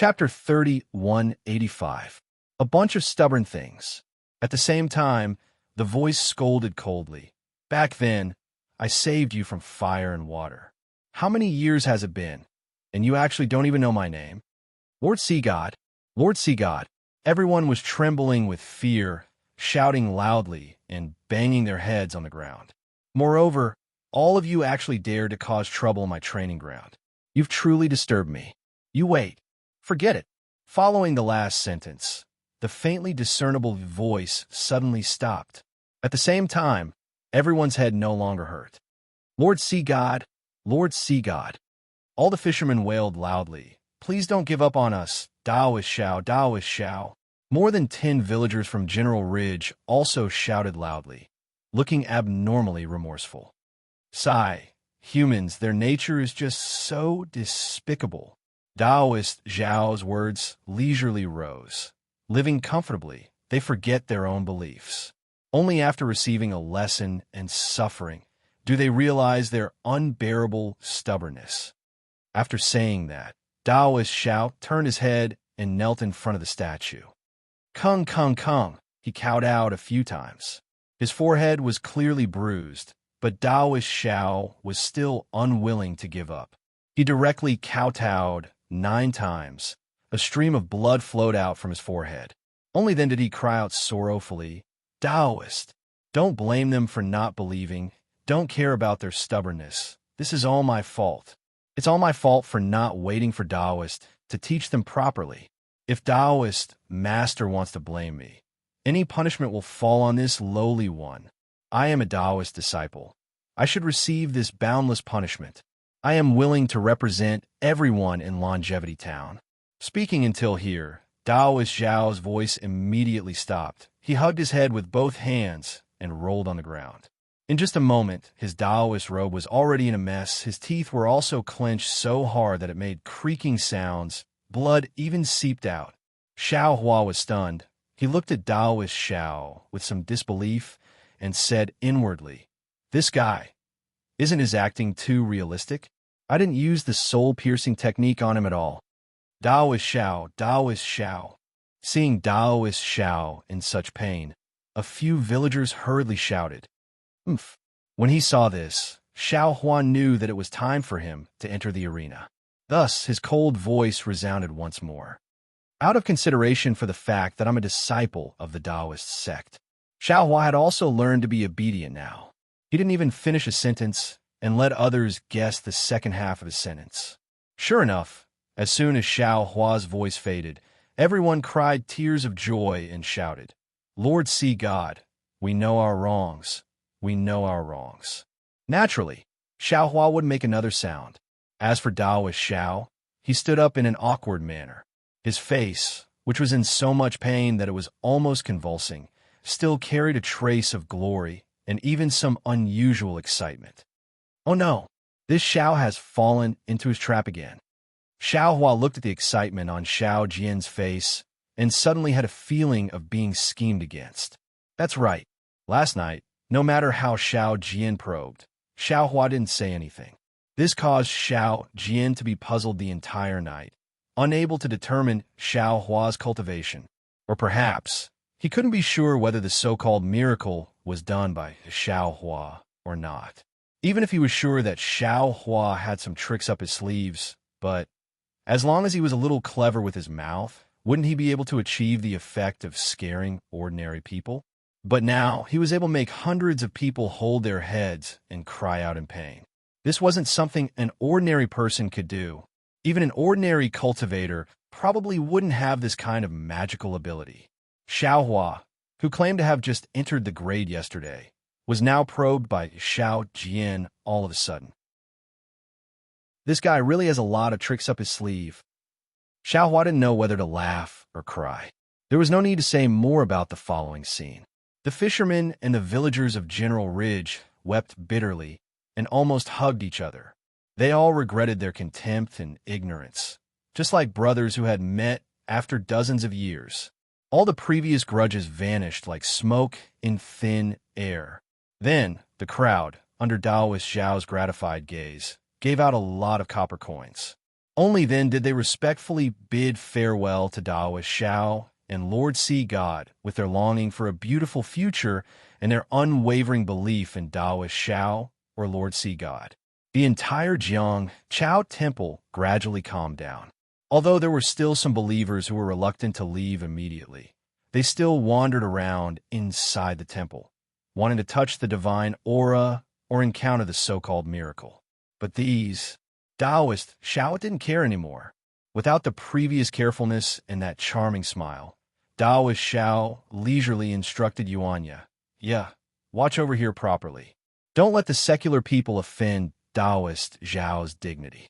Chapter 3185. A bunch of stubborn things. At the same time, the voice scolded coldly. Back then, I saved you from fire and water. How many years has it been? And you actually don't even know my name? Lord Sea God, Lord Sea God. Everyone was trembling with fear, shouting loudly and banging their heads on the ground. Moreover, all of you actually dared to cause trouble in my training ground. You've truly disturbed me. You wait. Forget it. Following the last sentence, the faintly discernible voice suddenly stopped. At the same time, everyone's head no longer hurt. Lord Sea God, Lord Sea God. All the fishermen wailed loudly. Please don't give up on us. Daoist Shao, Daoist Shao. More than 10 villagers from General Ridge also shouted loudly, looking abnormally remorseful. Sigh. Humans, their nature is just so despicable. Daoist Zhao's words leisurely rose. Living comfortably, they forget their own beliefs. Only after receiving a lesson and suffering do they realize their unbearable stubbornness. After saying that, Daoist Zhao turned his head and knelt in front of the statue. Kung, kung, kung, he cowed out a few times. His forehead was clearly bruised, but Daoist Zhao was still unwilling to give up. He directly kowtowed 9 times. A stream of blood flowed out from his forehead. Only then did he cry out sorrowfully, Daoist, don't blame them for not believing. Don't care about their stubbornness. This is all my fault. It's all my fault for not waiting for Daoist to teach them properly. If Daoist master wants to blame me, any punishment will fall on this lowly one. I am a Daoist disciple. I should receive this boundless punishment. I am willing to represent everyone in Longevity Town. Speaking until here, Daoist Zhao's voice immediately stopped. He hugged his head with both hands and rolled on the ground. In just a moment, his Daoist robe was already in a mess. His teeth were also clenched so hard that it made creaking sounds. Blood even seeped out. Xiao Hua was stunned. He looked at Daoist Zhao with some disbelief and said inwardly, This guy, isn't his acting too realistic? I didn't use the soul-piercing technique on him at all. Daoist Zhao, Daoist Zhao. Seeing Daoist Zhao in such pain, a few villagers hurriedly shouted, Oomph. When he saw this, Xiao Hua knew that it was time for him to enter the arena. Thus, his cold voice resounded once more. Out of consideration for the fact that I'm a disciple of the Daoist sect, Xiao Hua had also learned to be obedient now. He didn't even finish a sentence and let others guess the second half of his sentence. Sure enough, as soon as Xiao Hua's voice faded, everyone cried tears of joy and shouted, Lord Sea God, we know our wrongs. We know our wrongs. Naturally, Xiao Hua would make another sound. As for Daoist Zhao, he stood up in an awkward manner. His face, which was in so much pain that it was almost convulsing, still carried a trace of glory and even some unusual excitement. Oh no, this Xiao has fallen into his trap again. Xiao Hua looked at the excitement on Xiao Jian's face and suddenly had a feeling of being schemed against. That's right. Last night, no matter how Xiao Jian probed, Xiao Hua didn't say anything. This caused Xiao Jian to be puzzled the entire night, unable to determine Xiao Hua's cultivation. Or perhaps, he couldn't be sure whether the so-called miracle was done by Xiao Hua or not. Even if he was sure that Xiao Hua had some tricks up his sleeves, but as long as he was a little clever with his mouth, wouldn't he be able to achieve the effect of scaring ordinary people? But now, he was able to make hundreds of people hold their heads and cry out in pain. This wasn't something an ordinary person could do. Even an ordinary cultivator probably wouldn't have this kind of magical ability. Xiao Hua, who claimed to have just entered the grade yesterday, was now probed by Xiao Jian all of a sudden. This guy really has a lot of tricks up his sleeve. Xiao Hua didn't know whether to laugh or cry. There was no need to say more about the following scene. The fishermen and the villagers of General Ridge wept bitterly and almost hugged each other. They all regretted their contempt and ignorance, just like brothers who had met after dozens of years. All the previous grudges vanished like smoke in thin air. Then, the crowd, under Daoist Zhao's gratified gaze, gave out a lot of copper coins. Only then did they respectfully bid farewell to Taoist Xiao and Lord Sea God with their longing for a beautiful future and their unwavering belief in Taoist Xiao or Lord Sea God. The entire Jiang Chao temple gradually calmed down. Although there were still some believers who were reluctant to leave immediately, they still wandered around inside the temple, wanting to touch the divine aura or encounter the so-called miracle. But these Taoist Xiao didn't care anymore. Without the previous carefulness and that charming smile, Taoist Xiao leisurely instructed Yuanya, "Yeah, watch over here properly. Don't let the secular people offend Taoist Zhao's dignity."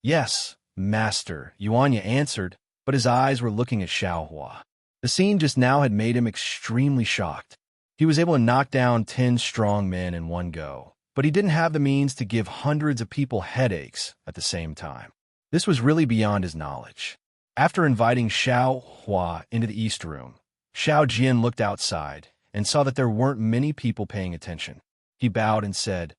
"Yes, master," Yuanya answered, but his eyes were looking at Xiaohua. The scene just now had made him extremely shocked. He was able to knock down 10 strong men in one go, but he didn't have the means to give hundreds of people headaches at the same time. This was really beyond his knowledge. After inviting Xiaohua into the East Room, Xiao Jian looked outside and saw that there weren't many people paying attention. He bowed and said,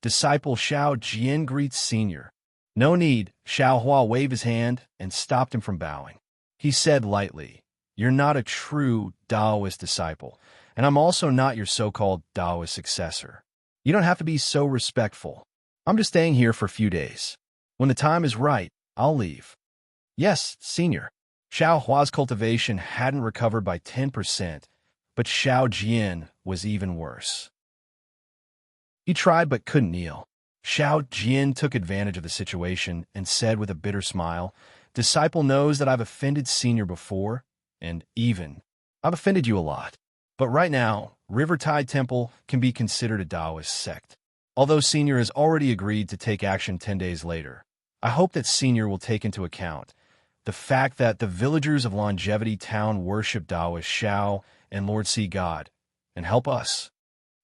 "Disciple Xiao Jian greets Senior." "No need," Xiaohua waved his hand and stopped him from bowing. He said lightly, "You're not a true Taoist disciple, and I'm also not your so-called Taoist successor. You don't have to be so respectful. I'm just staying here for a few days. When the time is right, I'll leave." "Yes, Senior." Xiaohua's cultivation hadn't recovered by 10%, but Xiao Jian was even worse. He tried but couldn't kneel. Xiao Jian took advantage of the situation and said with a bitter smile, "Disciple knows that I've offended Senior before, and even I've offended you a lot. But right now, Rivertide Temple can be considered a Taoist sect. Although Senior has already agreed to take action 10 days later, I hope that Senior will take into account the fact that the villagers of Longevity Town worship Taoist Xiao and Lord Sea God, and help us.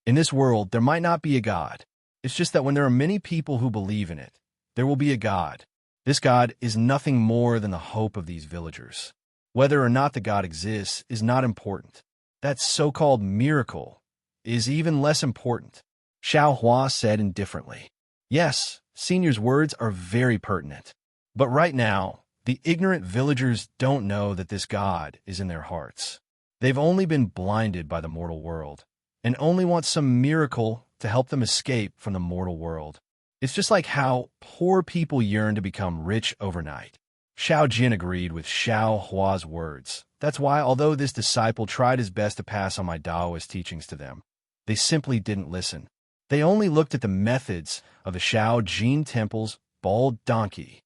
In this world, there might not be a God. It's just that when there are many people who believe in it, there will be a God. This God is nothing more than the hope of these villagers. Whether or not the God exists is not important. That so-called miracle is even less important," Xiaohua said indifferently. "Yes, Senior's words are very pertinent. But right now, the ignorant villagers don't know that this God is in their hearts. They've only been blinded by the mortal world, and only want some miracle to help them escape from the mortal world. It's just like how poor people yearn to become rich overnight." Xiao Jin agreed with Xiaohua's words. "That's why, although this disciple tried his best to pass on my Taoist teachings to them, they simply didn't listen. They only looked at the methods of the Xiao Jin Temple's bald donkey."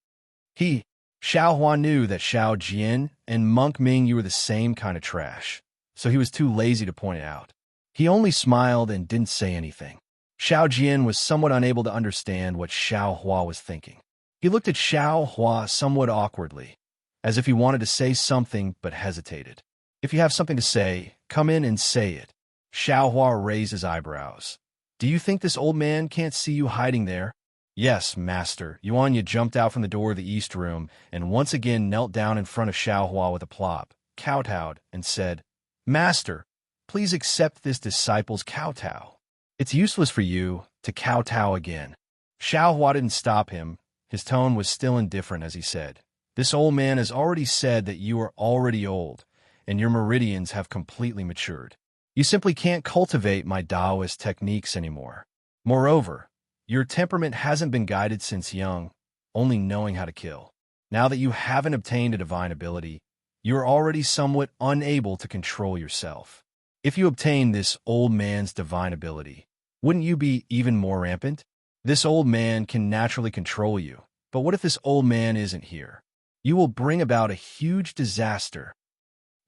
Xiaohua knew that Xiao Jian and Monk Ming you were the same kind of trash, so he was too lazy to point it out. He only smiled and didn't say anything. Xiao Jian was somewhat unable to understand what Xiaohua was thinking. He looked at Xiaohua somewhat awkwardly, as if he wanted to say something but hesitated. "If you have something to say, come in and say it." Xiaohua raised his eyebrows. "Do you think this old man can't see you hiding there?" "Yes, master." Yuanya jumped out from the door of the East Room and once again knelt down in front of Xiaohua with a plop, kowtowed, and said, "Master, please accept this disciple's kowtow. It's useless for you to kowtow again." Xiaohua didn't stop him. His tone was still indifferent as he said, "This old man has already said that you are already old, and your meridians have completely matured. You simply can't cultivate my Taoist techniques anymore. Moreover, your temperament hasn't been guided since young, only knowing how to kill. Now that you haven't obtained a divine ability, you are already somewhat unable to control yourself. If you obtain this old man's divine ability, wouldn't you be even more rampant? This old man can naturally control you, but what if this old man isn't here? You will bring about a huge disaster."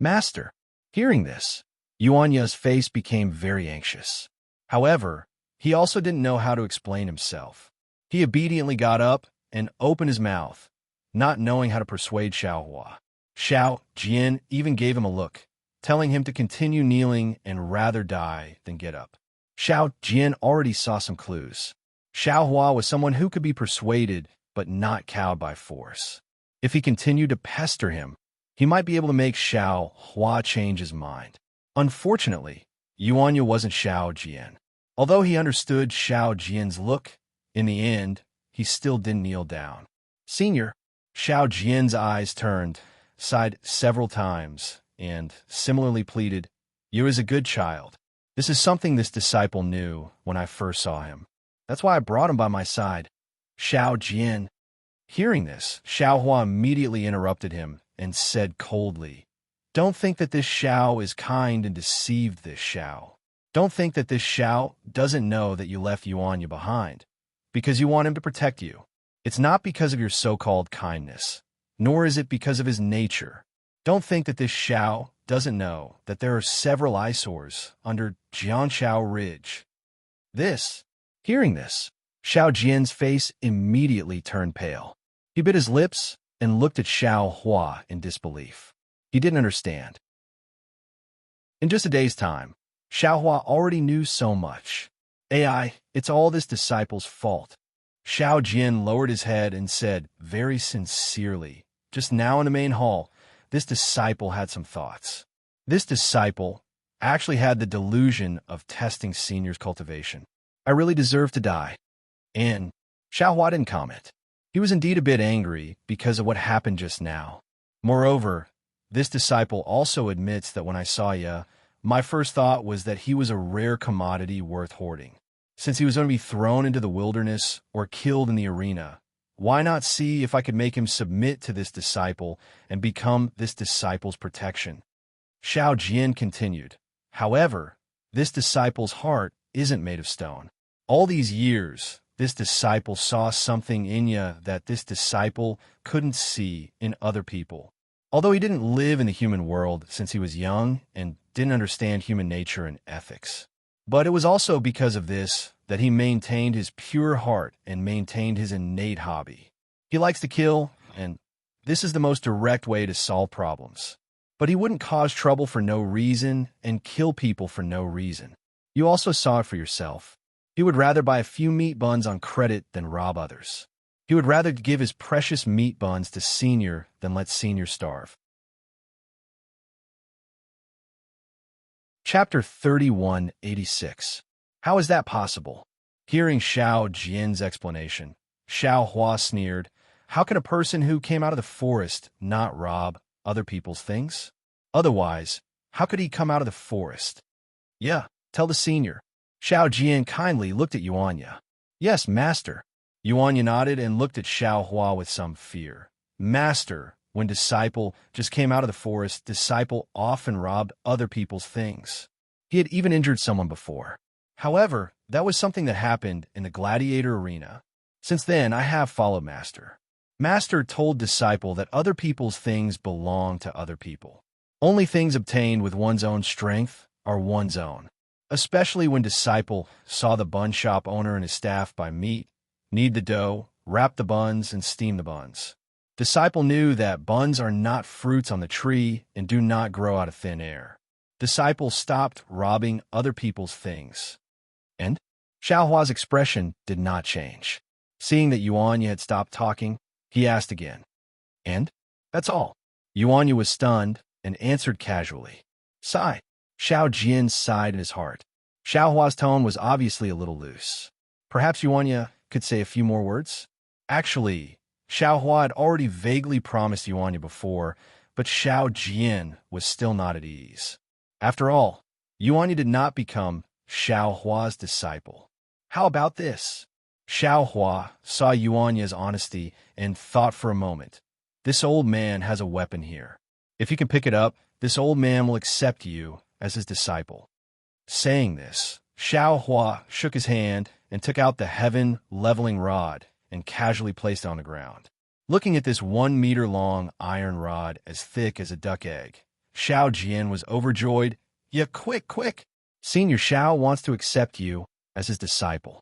"Master." Hearing this, Yuanya's face became very anxious. However, he also didn't know how to explain himself. He obediently got up and opened his mouth, not knowing how to persuade Xiaohua. Xiao Jian even gave him a look, telling him to continue kneeling and rather die than get up. Xiao Jian already saw some clues. Xiaohua was someone who could be persuaded but not cowed by force. If he continued to pester him, he might be able to make Xiaohua change his mind. Unfortunately, Yuanya wasn't Xiao Jian. Although he understood Xiao Jian's look, in the end, he still didn't kneel down. "Senior," Xiao Jian's eyes turned, sighed several times, and similarly pleaded, "You is a good child." This is something this disciple knew when I first saw him. That's why I brought him by my side. Xiao Jian. Hearing this, Xiao Hua immediately interrupted him and said coldly, "Don't think that this Xiao is kind and deceived this Xiao. Don't think that this Xiao doesn't know that you left Yuanya behind, because you want him to protect you. It's not because of your so-called kindness, nor is it because of his nature. Don't think that this Xiao doesn't know that there are several eyesores under Jianshao Ridge." Hearing this, Xiao Jian's face immediately turned pale. He bit his lips and looked at Xiao Hua in disbelief. He didn't understand. In just a day's time, Xiao Hua already knew so much. "AI, it's all this disciple's fault." Xiao Jian lowered his head and said very sincerely, "Just now in the main hall, this disciple had some thoughts. This disciple actually had the delusion of testing senior's cultivation. I really deserve to die." And Xiao Hua didn't comment. He was indeed a bit angry because of what happened just now. Moreover, this disciple also admits that when I saw ya, my first thought was that he was a rare commodity worth hoarding. Since he was going to be thrown into the wilderness or killed in the arena, why not see if I could make him submit to this disciple and become this disciple's protection? Xiao Jian continued, "However, this disciple's heart isn't made of stone. All these years, this disciple saw something in you that this disciple couldn't see in other people. Although he didn't live in the human world since he was young and didn't understand human nature and ethics. But it was also because of this that he maintained his pure heart and maintained his innate hobby. He likes to kill, and this is the most direct way to solve problems. But he wouldn't cause trouble for no reason and kill people for no reason. You also saw it for yourself. He would rather buy a few meat buns on credit than rob others. He would rather give his precious meat buns to Senior than let Senior starve." Chapter 3186. How is that possible? Hearing Xiao Jian's explanation, Xiao Hua sneered, "How can a person who came out of the forest not rob other people's things? Otherwise, how could he come out of the forest?" "Yeah, tell the Senior." Xiao Jian kindly looked at Yuanya. "Yes, master." Yuanya nodded and looked at Xiao Hua with some fear. "Master, when disciple just came out of the forest, disciple often robbed other people's things. He had even injured someone before. However, that was something that happened in the gladiator arena. Since then, I have followed master. Master told disciple that other people's things belong to other people. Only things obtained with one's own strength are one's own. Especially when disciple saw the bun shop owner and his staff buy meat, knead the dough, wrap the buns, and steam the buns. Disciple knew that buns are not fruits on the tree and do not grow out of thin air. Disciple stopped robbing other people's things. And Xiao Hua's expression did not change. Seeing that Yuanya had stopped talking, he asked again. "And? That's all." Yuanya was stunned and answered casually. "Sigh." Xiao Jian sighed in his heart. Xiao Hua's tone was obviously a little loose. Perhaps Yuanya could say a few more words? Actually, Xiao Hua had already vaguely promised Yuanya before, but Xiao Jian was still not at ease. After all, Yuanya did not become Xiao Hua's disciple. How about this? Xiao Hua saw Yuanya's honesty and thought for a moment. This old man has a weapon here. If he can pick it up, this old man will accept you as his disciple. Saying this, Xiao Hua shook his hand and took out the heaven-leveling rod and casually placed it on the ground. Looking at this 1 meter long iron rod as thick as a duck egg, Xiao Jian was overjoyed. "Yeah, quick, quick! Senior Xiao wants to accept you as his disciple."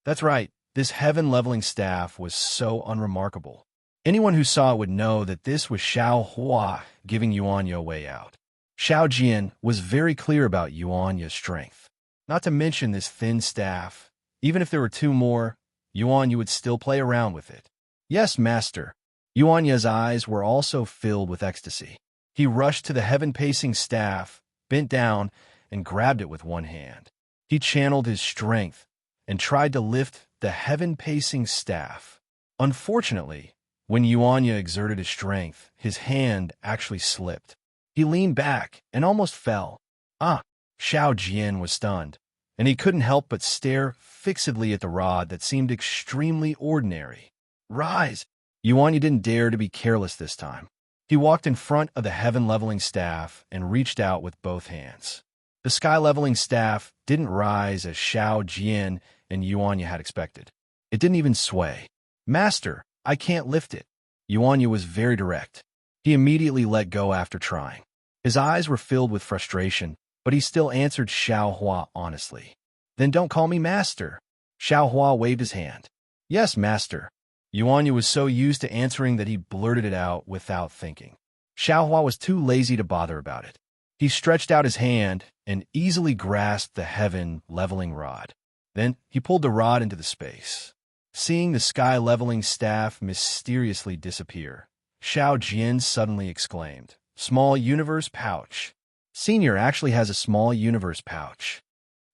That's right, this heaven-leveling staff was so unremarkable. Anyone who saw it would know that this was Xiao Hua giving Yuanya a way out. Xiao Jian was very clear about Yuanya's strength. Not to mention this thin staff. Even if there were 2 more, Yuanya would still play around with it. "Yes, master." Yuanya's eyes were also filled with ecstasy. He rushed to the heaven-pacing staff, bent down, and grabbed it with one hand. He channeled his strength and tried to lift the heaven-pacing staff. Unfortunately, When Yuanya exerted his strength, his hand actually slipped. He leaned back and almost fell. Ah! Xiao Jian was stunned, and he couldn't help but stare fixedly at the rod that seemed extremely ordinary. Rise! Yuanya didn't dare to be careless this time. He walked in front of the heaven-leveling staff and reached out with both hands. The sky-leveling staff didn't rise as Xiao Jian and Yuanya had expected. It didn't even sway. Master, I can't lift it. Yuanya was very direct. He immediately let go after trying. His eyes were filled with frustration, but he still answered Xiao Hua honestly. Then don't call me master. Xiao Hua waved his hand. Yes, master. Yuanya was so used to answering that he blurted it out without thinking. Xiao Hua was too lazy to bother about it. He stretched out his hand and easily grasped the heaven-leveling rod. Then he pulled the rod into the space. Seeing the sky-leveling staff mysteriously disappear, Xiao Jian suddenly exclaimed, Small universe pouch. Senior actually has a small universe pouch.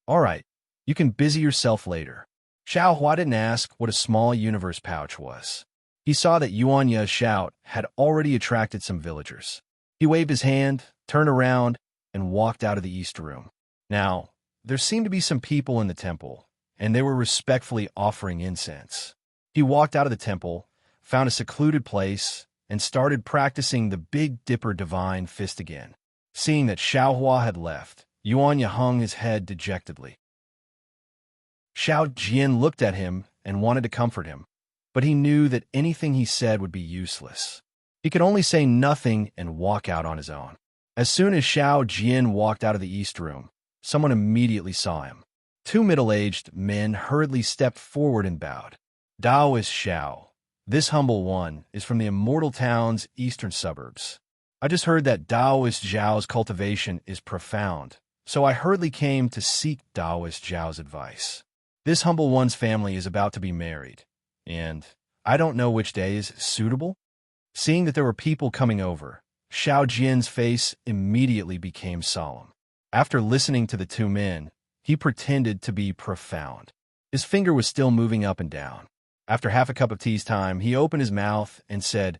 All right, you can busy yourself later. Xiao Hua didn't ask what a small universe pouch was. He saw that Yuanya's shout had already attracted some villagers. He waved his hand, turned around, and walked out of the east room. Now, there seemed to be some people in the temple, and they were respectfully offering incense. He walked out of the temple, found a secluded place, and started practicing the Big Dipper Divine Fist again. Seeing that Xiao Hua had left, Yuanya hung his head dejectedly. Xiao Jian looked at him and wanted to comfort him, but he knew that anything he said would be useless. He could only say nothing and walk out on his own. As soon as Xiao Jian walked out of the east room, someone immediately saw him. Two middle-aged men hurriedly stepped forward and bowed. Taoist Xiao, this humble one is from the Immortal Town's eastern suburbs. I just heard that Taoist Zhao's cultivation is profound, so I hurriedly came to seek Taoist Zhao's advice. This humble one's family is about to be married, and I don't know which day is suitable. Seeing that there were people coming over, Xiao Jian's face immediately became solemn. After listening to the two men, he pretended to be profound. His finger was still moving up and down. After half a cup of tea's time, he opened his mouth and said,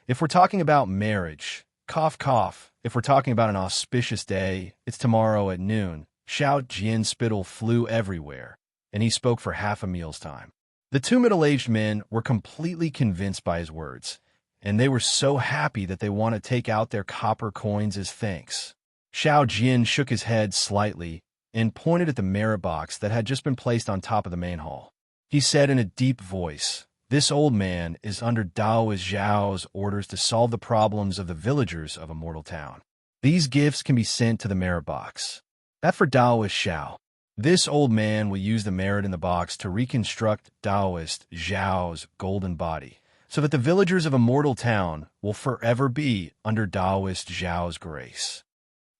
If we're talking about marriage, cough, cough. If we're talking about an auspicious day, it's tomorrow at noon. Xiao Jian's spittle flew everywhere, and he spoke for half a meal's time. The two middle-aged men were completely convinced by his words, and they were so happy that they want to take out their copper coins as thanks. Xiao Jian shook his head slightly and pointed at the merit box that had just been placed on top of the main hall. He said in a deep voice, This old man is under Taoist Zhao's orders to solve the problems of the villagers of Immortal Town. These gifts can be sent to the merit box. That for Taoist Zhao. This old man will use the merit in the box to reconstruct Taoist Zhao's golden body, so that the villagers of Immortal Town will forever be under Taoist Zhao's grace.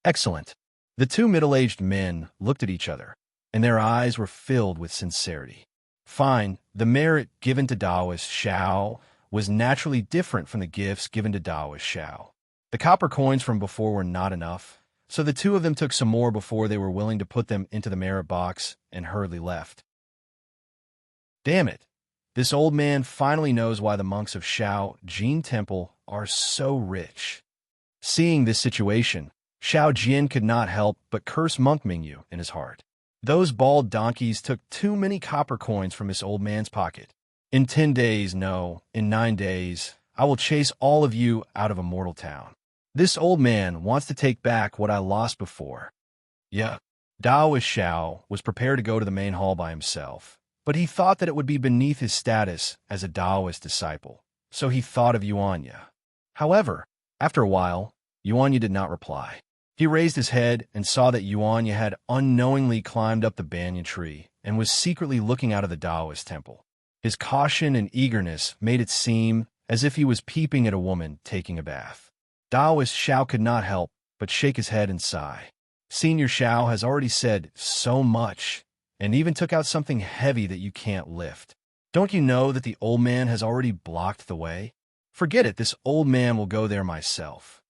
Excellent. The two middle-aged men looked at each other, and their eyes were filled with sincerity. Fine, the merit given to Taoist Zhao was naturally different from the gifts given to Taoist Zhao. The copper coins from before were not enough, so the two of them took some more before they were willing to put them into the merit box and hurriedly left. Damn it! This old man finally knows why the monks of Xiao Jin Temple are so rich. Seeing this situation, Xiao Jian could not help but curse Monk Mingyu in his heart. Those bald donkeys took too many copper coins from this old man's pocket. In 10 days, no, in 9 days, I will chase all of you out of Immortal Town. This old man wants to take back what I lost before. Yeah. Taoist Xiao was prepared to go to the main hall by himself, but he thought that it would be beneath his status as a Taoist disciple, so he thought of Yuanya. However, after a while, Yuanya did not reply. He raised his head and saw that Yuanya had unknowingly climbed up the banyan tree and was secretly looking out of the Taoist temple. His caution and eagerness made it seem as if he was peeping at a woman taking a bath. Taoist Xiao could not help but shake his head and sigh. Senior Xiao has already said so much, and even took out something heavy that you can't lift. Don't you know that the old man has already blocked the way? Forget it, this old man will go there myself.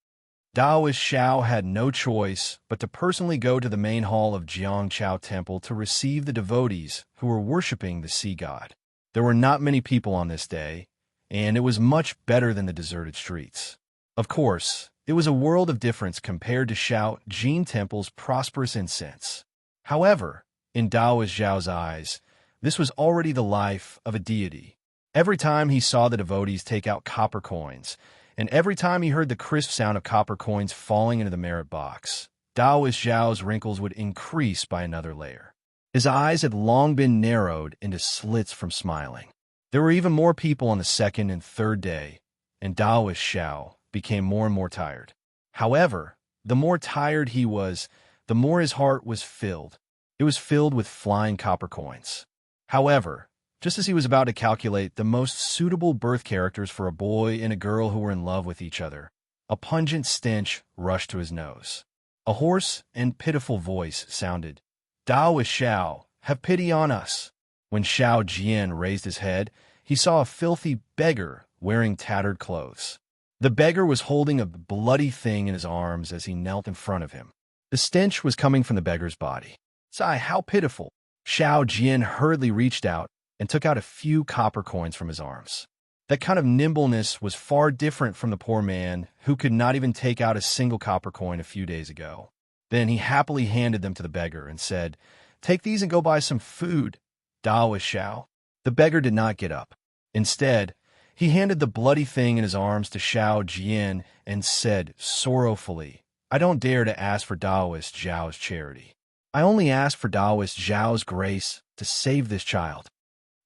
Taoist Xiao had no choice but to personally go to the main hall of Jiangchao Temple to receive the devotees who were worshipping the sea god. There were not many people on this day, and it was much better than the deserted streets. Of course, it was a world of difference compared to Xiao Jin Temple's prosperous incense. However, in Daoist Zhao's eyes, this was already the life of a deity. Every time he saw the devotees take out copper coins, and every time he heard the crisp sound of copper coins falling into the merit box, Daoist Zhao's wrinkles would increase by another layer. His eyes had long been narrowed into slits from smiling. There were even more people on the second and third day, and Daoist Zhao became more and more tired. However, the more tired he was, the more his heart was filled. It was filled with flying copper coins. However, just as he was about to calculate the most suitable birth characters for a boy and a girl who were in love with each other, a pungent stench rushed to his nose. A hoarse and pitiful voice sounded, "Daoist Xiao, have pity on us." When Xiao Jian raised his head, he saw a filthy beggar wearing tattered clothes. The beggar was holding a bloody thing in his arms as he knelt in front of him. The stench was coming from the beggar's body. Sigh, how pitiful! Xiao Jian hurriedly reached out and took out a few copper coins from his arms. That kind of nimbleness was far different from the poor man who could not even take out a single copper coin a few days ago. Then he happily handed them to the beggar and said, "Take these and go buy some food, Daoist Xiao." The beggar did not get up. Instead, he handed the bloody thing in his arms to Xiao Jian and said sorrowfully, "I don't dare to ask for Daoist Zhao's charity. I only ask for Daoist Zhao's grace to save this child."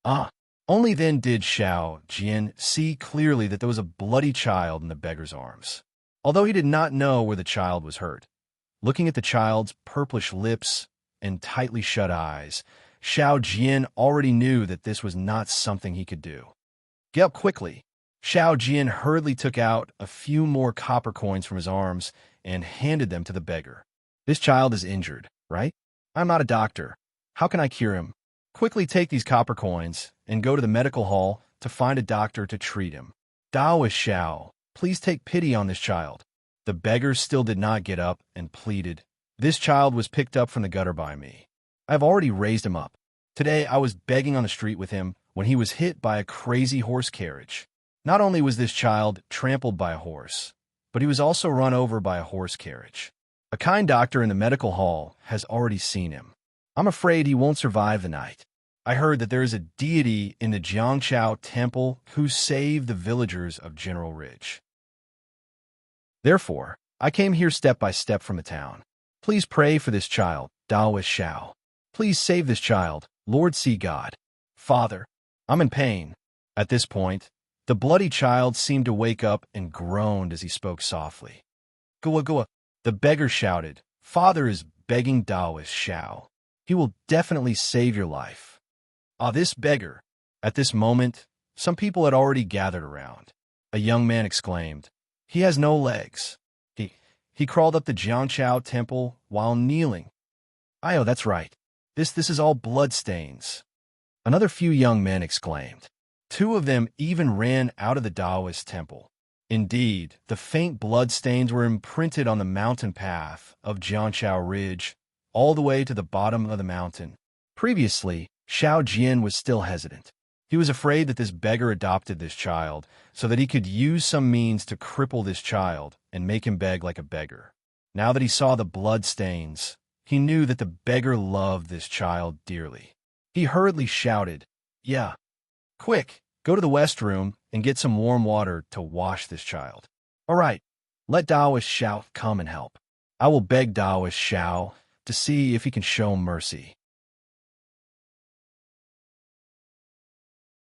Ah! Only then did Xiao Jian see clearly that there was a bloody child in the beggar's arms. Although he did not know where the child was hurt, looking at the child's purplish lips and tightly shut eyes, Xiao Jian already knew that this was not something he could do. "Get up quickly." Xiao Jian hurriedly took out a few more copper coins from his arms and handed them to the beggar. "This child is injured, right? I'm not a doctor. How can I cure him? Quickly take these copper coins and go to the medical hall to find a doctor to treat him. Daoist Xiao, please take pity on this child." The beggar still did not get up and pleaded, "This child was picked up from the gutter by me. I have already raised him up. Today I was begging on the street with him when he was hit by a crazy horse carriage. Not only was this child trampled by a horse, but he was also run over by a horse carriage. A kind doctor in the medical hall has already seen him. I'm afraid he won't survive the night. I heard that there is a deity in the Jiangqiao Temple who saved the villagers of General Ridge. Therefore, I came here step by step from the town. Please pray for this child, Daoist Xiao. Please save this child, Lord Sea God. Father, I'm in pain." At this point, the bloody child seemed to wake up and groaned as he spoke softly. "Gua Gua," the beggar shouted. "Father is begging Daoist Xiao. He will definitely save your life." Ah, this beggar! At this moment, some people had already gathered around. A young man exclaimed, "He has no legs. He crawled up the Jiangqiao Temple while kneeling. Oh, that's right. This is all bloodstains." Another few young men exclaimed. Two of them even ran out of the Daoist temple. Indeed, the faint bloodstains were imprinted on the mountain path of Jiangqiao Ridge, all the way to the bottom of the mountain. Previously, Xiao Jian was still hesitant. He was afraid that this beggar adopted this child so that he could use some means to cripple this child and make him beg like a beggar. Now that he saw the blood stains, he knew that the beggar loved this child dearly. He hurriedly shouted, "Yeah, quick, go to the west room and get some warm water to wash this child. All right, let Daoist Xiao come and help. I will beg Daoist Xiao to see if he can show mercy."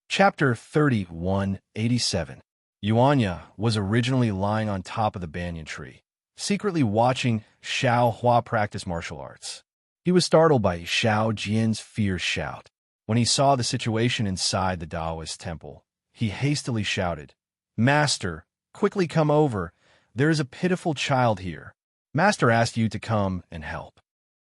Chapter 3187. Yuanya was originally lying on top of the banyan tree, secretly watching Xiao Hua practice martial arts. He was startled by Xiao Jian's fierce shout. When he saw the situation inside the Daoist temple, he hastily shouted, "Master, quickly come over. There is a pitiful child here. Master asked you to come and help."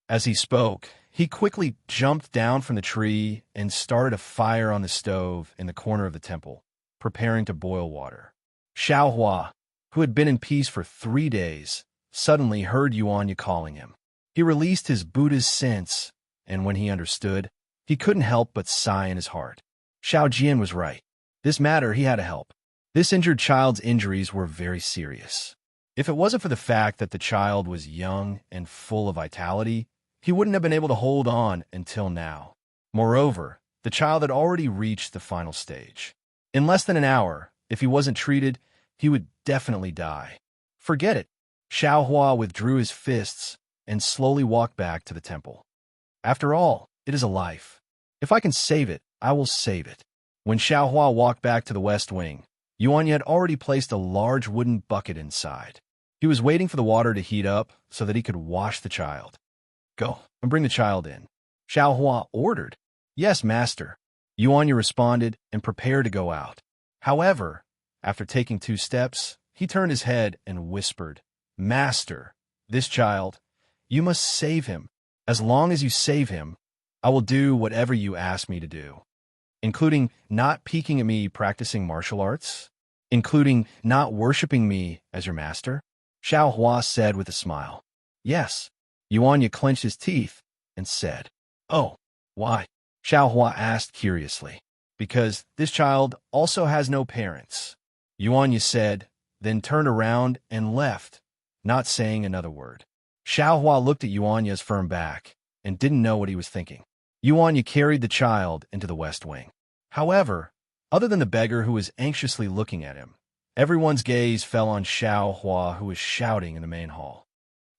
As he spoke, he quickly jumped down from the tree and started a fire on the stove in the corner of the temple, preparing to boil water. Xiao Hua, who had been in peace for 3 days, suddenly heard Yuanya calling him. He released his Buddha's sense, and when he understood, he couldn't help but sigh in his heart. Xiao Jian was right. This matter he had to help. This injured child's injuries were very serious. If it wasn't for the fact that the child was young and full of vitality, he wouldn't have been able to hold on until now. Moreover, the child had already reached the final stage. In less than an hour, if he wasn't treated, he would definitely die. Forget it. Xiao Hua withdrew his fists and slowly walked back to the temple. After all, it is a life. If I can save it, I will save it. When Xiao Hua walked back to the west wing, Yuanya had already placed a large wooden bucket inside. He was waiting for the water to heat up so that he could wash the child. Go and bring the child in, Xiao Hua ordered. Yes, master. Yuanya responded and prepared to go out. However, after taking 2 steps, he turned his head and whispered, Master, this child, you must save him. As long as you save him, I will do whatever you ask me to do, including not peeking at me practicing martial arts, including not worshipping me as your master, Xiao Hua said with a smile. Yes. Yuanya clenched his teeth and said, Oh, why? Xiao Hua asked curiously. Because this child also has no parents, Yuanya said, then turned around and left, not saying another word. Xiao Hua looked at Yuanya's firm back and didn't know what he was thinking. Yuanya carried the child into the west wing. However, other than the beggar who was anxiously looking at him, everyone's gaze fell on Xiao Hua, who was shouting in the main hall.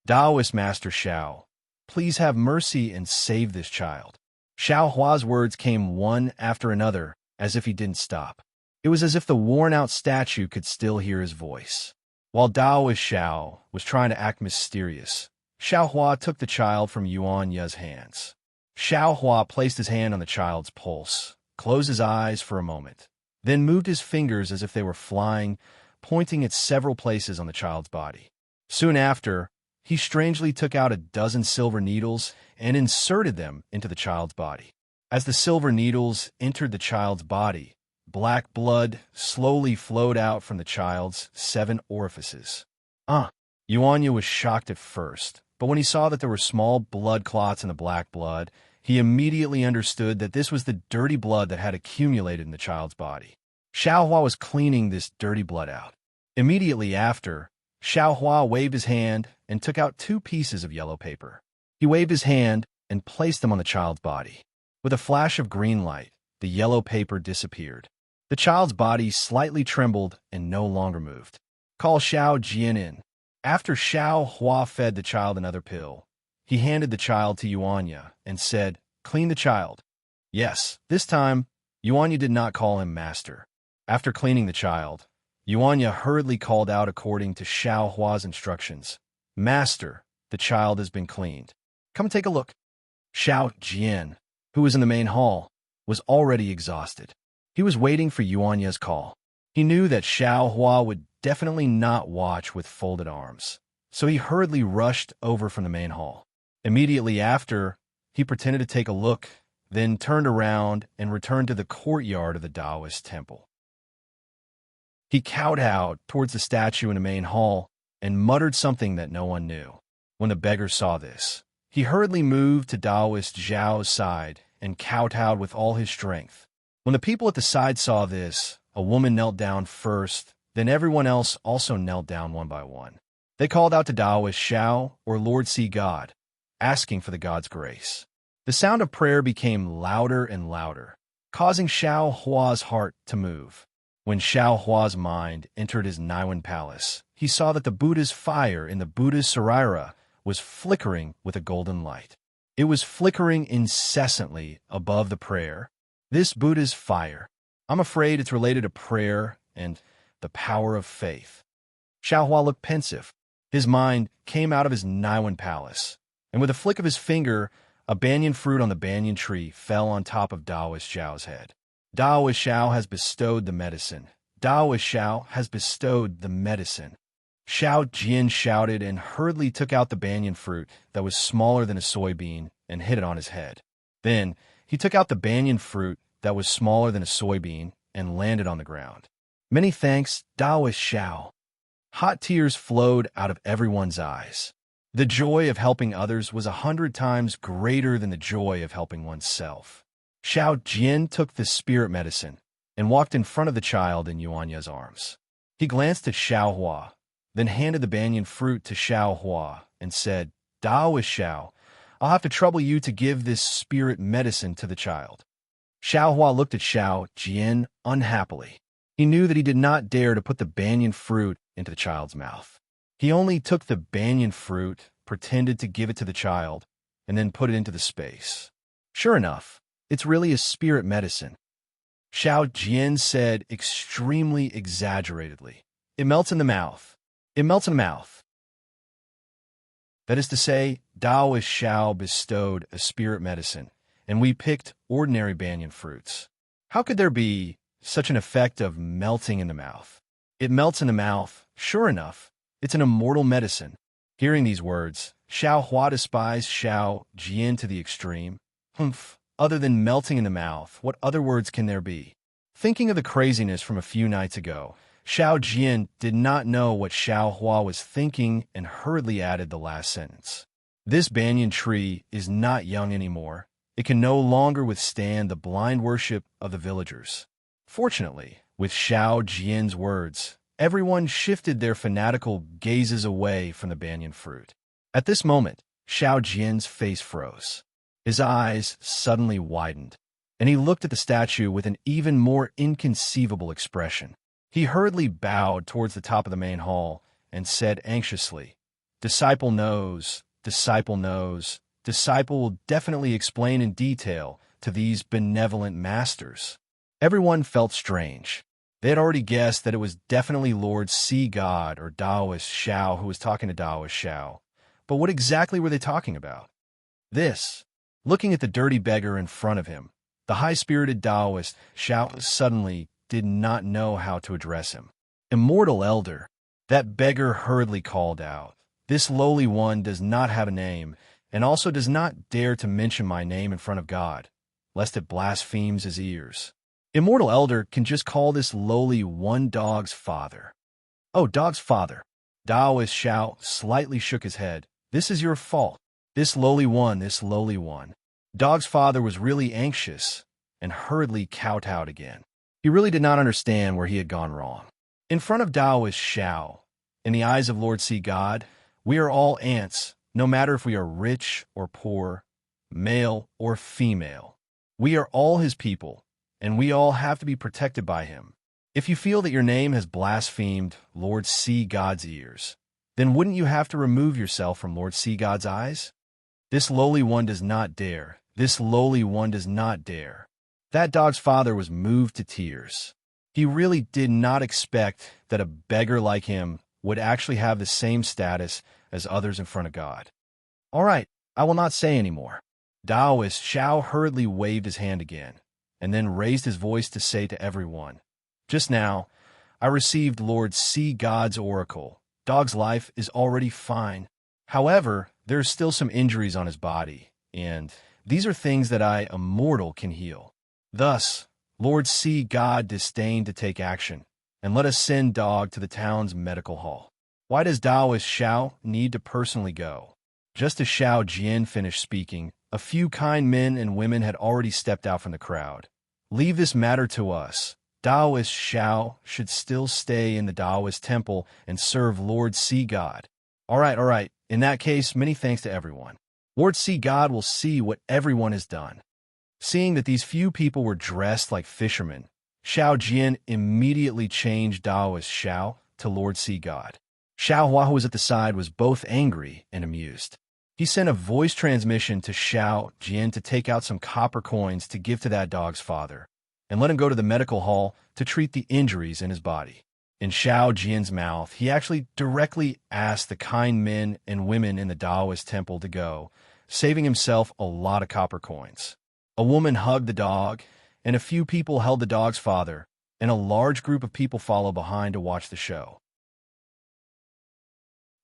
Taoist Master Xiao, please have mercy and save this child. Xiao Hua's words came one after another, as if he didn't stop. It was as if the worn-out statue could still hear his voice. While Taoist Xiao was trying to act mysterious, Xiao Hua took the child from Yuanya's hands. Xiao Hua placed his hand on the child's pulse, closed his eyes for a moment, then moved his fingers as if they were flying, pointing at several places on the child's body. Soon after, he strangely took out a dozen silver needles and inserted them into the child's body. As the silver needles entered the child's body, black blood slowly flowed out from the child's 7 orifices. Yuanya was shocked at first, but when he saw that there were small blood clots in the black blood, he immediately understood that this was the dirty blood that had accumulated in the child's body. Xiao Hua was cleaning this dirty blood out. Immediately after, Xiao Hua waved his hand and took out 2 pieces of yellow paper. He waved his hand and placed them on the child's body. With a flash of green light, the yellow paper disappeared. The child's body slightly trembled and no longer moved. Call Xiao Jian in. After Xiao Hua fed the child another pill, he handed the child to Yuanya and said, Clean the child. Yes, this time, Yuanya did not call him master. After cleaning the child, Yuanya hurriedly called out according to Xiao Hua's instructions. Master, the child has been cleaned. Come take a look. Xiao Jian, who was in the main hall, was already exhausted. He was waiting for Yuanya's call. He knew that Xiao Hua would definitely not watch with folded arms, so he hurriedly rushed over from the main hall. Immediately after, he pretended to take a look, then turned around and returned to the courtyard of the Taoist temple. He kowtowed towards the statue in the main hall and muttered something that no one knew. When the beggar saw this, he hurriedly moved to Taoist Zhao's side and kowtowed with all his strength. When the people at the side saw this, a woman knelt down first, then everyone else also knelt down one by one. They called out to Taoist Xiao, or Lord Sea God, asking for the god's grace. The sound of prayer became louder and louder, causing Xiao Hua's heart to move. When Xiao Hua's mind entered his Naiwan palace, he saw that the Buddha's fire in the Buddha's sarira was flickering with a golden light. It was flickering incessantly above the prayer. This Buddha's fire, I'm afraid it's related to prayer and the power of faith. Xiao Hua looked pensive. His mind came out of his Naiwan palace, and with a flick of his finger, a banyan fruit on the banyan tree fell on top of Taoist Xiao's head. Taoist Xiao has bestowed the medicine. Taoist Xiao has bestowed the medicine. Xiao Jian shouted and hurriedly took out the banyan fruit that was smaller than a soybean and hit it on his head. Then, he took out the banyan fruit that was smaller than a soybean and landed on the ground. Many thanks, Taoist Xiao. Hot tears flowed out of everyone's eyes. The joy of helping others was 100 times greater than the joy of helping oneself. Xiao Jian took the spirit medicine and walked in front of the child in Yuanya's arms. He glanced at Xiao Hua, then handed the banyan fruit to Xiao Hua and said, "Daoist Xiao, I'll have to trouble you to give this spirit medicine to the child." Xiao Hua looked at Xiao Jian unhappily. He knew that he did not dare to put the banyan fruit into the child's mouth. He only took the banyan fruit, pretended to give it to the child, and then put it into the space. Sure enough, it's really a spirit medicine. Xiao Jian said extremely exaggeratedly. It melts in the mouth. It melts in the mouth. That is to say, Daoist Xiao bestowed a spirit medicine, and we picked ordinary banyan fruits. How could there be such an effect of melting in the mouth? It melts in the mouth. Sure enough, it's an immortal medicine. Hearing these words, Xiao Hua despised Xiao Jian to the extreme. Humph, other than melting in the mouth, what other words can there be? Thinking of the craziness from a few nights ago, Xiao Jian did not know what Xiao Hua was thinking and hurriedly added the last sentence. This banyan tree is not young anymore. It can no longer withstand the blind worship of the villagers. Fortunately, with Xiao Jian's words, everyone shifted their fanatical gazes away from the banyan fruit. At this moment, Xiao Jian's face froze. His eyes suddenly widened, and he looked at the statue with an even more inconceivable expression. He hurriedly bowed towards the top of the main hall and said anxiously, "Disciple knows, disciple knows, disciple will definitely explain in detail to these benevolent masters." Everyone felt strange. They had already guessed that it was definitely Lord Sea God or Daoist Xiao who was talking to Daoist Xiao. But what exactly were they talking about? This. Looking at the dirty beggar in front of him, the high-spirited Daoist Xiao suddenly did not know how to address him. "Immortal Elder," that beggar hurriedly called out. "This lowly one does not have a name, and also does not dare to mention my name in front of God, lest it blasphemes his ears. Immortal Elder can just call this lowly one dog's father." "Oh, dog's father." Daoist Xiao slightly shook his head. "This is your fault. This lowly one, this lowly one." Dog's father was really anxious and hurriedly kowtowed again. He really did not understand where he had gone wrong. In front of Daoist Xiao, in the eyes of Lord Sea God, we are all ants, no matter if we are rich or poor, male or female. We are all his people, and we all have to be protected by him. If you feel that your name has blasphemed Lord Sea God's ears, then wouldn't you have to remove yourself from Lord Sea God's eyes? This lowly one does not dare. This lowly one does not dare. That dog's father was moved to tears. He really did not expect that a beggar like him would actually have the same status as others in front of God. "All right, I will not say any more." Daoist Xiao hurriedly waved his hand again, and then raised his voice to say to everyone, "Just now, I received Lord Sea God's oracle. Dog's life is already fine. However, there are still some injuries on his body, and these are things that I, a mortal, can heal. Thus, Lord Sea God disdained to take action, and let us send Dog to the town's medical hall. Why does Daoist Xiao need to personally go?" Just as Xiao Jian finished speaking, a few kind men and women had already stepped out from the crowd. "Leave this matter to us. Daoist Xiao should still stay in the Daoist temple and serve Lord Sea God." All right. In that case, many thanks to everyone. Lord Sea God will see what everyone has done. Seeing that these few people were dressed like fishermen, Xiao Jian immediately changed Daoist Xiao to Lord Sea God. Xiao Hua, who was at the side, was both angry and amused. He sent a voice transmission to Xiao Jian to take out some copper coins to give to that dog's father, and let him go to the medical hall to treat the injuries in his body. In Xiao Jian's mouth, he actually directly asked the kind men and women in the Daoist temple to go, saving himself a lot of copper coins. A woman hugged the dog, and a few people held the dog's father, and a large group of people followed behind to watch the show.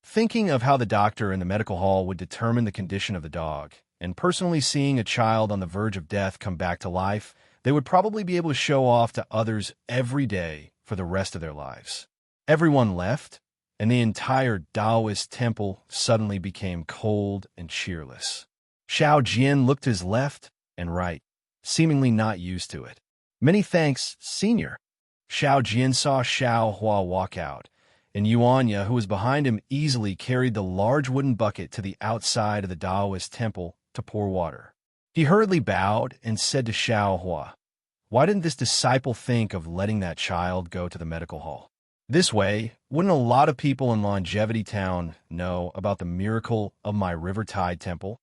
Thinking of how the doctor in the medical hall would determine the condition of the dog, and personally seeing a child on the verge of death come back to life, they would probably be able to show off to others every day for the rest of their lives. Everyone left, and the entire Daoist temple suddenly became cold and cheerless. Xiao Jian looked to his left and right, seemingly not used to it. Many thanks, Senior. Xiao Jian saw Xiao Hua walk out, and Yuanya, who was behind him, easily carried the large wooden bucket to the outside of the Taoist temple to pour water. He hurriedly bowed and said to Xiao Hua, "Why didn't this disciple think of letting that child go to the medical hall? This way, wouldn't a lot of people in Longevity Town know about the miracle of my River Tide Temple?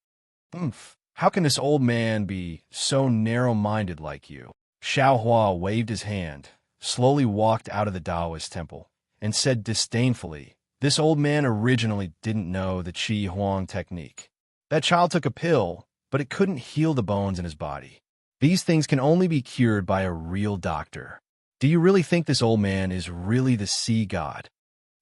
How can this old man be so narrow-minded like you?" Xiao Hua waved his hand, slowly walked out of the Taoist temple, and said disdainfully, "This old man originally didn't know the Qi Huang technique. That child took a pill, but it couldn't heal the bones in his body. These things can only be cured by a real doctor. Do you really think this old man is really the sea god?"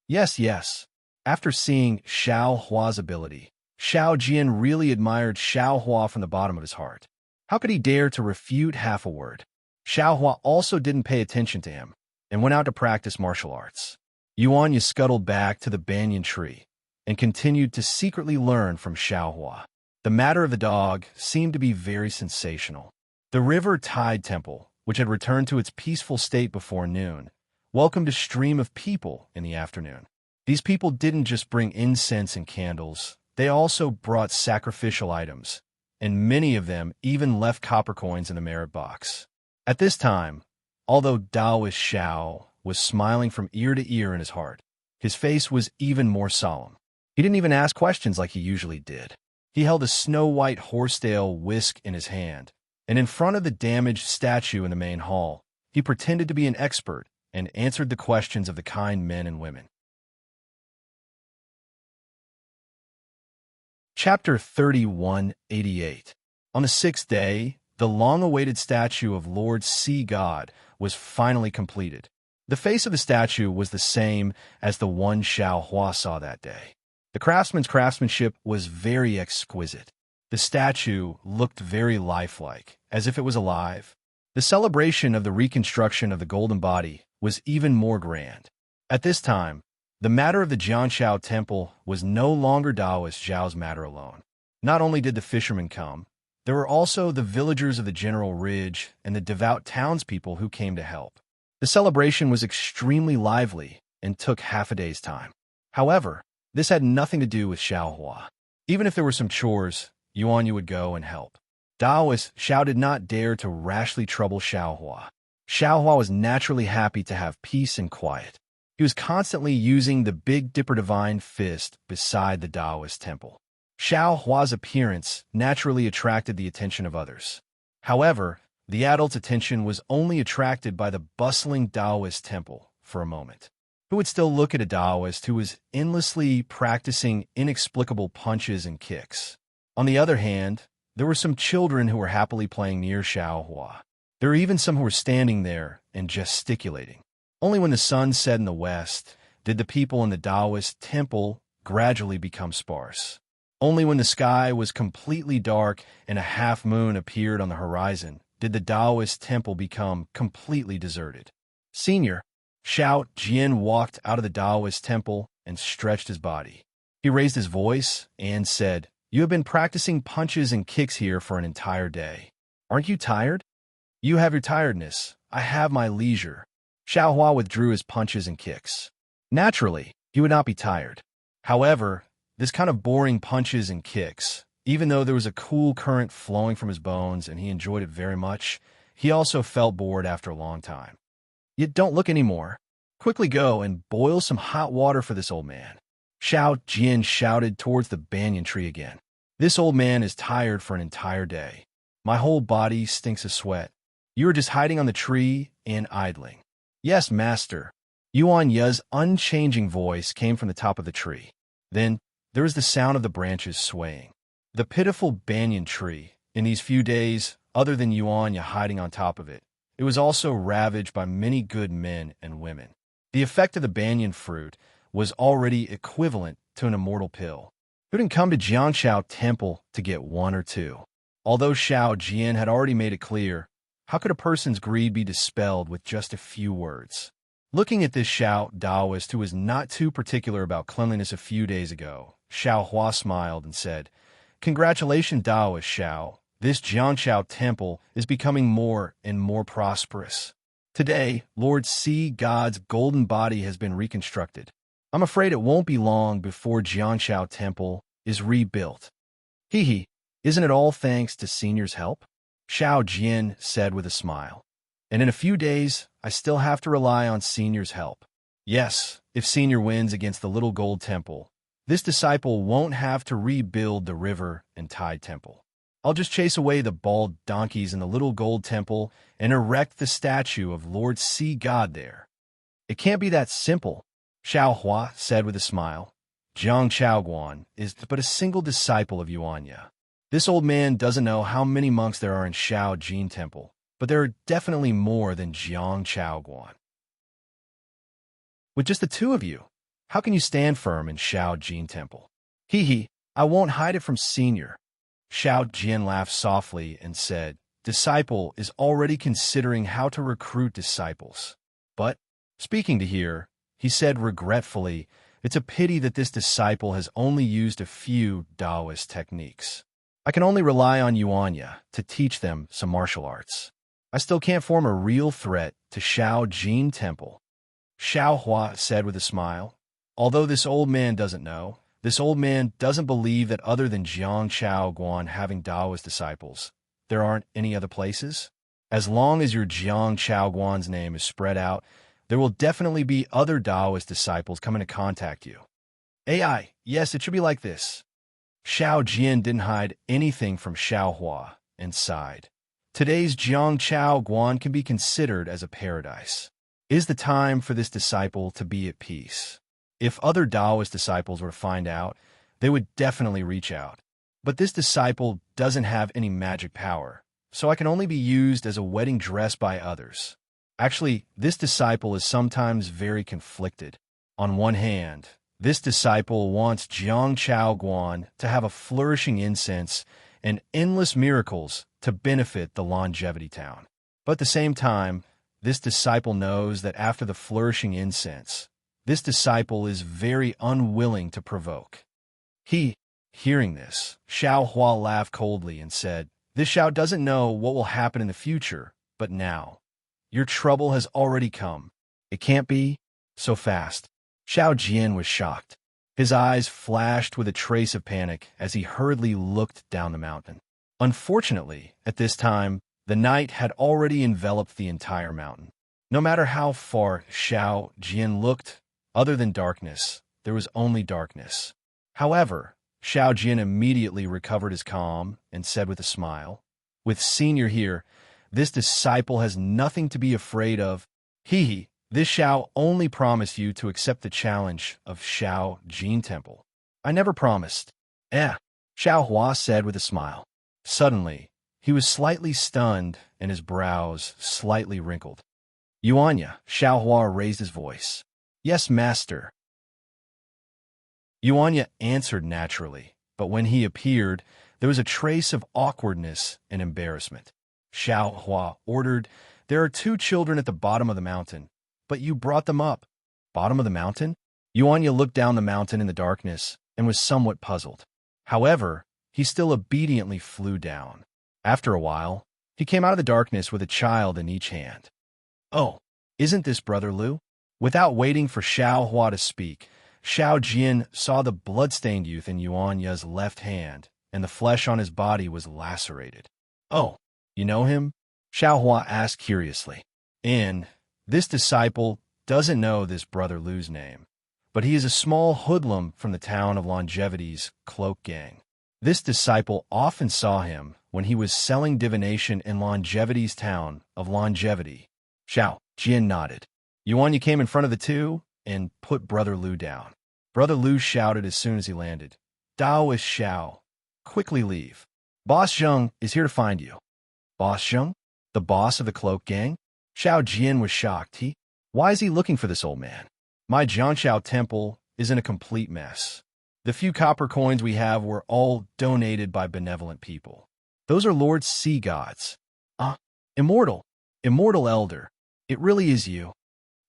Yes, yes. After seeing Xiao Hua's ability, Xiao Jian really admired Xiao Hua from the bottom of his heart. How could he dare to refute half a word? Xiao Hua also didn't pay attention to him and went out to practice martial arts. Yuanya scuttled back to the banyan tree and continued to secretly learn from Xiao Hua. The matter of the dog seemed to be very sensational. The River Tide Temple, which had returned to its peaceful state before noon, welcomed a stream of people in the afternoon. These people didn't just bring incense and candles, they also brought sacrificial items, and many of them even left copper coins in the merit box. At this time, although Taoist Xiao was smiling from ear to ear in his heart, his face was even more solemn. He didn't even ask questions like he usually did. He held a snow-white horsetail whisk in his hand, and in front of the damaged statue in the main hall, he pretended to be an expert and answered the questions of the kind men and women. Chapter 3188. On the sixth day, the long-awaited statue of Lord Sea God was finally completed. The face of the statue was the same as the one Xiao Hua saw that day. The craftsman's craftsmanship was very exquisite. The statue looked very lifelike, as if it was alive. The celebration of the reconstruction of the golden body was even more grand. At this time, the matter of the Jianshao Temple was no longer Taoist Zhao's matter alone. Not only did the fishermen come, there were also the villagers of the General Ridge and the devout townspeople who came to help. The celebration was extremely lively and took half a day's time. However, this had nothing to do with Xiao Hua. Even if there were some chores, Yuanya would go and help. Taoist Xiao did not dare to rashly trouble Xiao Hua. Xiao Hua was naturally happy to have peace and quiet. He was constantly using the Big Dipper Divine Fist beside the Taoist temple. Xiao Hua's appearance naturally attracted the attention of others. However, the adult's attention was only attracted by the bustling Taoist temple for a moment. Who would still look at a Taoist who was endlessly practicing inexplicable punches and kicks? On the other hand, there were some children who were happily playing near Xiao Hua. There were even some who were standing there and gesticulating. Only when the sun set in the west did the people in the Taoist temple gradually become sparse. Only when the sky was completely dark and a half moon appeared on the horizon did the Taoist temple become completely deserted. Senior, Xiao Jian walked out of the Taoist temple and stretched his body. He raised his voice and said, "You have been practicing punches and kicks here for an entire day. Aren't you tired?" "You have your tiredness. I have my leisure." Xiao Hua withdrew his punches and kicks. Naturally, he would not be tired. However, this kind of boring punches and kicks, even though there was a cool current flowing from his bones and he enjoyed it very much, he also felt bored after a long time. "Yet don't look anymore. Quickly go and boil some hot water for this old man." Xiao Jian shouted towards the banyan tree again. "This old man is tired for an entire day. My whole body stinks of sweat. You are just hiding on the tree and idling." "Yes, master." Yuan Ye's unchanging voice came from the top of the tree. Then there was the sound of the branches swaying. The pitiful banyan tree, in these few days, other than Yuan Ye hiding on top of it, it was also ravaged by many good men and women. The effect of the banyan fruit was already equivalent to an immortal pill. Who didn't come to Jianshao Temple to get one or two? Although Xiao Jian had already made it clear, how could a person's greed be dispelled with just a few words? Looking at this Xiao Taoist who was not too particular about cleanliness a few days ago, Xiao Hua smiled and said, "Congratulations, Taoist Xiao. this Jiangshao temple is becoming more and more prosperous. Today, Lord Sea God's golden body has been reconstructed. I'm afraid it won't be long before Jiangshao Temple is rebuilt. Hee hee, isn't it all thanks to Senior's help? Xiao Jian said with a smile. And in a few days, I still have to rely on Senior's help. Yes, if Senior wins against the Little Gold Temple, this disciple won't have to rebuild the River and Tide Temple. I'll just chase away the bald donkeys in the Little Gold Temple and erect the statue of Lord Sea God there. It can't be that simple, Xiao Hua said with a smile. Jiang Chaoguan is but a single disciple of Yuanya. This old man doesn't know how many monks there are in Xiao Jin Temple, but there are definitely more than Jiang Chaoguan. With just the two of you, how can you stand firm in Xiao Jin Temple? Hee hee, I won't hide it from Senior. Xiao Jian laughed softly and said, Disciple is already considering how to recruit disciples. But, speaking to here, he said regretfully, it's a pity that this disciple has only used a few Taoist techniques. I can only rely on Yuanya to teach them some martial arts. I still can't form a real threat to Xiao Jin Temple. Xiao Hua said with a smile. Although this old man doesn't know, this old man doesn't believe that other than Jiang Chaoguan having Taoist disciples, there aren't any other places. As long as your Jiang Chaoguan's name is spread out, there will definitely be other Taoist disciples coming to contact you. AI, yes, it should be like this. Xiao Jian didn't hide anything from Xiao Hua and sighed. Today's Jiang Chaoguan can be considered as a paradise. It is the time for this disciple to be at peace. If other Taoist disciples were to find out, they would definitely reach out. But this disciple doesn't have any magic power, so I can only be used as a wedding dress by others. Actually, this disciple is sometimes very conflicted. On one hand, this disciple wants Jiang Chaoguan to have a flourishing incense and endless miracles to benefit the longevity town. But at the same time, this disciple knows that after the flourishing incense, this disciple is very unwilling to provoke. Hearing this, Xiao Hua laughed coldly and said, This Xiao doesn't know what will happen in the future, but now. Your trouble has already come. It can't be so fast. Xiao Jian was shocked. His eyes flashed with a trace of panic as he hurriedly looked down the mountain. Unfortunately, at this time, the night had already enveloped the entire mountain. No matter how far Xiao Jian looked, other than darkness, there was only darkness. However, Xiao Jian immediately recovered his calm and said with a smile, With Senior here, this disciple has nothing to be afraid of. This Xiao only promised you to accept the challenge of Xiao Jin Temple. I never promised. Xiao Hua said with a smile. Suddenly, he was slightly stunned and his brows slightly wrinkled. Yuanya, Xiao Hua raised his voice. Yes, master. Yuanya answered naturally, but when he appeared, there was a trace of awkwardness and embarrassment. Xiao Hua ordered, There are 2 children at the bottom of the mountain, but you brought them up. Bottom of the mountain? Yuanya looked down the mountain in the darkness and was somewhat puzzled. However, he still obediently flew down. After a while, he came out of the darkness with a child in each hand. Oh, isn't this Brother Lu? Without waiting for Xiao Hua to speak, Xiao Jian saw the blood-stained youth in Yuanya's left hand, and the flesh on his body was lacerated. Oh, you know him? Xiao Hua asked curiously. This disciple doesn't know this Brother Lu's name, but he is a small hoodlum from the town of Longevity's cloak gang. This disciple often saw him when he was selling divination in Longevity's town of Longevity. Xiao Jian nodded. Yuanya came in front of the 2 and put Brother Lu down. Brother Lu shouted as soon as he landed, Daoist Xiao, quickly leave. Boss Zheng is here to find you. Boss Zheng? The boss of the cloak gang? Xiao Jian was shocked. Why is he looking for this old man? My Jiangshao temple is in a complete mess. The few copper coins we have were all donated by benevolent people. Those are Lord Sea Gods. Immortal Elder. It really is you.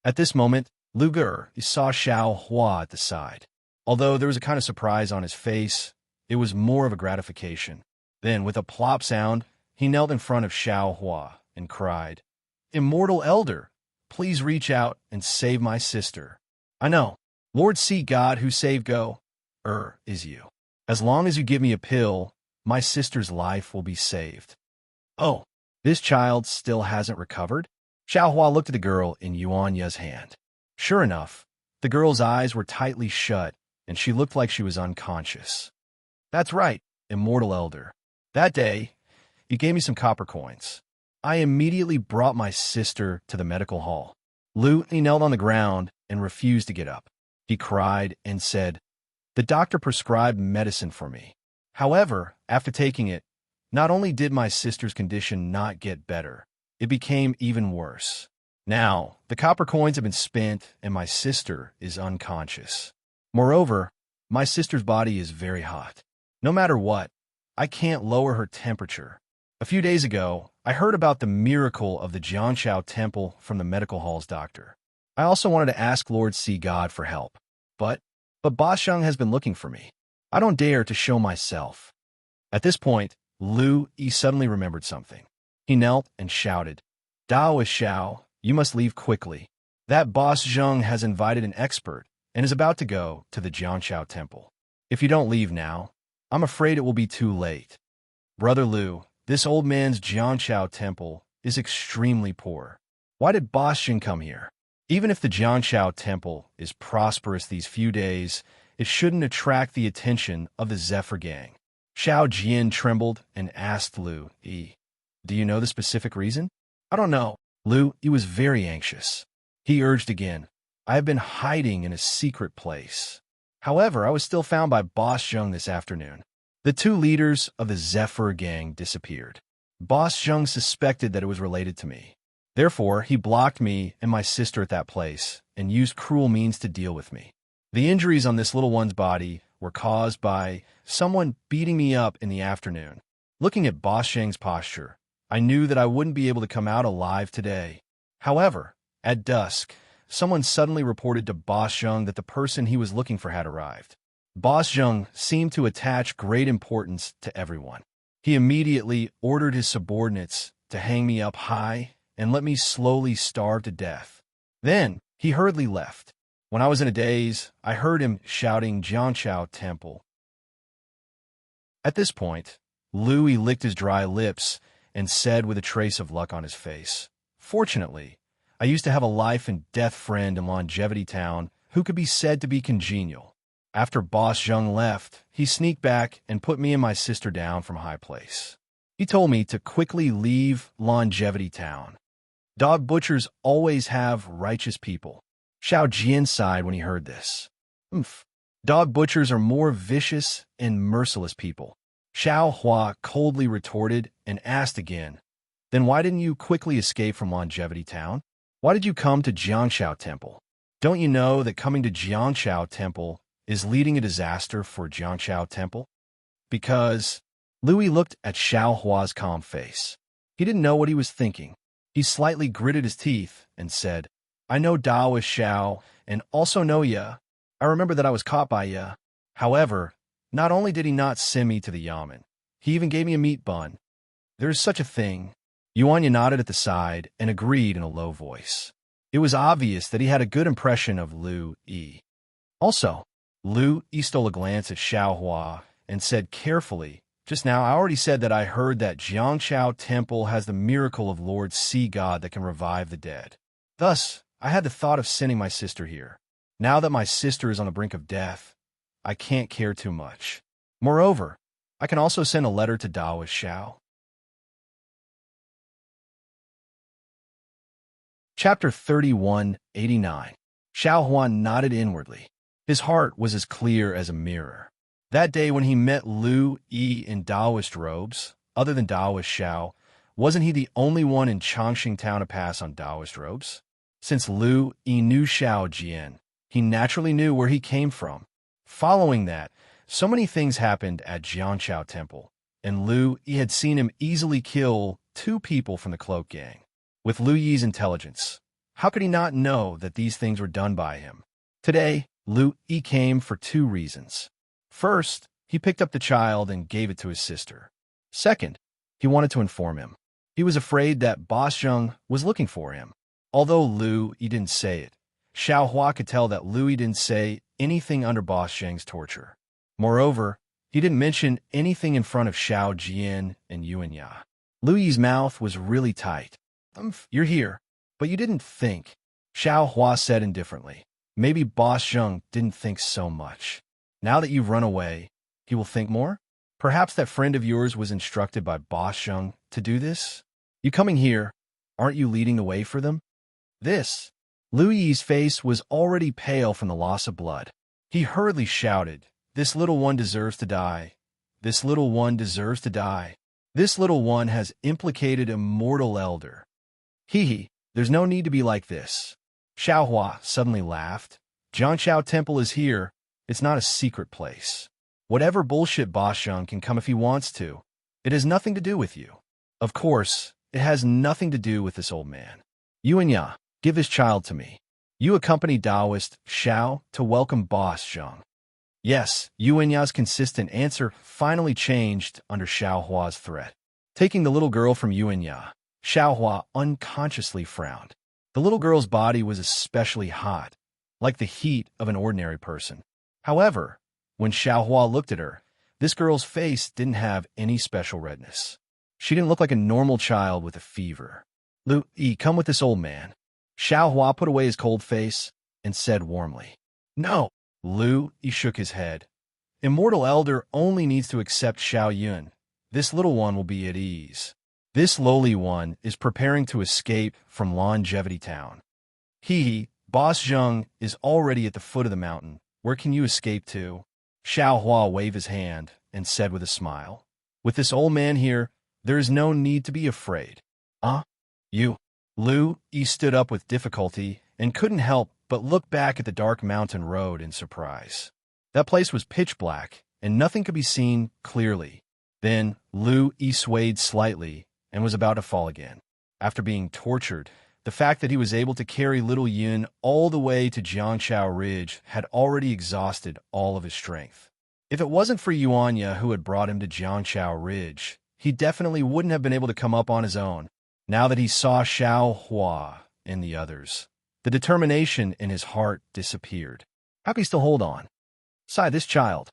At this moment, Lu Ger saw Xiao Hua at the side. Although there was a kind of surprise on his face, it was more of a gratification. Then, with a plop sound, he knelt in front of Xiao Hua and cried, "Immortal Elder, please reach out and save my sister. I know, Lord Sea God who saved is you. As long as you give me a pill, my sister's life will be saved." "Oh, this child still hasn't recovered?" Xiao Hua looked at the girl in Yuan Ye's hand. Sure enough, the girl's eyes were tightly shut, and she looked like she was unconscious. "That's right, Immortal Elder. That day, you gave me some copper coins. I immediately brought my sister to the medical hall." He knelt on the ground and refused to get up. He cried and said, "The doctor prescribed medicine for me. However, after taking it, not only did my sister's condition not get better, it became even worse. Now, the copper coins have been spent and my sister is unconscious. Moreover, my sister's body is very hot. No matter what, I can't lower her temperature. A few days ago, I heard about the miracle of the Jianshao Temple from the medical hall's doctor. I also wanted to ask Lord Sea God for help. But Ba Sheng has been looking for me. I don't dare to show myself." At this point, Yi suddenly remembered something. He knelt and shouted, "Daoist Xiao, you must leave quickly. That boss Zheng has invited an expert and is about to go to the Jianshao Temple. If you don't leave now, I'm afraid it will be too late. Brother Liu, this old man's Jianshao Temple is extremely poor. Why did boss Zheng come here? Even if the Jianshao Temple is prosperous these few days, it shouldn't attract the attention of the Zephyr Gang." Xiao Jian trembled and asked Yi, "Do you know the specific reason?" "I don't know." Yi was very anxious. He urged again, "I have been hiding in a secret place. However, I was still found by Boss Zheng this afternoon." The two leaders of the Zephyr Gang disappeared. Boss Zheng suspected that it was related to me. Therefore, he blocked me and my sister at that place and used cruel means to deal with me. The injuries on this little one's body were caused by someone beating me up in the afternoon. Looking at Boss Zheng's posture, I knew that I wouldn't be able to come out alive today. However, at dusk, someone suddenly reported to Boss Zheng that the person he was looking for had arrived. Boss Zheng seemed to attach great importance to everyone. He immediately ordered his subordinates to hang me up high and let me slowly starve to death. Then he hurriedly left. When I was in a daze, I heard him shouting Jianshao Temple. At this point, Louis licked his dry lips and said with a trace of luck on his face, "Fortunately, I used to have a life and death friend in Longevity Town who could be said to be congenial. After Boss Zheng left, he sneaked back and put me and my sister down from a high place. He told me to quickly leave Longevity Town. Dog butchers always have righteous people." Xiao Jian sighed when he heard this. Dog butchers are more vicious and merciless people." Xiao Hua coldly retorted and asked again, "Then why didn't you quickly escape from Longevity Town? Why did you come to Jianshao Temple? Don't you know that coming to Jianshao Temple is leading a disaster for Jianshao Temple?" Because Louis looked at Xiao Hua's calm face. He didn't know what he was thinking. He slightly gritted his teeth and said, "I know Daoist Xiao and also know ya. I remember that I was caught by ya. However, not only did he not send me to the yamen, he even gave me a meat bun. There is such a thing." Yuanya nodded at the side and agreed in a low voice. It was obvious that he had a good impression of Yi. Also, Yi stole a glance at Xiao Hua and said carefully, "Just now I already said that I heard that Jianshao Temple has the miracle of Lord Sea God that can revive the dead. Thus, I had the thought of sending my sister here. Now that my sister is on the brink of death, I can't care too much. Moreover, I can also send a letter to Daoist Xiao." Chapter 3189. Xiao Huan nodded inwardly. His heart was as clear as a mirror. That day when he met Yi in Daoist robes, other than Daoist Xiao, wasn't he the only one in Changxing Town to pass on Daoist robes? Since Yi knew Xiao Jian, he naturally knew where he came from. Following that, so many things happened at Jianshao Temple, and Yi had seen him easily kill 2 people from the Cloak Gang. With Yi's intelligence, how could he not know that these things were done by him? Today, Yi came for 2 reasons. First, he picked up the child and gave it to his sister. Second, he wanted to inform him. He was afraid that Boss Zheng was looking for him. Although Lu Yi didn't say it, Xiao Hua could tell that Lu Yi didn't say anything under Boss Zheng's torture. Moreover, he didn't mention anything in front of Xiao Jian and Yuan Ya. Lu Yi's mouth was really tight. You're here, but you didn't think, Xiao Hua said indifferently. Maybe Boss Zheng didn't think so much. Now that you've run away, he will think more? Perhaps that friend of yours was instructed by Boss Zheng to do this? You coming here, aren't you leading the way for them? This. Lu Yi's face was already pale from the loss of blood. He hurriedly shouted, "This little one deserves to die. This little one deserves to die. This little one has implicated a mortal elder." Hee, there's no need to be like this. Xiao Hua suddenly laughed. Jiangshao Temple is here. It's not a secret place. Whatever bullshit Boss Zheng can come if he wants to. It has nothing to do with you. Of course, it has nothing to do with this old man. Yuan Ya, give this child to me. You accompany Taoist Xiao to welcome Boss Zheng. Yes, Yuan Ya's consistent answer finally changed under Xiao Hua's threat. Taking the little girl from Yuan Ya, Xiao Hua unconsciously frowned. The little girl's body was especially hot, like the heat of an ordinary person. However, when Xiao Hua looked at her, this girl's face didn't have any special redness. She didn't look like a normal child with a fever. Lu Yi, come with this old man. Xiao Hua put away his cold face and said warmly. No. Lu Yi shook his head. Immortal Elder only needs to accept Xiao Yun. This little one will be at ease. This lowly one is preparing to escape from Longevity Town. Boss Zheng is already at the foot of the mountain. Where can you escape to? Xiao Hua waved his hand and said with a smile. With this old man here, there is no need to be afraid. You. Lu Yi stood up with difficulty and couldn't help but look back at the dark mountain road in surprise. That place was pitch black, and nothing could be seen clearly. Then Lu Yi swayed slightly and was about to fall again. After being tortured, the fact that he was able to carry little Yun all the way to Jiangshao Ridge had already exhausted all of his strength. If it wasn't for Yuanya who had brought him to Jiangshao Ridge, he definitely wouldn't have been able to come up on his own. Now that he saw Xiao Hua and the others, the determination in his heart disappeared. How could he still hold on? Sigh, this child.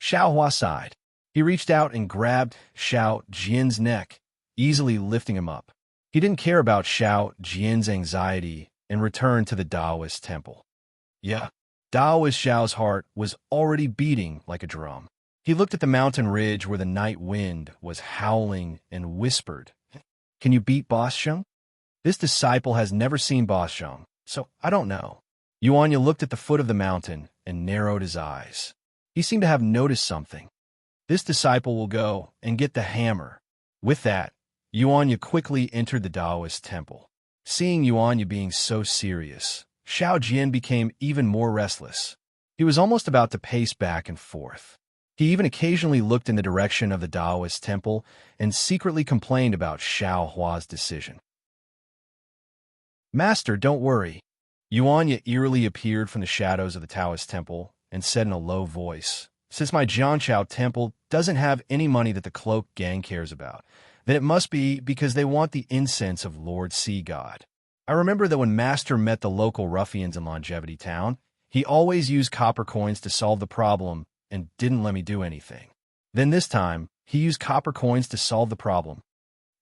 Xiao Hua sighed. He reached out and grabbed Xiao Jian's neck, easily lifting him up. He didn't care about Xiao Jian's anxiety and returned to the Taoist temple. Yeah, Taoist Xiao's heart was already beating like a drum. He looked at the mountain ridge where the night wind was howling and whispered, Can you beat Boss Zheng? This disciple has never seen Boss Zheng, so I don't know. Yuanya looked at the foot of the mountain and narrowed his eyes. He seemed to have noticed something. This disciple will go and get the hammer. With that, Yuanya quickly entered the Taoist temple. Seeing Yuanya being so serious, Xiao Jian became even more restless. He was almost about to pace back and forth. He even occasionally looked in the direction of the Taoist temple and secretly complained about Xiao Hua's decision. Master, don't worry. Yuanya eerily appeared from the shadows of the Taoist temple and said in a low voice, Since my Jiangshao temple doesn't have any money that the Cloak Gang cares about, then it must be because they want the incense of Lord Sea God. I remember that when Master met the local ruffians in Longevity Town, he always used copper coins to solve the problem and didn't let me do anything. Then this time, he used copper coins to solve the problem.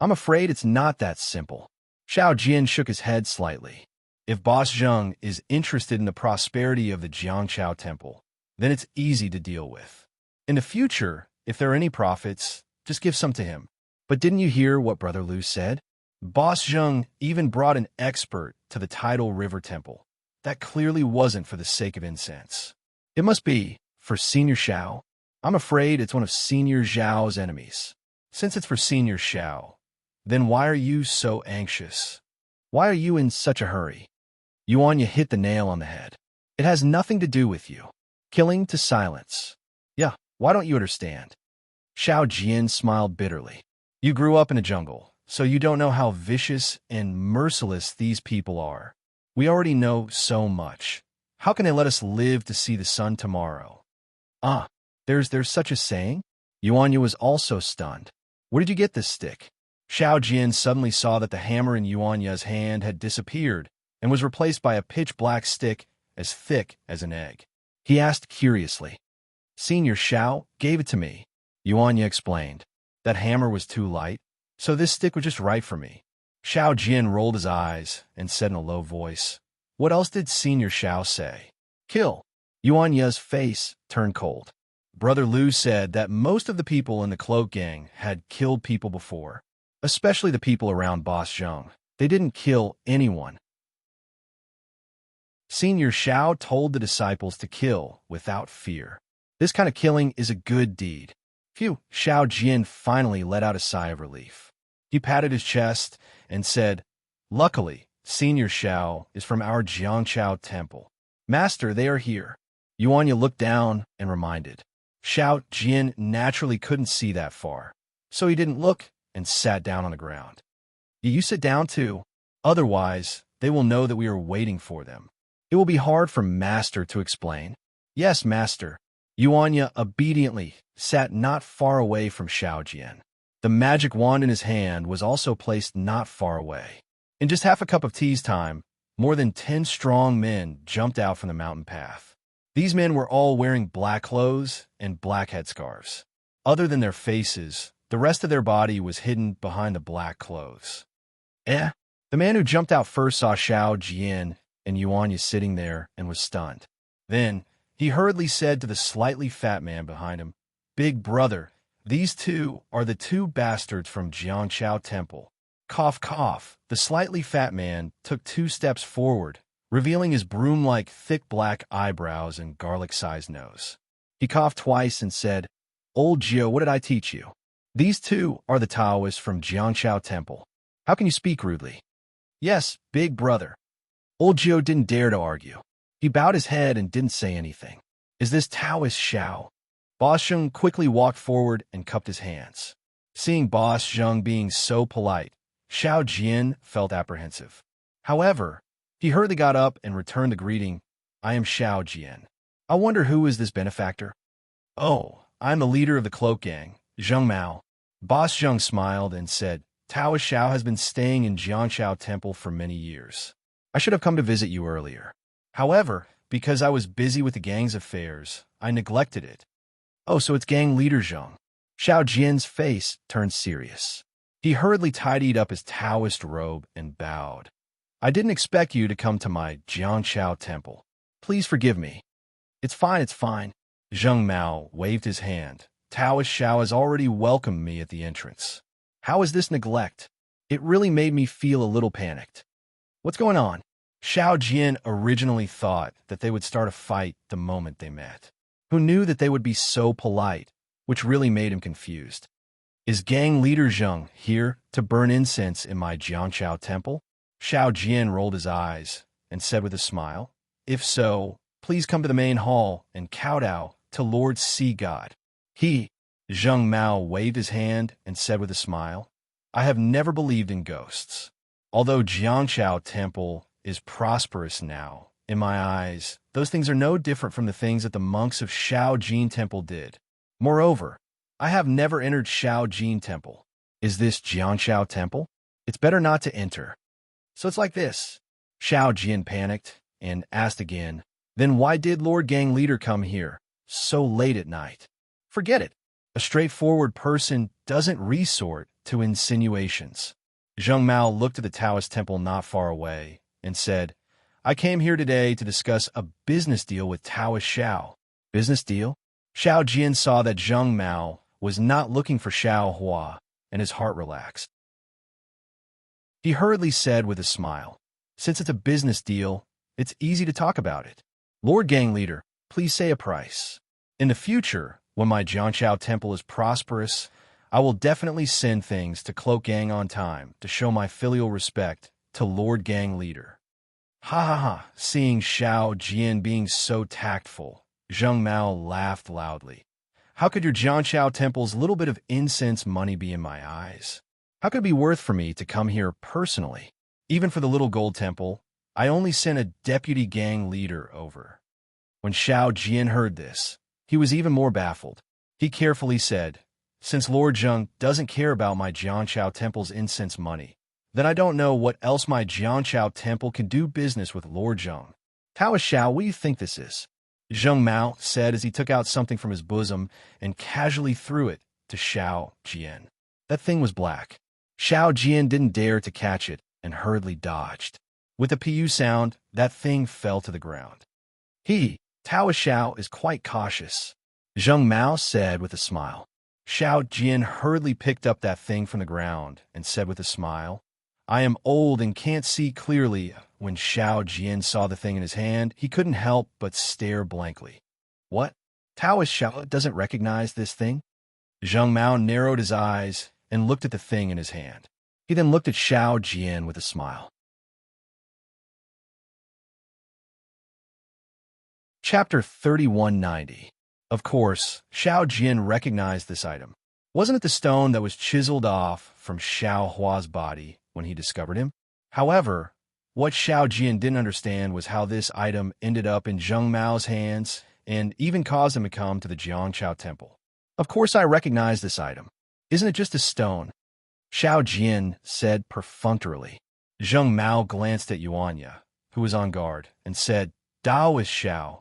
I'm afraid it's not that simple. Xiao Jian shook his head slightly. If Boss Zheng is interested in the prosperity of the Jiangshao Temple, then it's easy to deal with. In the future, if there are any profits, just give some to him. But didn't you hear what Brother Lu said? Boss Zheng even brought an expert to the Tidal River Temple. That clearly wasn't for the sake of incense. It must be for Senior Xiao. I'm afraid it's one of Senior Zhao's enemies. Since it's for Senior Xiao, then why are you so anxious? Why are you in such a hurry? Yuanya hit the nail on the head. It has nothing to do with you. Killing to silence. Yeah, why don't you understand? Xiao Jian smiled bitterly. You grew up in a jungle, so you don't know how vicious and merciless these people are. We already know so much. How can they let us live to see the sun tomorrow? There's such a saying? Yuanya was also stunned. Where did you get this stick? Xiao Jian suddenly saw that the hammer in Yuanya's hand had disappeared and was replaced by a pitch-black stick as thick as an egg. He asked curiously. Senior Xiao gave it to me, Yuanya explained. That hammer was too light, so this stick was just right for me. Xiao Jian rolled his eyes and said in a low voice, What else did Senior Xiao say? Kill. Yuanya's face turned cold. Brother Lu said that most of the people in the cloak gang had killed people before, especially the people around Boss Zheng. They didn't kill anyone. Senior Xiao told the disciples to kill without fear. This kind of killing is a good deed. Phew, Xiao Jian finally let out a sigh of relief. He patted his chest and said, Luckily, Senior Xiao is from our Jiangqiao temple. Master, they are here. Yuanya looked down and reminded. Xiao Jian naturally couldn't see that far, so he didn't look and sat down on the ground. You sit down too, otherwise they will know that we are waiting for them. It will be hard for Master to explain. Yes, Master. Yuanya obediently sat not far away from Xiao Jian. The magic wand in his hand was also placed not far away. In just half a cup of tea's time, more than 10 strong men jumped out from the mountain path. These men were all wearing black clothes and black headscarves. Other than their faces, the rest of their body was hidden behind the black clothes. The man who jumped out first saw Xiao Jian and Yuanya sitting there and was stunned. Then, he hurriedly said to the slightly fat man behind him, Big brother, these two are the two bastards from Jiangqiao Temple. Cough, cough. The slightly fat man took 2 steps forward, revealing his broom-like thick black eyebrows and garlic-sized nose. He coughed twice and said, Old Jio, what did I teach you? These two are the Taoists from Jiangqiao Temple. How can you speak rudely? Yes, big brother. Old Jio didn't dare to argue. He bowed his head and didn't say anything. Is this Taoist Xiao? Boss Zheng quickly walked forward and cupped his hands. Seeing Boss Zheng being so polite, Xiao Jian felt apprehensive. However, he hurriedly got up and returned the greeting, I am Xiao Jian. I wonder who is this benefactor? Oh, I am the leader of the cloak gang, Zheng Mao. Boss Zheng smiled and said, Taoist Xiao has been staying in Jiangqiao Temple for many years. I should have come to visit you earlier. However, because I was busy with the gang's affairs, I neglected it. Oh, so it's gang leader Zheng. Xiao Jian's face turned serious. He hurriedly tidied up his Taoist robe and bowed. I didn't expect you to come to my Jiangqiao Temple. Please forgive me. It's fine, it's fine. Zheng Mao waved his hand. Taoist Xiao has already welcomed me at the entrance. How is this neglect? It really made me feel a little panicked. What's going on? Xiao Jian originally thought that they would start a fight the moment they met. Who knew that they would be so polite, which really made him confused. Is gang leader Zheng here to burn incense in my Jiangqiao Temple? Xiao Jian rolled his eyes and said with a smile, If so, please come to the main hall and kowtow to Lord Sea God. Zheng Mao waved his hand and said with a smile, I have never believed in ghosts. Although Jiangqiao Temple is prosperous now, in my eyes, those things are no different from the things that the monks of Xiao Jin Temple did. Moreover, I have never entered Xiao Jin Temple. Is this Jiangqiao Temple? It's better not to enter. So it's like this. Xiao Jin panicked and asked again, Then why did Lord Gang Leader come here so late at night? Forget it. A straightforward person doesn't resort to insinuations. Zheng Mao looked at the Taoist temple not far away and said, I came here today to discuss a business deal with Taoist Xiao. Business deal? Xiao Jian saw that Zheng Mao was not looking for Xiao Hua, and his heart relaxed. He hurriedly said with a smile, Since it's a business deal, it's easy to talk about it. Lord Gang Leader, please say a price. In the future, when my Jiangqiao Temple is prosperous, I will definitely send things to Cloak Gang on time to show my filial respect to Lord Gang Leader. Ha ha ha, seeing Xiao Jian being so tactful, Zheng Mao laughed loudly. How could your Jiangqiao Temple's little bit of incense money be in my eyes? How could it be worth for me to come here personally? Even for the little gold temple, I only sent a deputy gang leader over. When Xiao Jian heard this, he was even more baffled. He carefully said, Since Lord Zheng doesn't care about my Jiangchao Temple's incense money, then I don't know what else my Jiangchao Temple can do business with Lord Zheng. Taoist Xiao, what do you think this is? Zheng Mao said as he took out something from his bosom and casually threw it to Xiao Jian. That thing was black. Xiao Jian didn't dare to catch it and hurriedly dodged. With a pu sound, that thing fell to the ground. Taoist Xiao is quite cautious, Zheng Mao said with a smile. Xiao Jian hurriedly picked up that thing from the ground and said with a smile, I am old and can't see clearly. When Xiao Jian saw the thing in his hand, he couldn't help but stare blankly. What? Taoist Xiao doesn't recognize this thing? Zheng Mao narrowed his eyes and looked at the thing in his hand. He then looked at Xiao Jian with a smile. Chapter 3190. Of course, Xiao Jian recognized this item. Wasn't it the stone that was chiseled off from Xiao Hua's body when he discovered him? However, what Xiao Jian didn't understand was how this item ended up in Zheng Mao's hands and even caused him to come to the Jiangchao Temple. Of course I recognize this item. Isn't it just a stone? Xiao Jian said perfunctorily. Zheng Mao glanced at Yuanya, who was on guard, and said, Taoist Xiao,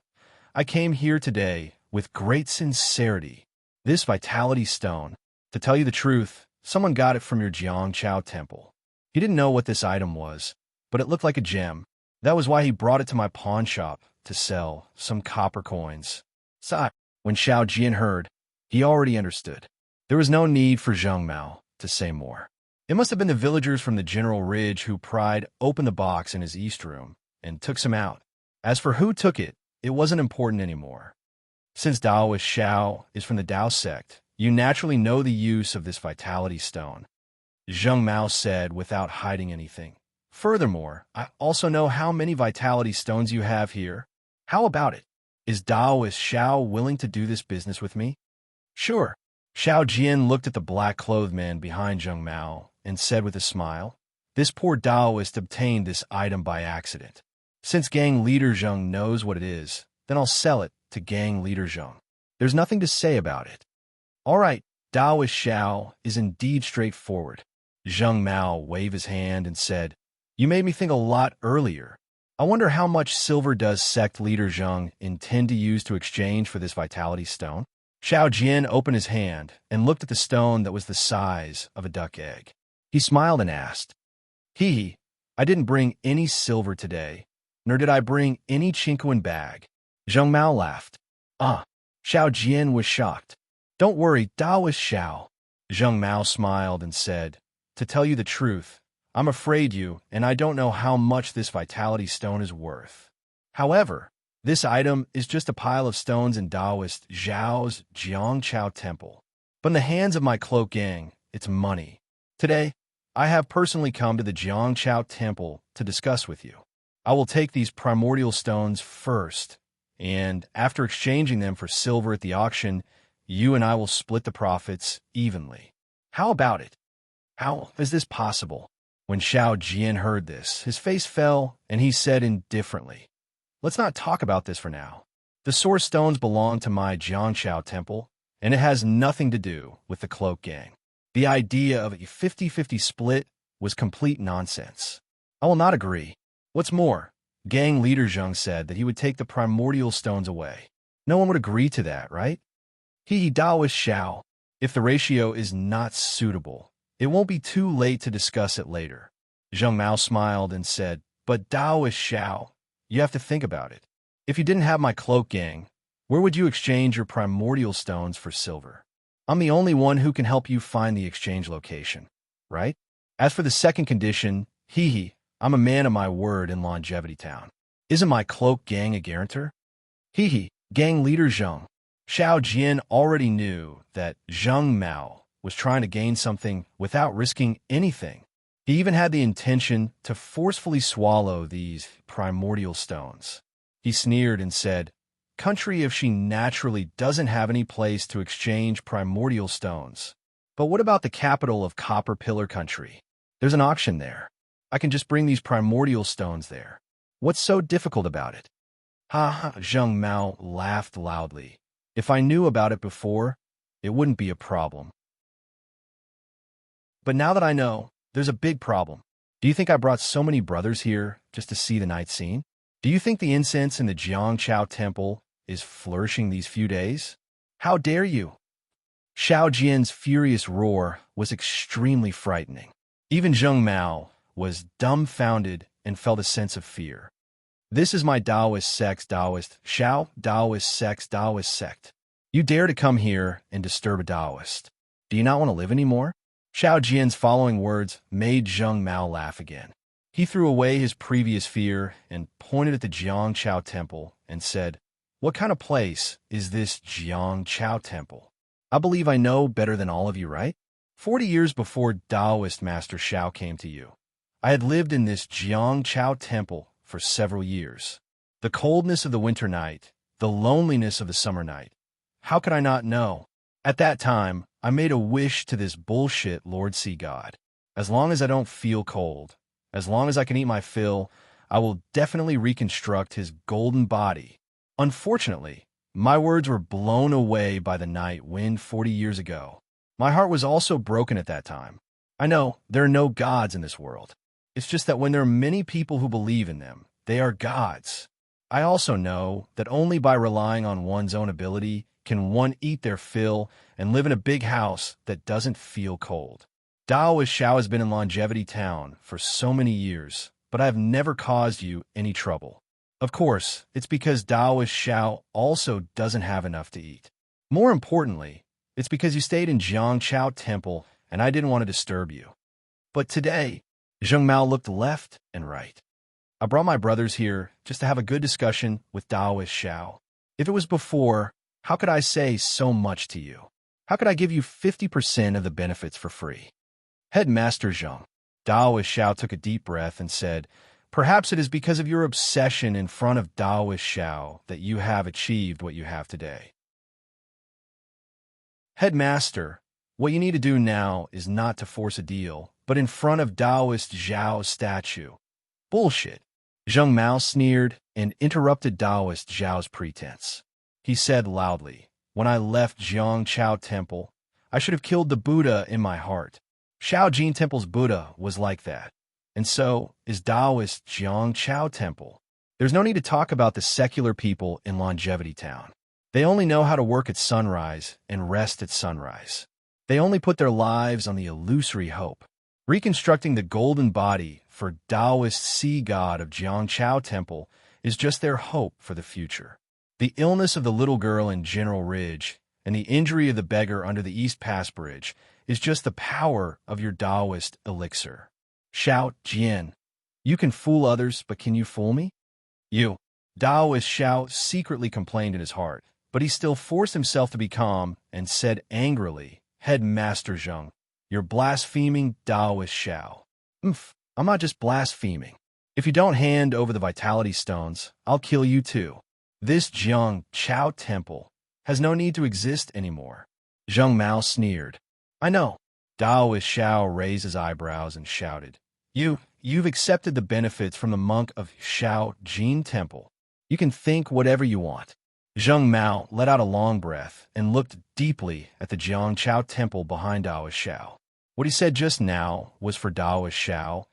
I came here today with great sincerity. This vitality stone, to tell you the truth, someone got it from your Jiangchao Temple. He didn't know what this item was, but it looked like a gem. That was why he brought it to my pawn shop to sell some copper coins. So, when Xiao Jian heard, he already understood. There was no need for Zheng Mao to say more. It must have been the villagers from the General Ridge who pried open the box in his east room and took some out. As for who took it, it wasn't important anymore. Since Taoist Xiao is from the Tao sect, you naturally know the use of this vitality stone, Zheng Mao said without hiding anything. Furthermore, I also know how many vitality stones you have here. How about it? Is Taoist Xiao willing to do this business with me? Sure. Xiao Jian looked at the black-clothed man behind Zheng Mao and said with a smile, This poor Taoist obtained this item by accident. Since gang leader Zheng knows what it is, then I'll sell it to gang leader Zheng. There's nothing to say about it. All right, Taoist Xiao is indeed straightforward. Zheng Mao waved his hand and said, You made me think a lot earlier. I wonder how much silver does sect leader Zheng intend to use to exchange for this vitality stone? Xiao Jian opened his hand and looked at the stone that was the size of a duck egg. He smiled and asked, I didn't bring any silver today, nor did I bring any chinquan bag. Zheng Mao laughed. Xiao Jian was shocked. Don't worry, Taoist Xiao. Zheng Mao smiled and said, To tell you the truth, I'm afraid you, and I don't know how much this vitality stone is worth. However, this item is just a pile of stones in Taoist Zhao's Jiangchao Temple. But in the hands of my cloak gang, it's money. Today, I have personally come to the Jiangchao Temple to discuss with you. I will take these primordial stones first, and after exchanging them for silver at the auction, you and I will split the profits evenly. How about it? How is this possible? When Xiao Jian heard this, his face fell, and he said indifferently, Let's not talk about this for now. The source stones belong to my Jiangchao Temple, and it has nothing to do with the cloak gang. The idea of a 50-50 split was complete nonsense. I will not agree. What's more, gang leader Zheng said that he would take the primordial stones away. No one would agree to that, right? Taoist Xiao. If the ratio is not suitable, it won't be too late to discuss it later. Zheng Mao smiled and said, But Taoist Xiao, you have to think about it. If you didn't have my cloak gang, where would you exchange your primordial stones for silver? I'm the only one who can help you find the exchange location, right? As for the second condition, I'm a man of my word in Longevity Town. Isn't my cloak gang a guarantor? Gang leader Zheng. Xiao Jian already knew that Zheng Mao was trying to gain something without risking anything. He even had the intention to forcefully swallow these primordial stones. He sneered and said, Country if she naturally doesn't have any place to exchange primordial stones. But what about the capital of Copper Pillar Country? There's an auction there. I can just bring these primordial stones there. What's so difficult about it? Zheng Mao laughed loudly. If I knew about it before, it wouldn't be a problem. But now that I know, there's a big problem. Do you think I brought so many brothers here just to see the night scene? Do you think the incense in the Jiangchao temple is flourishing these few days? How dare you? Xiao Jian's furious roar was extremely frightening. Even Zheng Mao was dumbfounded and felt a sense of fear. This is my Taoist sect, Xiao, Taoist sect. You dare to come here and disturb a Taoist. Do you not want to live anymore? Xiao Jian's following words made Zheng Mao laugh again. He threw away his previous fear and pointed at the Jiangchao temple and said, "What kind of place is this Jiangchao temple? I believe I know better than all of you, right? 40 years before Taoist Master Xiao came to you, I had lived in this Jiangchao temple for several years. The coldness of the winter night, the loneliness of the summer night. How could I not know? At that time, I made a wish to this bullshit Lord Sea God. As long as I don't feel cold, as long as I can eat my fill, I will definitely reconstruct his golden body. Unfortunately, my words were blown away by the night wind 40 years ago. My heart was also broken at that time. I know there are no gods in this world. It's just that when there are many people who believe in them, they are gods. I also know that only by relying on one's own ability can one eat their fill and live in a big house that doesn't feel cold. Taoist Xiao has been in Longevity Town for so many years, but I have never caused you any trouble. Of course, it's because Taoist Xiao also doesn't have enough to eat. More importantly, it's because you stayed in Jiangchao Temple and I didn't want to disturb you. But today, Zheng Mao looked left and right. I brought my brothers here just to have a good discussion with Taoist Xiao. If it was before, how could I say so much to you? How could I give you 50% of the benefits for free? Headmaster Zheng. Taoist Xiao took a deep breath and said, "Perhaps it is because of your obsession in front of Taoist Xiao that you have achieved what you have today." Headmaster, what you need to do now is not to force a deal, but in front of Taoist Xiao's statue. Bullshit. Zheng Mao sneered and interrupted Taoist Xiao's pretense. He said loudly, "When I left Jiangchao Temple, I should have killed the Buddha in my heart. Xiao Jin Temple's Buddha was like that. And so is Taoist Jiangchao Temple. There's no need to talk about the secular people in Longevity Town. They only know how to work at sunrise and rest at sunrise. They only put their lives on the illusory hope. Reconstructing the golden body for Taoist Sea God of Jiangchao Temple is just their hope for the future. The illness of the little girl in General Ridge and the injury of the beggar under the East Pass Bridge is just the power of your Taoist elixir. Xiao Jian, you can fool others, but can you fool me? You." Taoist Xiao secretly complained in his heart, but he still forced himself to be calm and said angrily, "Headmaster Zheng, you're blaspheming Taoist Xiao." I'm not just blaspheming. If you don't hand over the vitality stones, I'll kill you too. This Jiangchao Temple has no need to exist anymore. Zheng Mao sneered. "I know." Taoist Xiao raised his eyebrows and shouted, You've accepted the benefits from the monk of Xiao Jin Temple. You can think whatever you want." Zheng Mao let out a long breath and looked deeply at the Jiangchao Temple behind Taoist Xiao. What he said just now was for Taoist Xiao,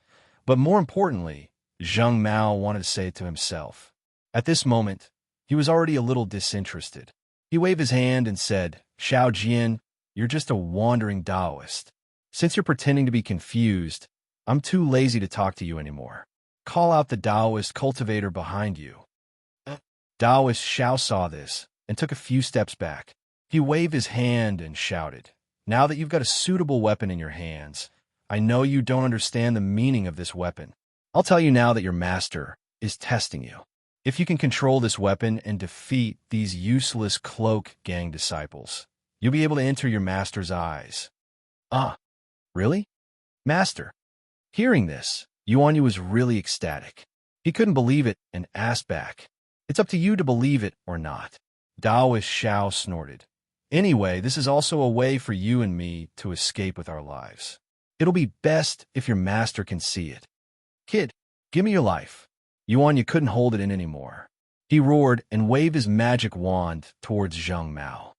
but more importantly, Zheng Mao wanted to say it to himself. At this moment, he was already a little disinterested. He waved his hand and said, "Xiao Jian, you're just a wandering Taoist. Since you're pretending to be confused, I'm too lazy to talk to you anymore. Call out the Taoist cultivator behind you." Taoist Xiao saw this and took a few steps back. He waved his hand and shouted, "Now that you've got a suitable weapon in your hands, I know you don't understand the meaning of this weapon. I'll tell you now that your master is testing you. If you can control this weapon and defeat these useless cloak gang disciples, you'll be able to enter your master's eyes." "Ah, really? Master?" Hearing this, Yuanyu was really ecstatic. He couldn't believe it and asked back, "It's up to you to believe it or not." Taoist Xiao snorted. "Anyway, this is also a way for you and me to escape with our lives. It'll be best if your master can see it. Kid, give me your life." Yuanyu couldn't hold it in anymore. He roared and waved his magic wand towards Zheng Mao.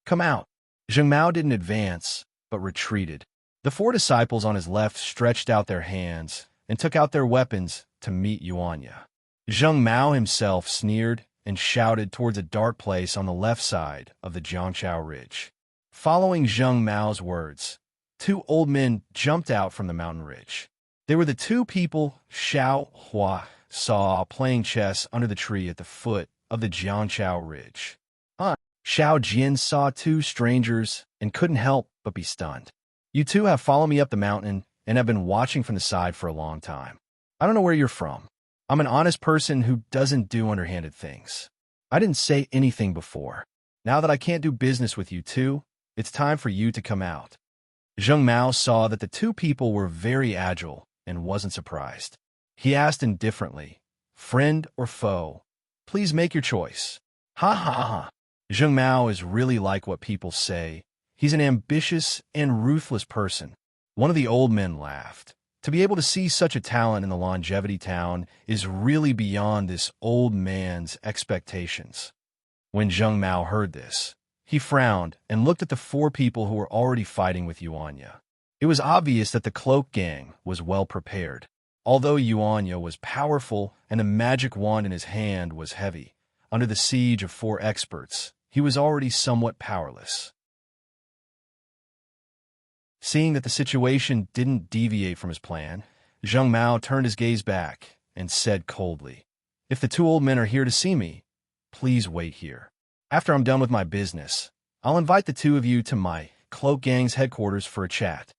"Come out." Zheng Mao didn't advance, but retreated. The 4 disciples on his left stretched out their hands and took out their weapons to meet Yuanya. Zheng Mao himself sneered and shouted towards a dark place on the left side of the Jiangchao Ridge. Following Zheng Mao's words, 2 old men jumped out from the mountain ridge. They were the 2 people Xiao Hua saw playing chess under the tree at the foot of the Jiangchao Ridge. Xiao Jian saw 2 strangers and couldn't help but be stunned. You 2 have followed me up the mountain and have been watching from the side for a long time. I don't know where you're from. I'm an honest person who doesn't do underhanded things. I didn't say anything before. Now that I can't do business with you 2, it's time for you to come out. Zheng Mao saw that the 2 people were very agile and wasn't surprised. He asked indifferently, friend or foe? Please make your choice. Ha ha ha. Zheng Mao is really like what people say. He's an ambitious and ruthless person. One of the old men laughed. To be able to see such a talent in the longevity town is really beyond this old man's expectations. When Zheng Mao heard this, he frowned and looked at the 4 people who were already fighting with Yuanya. It was obvious that the cloak gang was well prepared. Although Yuanya was powerful and the magic wand in his hand was heavy, under the siege of 4 experts, he was already somewhat powerless. Seeing that the situation didn't deviate from his plan, Zheng Mao turned his gaze back and said coldly, if the 2 old men are here to see me, please wait here. After I'm done with my business, I'll invite the 2 of you to my cloak gang's headquarters for a chat.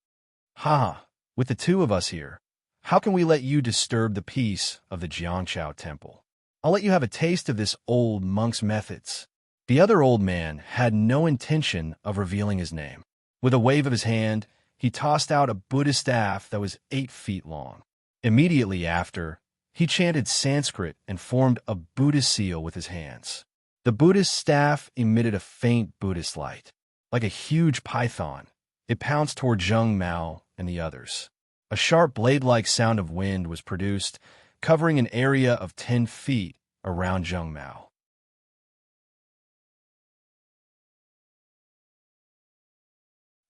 Ha! With the 2 of us here, how can we let you disturb the peace of the Jiangchao temple? I'll let you have a taste of this old monk's methods. The other old man had no intention of revealing his name. With a wave of his hand, he tossed out a Buddhist staff that was 8 feet long. Immediately after, he chanted Sanskrit and formed a Buddhist seal with his hands. The Buddhist staff emitted a faint Buddhist light. Like a huge python, it pounced toward Zheng Mao and the others. A sharp blade-like sound of wind was produced, covering an area of 10 feet around Zheng Mao.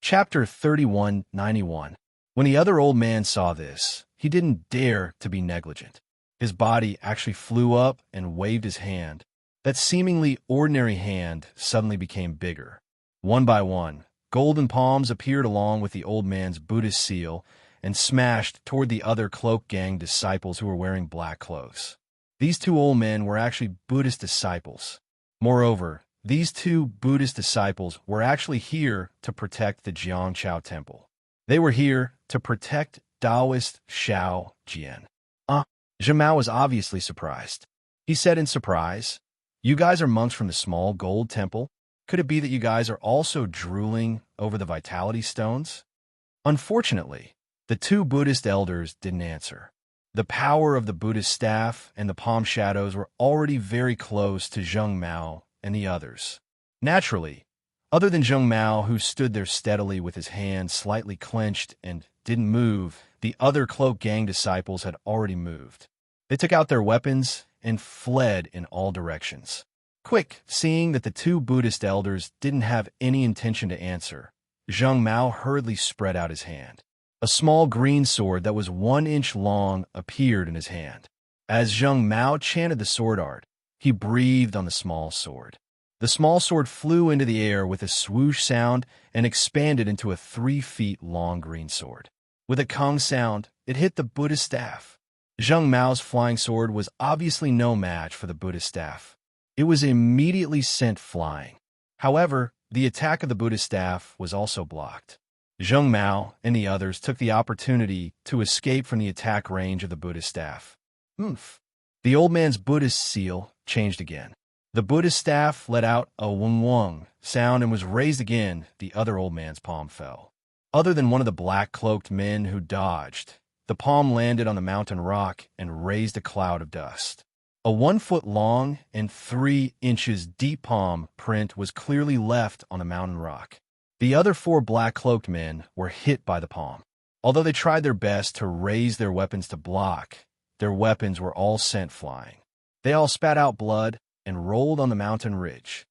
Chapter 3191. When the other old man saw this, he didn't dare to be negligent. His body actually flew up and waved his hand. That seemingly ordinary hand suddenly became bigger. One by one, golden palms appeared along with the old man's Buddhist seal and smashed toward the other cloak gang disciples who were wearing black clothes. These 2 old men were actually Buddhist disciples. Moreover, these 2 Buddhist disciples were actually here to protect the Jiangchao temple. They were here to protect Taoist Xiao Jian. Zheng Mao was obviously surprised. He said in surprise, you guys are monks from the small gold temple? Could it be that you guys are also drooling over the vitality stones? Unfortunately, the 2 Buddhist elders didn't answer. The power of the Buddhist staff and the palm shadows were already very close to Zheng Mao and the others. Naturally, other than Zheng Mao, who stood there steadily with his hands slightly clenched and didn't move, the other cloak gang disciples had already moved. They took out their weapons and fled in all directions. Quick, seeing that the 2 Buddhist elders didn't have any intention to answer, Zheng Mao hurriedly spread out his hand. A small green sword that was 1 inch long appeared in his hand. As Zheng Mao chanted the sword art, he breathed on the small sword. The small sword flew into the air with a swoosh sound and expanded into a 3 feet long green sword. With a kong sound, it hit the Buddhist staff. Zheng Mao's flying sword was obviously no match for the Buddhist staff. It was immediately sent flying. However, the attack of the Buddhist staff was also blocked. Zheng Mao and the others took the opportunity to escape from the attack range of the Buddhist staff. Oomph! The old man's Buddhist seal changed again. The Buddhist staff let out a wung-wung sound and was raised again. The other old man's palm fell. Other than one of the black-cloaked men who dodged, the palm landed on the mountain rock and raised a cloud of dust. A 1 foot long and 3 inches deep palm print was clearly left on the mountain rock. The other 4 black-cloaked men were hit by the palm. Although they tried their best to raise their weapons to block, their weapons were all sent flying. They all spat out blood and rolled on the mountain ridge.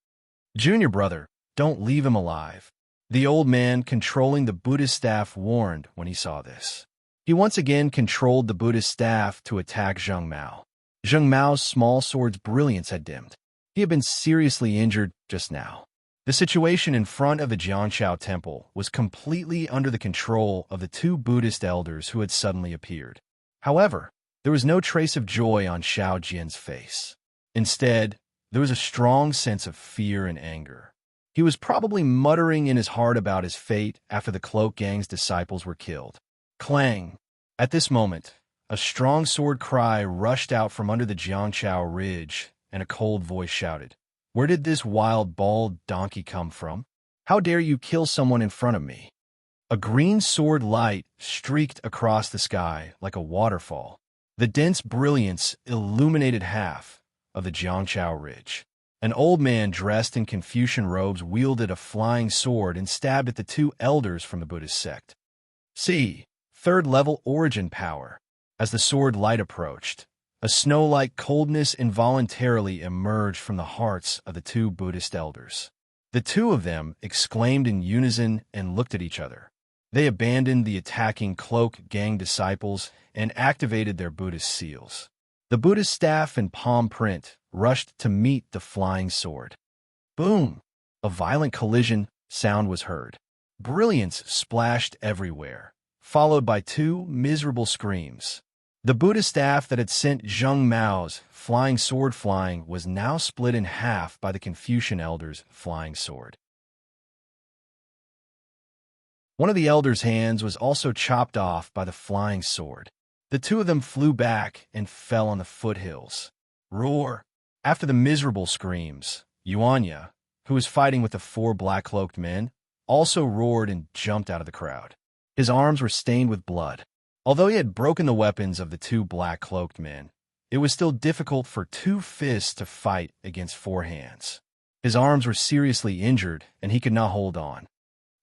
Junior brother, don't leave him alive. The old man controlling the Buddhist staff warned when he saw this. He once again controlled the Buddhist staff to attack Zheng Mao. Zheng Mao's small sword's brilliance had dimmed. He had been seriously injured just now. The situation in front of the Jianshao temple was completely under the control of the two Buddhist elders who had suddenly appeared. However, there was no trace of joy on Xiao Jian's face. Instead, there was a strong sense of fear and anger. He was probably muttering in his heart about his fate after the Cloak Gang's disciples were killed. Clang! At this moment, a strong sword cry rushed out from under the Jiangshao ridge, and a cold voice shouted, "Where did this wild, bald donkey come from? How dare you kill someone in front of me?" A green sword light streaked across the sky like a waterfall. The dense brilliance illuminated half of the Jiangshao ridge. An old man dressed in Confucian robes wielded a flying sword and stabbed at the two elders from the Buddhist sect. See, third-level origin power. As the sword light approached, a snow-like coldness involuntarily emerged from the hearts of the two Buddhist elders. The two of them exclaimed in unison and looked at each other. They abandoned the attacking Cloak Gang disciples and activated their Buddhist seals. The Buddhist staff and palm print rushed to meet the flying sword. Boom! A violent collision sound was heard. Brilliance splashed everywhere, followed by two miserable screams. The Buddhist staff that had sent Zheng Mao's flying sword flying was now split in half by the Confucian elders' flying sword. One of the elders' hands was also chopped off by the flying sword. The two of them flew back and fell on the foothills. Roar! After the miserable screams, Yuanya, who was fighting with the four black-cloaked men, also roared and jumped out of the crowd. His arms were stained with blood. Although he had broken the weapons of the two black-cloaked men, it was still difficult for two fists to fight against four hands. His arms were seriously injured, and he could not hold on.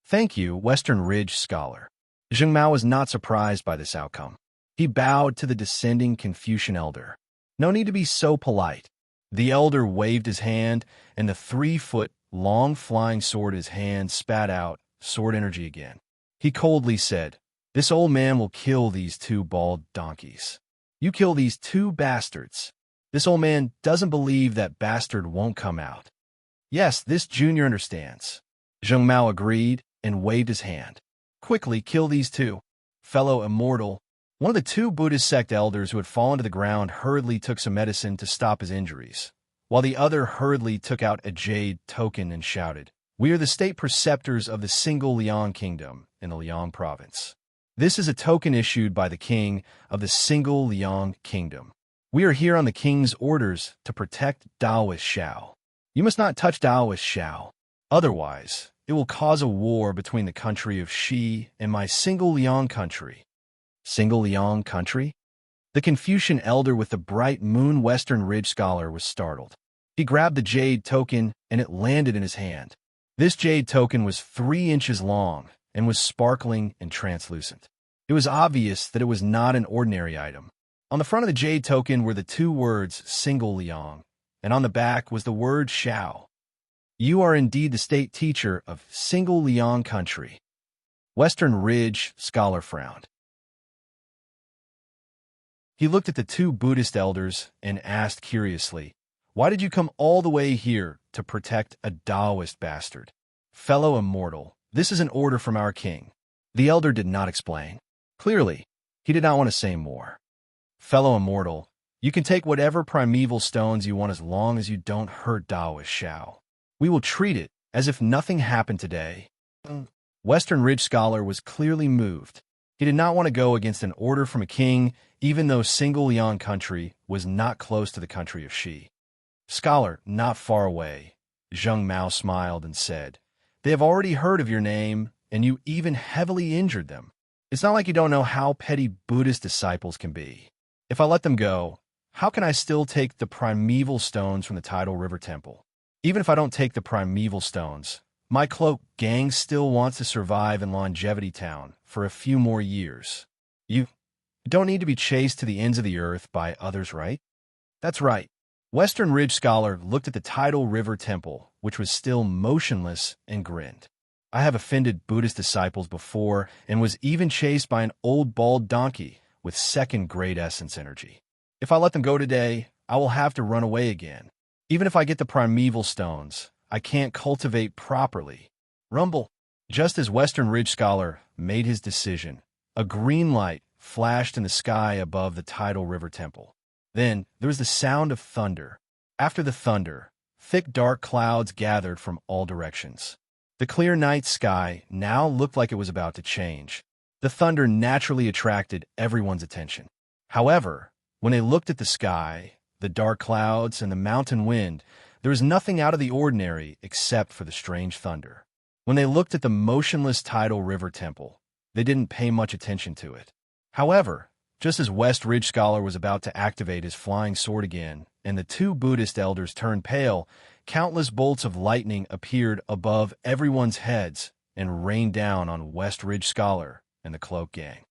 Thank you, Western Ridge Scholar. Zheng Mao was not surprised by this outcome. He bowed to the descending Confucian elder. No need to be so polite. The elder waved his hand, and the 3-foot-long flying sword in his hand spat out sword energy again. He coldly said, "This old man will kill these two bald donkeys. You kill these two bastards." This old man doesn't believe that bastard won't come out. Yes, this junior understands. Zheng Mao agreed and waved his hand. Quickly kill these two. Fellow immortal. One of the two Buddhist sect elders who had fallen to the ground hurriedly took some medicine to stop his injuries, while the other hurriedly took out a jade token and shouted, "We are the state preceptors of the single Liang kingdom in the Liang province. This is a token issued by the king of the single Liang kingdom. We are here on the king's orders to protect Taoist Shao. You must not touch Taoist Shao. Otherwise, it will cause a war between the country of Shi and my single Liang country." Single Liang country? The Confucian elder with the bright moon Western Ridge Scholar was startled. He grabbed the jade token, and it landed in his hand. This jade token was 3 inches long and was sparkling and translucent. It was obvious that it was not an ordinary item. On the front of the jade token were the 2 words single Liang, and on the back was the word Shao. You are indeed the state teacher of single Liang country. Western Ridge Scholar frowned. He looked at the 2 Buddhist elders and asked curiously, "Why did you come all the way here to protect a Taoist bastard?" "Fellow immortal, this is an order from our king." The elder did not explain. Clearly, he did not want to say more. "Fellow immortal, you can take whatever primeval stones you want as long as you don't hurt Taoist Shao. We will treat it as if nothing happened today." Western Ridge Scholar was clearly moved. He did not want to go against an order from a king, even though single Liang country was not close to the country of Shi. "Scholar, not far away," Zheng Mao smiled and said, "They have already heard of your name, and you even heavily injured them. It's not like you don't know how petty Buddhist disciples can be. If I let them go, how can I still take the primeval stones from the Tidal River Temple? Even if I don't take the primeval stones, my Cloak Gang still wants to survive in Longevity Town for a few more years. You don't need to be chased to the ends of the earth by others, right?" "That's right." Western Ridge Scholar looked at the Tidal River Temple, which was still motionless, and grinned. I have offended Buddhist disciples before and was even chased by an old bald donkey with second-grade essence energy. If I let them go today, I will have to run away again. Even if I get the primeval stones, I can't cultivate properly. Rumble. Just as Western Ridge Scholar made his decision, a green light flashed in the sky above the tidal river temple. Then there was the sound of thunder. After the thunder, thick dark clouds gathered from all directions. The clear night sky now looked like it was about to change. The thunder naturally attracted everyone's attention. However, when they looked at the sky, the dark clouds, and the mountain wind, there was nothing out of the ordinary except for the strange thunder. When they looked at the motionless tidal river temple, they didn't pay much attention to it. However, just as West Ridge Scholar was about to activate his flying sword again, and the two Buddhist elders turned pale, countless bolts of lightning appeared above everyone's heads and rained down on West Ridge Scholar and the Cloak Gang.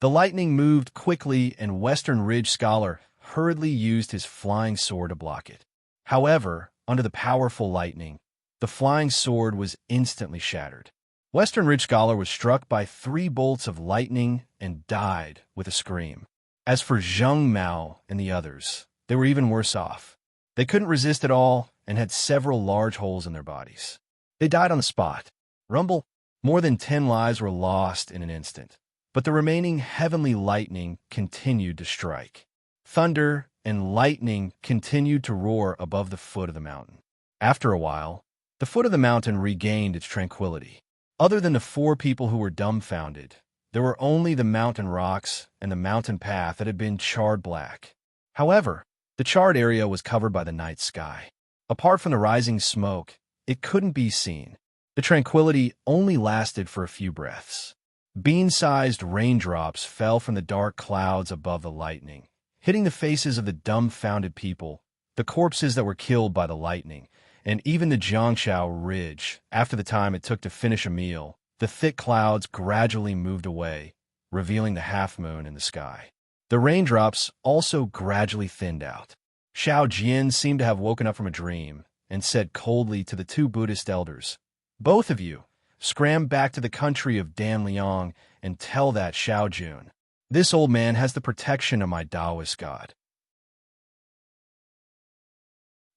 The lightning moved quickly, and Western Ridge Scholar hurriedly used his flying sword to block it. However, under the powerful lightning, the flying sword was instantly shattered. Western Ridge Scholar was struck by 3 bolts of lightning and died with a scream. As for Zheng Mao and the others, they were even worse off. They couldn't resist at all and had several large holes in their bodies. They died on the spot. Rumble. More than 10 lives were lost in an instant, but the remaining heavenly lightning continued to strike. Thunder and lightning continued to roar above the foot of the mountain. After a while, the foot of the mountain regained its tranquility. Other than the 4 people who were dumbfounded, there were only the mountain rocks and the mountain path that had been charred black. However, the charred area was covered by the night sky. Apart from the rising smoke, it couldn't be seen. The tranquility only lasted for a few breaths. Bean-sized raindrops fell from the dark clouds above the lightning, hitting the faces of the dumbfounded people, the corpses that were killed by the lightning, and even the Jiangshao Ridge. After the time it took to finish a meal, the thick clouds gradually moved away, revealing the half-moon in the sky. The raindrops also gradually thinned out. Xiao Jian seemed to have woken up from a dream and said coldly to the 2 Buddhist elders, "Both of you, scram back to the country of Dan Liang and tell that Xiao Jun. This old man has the protection of my Taoist God.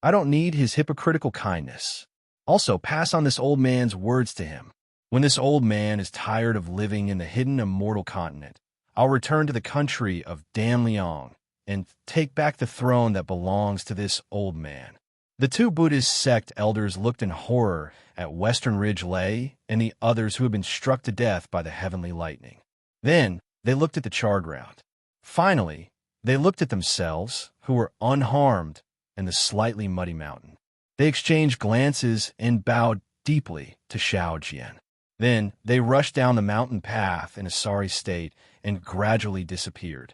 I don't need his hypocritical kindness. Also, pass on this old man's words to him. When this old man is tired of living in the hidden immortal continent, I'll return to the country of Dan Liang and take back the throne that belongs to this old man." The 2 Buddhist sect elders looked in horror at Western Ridge Lay and the others who had been struck to death by the heavenly lightning. Then they looked at the charred ground. Finally, they looked at themselves, who were unharmed, and the slightly muddy mountain. They exchanged glances and bowed deeply to Xiao Jian. Then they rushed down the mountain path in a sorry state and gradually disappeared.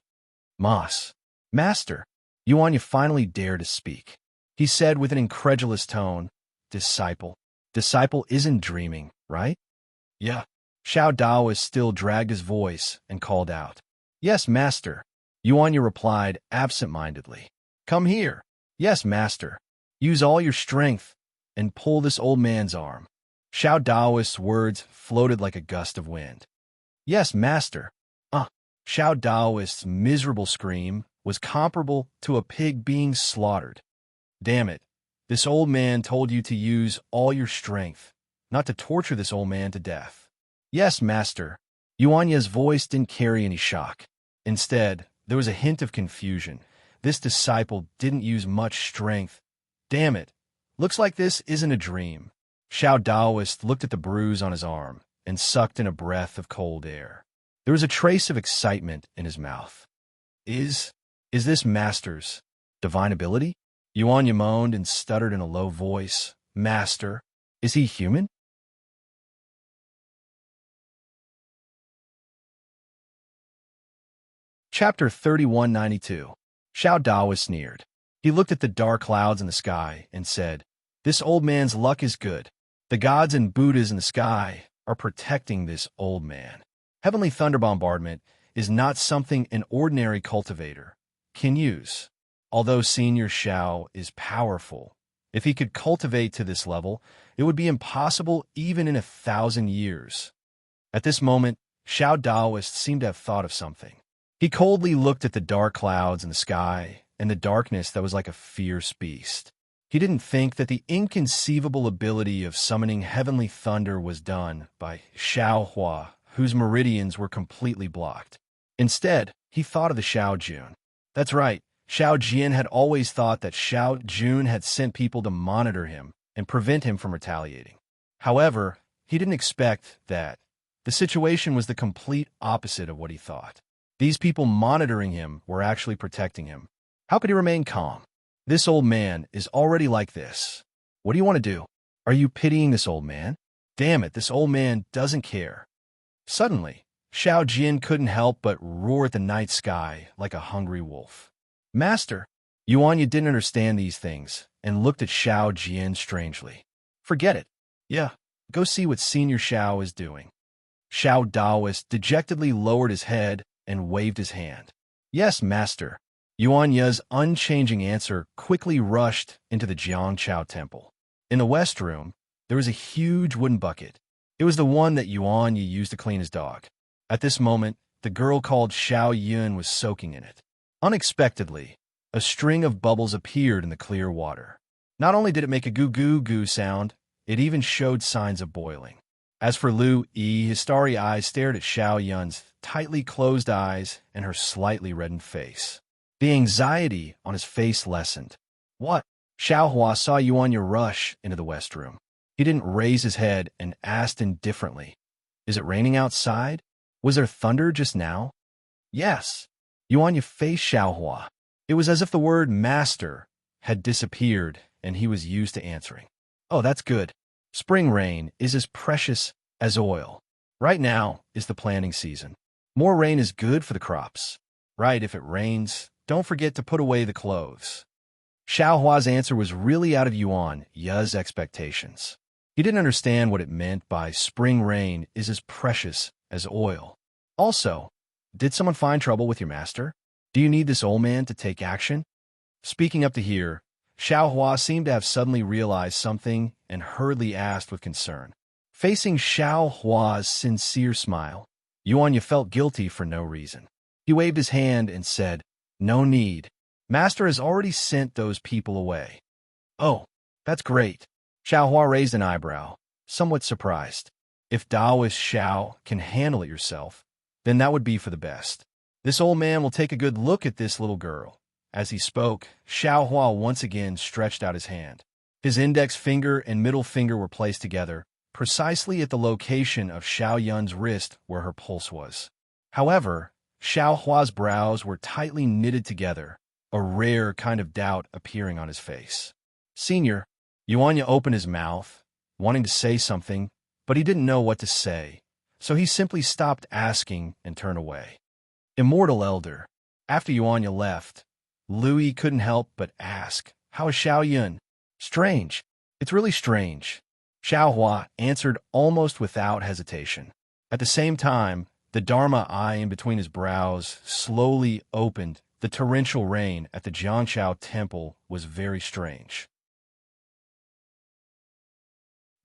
Master, Yuanya finally dared to speak. He said with an incredulous tone, Disciple isn't dreaming, right? Yeah. Xiao Daoist still dragged his voice and called out. Yes, master. Yuanya replied absent-mindedly. Come here. Yes, master. Use all your strength and pull this old man's arm. Xiao Daoist's words floated like a gust of wind. Yes, master. Xiao Daoist's miserable scream was comparable to a pig being slaughtered. Damn it. This old man told you to use all your strength, not to torture this old man to death. Yes, master. Yuanya's voice didn't carry any shock. Instead, there was a hint of confusion. This disciple didn't use much strength. Damn it. Looks like this isn't a dream. Xiao Daoist looked at the bruise on his arm and sucked in a breath of cold air. There was a trace of excitement in his mouth. Is this master's divine ability? Yuanya moaned and stuttered in a low voice. Master, is he human? Chapter 3192. Xiao Daoist sneered. He looked at the dark clouds in the sky and said, This old man's luck is good. The gods and Buddhas in the sky are protecting this old man. Heavenly thunder bombardment is not something an ordinary cultivator can use. Although Senior Xiao is powerful, If he could cultivate to this level, it would be impossible even in 1,000 years. At this moment, Xiao Daoist seemed to have thought of something. He coldly looked at the dark clouds in the sky and the darkness that was like a fierce beast. He didn't think that the inconceivable ability of summoning heavenly thunder was done by Xiao Hua, whose meridians were completely blocked. Instead, he thought of the Xiao Jun. That's right, Xiao Jian had always thought that Xiao Jun had sent people to monitor him and prevent him from retaliating. However, he didn't expect that. The situation was the complete opposite of what he thought. These people monitoring him were actually protecting him. How could he remain calm? This old man is already like this. What do you want to do? Are you pitying this old man? Damn it, this old man doesn't care. Suddenly, Xiao Jian couldn't help but roar at the night sky like a hungry wolf. Master, Yuanya didn't understand these things and looked at Xiao Jian strangely. Forget it. Yeah, go see what Senior Xiao is doing. Xiao Daoist dejectedly lowered his head and waved his hand. Yes, master. Yuanya's unchanging answer quickly rushed into the Jiangchao temple. In the west room, there was a huge wooden bucket. It was the one that Yuanya used to clean his dog. At this moment, the girl called Xiao Yun was soaking in it. Unexpectedly, a string of bubbles appeared in the clear water. Not only did it make a goo-goo-goo sound, it even showed signs of boiling. As for Lu Yi, his starry eyes stared at Xiao Yun's tightly closed eyes and her slightly reddened face. The anxiety on his face lessened. What? Xiao Hua saw Yuanya rush into the west room. He didn't raise his head and asked indifferently, "Is it raining outside? Was there thunder just now?" Yes. Yuanya faced Xiao Hua. It was as if the word master had disappeared and he was used to answering. Oh, that's good. Spring rain is as precious as oil. Right now is the planting season. More rain is good for the crops. Right, if it rains, don't forget to put away the clothes. Xiao Hua's answer was really out of Yuanya's expectations. He didn't understand what it meant by spring rain is as precious as oil. Also, did someone find trouble with your master? Do you need this old man to take action? Speaking up to here, Xiao Hua seemed to have suddenly realized something and hurriedly asked with concern. Facing Xiao Hua's sincere smile, Yuanya felt guilty for no reason. He waved his hand and said, "No need. Master has already sent those people away." Oh, that's great. Xiao Hua raised an eyebrow, somewhat surprised. If Daoist Xiao can handle it yourself, then that would be for the best. This old man will take a good look at this little girl. As he spoke, Xiao Hua once again stretched out his hand. His index finger and middle finger were placed together, precisely at the location of Xiao Yun's wrist where her pulse was. However, Xiao Hua's brows were tightly knitted together, a rare kind of doubt appearing on his face. Senior, Yuanya opened his mouth, wanting to say something, but he didn't know what to say, so he simply stopped asking and turned away. Immortal Elder, after Yuanya left, Louis couldn't help but ask, "How is Xiao Yun?" "Strange. It's really strange," Xiao Hua answered almost without hesitation. At the same time, the Dharma eye in between his brows slowly opened. The torrential rain at the Jiangchao temple was very strange.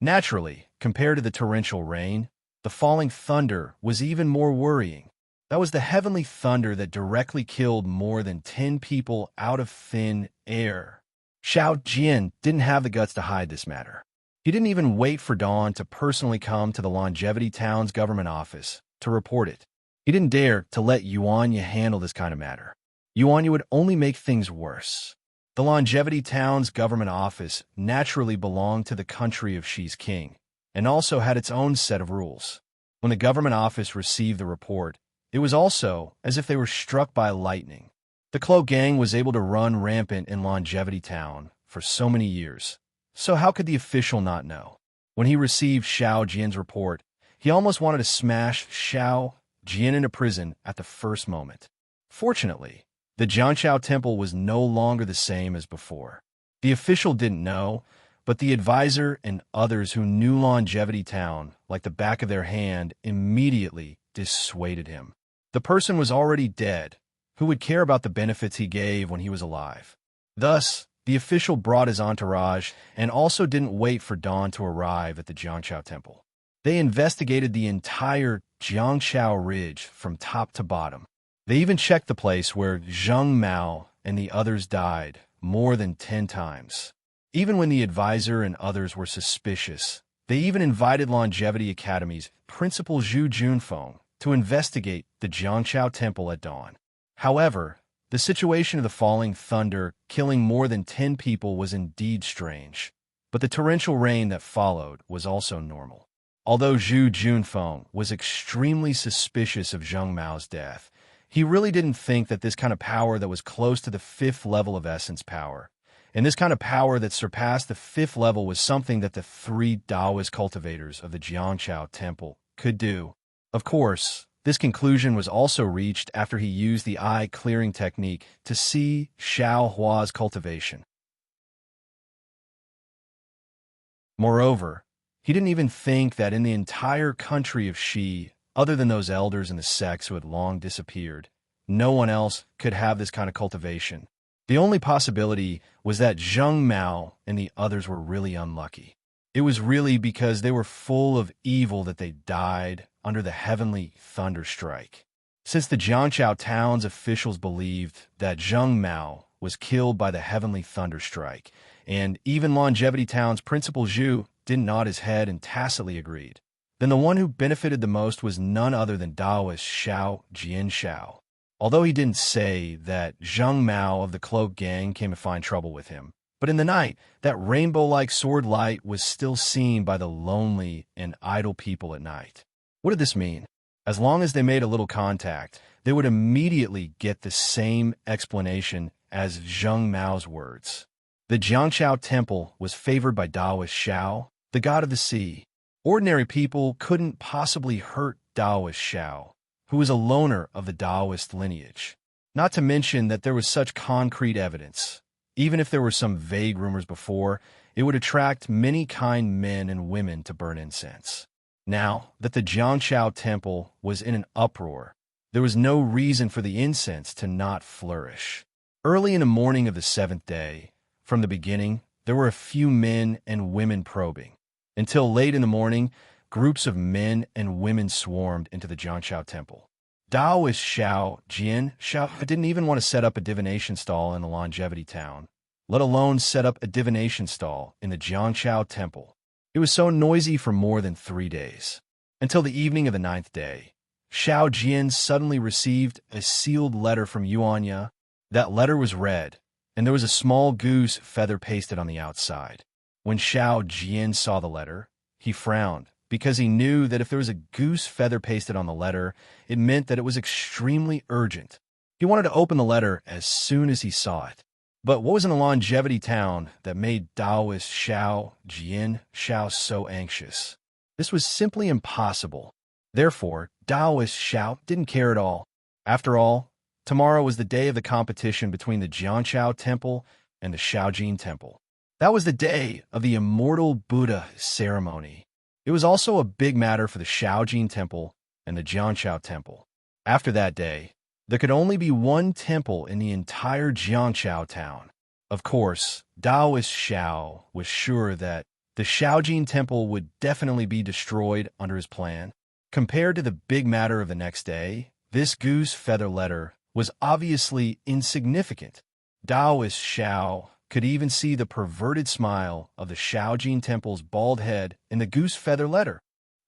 Naturally, compared to the torrential rain, the falling thunder was even more worrying. That was the heavenly thunder that directly killed more than 10 people out of thin air. Xiao Jian didn't have the guts to hide this matter. He didn't even wait for dawn to personally come to the Longevity Town's government office to report it. He didn't dare to let Yuanya handle this kind of matter. Yuanya would only make things worse. The Longevity Town's government office naturally belonged to the country of Shi's king, and also had its own set of rules. When the government office received the report, it was also as if they were struck by lightning. The Clo gang was able to run rampant in Longevity Town for so many years, so how could the official not know? When he received Xiao Jian's report, he almost wanted to smash Xiao Jian into prison at the first moment. Fortunately, the Jiangchao temple was no longer the same as before. The official didn't know, but the advisor and others who knew Longevity Town like the back of their hand immediately dissuaded him. The person was already dead. Who would care about the benefits he gave when he was alive? Thus, The official brought his entourage and also didn't wait for dawn to arrive at the Jiangshao Temple. They investigated the entire Jiangshao Ridge from top to bottom. They even checked the place where Zheng Mao and the others died more than 10 times. Even when the advisor and others were suspicious, they even invited Longevity Academy's Principal Zhu Junfeng to investigate the Jiangshao Temple at dawn. However, the situation of the falling thunder killing more than 10 people was indeed strange, but the torrential rain that followed was also normal. Although Zhu Junfeng was extremely suspicious of Zheng Mao's death, he really didn't think that this kind of power that was close to the 5th level of essence power, and this kind of power that surpassed the 5th level was something that the 3 Taoist cultivators of the Jiangshao Temple could do. Of course, this conclusion was also reached after he used the eye-clearing technique to see Xiao Hua's cultivation. Moreover, he didn't even think that in the entire country of Shi, other than those elders in the sects who had long disappeared, no one else could have this kind of cultivation. The only possibility was that Zheng Mao and the others were really unlucky. It was really because they were full of evil that they died under the heavenly thunderstrike. Since the Jiangshao town's officials believed that Zheng Mao was killed by the heavenly thunderstrike, and even Longevity Town's Principal Zhu didn't nod his head and tacitly agreed, then the one who benefited the most was none other than Taoist Xiao Jianshao. Although he didn't say that Zheng Mao of the Cloak Gang came to find trouble with him, but in the night, that rainbow-like sword light was still seen by the lonely and idle people at night. What did this mean? As long as they made a little contact, they would immediately get the same explanation as Zheng Mao's words. The Jiangshao Temple was favored by Taoist Xiao, the god of the sea. Ordinary people couldn't possibly hurt Taoist Xiao, who was a loner of the Taoist lineage. Not to mention that there was such concrete evidence. Even if there were some vague rumors before, it would attract many kind men and women to burn incense. Now that the Jiangshao Temple was in an uproar, there was no reason for the incense to not flourish. Early in the morning of the 7th day, from the beginning, there were a few men and women probing. Until late in the morning, groups of men and women swarmed into the Jiangshao Temple. Taoist Xiao Jianshao didn't even want to set up a divination stall in the Longevity Town, let alone set up a divination stall in the Jiangshao Temple. It was so noisy for more than 3 days. Until the evening of the 9th day, Xiao Jian suddenly received a sealed letter from Yuanya. That letter was red, and there was a small goose feather pasted on the outside. When Xiao Jian saw the letter, he frowned, because he knew that if there was a goose feather pasted on the letter, it meant that it was extremely urgent. He wanted to open the letter as soon as he saw it. But what was in the Longevity Town that made Taoist Xiao Jianshao so anxious? This was simply impossible. Therefore, Taoist Xiao didn't care at all. After all, tomorrow was the day of the competition between the Jiangshao Temple and the Shaojin Temple. That was the day of the Immortal Buddha ceremony. It was also a big matter for the Shaojin Temple and the Jiangshao Temple. After that day, there could only be one temple in the entire Jiangshao town. Of course, Taoist Xiao was sure that the Shaojin Temple would definitely be destroyed under his plan. Compared to the big matter of the next day, this goose feather letter was obviously insignificant. Taoist Xiao could even see the perverted smile of the Shaojin Temple's bald head in the goose feather letter.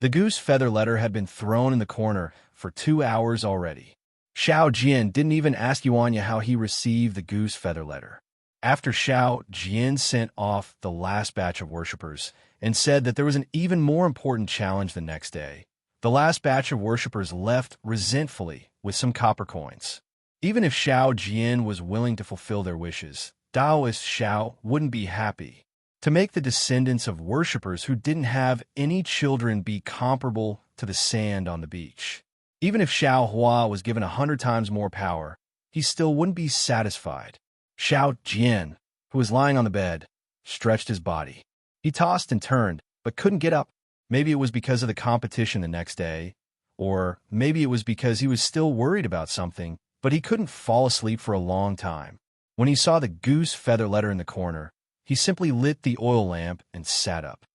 The goose feather letter had been thrown in the corner for 2 hours already. Xiao Jian didn't even ask Yuanya how he received the goose feather letter. After Xiao Jian sent off the last batch of worshippers and said that there was an even more important challenge the next day, the last batch of worshippers left resentfully with some copper coins. Even if Xiao Jian was willing to fulfill their wishes, Taoist Xiao wouldn't be happy. To make the descendants of worshippers who didn't have any children be comparable to the sand on the beach. Even if Xiao Hua was given 100 times more power, he still wouldn't be satisfied. Xiao Jian, who was lying on the bed, stretched his body. He tossed and turned, but couldn't get up. Maybe it was because of the competition the next day, or maybe it was because he was still worried about something, but he couldn't fall asleep for a long time. When he saw the goose feather letter in the corner, he simply lit the oil lamp and sat up.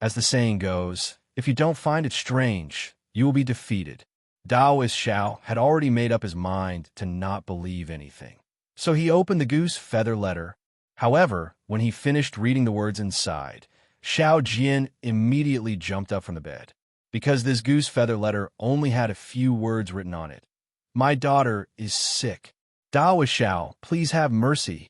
As the saying goes, if you don't find it strange, you will be defeated. Taoist Xiao had already made up his mind to not believe anything. So he opened the goose feather letter. However, when he finished reading the words inside, Xiao Jian immediately jumped up from the bed, because this goose feather letter only had a few words written on it. My daughter is sick. Taoist Xiao, please have mercy.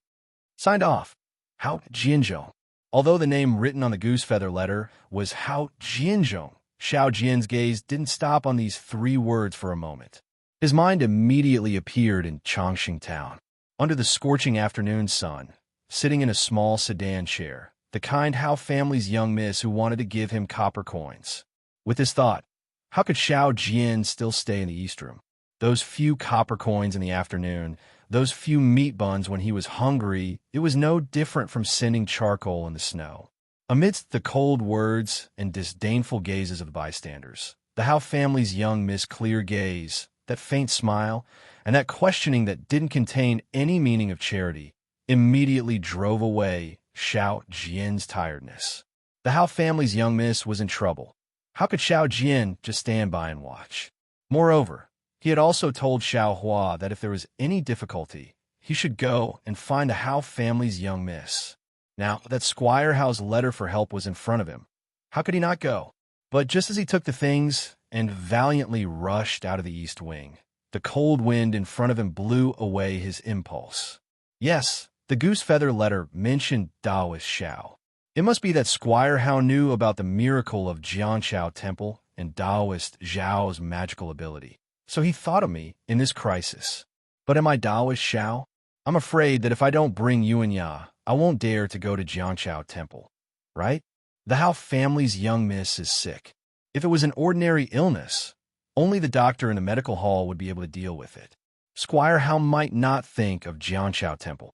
Signed off, Hao Jianzhong. Although the name written on the goose feather letter was Hao Jianzhong, Xiao Jian's gaze didn't stop on these 3 words for a moment. His mind immediately appeared in Chongqing town, under the scorching afternoon sun, sitting in a small sedan chair, the kind Hao family's young miss who wanted to give him copper coins. With this thought, how could Xiao Jian still stay in the East Room? Those few copper coins in the afternoon, those few meat buns when he was hungry, it was no different from sending charcoal in the snow. Amidst the cold words and disdainful gazes of the bystanders, the Hao family's young miss clear gaze, that faint smile, and that questioning that didn't contain any meaning of charity, immediately drove away Xiao Jian's tiredness. The Hao family's young miss was in trouble. How could Xiao Jian just stand by and watch? Moreover, he had also told Xiao Hua that if there was any difficulty, he should go and find the Hao family's young miss. Now that Squire Hao's letter for help was in front of him, how could he not go? But just as he took the things and valiantly rushed out of the east wing, the cold wind in front of him blew away his impulse. Yes, the goose feather letter mentioned Taoist Xiao. It must be that Squire Hao knew about the miracle of Jianshao Temple and Taoist Zhao's magical ability. So he thought of me in this crisis. But am I Taoist Xiao? I'm afraid that if I don't bring Yuan Ya, I won't dare to go to Jianshao Temple. Right? The Hao family's young miss is sick. If it was an ordinary illness, only the doctor in the medical hall would be able to deal with it. Squire Hao might not think of Jianshao Temple.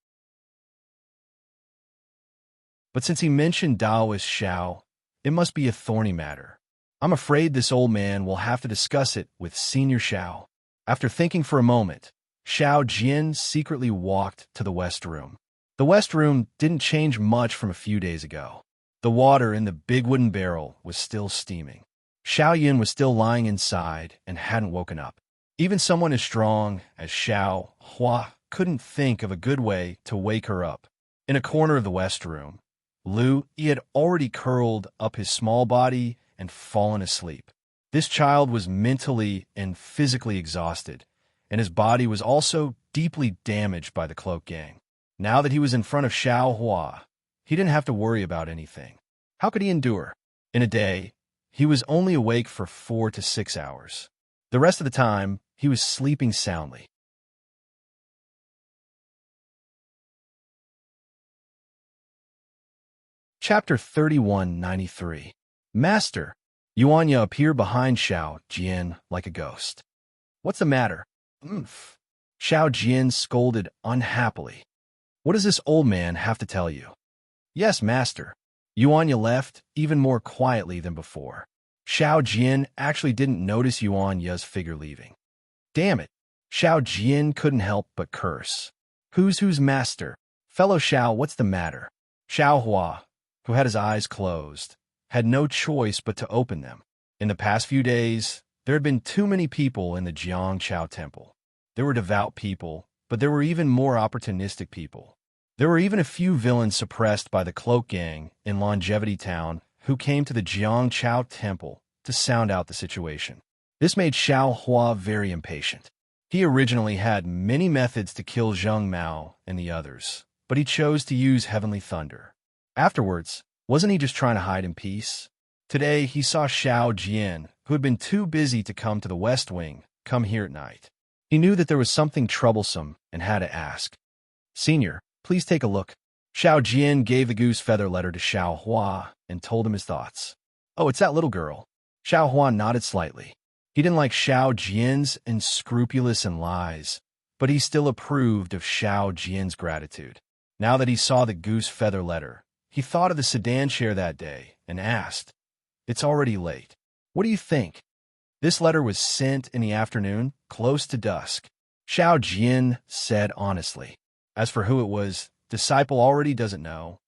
But since he mentioned Taoist Xiao, it must be a thorny matter. I'm afraid this old man will have to discuss it with Senior Xiao. After thinking for a moment, Xiao Jian secretly walked to the West Room. The West Room didn't change much from a few days ago. The water in the big wooden barrel was still steaming. Xiao Yan was still lying inside and hadn't woken up. Even someone as strong as Xiao Hua couldn't think of a good way to wake her up. In a corner of the West Room, Lu Yi had already curled up his small body and fallen asleep. This child was mentally and physically exhausted, and his body was also deeply damaged by the cloak gang. Now that he was in front of Xiao Hua, he didn't have to worry about anything. How could he endure? In a day, he was only awake for 4 to 6 hours. The rest of the time, he was sleeping soundly. Chapter 3193. Master, Yuanya appeared behind Xiao Jian like a ghost. What's the matter? Xiao Jian scolded unhappily. What does this old man have to tell you? Yes, master. Yuanya left even more quietly than before. Xiao Jian actually didn't notice Yuanya's figure leaving. Damn it. Xiao Jian couldn't help but curse. Who's master? Fellow Xiao, what's the matter? Xiao Hua, who had his eyes closed, had no choice but to open them. In the past few days, there had been too many people in the Jianshao Temple. There were devout people, but there were even more opportunistic people. There were even a few villains suppressed by the Cloak Gang in Longevity Town who came to the Jianshao Temple to sound out the situation. This made Xiao Hua very impatient. He originally had many methods to kill Zheng Mao and the others, but he chose to use Heavenly Thunder. Afterwards, wasn't he just trying to hide in peace? Today, he saw Xiao Jian, who had been too busy to come to the West Wing, come here at night. He knew that there was something troublesome and had to ask. Senior, please take a look. Xiao Jian gave the goose feather letter to Xiao Hua and told him his thoughts. Oh, it's that little girl. Xiao Hua nodded slightly. He didn't like Xiao Jian's unscrupulous and lies, but he still approved of Xiao Jian's gratitude. Now that he saw the goose feather letter, he thought of the sedan chair that day and asked, It's already late. What do you think? This letter was sent in the afternoon, close to dusk. Xiao Jian said honestly. As for who it was, disciple already doesn't know.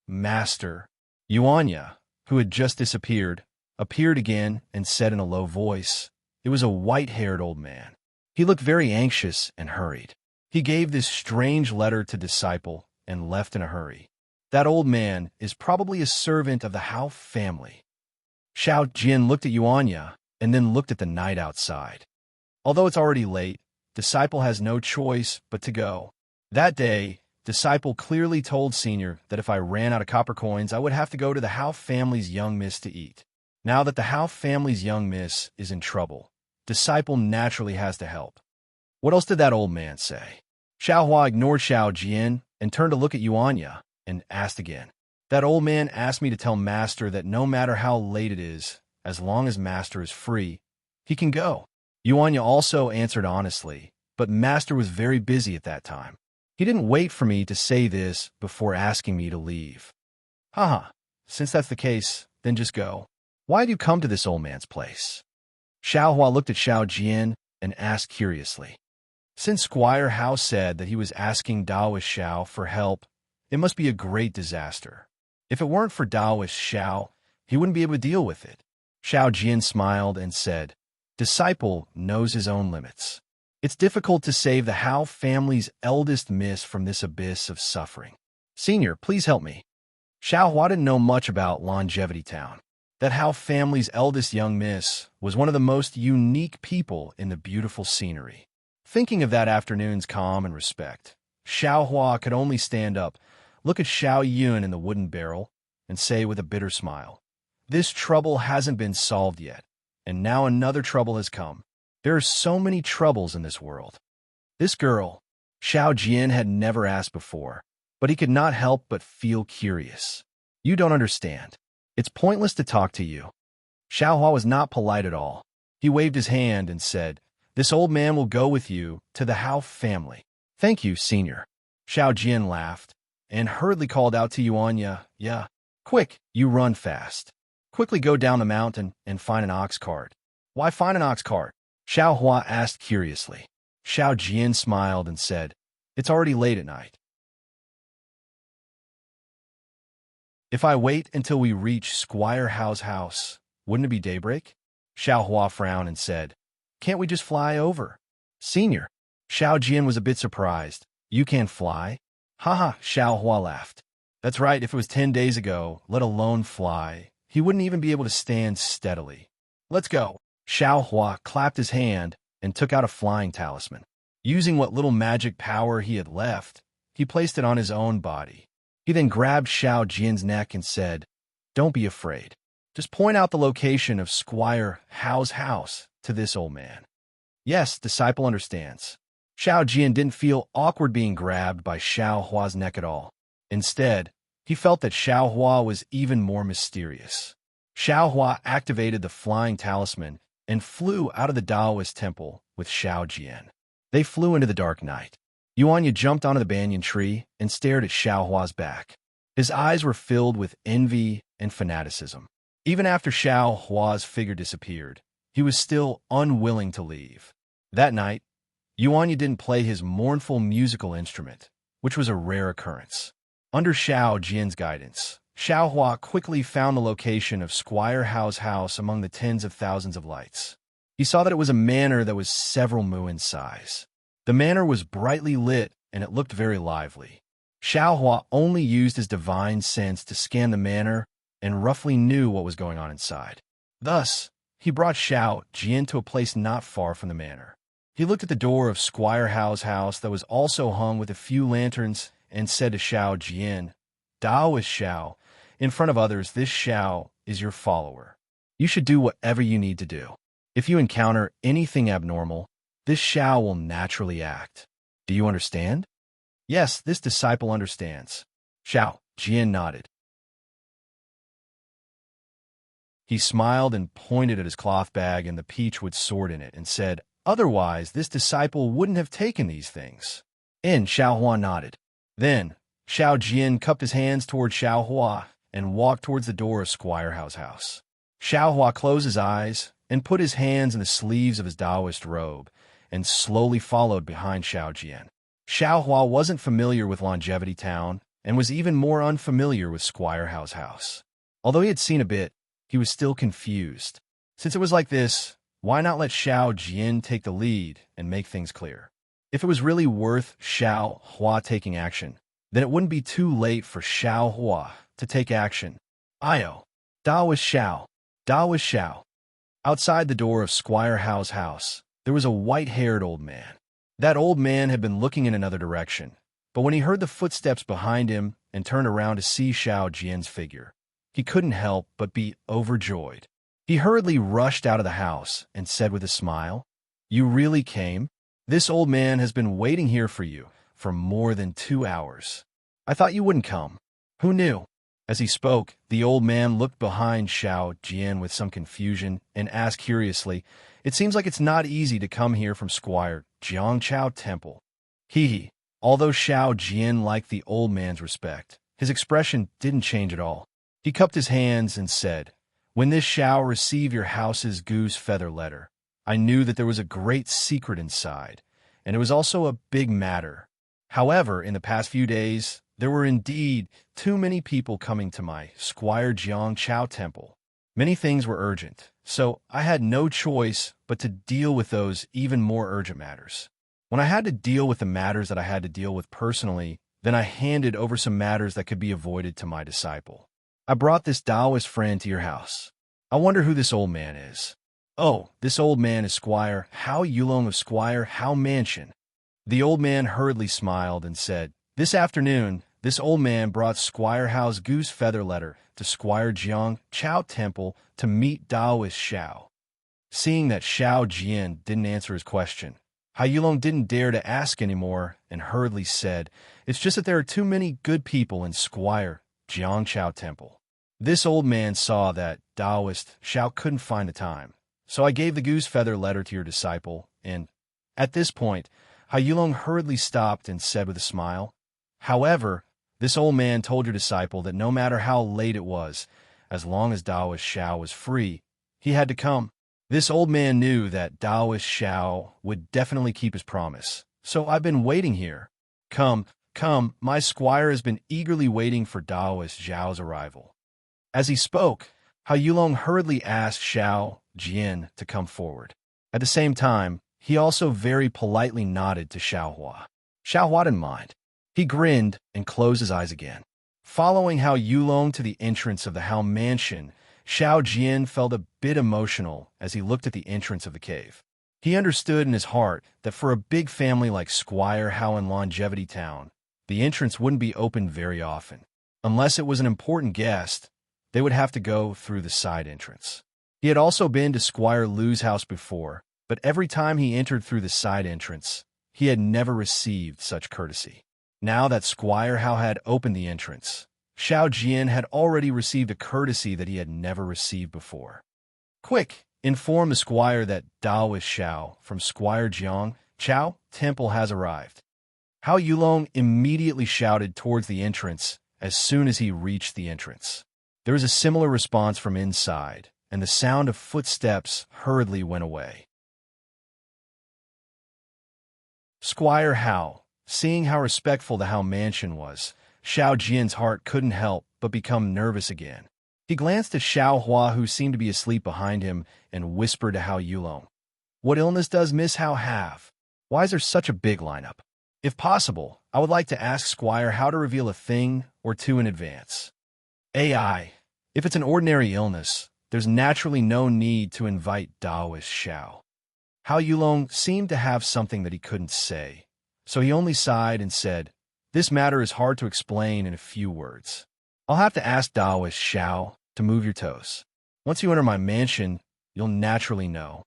Master Yuanya, who had just disappeared, appeared again and said in a low voice. It was a white-haired old man. He looked very anxious and hurried. He gave this strange letter to disciple and left in a hurry. That old man is probably a servant of the Hao family. Xiao Jin looked at Yuanya and then looked at the night outside. Although it's already late, disciple has no choice but to go. That day, disciple clearly told Senior that if I ran out of copper coins, I would have to go to the Hao family's young miss to eat. Now that the Hao family's young miss is in trouble, disciple naturally has to help. What else did that old man say? Xiao Hua ignored Xiao Jian and turned to look at Yuanya and asked again. That old man asked me to tell Master that no matter how late it is, as long as Master is free, he can go. Yuanya also answered honestly, but Master was very busy at that time. He didn't wait for me to say this before asking me to leave. Haha, since that's the case, then just go. Why did you come to this old man's place? Xiao Hua looked at Xiao Jian and asked curiously. Since Squire Hao said that he was asking Daoist Xiao for help, it must be a great disaster. If it weren't for Daoist Xiao, he wouldn't be able to deal with it. Xiao Jian smiled and said, Disciple knows his own limits. It's difficult to save the Hao family's eldest miss from this abyss of suffering. Senior, please help me. Xiao Hua didn't know much about Longevity Town. That Hao family's eldest young miss was one of the most unique people in the beautiful scenery. Thinking of that afternoon's calm and respect, Xiao Hua could only stand up, look at Xiao Yun in the wooden barrel, and say with a bitter smile, This trouble hasn't been solved yet, and now another trouble has come. There are so many troubles in this world. This girl, Xiao Jian had never asked before, but he could not help but feel curious. You don't understand. It's pointless to talk to you. Xiao Hua was not polite at all. He waved his hand and said, This old man will go with you to the Hao family. Thank you, Senior. Xiao Jian laughed and hurriedly called out to Yuanya, Yeah, quick, you run fast. Quickly go down the mountain and find an ox cart. Why find an ox cart? Xiao Hua asked curiously. Xiao Jian smiled and said, It's already late at night. If I wait until we reach Squire Hao's house, wouldn't it be daybreak? Xiao Hua frowned and said, Can't we just fly over? Senior. Xiao Jian was a bit surprised. You can't fly? Haha, Xiao Hua laughed. That's right, if it was 10 days ago, let alone fly, he wouldn't even be able to stand steadily. Let's go. Xiao Hua clapped his hand and took out a flying talisman. Using what little magic power he had left, he placed it on his own body. He then grabbed Xiao Jian's neck and said, Don't be afraid. Just point out the location of Squire Hao's house to this old man. Yes, disciple understands. Xiao Jian didn't feel awkward being grabbed by Xiao Hua's neck at all. Instead, he felt that Xiao Hua was even more mysterious. Xiao Hua activated the flying talisman and flew out of the Daoist temple with Xiao Jian. They flew into the dark night. Yuanya jumped onto the banyan tree and stared at Xiao Hua's back. His eyes were filled with envy and fanaticism. Even after Xiao Hua's figure disappeared, he was still unwilling to leave. That night, Yuanya didn't play his mournful musical instrument, which was a rare occurrence. Under Xiao Jian's guidance, Xiao Hua quickly found the location of Squire Hao's house among the tens of thousands of lights. He saw that it was a manor that was several mu in size. The manor was brightly lit, and it looked very lively. Xiao Hua only used his divine sense to scan the manor and roughly knew what was going on inside. Thus, he brought Xiao Jian to a place not far from the manor. He looked at the door of Squire Hao's house that was also hung with a few lanterns and said to Xiao Jian, Dao is Xiao. In front of others, this Xiao is your follower. You should do whatever you need to do. If you encounter anything abnormal, this Xiao will naturally act. Do you understand? Yes, this disciple understands. Xiao Jian nodded. He smiled and pointed at his cloth bag and the peachwood sword in it and said, Otherwise, this disciple wouldn't have taken these things. And Xiao Hua nodded. Then, Xiao Jian cupped his hands toward Xiao Hua and walked towards the door of Squire Hao's house. Xiao Hua closed his eyes and put his hands in the sleeves of his Daoist robe and slowly followed behind Xiao Jian. Xiao Hua wasn't familiar with Longevity Town and was even more unfamiliar with Squire Hao's house. Although he had seen a bit, he was still confused. Since it was like this, why not let Xiao Jian take the lead and make things clear? If it was really worth Xiao Hua taking action, then it wouldn't be too late for Xiao Hua to take action. Io. Da was Xiao. Da was Xiao. Outside the door of Squire Hao's house, there was a white-haired old man. That old man had been looking in another direction, but when he heard the footsteps behind him and turned around to see Xiao Jian's figure, he couldn't help but be overjoyed. He hurriedly rushed out of the house and said with a smile, "You really came? This old man has been waiting here for you for more than 2 hours. I thought you wouldn't come. Who knew?" As he spoke, the old man looked behind Xiao Jian with some confusion and asked curiously, "It seems like it's not easy to come here from Squire Jiangchao Temple." Hee. Although Xiao Jian liked the old man's respect, his expression didn't change at all. He cupped his hands and said, "When this Xiao received your house's goose feather letter, I knew that there was a great secret inside, and it was also a big matter. However, in the past few days, there were indeed too many people coming to my Squire Jiangchao Temple. Many things were urgent, so I had no choice but to deal with those even more urgent matters. When I had to deal with the matters that I had to deal with personally, then I handed over some matters that could be avoided to my disciple. I brought this Taoist friend to your house. I wonder who this old man is." "Oh, this old man is Squire Hao Yulong of Squire Hao Mansion." The old man hurriedly smiled and said, "This afternoon, this old man brought Squire Hao's goose feather letter to Squire Jiang Chao Temple to meet Taoist Xiao." Seeing that Xiao Jian didn't answer his question, Hao Yulong didn't dare to ask anymore and hurriedly said, "It's just that there are too many good people in Squire Jiangchao Temple." This old man saw that Taoist Xiao couldn't find the time, so I gave the goose feather letter to your disciple, and at this point, Hao Yulong hurriedly stopped and said with a smile, "However, this old man told your disciple that no matter how late it was, as long as Taoist Xiao was free, he had to come." This old man knew that Taoist Xiao would definitely keep his promise, so I've been waiting here. Come, come, my squire has been eagerly waiting for Taoist Xiao's arrival." As he spoke, Hao Yulong hurriedly asked Xiao Jian to come forward. At the same time, he also very politely nodded to Xiao Hua. Xiao Hua didn't mind. He grinned and closed his eyes again. Following Hao Yulong to the entrance of the Hao Mansion, Xiao Jian felt a bit emotional as he looked at the entrance of the cave. He understood in his heart that for a big family like Squire Hao in Longevity Town, the entrance wouldn't be opened very often. Unless it was an important guest, they would have to go through the side entrance. He had also been to Squire Lu's house before, but every time he entered through the side entrance, he had never received such courtesy. Now that Squire Hao had opened the entrance, Xiao Jian had already received a courtesy that he had never received before. "Quick, inform the squire that Taoist Xiao from Squire Jiang Chao Temple has arrived." Hao Yulong immediately shouted towards the entrance as soon as he reached the entrance. There was a similar response from inside, and the sound of footsteps hurriedly went away. Squire Hao, seeing how respectful the Hao Mansion was, Xiao Jian's heart couldn't help but become nervous again. He glanced at Xiao Hua, who seemed to be asleep behind him, and whispered to Hao Yulong, "What illness does Miss Hao have? Why is there such a big lineup? If possible, I would like to ask Squire how to reveal a thing or two in advance." AI. If it's an ordinary illness, there's naturally no need to invite Taoist Xiao. Hao Yulong seemed to have something that he couldn't say, so he only sighed and said, "This matter is hard to explain in a few words. I'll have to ask Taoist Xiao to move your toes. Once you enter my mansion, you'll naturally know."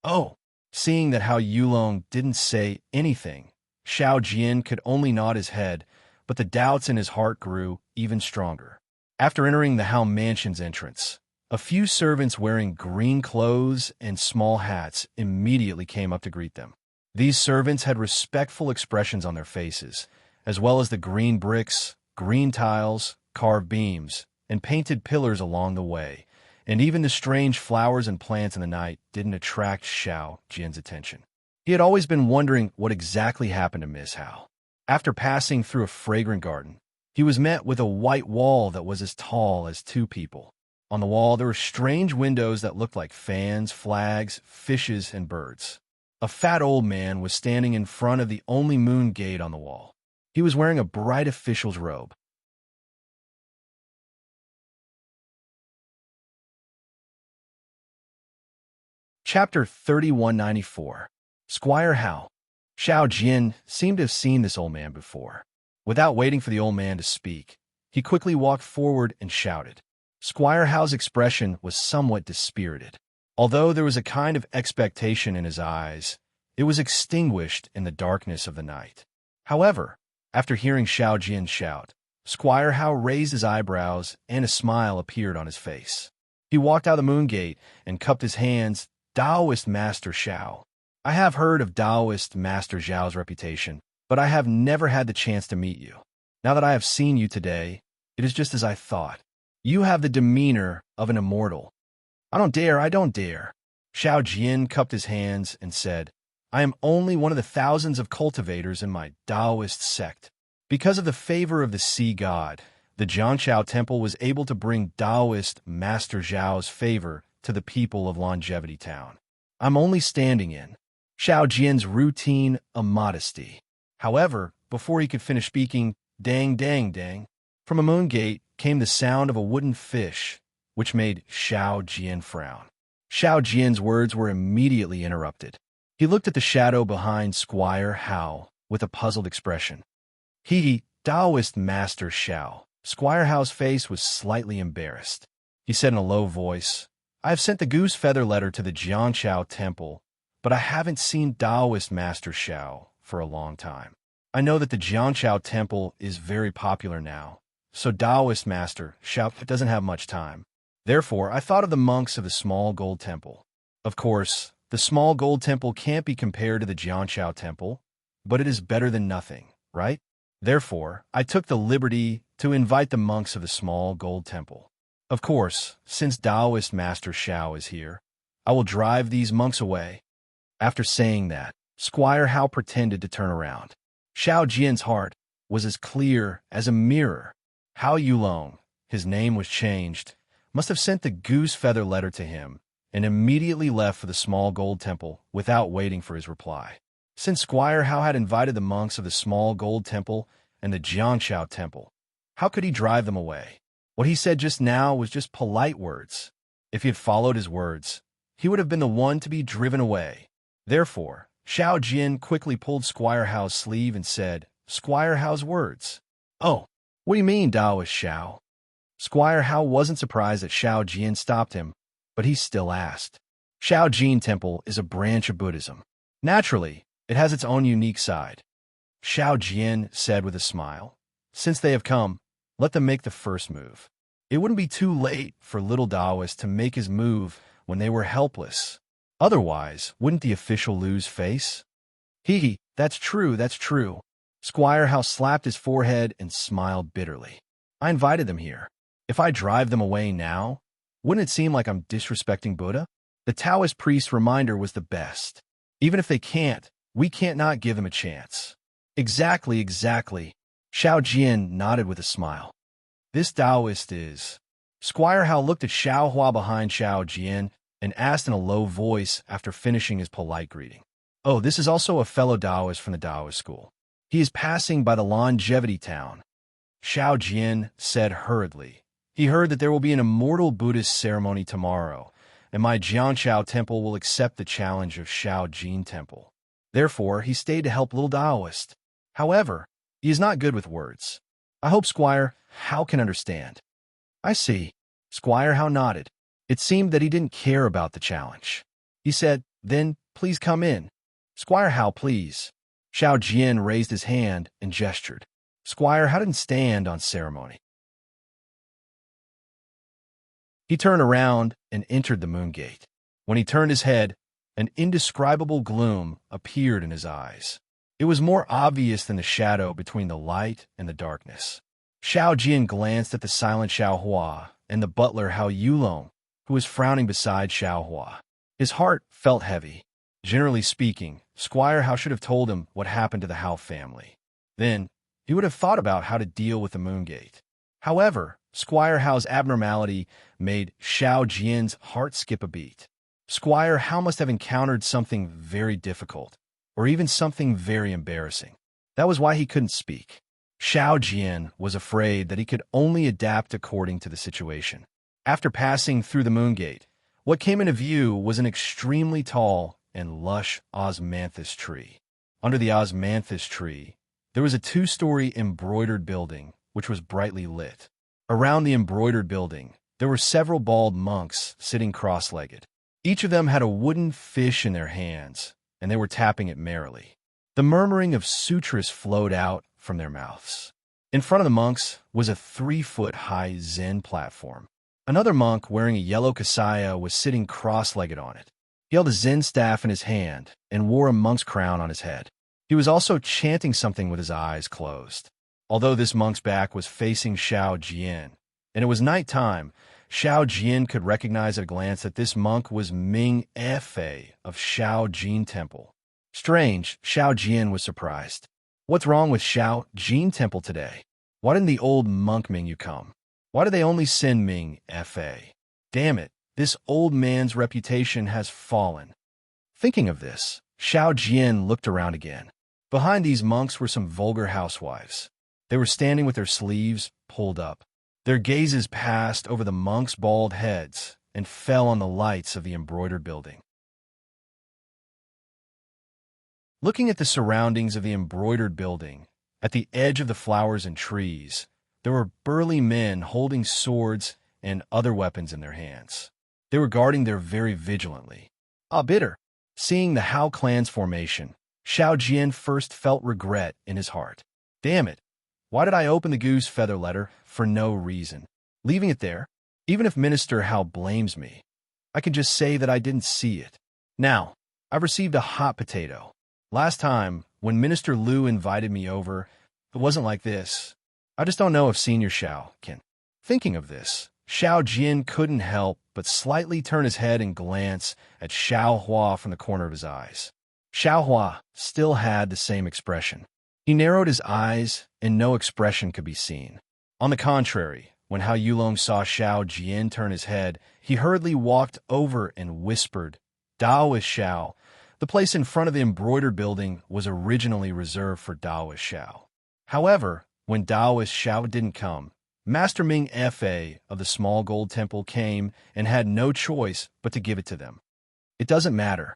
"Oh." Seeing that Hao Yulong didn't say anything, Xiao Jian could only nod his head, but the doubts in his heart grew even stronger. After entering the Hao Mansion's entrance, a few servants wearing green clothes and small hats immediately came up to greet them. These servants had respectful expressions on their faces, as well as the green bricks, green tiles, carved beams, and painted pillars along the way, and even the strange flowers and plants in the night didn't attract Xiao Jian's attention. He had always been wondering what exactly happened to Miss Hao. After passing through a fragrant garden, he was met with a white wall that was as tall as two people. On the wall, there were strange windows that looked like fans, flags, fishes, and birds. A fat old man was standing in front of the only moon gate on the wall. He was wearing a bright official's robe. Chapter 3194. Squire Hao. Xiao Jian seemed to have seen this old man before. Without waiting for the old man to speak, he quickly walked forward and shouted. Squire Hao's expression was somewhat dispirited. Although there was a kind of expectation in his eyes, it was extinguished in the darkness of the night. However, after hearing Xiao Jian shout, Squire Hao raised his eyebrows and a smile appeared on his face. He walked out the moon gate and cupped his hands. Taoist Master Xiao. I have heard of Taoist Master Zhao's reputation, but I have never had the chance to meet you. Now that I have seen you today, it is just as I thought. You have the demeanor of an immortal. I don't dare. Xiao Jian cupped his hands and said, I am only one of the thousands of cultivators in my Taoist sect. Because of the favor of the sea god, the Jianchao Temple was able to bring Taoist Master Zhao's favor to the people of Longevity Town. I'm only standing in Xiao Jian's routine immodesty. However, before he could finish speaking, dang, from a moon gate came the sound of a wooden fish, which made Xiao Jian frown. Xiao Jian's words were immediately interrupted. He looked at the shadow behind Squire Hao with a puzzled expression. Taoist Master Xiao. Squire Hao's face was slightly embarrassed. He said in a low voice, I have sent the goose feather letter to the Jianchao Temple, but I haven't seen Taoist Master Xiao for a long time. I know that the Jianchao Temple is very popular now, so Taoist Master Xiao doesn't have much time. Therefore, I thought of the monks of the small gold temple. Of course, the small gold temple can't be compared to the Jianchao Temple, but it is better than nothing, right? Therefore, I took the liberty to invite the monks of the small gold temple. Of course, since Taoist Master Xiao is here, I will drive these monks away. After saying that, Squire Hao pretended to turn around. Xiao Jian's heart was as clear as a mirror. Hao Yulong, his name was changed, must have sent the goose feather letter to him and immediately left for the small gold temple without waiting for his reply. Since Squire Hao had invited the monks of the small gold temple and the Jianchao Temple, how could he drive them away? What he said just now was just polite words. If he had followed his words, he would have been the one to be driven away. Therefore, Xiao Jian quickly pulled Squire Hao's sleeve and said, Squire Hao's words. Oh, what do you mean, Taoist Xiao? Squire Hao wasn't surprised that Xiao Jian stopped him, but he still asked. Xiao Jian Temple is a branch of Buddhism. Naturally, it has its own unique side. Xiao Jian said with a smile, Since they have come, let them make the first move. It wouldn't be too late for little Taoist to make his move when they were helpless. Otherwise, wouldn't the official lose face? That's true. Squire Hao slapped his forehead and smiled bitterly. I invited them here. If I drive them away now, wouldn't it seem like I'm disrespecting Buddha? The Taoist priest's reminder was the best. Even if they can't, we can't not give them a chance. Exactly. Xiao Jian nodded with a smile. This Taoist is... Squire Hao looked at Xiao Hua behind Xiao Jian and asked in a low voice after finishing his polite greeting. Oh, this is also a fellow Taoist from the Taoist school. He is passing by the Longevity Town. Xiao Jian said hurriedly. He heard that there will be an immortal Buddhist ceremony tomorrow, and my Jianchao Temple will accept the challenge of Xiao Jian Temple. Therefore, he stayed to help little Taoist. However, he is not good with words. I hope Squire Hao can understand. I see. Squire Hao nodded. It seemed that he didn't care about the challenge. He said, Then, please come in. Squire Hao, please. Xiao Jian raised his hand and gestured. Squire Hao didn't stand on ceremony. He turned around and entered the moon gate. When he turned his head, an indescribable gloom appeared in his eyes. It was more obvious than the shadow between the light and the darkness. Xiao Jian glanced at the silent Xiao Hua and the butler Hao Yulong, who was frowning beside Xiao Hua. His heart felt heavy. Generally speaking, Squire Howe should have told him what happened to the Howe family. Then, he would have thought about how to deal with the Moongate. However, Squire Howe's abnormality made Xiao Jian's heart skip a beat. Squire Howe must have encountered something very difficult, or even something very embarrassing. That was why he couldn't speak. Xiao Jian was afraid that he could only adapt according to the situation. After passing through the Moongate, what came into view was an extremely tall and lush osmanthus tree. Under the osmanthus tree, there was a two-story embroidered building, which was brightly lit. Around the embroidered building, there were several bald monks sitting cross-legged. Each of them had a wooden fish in their hands, and they were tapping it merrily. The murmuring of sutras flowed out from their mouths. In front of the monks was a 3-foot-high Zen platform. Another monk wearing a yellow kasaya was sitting cross-legged on it. He held a Zen staff in his hand and wore a monk's crown on his head. He was also chanting something with his eyes closed. Although this monk's back was facing Xiao Jian, and it was nighttime, Xiao Jian could recognize at a glance that this monk was Ming Fei of Xiao Jin Temple. Strange, Xiao Jian was surprised. What's wrong with Xiao Jin Temple today? Why didn't the old monk Ming come? Why did they only send Ming Fei? Damn it, this old man's reputation has fallen. Thinking of this, Xiao Jian looked around again. Behind these monks were some vulgar housewives. They were standing with their sleeves pulled up. Their gazes passed over the monks' bald heads and fell on the lights of the embroidered building. Looking at the surroundings of the embroidered building, at the edge of the flowers and trees, there were burly men holding swords and other weapons in their hands. They were guarding there very vigilantly. Bitter. Seeing the Hao clan's formation, Xiao Jian first felt regret in his heart. Damn it. Why did I open the goose feather letter for no reason? Leaving it there, even if Minister Hao blames me, I can just say that I didn't see it. Now, I've received a hot potato. Last time, when Minister Liu invited me over, it wasn't like this. I just don't know if Senior Xiao can. Thinking of this, Xiao Jian couldn't help but slightly turn his head and glance at Xiao Hua from the corner of his eyes. Xiao Hua still had the same expression. He narrowed his eyes, and no expression could be seen. On the contrary, when Hao Yulong saw Xiao Jian turn his head, he hurriedly walked over and whispered, "Daoist Xiao." The place in front of the embroidered building was originally reserved for Daoist Xiao. However, when Daoist Xiao didn't come, Master Ming Fei of the small gold temple came and had no choice but to give it to them. It doesn't matter.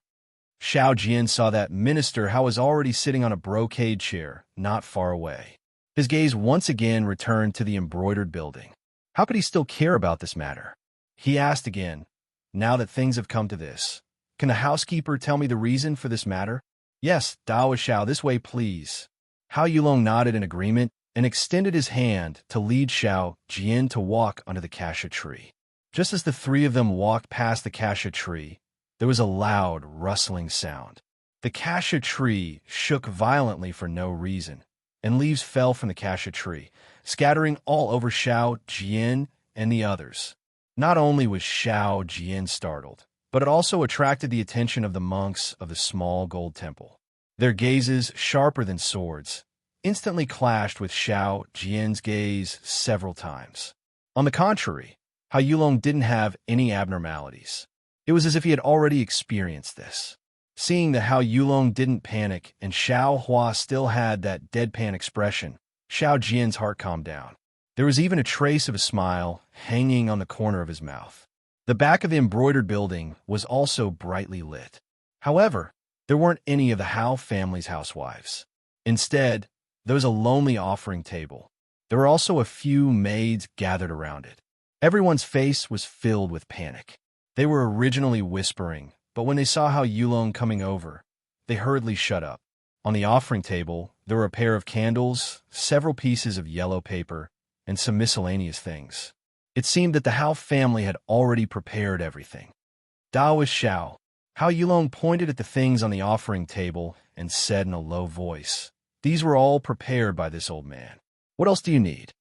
Xiao Jian saw that Minister Hao was already sitting on a brocade chair not far away. His gaze once again returned to the embroidered building. How could he still care about this matter? He asked again, now that things have come to this, can the housekeeper tell me the reason for this matter? Yes, Daoist Xiao, this way please. Hao Yulong nodded in agreement and extended his hand to lead Xiao Jian to walk under the cassia tree. Just as the three of them walked past the cassia tree, there was a loud, rustling sound. The cassia tree shook violently for no reason, and leaves fell from the cassia tree, scattering all over Xiao Jian and the others. Not only was Xiao Jian startled, but it also attracted the attention of the monks of the small gold temple. Their gazes, sharper than swords, instantly clashed with Xiao Jian's gaze several times. On the contrary, Hao Yulong didn't have any abnormalities. It was as if he had already experienced this. Seeing that Hao Yulong didn't panic and Xiao Hua still had that deadpan expression, Xiao Jian's heart calmed down. There was even a trace of a smile hanging on the corner of his mouth. The back of the embroidered building was also brightly lit. However, there weren't any of the Hao family's housewives. Instead, there was a lonely offering table. There were also a few maids gathered around it. Everyone's face was filled with panic. They were originally whispering, but when they saw Hao Yulong coming over, they hurriedly shut up. On the offering table, there were a pair of candles, several pieces of yellow paper, and some miscellaneous things. It seemed that the Hao family had already prepared everything. Daoist Xiao. Hao Yulong pointed at the things on the offering table and said in a low voice, "These were all prepared by this old man. What else do you need?"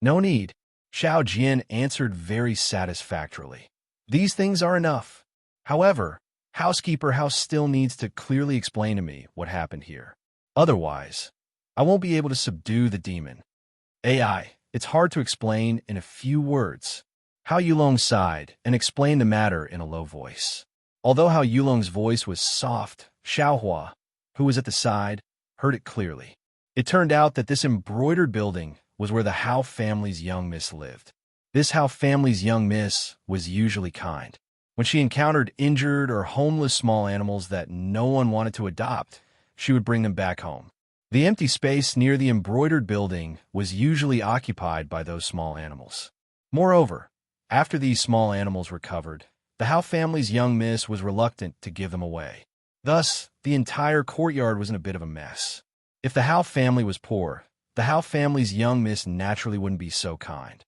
"No need," Xiao Jian answered very satisfactorily. "These things are enough." However, Housekeeper House still needs to clearly explain to me what happened here. Otherwise, I won't be able to subdue the demon. AI, it's hard to explain in a few words. Hao Yulong sighed and explained the matter in a low voice. Although Hao Yulong's voice was soft, Xiaohua, who was at the side, heard it clearly. It turned out that this embroidered building was where the Hao family's young miss lived. This Hao family's young miss was usually kind. When she encountered injured or homeless small animals that no one wanted to adopt, she would bring them back home. The empty space near the embroidered building was usually occupied by those small animals. Moreover, after these small animals recovered, the Hao family's young miss was reluctant to give them away. Thus, the entire courtyard was in a bit of a mess. If the Hao family was poor, the Hao family's young miss naturally wouldn't be so kind.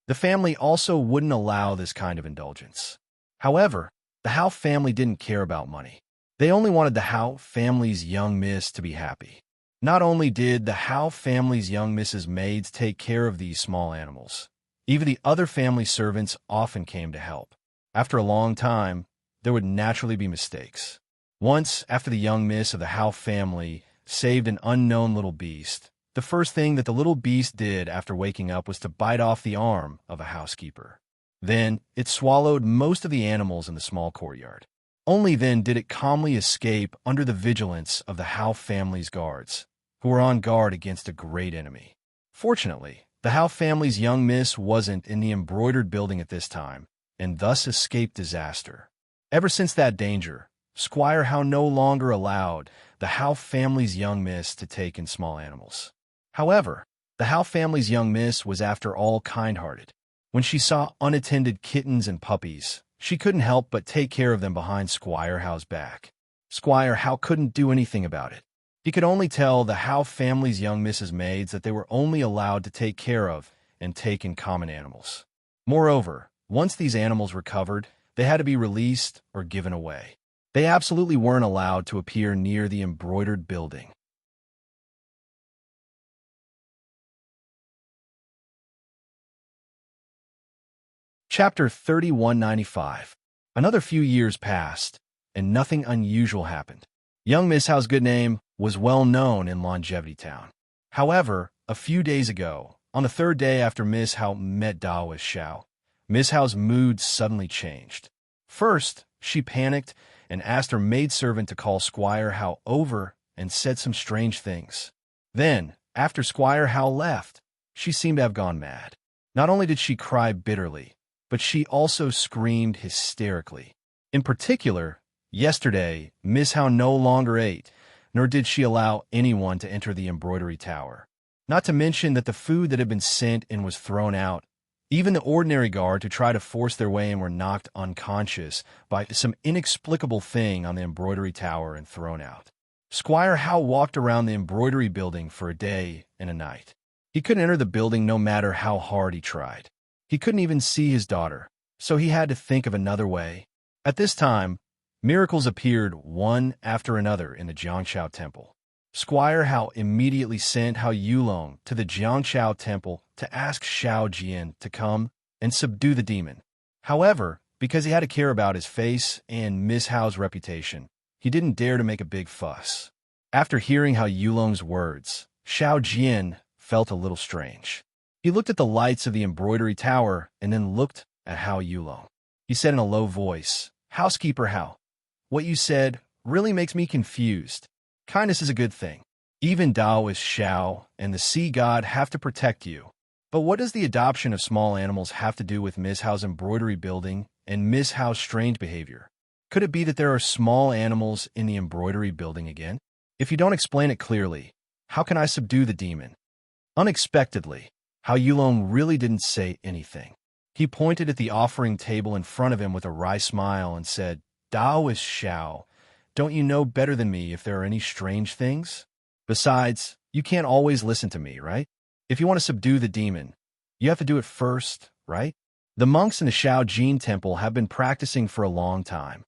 The family also wouldn't allow this kind of indulgence. However, the Hao family didn't care about money. They only wanted the Hao family's young miss to be happy. Not only did the Hao family's young miss's maids take care of these small animals, even the other family servants often came to help. After a long time, there would naturally be mistakes. Once, after the young miss of the Hao family saved an unknown little beast, the first thing that the little beast did after waking up was to bite off the arm of a housekeeper. Then, it swallowed most of the animals in the small courtyard. Only then did it calmly escape under the vigilance of the Hao family's guards, who were on guard against a great enemy. Fortunately, the Hao family's young miss wasn't in the embroidered building at this time, and thus escaped disaster. Ever since that danger, Squire Hao no longer allowed the Hao family's young miss to take in small animals. However, the Hao family's young miss was after all kind-hearted. When she saw unattended kittens and puppies, she couldn't help but take care of them behind Squire Hao's back. Squire Hao couldn't do anything about it. He could only tell the Hao family's young miss's maids that they were only allowed to take care of and take in common animals. Moreover, once these animals recovered, they had to be released or given away. They absolutely weren't allowed to appear near the embroidered building. Chapter 3195. Another few years passed, and nothing unusual happened. Young Miss Hao's good name was well known in Longevity Town. However, a few days ago, on the third day after Miss Hao met Daoist Xiao, Miss Hao's mood suddenly changed. First, she panicked and asked her maidservant to call Squire Hao over and said some strange things. Then, after Squire Hao left, she seemed to have gone mad. Not only did she cry bitterly, but she also screamed hysterically. In particular, yesterday, Miss Hao no longer ate, nor did she allow anyone to enter the embroidery tower. Not to mention that the food that had been sent in was thrown out. Even the ordinary guard who tried to force their way in were knocked unconscious by some inexplicable thing on the embroidery tower and thrown out. Squire Hao walked around the embroidery building for a day and a night. He couldn't enter the building no matter how hard he tried. He couldn't even see his daughter, so he had to think of another way. At this time, miracles appeared one after another in the Jiangshao Temple. Squire Hao immediately sent Hao Yulong to the Jiangshao Temple to ask Xiao Jian to come and subdue the demon. However, because he had to care about his face and Miss Hao's reputation, he didn't dare to make a big fuss. After hearing Hao Yulong's words, Xiao Jian felt a little strange. He looked at the lights of the embroidery tower and then looked at Hao Yulong. He said in a low voice, "Housekeeper Hao, what you said really makes me confused. Kindness is a good thing. Even Daoist Xiao and the sea god have to protect you. But what does the adoption of small animals have to do with Miss Hao's embroidery building and Miss Hao's strange behavior? Could it be that there are small animals in the embroidery building again? If you don't explain it clearly, how can I subdue the demon?" Unexpectedly, Hao Yulong really didn't say anything. He pointed at the offering table in front of him with a wry smile and said, "Daoist Xiao, don't you know better than me if there are any strange things? Besides, you can't always listen to me, right? If you want to subdue the demon, you have to do it first, right? The monks in the Xiao Jin temple have been practicing for a long time."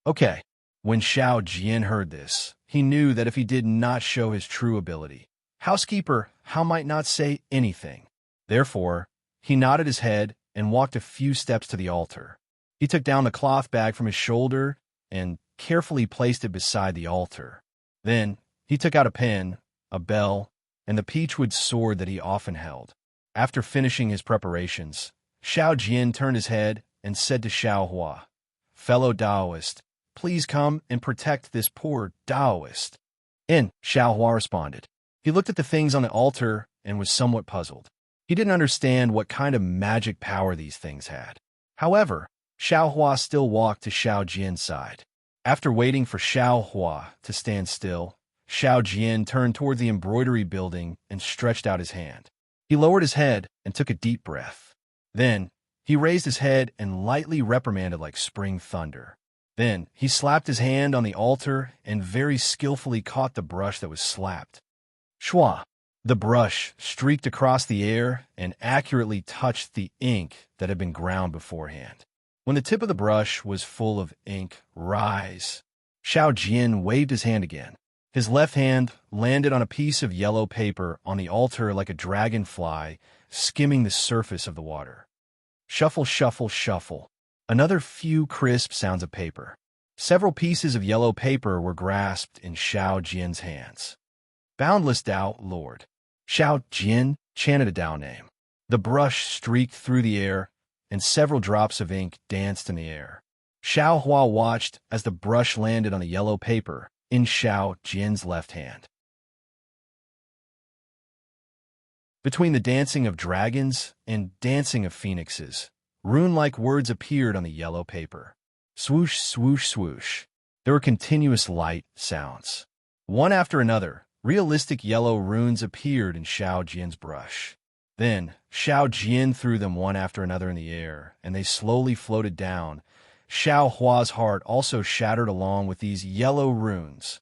Okay, when Xiao Jian heard this, he knew that if he did not show his true ability, Housekeeper Hao might not say anything. Therefore, he nodded his head and walked a few steps to the altar. He took down the cloth bag from his shoulder and carefully placed it beside the altar. Then he took out a pen, a bell, and the peachwood sword that he often held. After finishing his preparations, Xiao Jian turned his head and said to Xiao Hua, "Fellow Taoist, please come and protect this poor Taoist." And Xiao Hua responded. He looked at the things on the altar and was somewhat puzzled. He didn't understand what kind of magic power these things had. However, Xiao Hua still walked to Xiao Jian's side. After waiting for Xiao Hua to stand still, Xiao Jian turned toward the embroidery building and stretched out his hand. He lowered his head and took a deep breath. Then, he raised his head and lightly reprimanded like spring thunder. Then, he slapped his hand on the altar and very skillfully caught the brush that was slapped. Shwa! The brush streaked across the air and accurately touched the ink that had been ground beforehand. When the tip of the brush was full of ink, rise! Xiao Jian waved his hand again. His left hand landed on a piece of yellow paper on the altar like a dragonfly, skimming the surface of the water. Shuffle, shuffle, shuffle. Another few crisp sounds of paper. Several pieces of yellow paper were grasped in Xiao Jian's hands. Boundless Tao, Lord. Xiao Jian chanted a Tao name. The brush streaked through the air, and several drops of ink danced in the air. Xiao Hua watched as the brush landed on the yellow paper in Xiao Jian's left hand. Between the dancing of dragons and dancing of phoenixes, rune-like words appeared on the yellow paper. Swoosh, swoosh, swoosh. There were continuous light sounds. One after another, realistic yellow runes appeared in Xiao Jian's brush. Then, Xiao Jian threw them one after another in the air, and they slowly floated down. Xiao Hua's heart also shattered along with these yellow runes.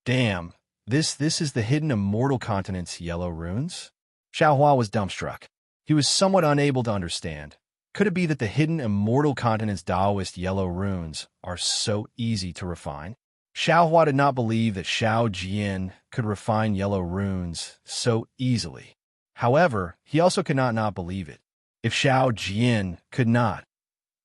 Damn, this is the hidden immortal continent's yellow runes? Xiao Hua was dumbstruck. He was somewhat unable to understand. Could it be that the hidden immortal continent's Taoist yellow runes are so easy to refine? Xiao Hua did not believe that Xiao Jian could refine yellow runes so easily. However, he also could not believe it. If Xiao Jian could not,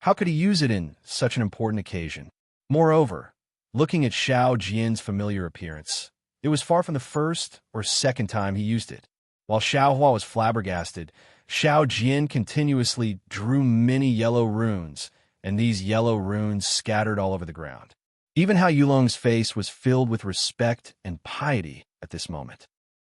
how could he use it in such an important occasion? Moreover, looking at Xiao Jian's familiar appearance, it was far from the first or second time he used it. While Xiao Hua was flabbergasted, Xiao Jian continuously drew many yellow runes, and these yellow runes scattered all over the ground. Even Hao Yulong's face was filled with respect and piety at this moment.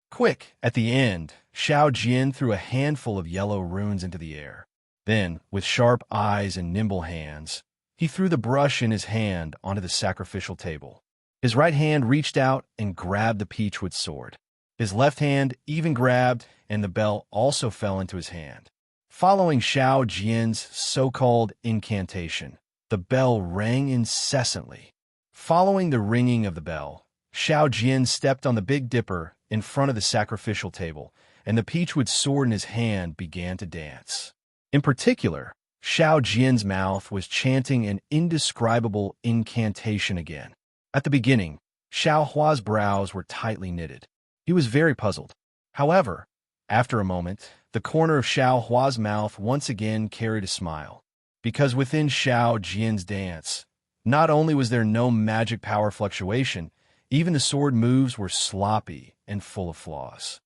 Quick! At the end, Xiao Jian threw a handful of yellow runes into the air. Then, with sharp eyes and nimble hands, he threw the brush in his hand onto the sacrificial table. His right hand reached out and grabbed the peachwood sword. His left hand even grabbed, and the bell also fell into his hand. Following Xiao Jian's so-called incantation, the bell rang incessantly. Following the ringing of the bell, Xiao Jian stepped on the Big Dipper in front of the sacrificial table, and the peachwood sword in his hand began to dance. In particular, Xiao Jian's mouth was chanting an indescribable incantation again. At the beginning, Xiao Hua's brows were tightly knitted. He was very puzzled. However, after a moment, the corner of Xiao Hua's mouth once again carried a smile. Because within Xiao Jian's dance, not only was there no magic power fluctuation, even the sword moves were sloppy and full of flaws.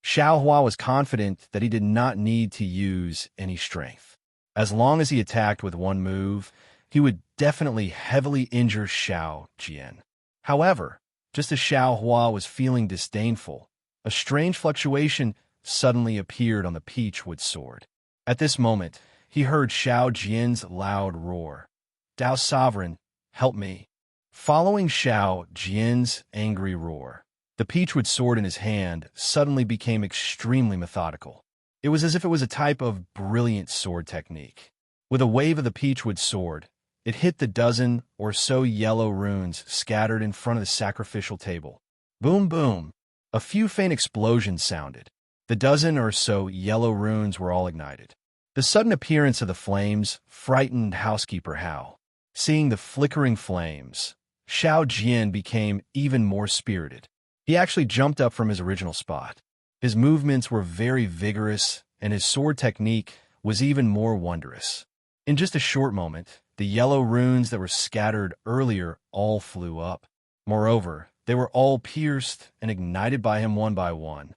Xiao Hua was confident that he did not need to use any strength. As long as he attacked with one move, he would definitely heavily injure Xiao Jian. However, just as Xiao Hua was feeling disdainful, a strange fluctuation suddenly appeared on the peachwood sword. At this moment, he heard Xiao Jian's loud roar. "Tao Sovereign, help me." Following Xiao Jian's angry roar, the peachwood sword in his hand suddenly became extremely methodical. It was as if it was a type of brilliant sword technique. With a wave of the peachwood sword, it hit the dozen or so yellow runes scattered in front of the sacrificial table. Boom, boom. A few faint explosions sounded. The dozen or so yellow runes were all ignited. The sudden appearance of the flames frightened housekeeper Hao. Seeing the flickering flames, Xiao Jian became even more spirited. He actually jumped up from his original spot. His movements were very vigorous and his sword technique was even more wondrous. In just a short moment, the yellow runes that were scattered earlier all flew up. Moreover, they were all pierced and ignited by him one by one.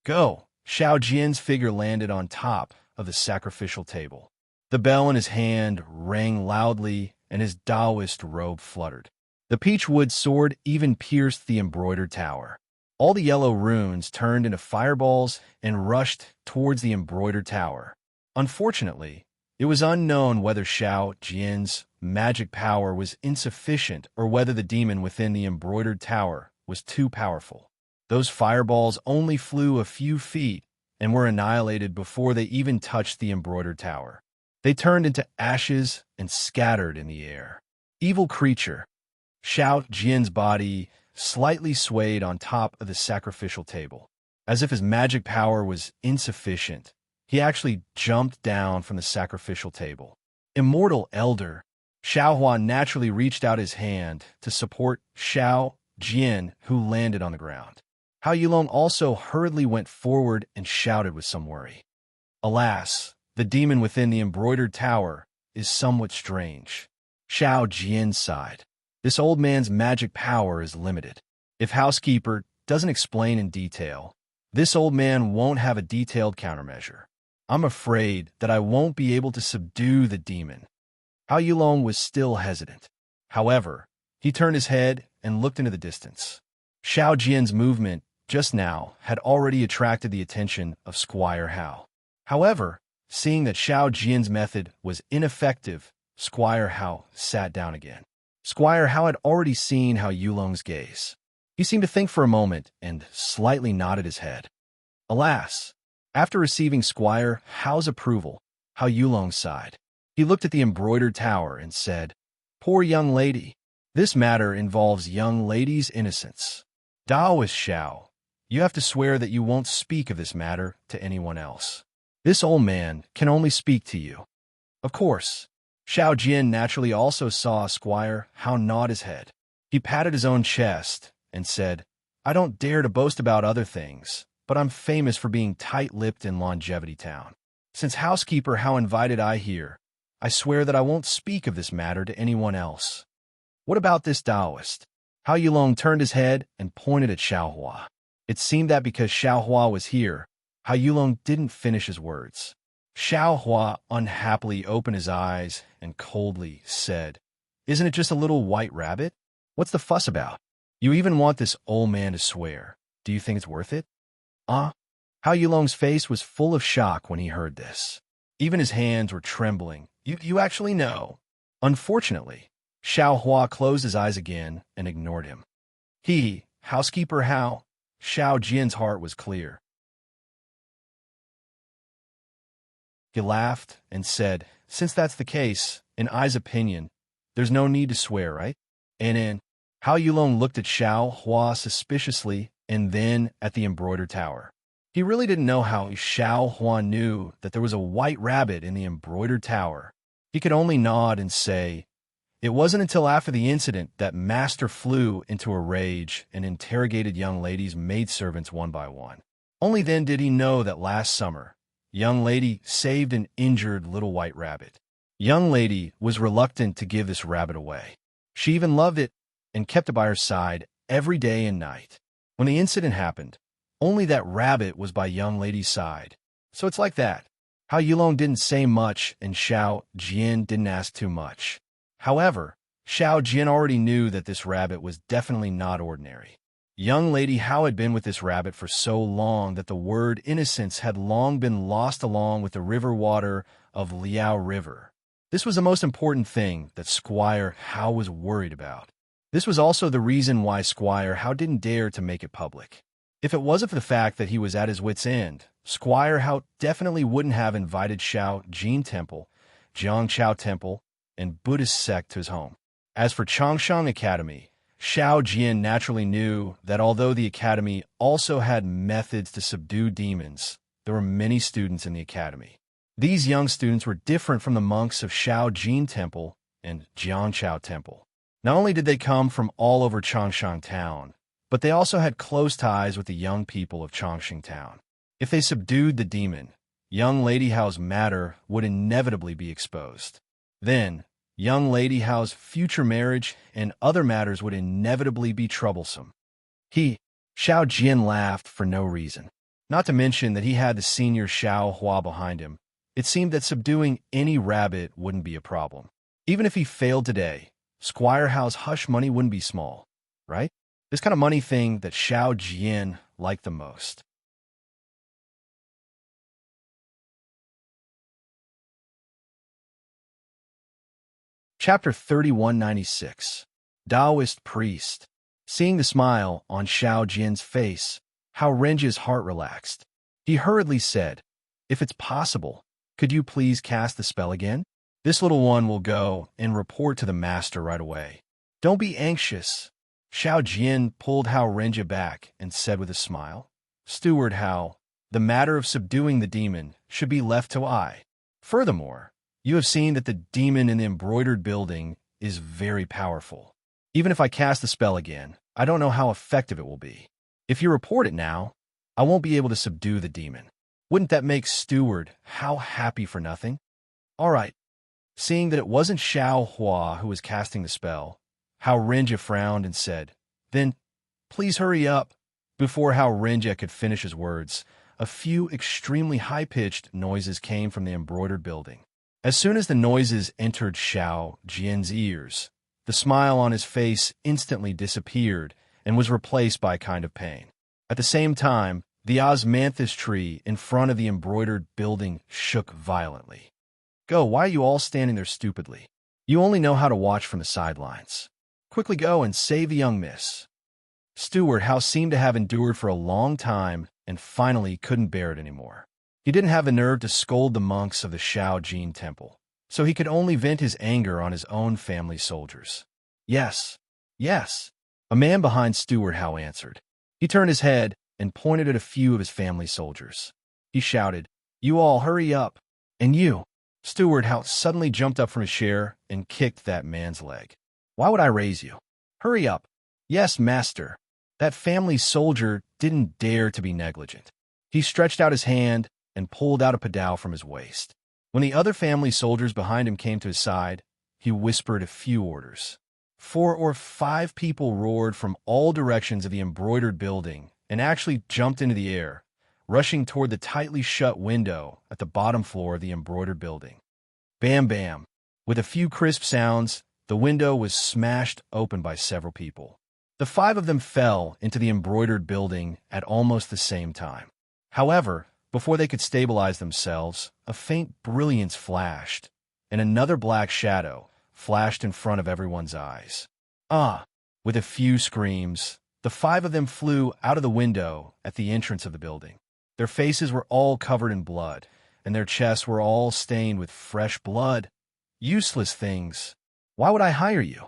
Go! Xiao Jian's figure landed on top of the sacrificial table. The bell in his hand rang loudly, and his Taoist robe fluttered. The peachwood sword even pierced the embroidered tower. All the yellow runes turned into fireballs and rushed towards the embroidered tower. Unfortunately, it was unknown whether Xiao Jian's magic power was insufficient or whether the demon within the embroidered tower was too powerful. Those fireballs only flew a few feet and were annihilated before they even touched the embroidered tower. They turned into ashes and scattered in the air. Evil creature! Xiao Jian's body slightly swayed on top of the sacrificial table. As if his magic power was insufficient, he actually jumped down from the sacrificial table. Immortal Elder! Xiaohua naturally reached out his hand to support Xiao Jian, who landed on the ground. Hao Yulong also hurriedly went forward and shouted with some worry. Alas, the demon within the embroidered tower is somewhat strange. Xiao Jian sighed. This old man's magic power is limited. If Housekeeper doesn't explain in detail, this old man won't have a detailed countermeasure. I'm afraid that I won't be able to subdue the demon. Hao Yulong was still hesitant. However, he turned his head and looked into the distance. Xiao Jian's movement just now had already attracted the attention of Squire Hao. However, seeing that Xiao Jian's method was ineffective, Squire Hao sat down again. Squire Hao had already seen Hao Yulong's gaze. He seemed to think for a moment and slightly nodded his head. Alas, after receiving Squire Hao's approval, Hao Yulong sighed. He looked at the embroidered tower and said, "Poor young lady. This matter involves young lady's innocence. Taoist Xiao, you have to swear that you won't speak of this matter to anyone else. This old man can only speak to you." Of course, Xiao Jian naturally also saw Squire Hao nod his head. He patted his own chest and said, "I don't dare to boast about other things, but I'm famous for being tight-lipped in Longevity Town. Since Housekeeper Hao invited I here, I swear that I won't speak of this matter to anyone else. What about this Taoist?" Hao Yulong turned his head and pointed at Xiaohua. It seemed that because Xiaohua was here, Hao Yulong didn't finish his words. Xiaohua unhappily opened his eyes and coldly said, "Isn't it just a little white rabbit? What's the fuss about? You even want this old man to swear. Do you think it's worth it?" Hao Yulong's face was full of shock when he heard this. Even his hands were trembling. You actually know?" Unfortunately, Xiaohua closed his eyes again and ignored him. Housekeeper Hao, Xiao Jian's heart was clear. He laughed and said, "Since that's the case, in I's opinion, there's no need to swear, right?" And Hao Yulong looked at Xiaohua suspiciously and then at the embroidered tower. He really didn't know how Xiaohua knew that there was a white rabbit in the embroidered tower. He could only nod and say, "It wasn't until after the incident that Master flew into a rage and interrogated young lady's maidservants one by one. Only then did he know that last summer, young lady saved an injured little white rabbit. Young lady was reluctant to give this rabbit away. She even loved it and kept it by her side every day and night. When the incident happened, only that rabbit was by young lady's side. So it's like that." Hao Yulong didn't say much and Xiao Jian didn't ask too much. However, Xiao Jian already knew that this rabbit was definitely not ordinary. Young lady Hao had been with this rabbit for so long that the word innocence had long been lost along with the river water of Liao River. This was the most important thing that Squire Hao was worried about. This was also the reason why Squire Hao didn't dare to make it public. If it wasn't for the fact that he was at his wit's end, Squire Hao definitely wouldn't have invited Xiao Jin Temple, Jiangchao Temple, and Buddhist sect to his home. As for Changshang Academy, Xiao Jian naturally knew that although the academy also had methods to subdue demons, there were many students in the academy. These young students were different from the monks of Xiao Jin Temple and Jiangchao Temple. Not only did they come from all over Changshang Town, but they also had close ties with the young people of Changshang Town. If they subdued the demon, young Lady Hao's matter would inevitably be exposed. Then, young Lady Hao's future marriage and other matters would inevitably be troublesome. Xiao Jian laughed for no reason. Not to mention that he had the senior Xiao Hua behind him. It seemed that subduing any rabbit wouldn't be a problem. Even if he failed today, Squire Hao's hush money wouldn't be small, right? This kind of money thing that Xiao Jian liked the most. Chapter 3196. Taoist Priest. Seeing the smile on Xiao Jian's face, Hao Renji's heart relaxed. He hurriedly said, "If it's possible, could you please cast the spell again? This little one will go and report to the master right away. Don't be anxious." Xiao Jian pulled Hao Renji back and said with a smile, "Steward Hao, the matter of subduing the demon should be left to I. Furthermore, you have seen that the demon in the embroidered building is very powerful. Even if I cast the spell again, I don't know how effective it will be. If you report it now, I won't be able to subdue the demon. Wouldn't that make Steward Hao happy for nothing? All right." Seeing that it wasn't Xiao Hua who was casting the spell, Hao Renji frowned and said, "Then, please hurry up." Before Hao Renji could finish his words, a few extremely high-pitched noises came from the embroidered building. As soon as the noises entered Xiao Jian's ears, the smile on his face instantly disappeared and was replaced by a kind of pain. At the same time, the osmanthus tree in front of the embroidered building shook violently. "Go, why are you all standing there stupidly? You only know how to watch from the sidelines. Quickly go and save the young miss." Steward Hao seemed to have endured for a long time and finally couldn't bear it anymore. He didn't have the nerve to scold the monks of the Xiao Jin temple, so he could only vent his anger on his own family soldiers. "Yes, yes," a man behind Steward Hao answered. He turned his head and pointed at a few of his family soldiers. He shouted, "You all hurry up. And you." Steward Hao suddenly jumped up from his chair and kicked that man's leg. "Why would I raise you? Hurry up." "Yes, master." That family soldier didn't dare to be negligent. He stretched out his hand and pulled out a padao from his waist. When the other family soldiers behind him came to his side, he whispered a few orders. 4 or 5 people roared from all directions of the embroidered building and actually jumped into the air, rushing toward the tightly shut window at the bottom floor of the embroidered building. Bam, bam. With a few crisp sounds, the window was smashed open by several people. The 5 of them fell into the embroidered building at almost the same time. However, before they could stabilize themselves, a faint brilliance flashed, and another black shadow flashed in front of everyone's eyes. "Ah!" With a few screams, the 5 of them flew out of the window at the entrance of the building. Their faces were all covered in blood, and their chests were all stained with fresh blood. "Useless things. Why would I hire you?"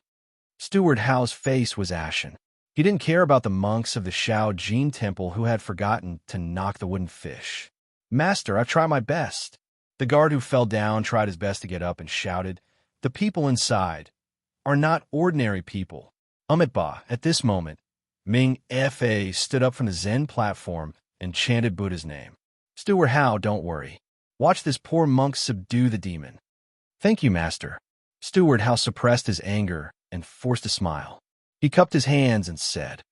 Steward Hao's face was ashen. He didn't care about the monks of the Xiao Jin temple who had forgotten to knock the wooden fish. "Master, I've tried my best." The guard who fell down tried his best to get up and shouted, "The people inside are not ordinary people." At this moment, Ming Fa stood up from the Zen platform and chanted Buddha's name. "Steward Hao, don't worry. Watch this poor monk subdue the demon." "Thank you, master." Steward Hao suppressed his anger and forced a smile. He cupped his hands and said,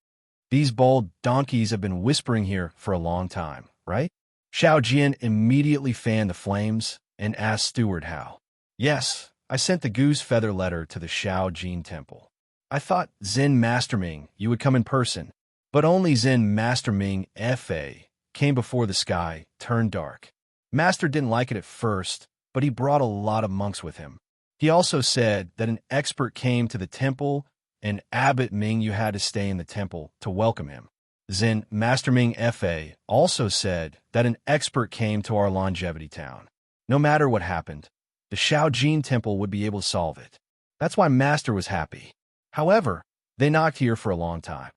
"These bald donkeys have been whispering here for a long time, right?" Xiao Jian immediately fanned the flames and asked Steward Hao, "Yes, I sent the goose feather letter to the Xiao Jin temple. I thought Zen Master Ming you would come in person, but only Zen Master Ming Fa came before the sky turned dark. Master didn't like it at first, but he brought a lot of monks with him. He also said that an expert came to the temple and Abbot Ming you had to stay in the temple to welcome him. Zen Master Ming Fa also said that an expert came to our longevity town. No matter what happened, the Xiao Jin temple would be able to solve it. That's why Master was happy. However, they knocked here for a long time."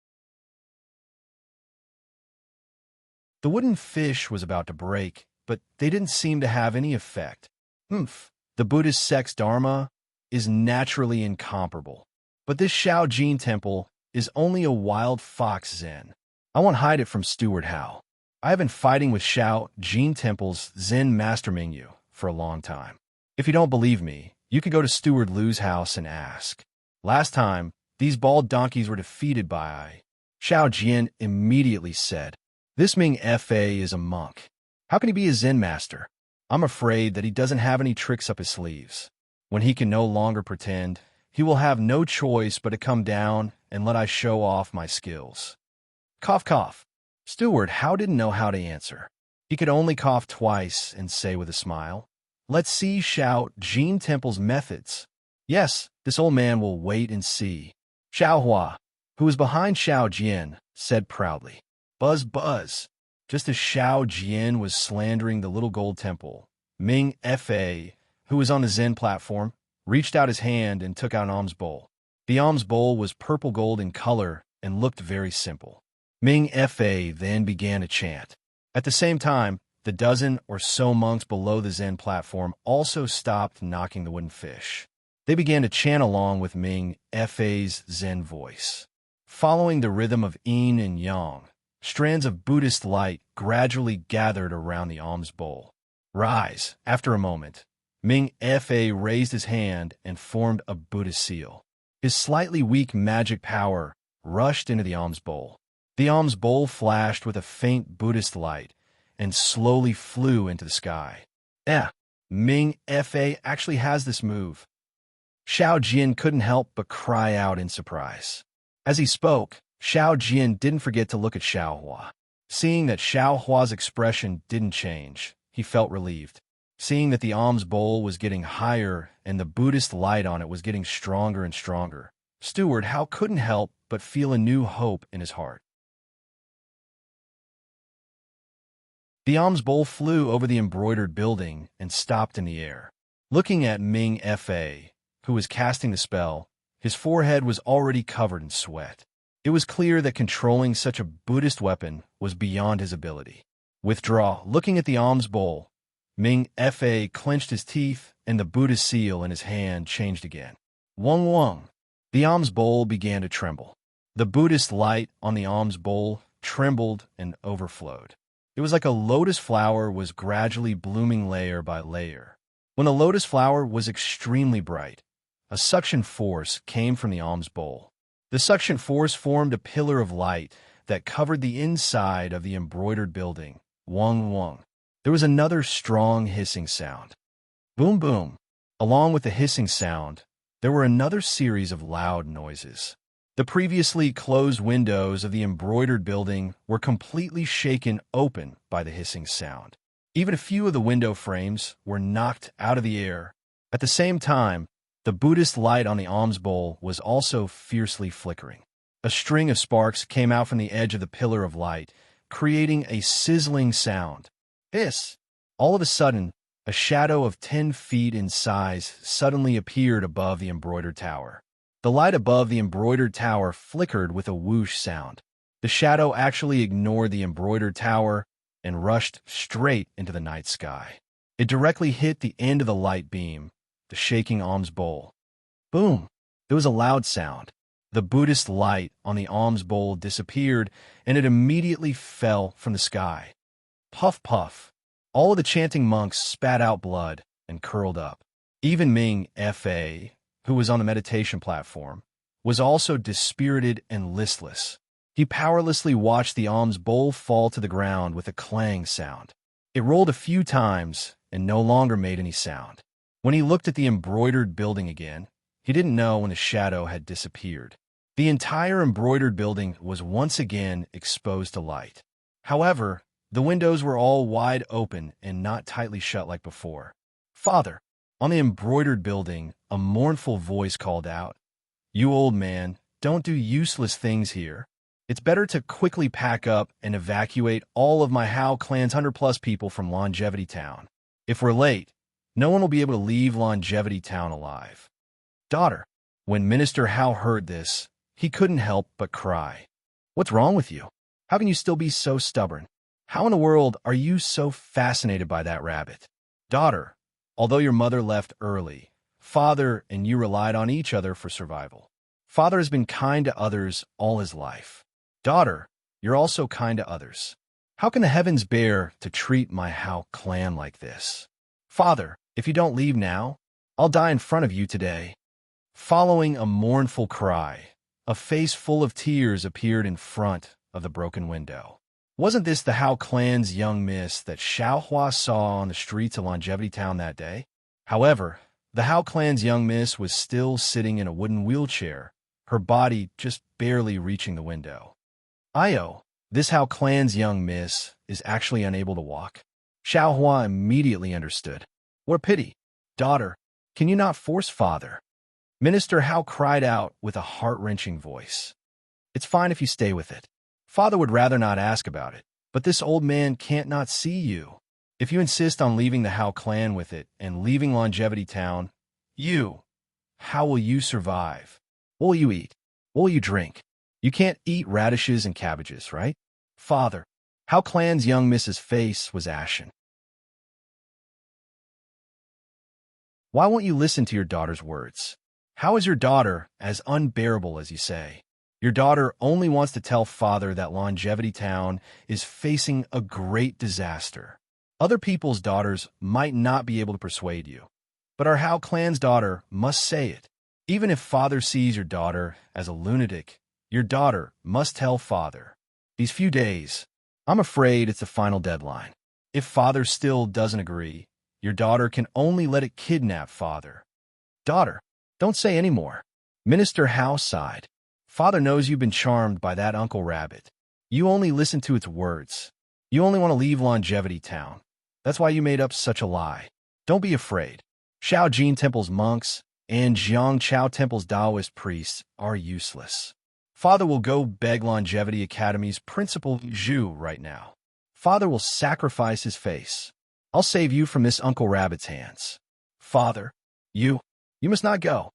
The wooden fish was about to break, but they didn't seem to have any effect. The Buddhist sect's dharma is naturally incomparable, but this Xiao Jin temple is only a wild fox Zen. I won't hide it from Steward Hao. I have been fighting with Xiao Jin Temple's Zen Master Mingyu for a long time. If you don't believe me, you can go to Steward Lu's house and ask. Last time, these bald donkeys were defeated by Xiao Jian immediately said, "This Ming Fa is a monk. How can he be a Zen master? I'm afraid that he doesn't have any tricks up his sleeves. When he can no longer pretend, he will have no choice but to come down and let I show off my skills." Cough, cough. Steward How didn't know how to answer. He could only cough twice and say with a smile, "Let's see Xiao Jin Temple's methods." Yes, this old man will wait and see. Xiao Hua, who was behind Xiao Jian, said proudly, "Buzz, buzz." Just as Xiao Jian was slandering the little gold temple, Ming Fa, who was on the Zen platform, reached out his hand and took out an alms bowl. The alms bowl was purple gold in color and looked very simple. Ming Fa then began to chant. At the same time, the dozen or so monks below the Zen platform also stopped knocking the wooden fish. They began to chant along with Ming Fa's Zen voice. Following the rhythm of yin and yang, strands of Buddhist light gradually gathered around the alms bowl. Rise. After a moment, Ming Fa raised his hand and formed a Buddhist seal. His slightly weak magic power rushed into the alms bowl. The alms bowl flashed with a faint Buddhist light and slowly flew into the sky. Ming Fa actually has this move. Xiao Jian couldn't help but cry out in surprise. As he spoke, Xiao Jian didn't forget to look at Xiao Hua. Seeing that Xiao Hua's expression didn't change, he felt relieved. Seeing that the alms bowl was getting higher and the Buddhist light on it was getting stronger and stronger, Steward How couldn't help but feel a new hope in his heart. The alms bowl flew over the embroidered building and stopped in the air. Looking at Ming Fa, who was casting the spell, his forehead was already covered in sweat. It was clear that controlling such a Buddhist weapon was beyond his ability. Withdraw. Looking at the alms bowl, Ming Fa clenched his teeth and the Buddhist seal in his hand changed again. Wong wong. The alms bowl began to tremble. The Buddhist light on the alms bowl trembled and overflowed. It was like a lotus flower was gradually blooming layer by layer. When the lotus flower was extremely bright, a suction force came from the alms bowl. The suction force formed a pillar of light that covered the inside of the embroidered building. Wong wong. There was another strong hissing sound. Boom boom. Along with the hissing sound, there were another series of loud noises. The previously closed windows of the embroidered building were completely shaken open by the hissing sound. Even a few of the window frames were knocked out of the air. At the same time, the Buddhist light on the alms bowl was also fiercely flickering. A string of sparks came out from the edge of the pillar of light, creating a sizzling sound. Hiss! All of a sudden, a shadow of 10 feet in size suddenly appeared above the embroidered tower. The light above the embroidered tower flickered with a whoosh sound. The shadow actually ignored the embroidered tower and rushed straight into the night sky. It directly hit the end of the light beam, the shaking alms bowl. Boom! There was a loud sound. The Buddhist light on the alms bowl disappeared, and it immediately fell from the sky. Puff, puff. All of the chanting monks spat out blood and curled up. Even Ming Fa, who was on the meditation platform, was also dispirited and listless. He powerlessly watched the alms bowl fall to the ground with a clang sound. It rolled a few times and no longer made any sound. When he looked at the embroidered building again, he didn't know when the shadow had disappeared. The entire embroidered building was once again exposed to light. However, the windows were all wide open and not tightly shut like before. "Father!" On the embroidered building, a mournful voice called out, "You old man, don't do useless things here. It's better to quickly pack up and evacuate all of my Hao clan's 100+ people from Longevity Town. If we're late, no one will be able to leave Longevity Town alive." Daughter. When Minister Hao heard this, he couldn't help but cry. "What's wrong with you? How can you still be so stubborn? How in the world are you so fascinated by that rabbit?" Daughter. Although your mother left early, Father and you relied on each other for survival. Father has been kind to others all his life. Daughter, you're also kind to others. How can the heavens bear to treat my Hao clan like this? Father, if you don't leave now, I'll die in front of you today." Following a mournful cry, a face full of tears appeared in front of the broken window. Wasn't this the Hao clan's young miss that Xiaohua saw on the streets of Longevity Town that day? However, the Hao clan's young miss was still sitting in a wooden wheelchair, her body just barely reaching the window. Io, this Hao clan's young miss is actually unable to walk. Xiaohua immediately understood. What a pity. Daughter, can you not force father? Minister Hao cried out with a heart-wrenching voice. It's fine if you stay with it. Father would rather not ask about it, but this old man can't not see you. If you insist on leaving the Hao clan with it and leaving Longevity Town, how will you survive? What will you eat? What will you drink? You can't eat radishes and cabbages, right? Father, Hao clan's young Mrs. face was ashen. Why won't you listen to your daughter's words? How is your daughter as unbearable as you say? Your daughter only wants to tell father that Longevity Town is facing a great disaster. Other people's daughters might not be able to persuade you, but our Hao clan's daughter must say it. Even if father sees your daughter as a lunatic, your daughter must tell father. These few days, I'm afraid it's the final deadline. If father still doesn't agree, your daughter can only let it kidnap father. Daughter, don't say any more. Minister Hao sighed. Father knows you've been charmed by that Uncle Rabbit. You only listen to its words. You only want to leave Longevity Town. That's why you made up such a lie. Don't be afraid. Shaojin Temple's monks and Jiangchao Temple's Taoist priests are useless. Father will go beg Longevity Academy's principal Zhu right now. Father will sacrifice his face. I'll save you from this Uncle Rabbit's hands. Father, you must not go.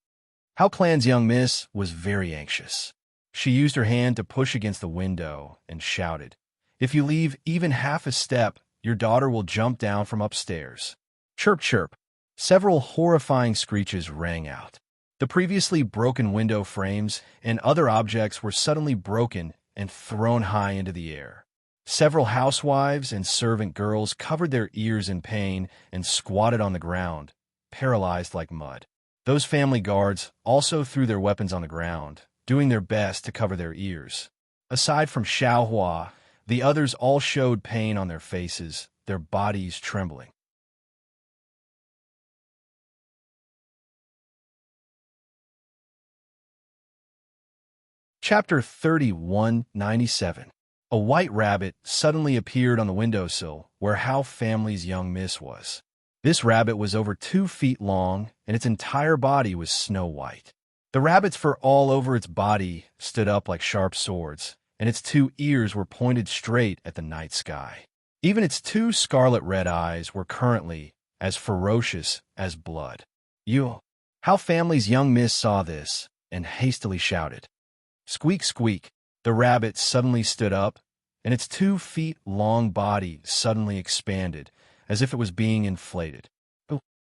Hao clan's young miss was very anxious. She used her hand to push against the window and shouted, "If you leave even half a step, your daughter will jump down from upstairs." Chirp, chirp. Several horrifying screeches rang out. The previously broken window frames and other objects were suddenly broken and thrown high into the air. Several housewives and servant girls covered their ears in pain and squatted on the ground, paralyzed like mud. Those family guards also threw their weapons on the ground, doing their best to cover their ears. Aside from Xiaohua, the others all showed pain on their faces, their bodies trembling. Chapter 3197. A white rabbit suddenly appeared on the windowsill where Hao family's young miss was. This rabbit was over 2 feet long, and its entire body was snow white. The rabbit's fur all over its body stood up like sharp swords, and its 2 ears were pointed straight at the night sky. Even its 2 scarlet-red eyes were currently as ferocious as blood. Hao family's young miss saw this and hastily shouted. Squeak, squeak. The rabbit suddenly stood up, and its 2 feet long body suddenly expanded, as if it was being inflated.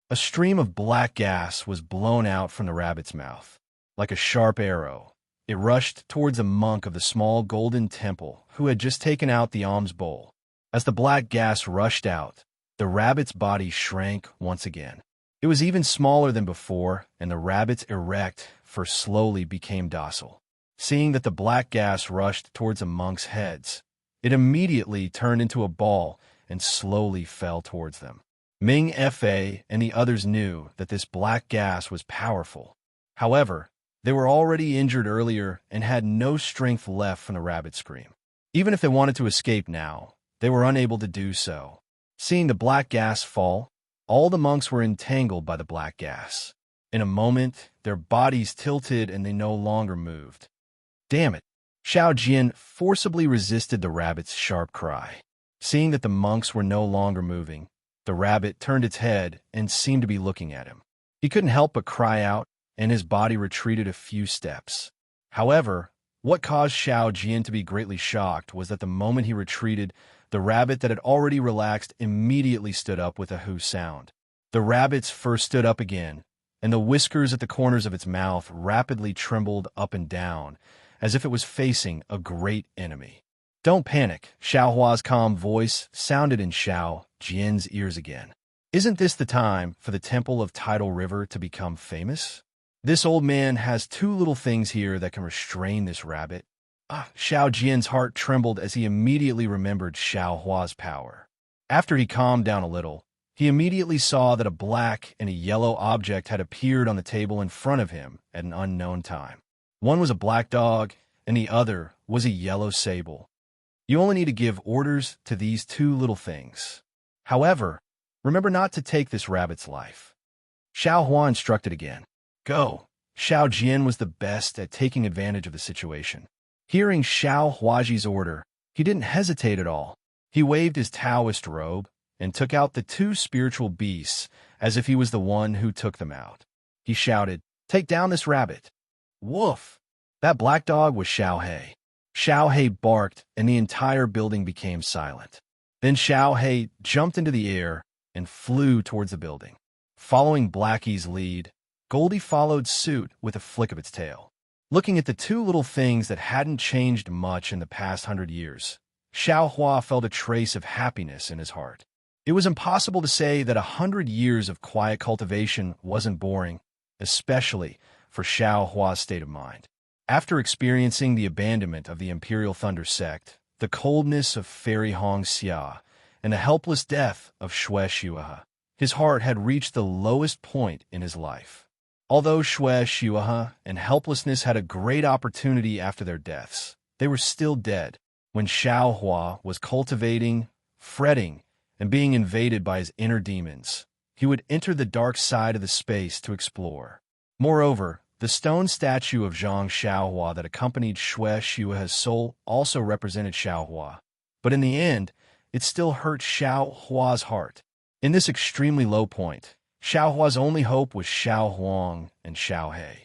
A stream of black gas was blown out from the rabbit's mouth. Like a sharp arrow, it rushed towards a monk of the small golden temple who had just taken out the alms bowl. As the black gas rushed out, the rabbit's body shrank once again. It was even smaller than before, and the rabbit's erect fur slowly became docile. Seeing that the black gas rushed towards the monks' heads, it immediately turned into a ball and slowly fell towards them. Ming Fa and the others knew that this black gas was powerful. However, they were already injured earlier and had no strength left from the rabbit scream. Even if they wanted to escape now, they were unable to do so. Seeing the black gas fall, all the monks were entangled by the black gas. In a moment, their bodies tilted and they no longer moved. Damn it! Xiao Jian forcibly resisted the rabbit's sharp cry. Seeing that the monks were no longer moving, the rabbit turned its head and seemed to be looking at him. He couldn't help but cry out, and his body retreated a few steps. However, what caused Xiao Jian to be greatly shocked was that the moment he retreated, the rabbit that had already relaxed immediately stood up with a hoo sound. The rabbit's fur stood up again, and the whiskers at the corners of its mouth rapidly trembled up and down, as if it was facing a great enemy. Don't panic, Xiao Hua's calm voice sounded in Xiao Jian's ears again. Isn't this the time for the Temple of Tidal River to become famous? This old man has two little things here that can restrain this rabbit. Xiao Jian's heart trembled as he immediately remembered Xiao Hua's power. After he calmed down a little, he immediately saw that a black and a yellow object had appeared on the table in front of him at an unknown time. One was a black dog, and the other was a yellow sable. You only need to give orders to these two little things. However, remember not to take this rabbit's life. Xiao Hua instructed again. Go. Xiao Jian was the best at taking advantage of the situation. Hearing Xiao Huaji's order, he didn't hesitate at all. He waved his Taoist robe and took out the two spiritual beasts as if he was the one who took them out. He shouted, Take down this rabbit. Woof! That black dog was Xiao He. Xiao He barked and the entire building became silent. Then Xiao He jumped into the air and flew towards the building. Following Blackie's lead, Goldie followed suit with a flick of its tail. Looking at the two little things that hadn't changed much in the past 100 years, Xiao Hua felt a trace of happiness in his heart. It was impossible to say that 100 years of quiet cultivation wasn't boring, especially for Xiao Hua's state of mind. After experiencing the abandonment of the Imperial Thunder sect, the coldness of Fairy Hong Xia, and the helpless death of Xue Xuehe, his heart had reached the lowest point in his life. Although Xue Xuehe and helplessness had a great opportunity after their deaths, they were still dead. When Xiao Hua was cultivating, fretting, and being invaded by his inner demons, he would enter the dark side of the space to explore. Moreover, the stone statue of Zhang Xiaohua that accompanied Xue Xuehe's soul also represented Xiaohua, but in the end, it still hurt Xiaohua's heart. In this extremely low point, Xiaohua's only hope was Xiao Huang and Xiao He.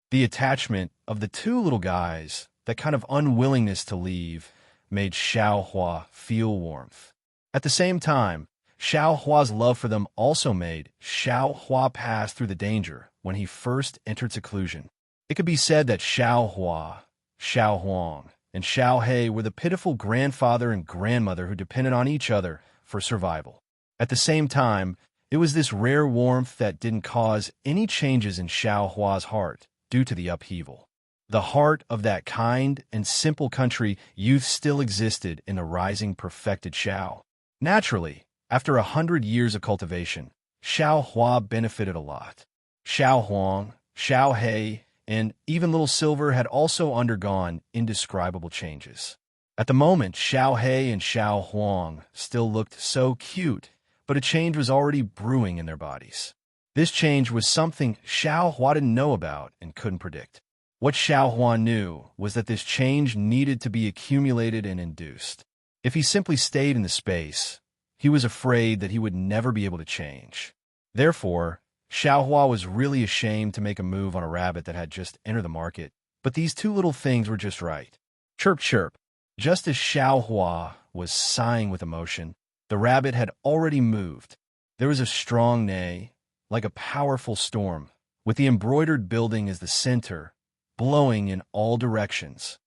The attachment of the two little guys, that kind of unwillingness to leave, made Xiao Hua feel warmth. At the same time, Xiao Hua's love for them also made Xiao Hua pass through the danger when he first entered seclusion. It could be said that Xiao Hua, Xiao Huang, and Xiao He were the pitiful grandfather and grandmother who depended on each other for survival. At the same time, it was this rare warmth that didn't cause any changes in Xiao Hua's heart due to the upheaval. The heart of that kind and simple country youth still existed in the rising perfected Xiao. Naturally, after 100 years of cultivation, Xiao Hua benefited a lot. Xiao Huang, Xiao He, and even Little Silver had also undergone indescribable changes. At the moment, Xiao He and Xiao Huang still looked so cute, but a change was already brewing in their bodies. This change was something Xiao Hua didn't know about and couldn't predict. What Xiao Hua knew was that this change needed to be accumulated and induced. If he simply stayed in the space, he was afraid that he would never be able to change. Therefore, Xiao Hua was really ashamed to make a move on a rabbit that had just entered the market, but these two little things were just right. Chirp, chirp. Just as Xiao Hua was sighing with emotion, the rabbit had already moved. There was a strong neigh, like a powerful storm, with the embroidered building as the center, blowing in all directions.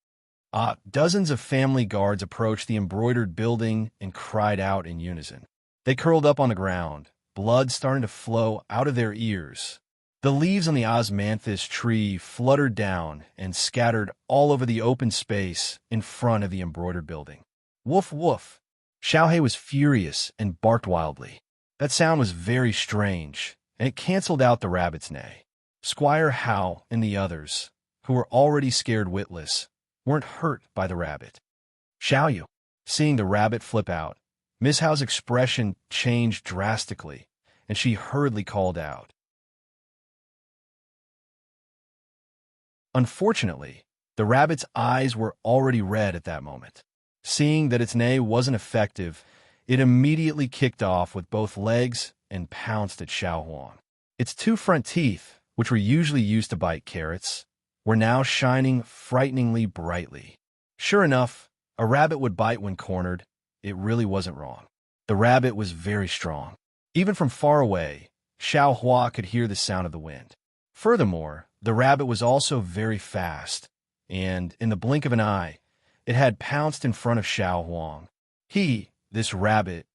Dozens of family guards approached the embroidered building and cried out in unison. They curled up on the ground, blood starting to flow out of their ears. The leaves on the osmanthus tree fluttered down and scattered all over the open space in front of the embroidered building. Woof, woof. Xiao He was furious and barked wildly. That sound was very strange, and it canceled out the rabbit's neigh. Squire Hao and the others, who were already scared witless, weren't hurt by the rabbit. Xiao Yu, seeing the rabbit flip out, Miss Hao's expression changed drastically, and she hurriedly called out. Unfortunately, the rabbit's eyes were already red at that moment. Seeing that its neigh wasn't effective, it immediately kicked off with both legs and pounced at Xiao Huang. Its two front teeth, which were usually used to bite carrots, were now shining frighteningly brightly. Sure enough, a rabbit would bite when cornered. It really wasn't wrong. The rabbit was very strong. Even from far away, Xiao Hua could hear the sound of the wind. Furthermore, the rabbit was also very fast, and in the blink of an eye, it had pounced in front of Xiao Huang. This rabbit,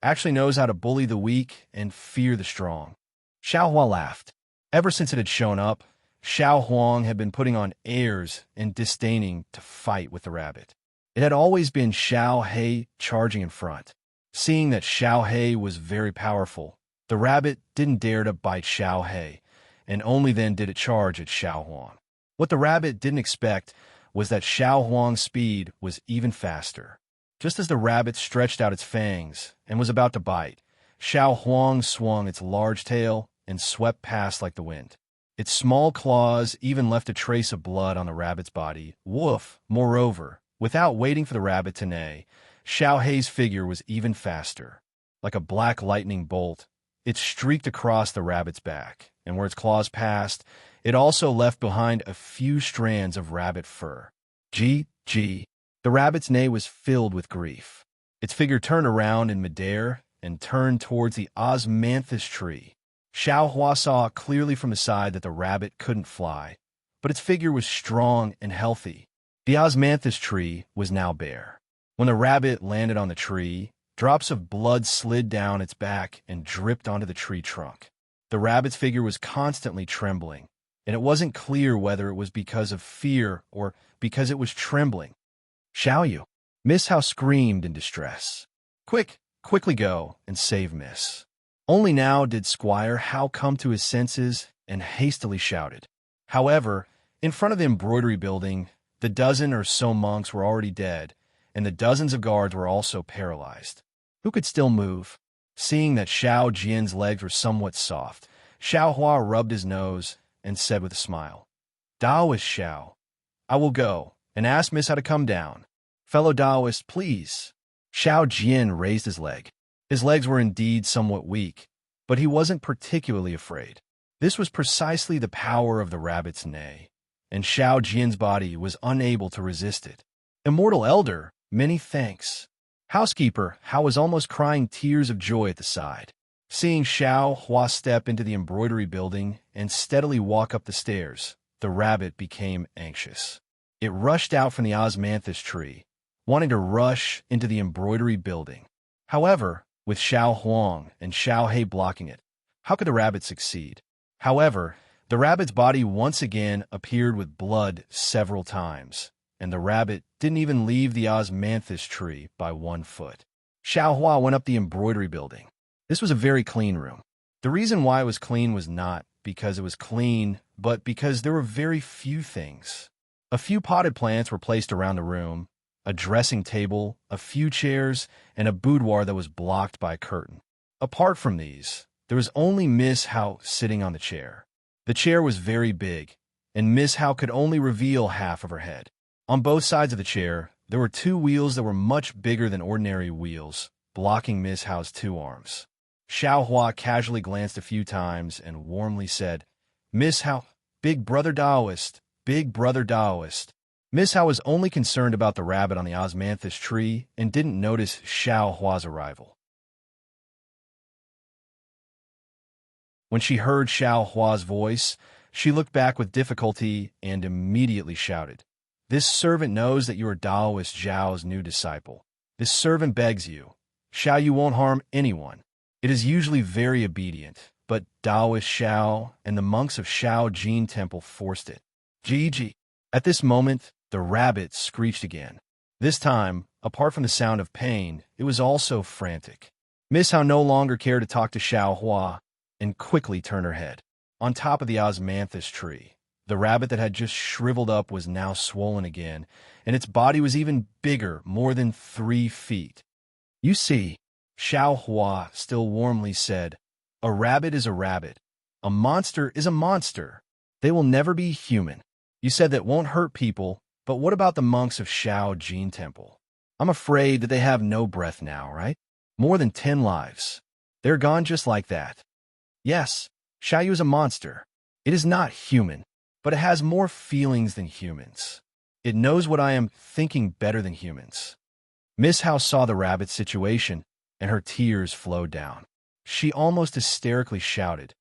actually knows how to bully the weak and fear the strong. Xiao Hua laughed. Ever since it had shown up, Xiao Huang had been putting on airs and disdaining to fight with the rabbit. It had always been Xiao He charging in front. Seeing that Xiao He was very powerful, the rabbit didn't dare to bite Xiao He, and only then did it charge at Xiao Huang. What the rabbit didn't expect was that Xiao Huang's speed was even faster. Just as the rabbit stretched out its fangs and was about to bite, Xiao Huang swung its large tail and swept past like the wind. Its small claws even left a trace of blood on the rabbit's body. Woof! Moreover, without waiting for the rabbit to neigh, Xiao Hei's figure was even faster. Like a black lightning bolt, it streaked across the rabbit's back, and where its claws passed, it also left behind a few strands of rabbit fur. Gee. The rabbit's neigh was filled with grief. Its figure turned around in midair and turned towards the osmanthus tree. Xiao Hua saw clearly from the side that the rabbit couldn't fly, but its figure was strong and healthy. The osmanthus tree was now bare. When the rabbit landed on the tree, drops of blood slid down its back and dripped onto the tree trunk. The rabbit's figure was constantly trembling, and it wasn't clear whether it was because of fear or because it was trembling. Xiao Yu. Miss Hao screamed in distress. Quickly go and save Miss. Only now did Squire Hao come to his senses and hastily shouted. However, in front of the embroidery building, the dozen or so monks were already dead, and the dozens of guards were also paralyzed. Who could still move? Seeing that Xiao Jian's legs were somewhat soft, Xiao Hua rubbed his nose and said with a smile, Taoist Xiao, I will go and ask Miss how to come down. Fellow Taoist, please. Xiao Jian raised his leg. His legs were indeed somewhat weak, but he wasn't particularly afraid. This was precisely the power of the rabbit's neigh, and Xiao Jian's body was unable to resist it. Immortal Elder, many thanks. Housekeeper Hao was almost crying tears of joy at the side. Seeing Xiao Hua step into the embroidery building and steadily walk up the stairs, the rabbit became anxious. It rushed out from the osmanthus tree, wanting to rush into the embroidery building. However, with Xiao Huang and Xiao He blocking it, how could the rabbit succeed? However, the rabbit's body once again appeared with blood several times, and the rabbit didn't even leave the osmanthus tree by 1 foot. Xiao Hua went up the embroidery building. This was a very clean room. The reason why it was clean was not because it was clean, but because there were very few things. A few potted plants were placed around the room, a dressing table, a few chairs, and a boudoir that was blocked by a curtain. Apart from these, there was only Miss Hao sitting on the chair. The chair was very big, and Miss Hao could only reveal half of her head. On both sides of the chair, there were 2 wheels that were much bigger than ordinary wheels, blocking Miss Hao's 2 arms. Xiao Hua casually glanced a few times and warmly said, Miss Hao, Big Brother Taoist, Big Brother Taoist. Miss Hao was only concerned about the rabbit on the osmanthus tree and didn't notice Xiao Hua's arrival. When she heard Xiao Hua's voice, she looked back with difficulty and immediately shouted, This servant knows that you are Taoist Zhao's new disciple. This servant begs you. Xiao Yu won't harm anyone. It is usually very obedient, but Taoist Xiao and the monks of Xiao Jin Temple forced it. Gigi. At this moment, the rabbit screeched again. This time, apart from the sound of pain, it was also frantic. Miss Hao no longer cared to talk to Xiao Hua and quickly turned her head. On top of the osmanthus tree, the rabbit that had just shriveled up was now swollen again, and its body was even bigger, more than 3 feet. You see, Xiao Hua still warmly said, a rabbit is a rabbit. A monster is a monster. They will never be human. You said that won't hurt people, but what about the monks of Xiao Jin Temple? I'm afraid that they have no breath now, right? More than 10 lives. They're gone just like that. Yes, Xiao Yu is a monster. It is not human, but it has more feelings than humans. It knows what I am thinking better than humans. Miss Hao saw the rabbit's situation, and her tears flowed down. She almost hysterically shouted,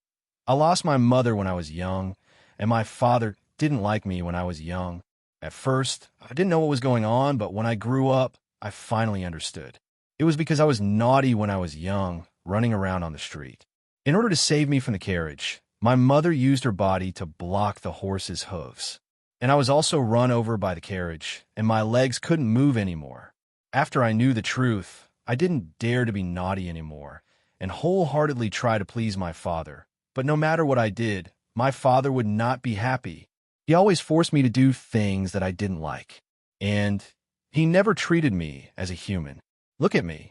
I lost my mother when I was young, and my father didn't like me when I was young. At first, I didn't know what was going on, but when I grew up, I finally understood. It was because I was naughty when I was young, running around on the street. In order to save me from the carriage, my mother used her body to block the horse's hooves. And I was also run over by the carriage, and my legs couldn't move anymore. After I knew the truth, I didn't dare to be naughty anymore, and wholeheartedly try to please my father. But no matter what I did, my father would not be happy. He always forced me to do things that I didn't like. And he never treated me as a human. Look at me.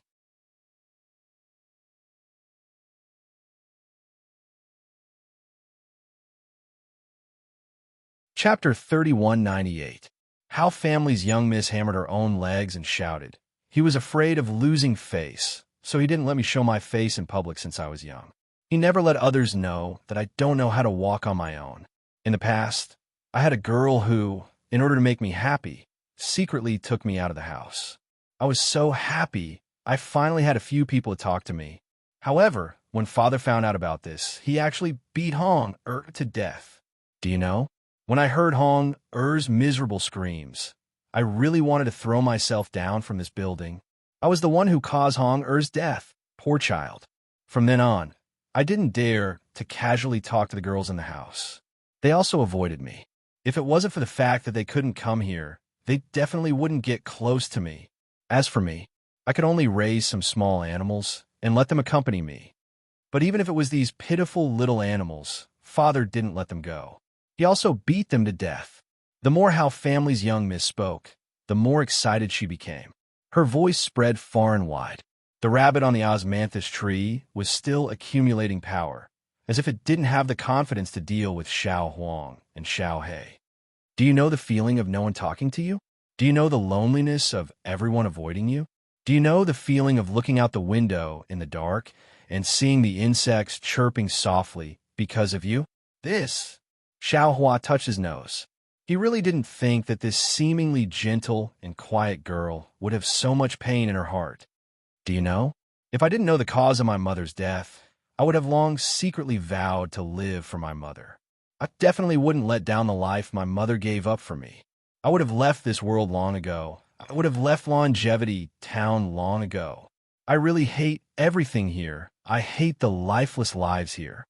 Chapter 3198. How Family's young miss hammered her own legs and shouted. He was afraid of losing face, so he didn't let me show my face in public since I was young. He never let others know that I don't know how to walk on my own. In the past, I had a girl who, in order to make me happy, secretly took me out of the house. I was so happy, I finally had a few people to talk to me. However, when father found out about this, he actually beat Hong to death. Do you know? When I heard Hong Er's miserable screams, I really wanted to throw myself down from this building. I was the one who caused Hong Er's death. Poor child. From then on, I didn't dare to casually talk to the girls in the house. They also avoided me. If it wasn't for the fact that they couldn't come here, they definitely wouldn't get close to me. As for me, I could only raise some small animals and let them accompany me. But even if it was these pitiful little animals, father didn't let them go. He also beat them to death. The more how Family's young miss spoke, the more excited she became. Her voice spread far and wide. The rabbit on the osmanthus tree was still accumulating power, as if it didn't have the confidence to deal with Xiao Huang and Xiao He. Do you know the feeling of no one talking to you? Do you know the loneliness of everyone avoiding you? Do you know the feeling of looking out the window in the dark and seeing the insects chirping softly because of you? Xiao Hua touched his nose. He really didn't think that this seemingly gentle and quiet girl would have so much pain in her heart. Do you know? If I didn't know the cause of my mother's death, I would have long secretly vowed to live for my mother. I definitely wouldn't let down the life my mother gave up for me. I would have left this world long ago. I would have left Longevity Town long ago. I really hate everything here. I hate the lifeless lives here.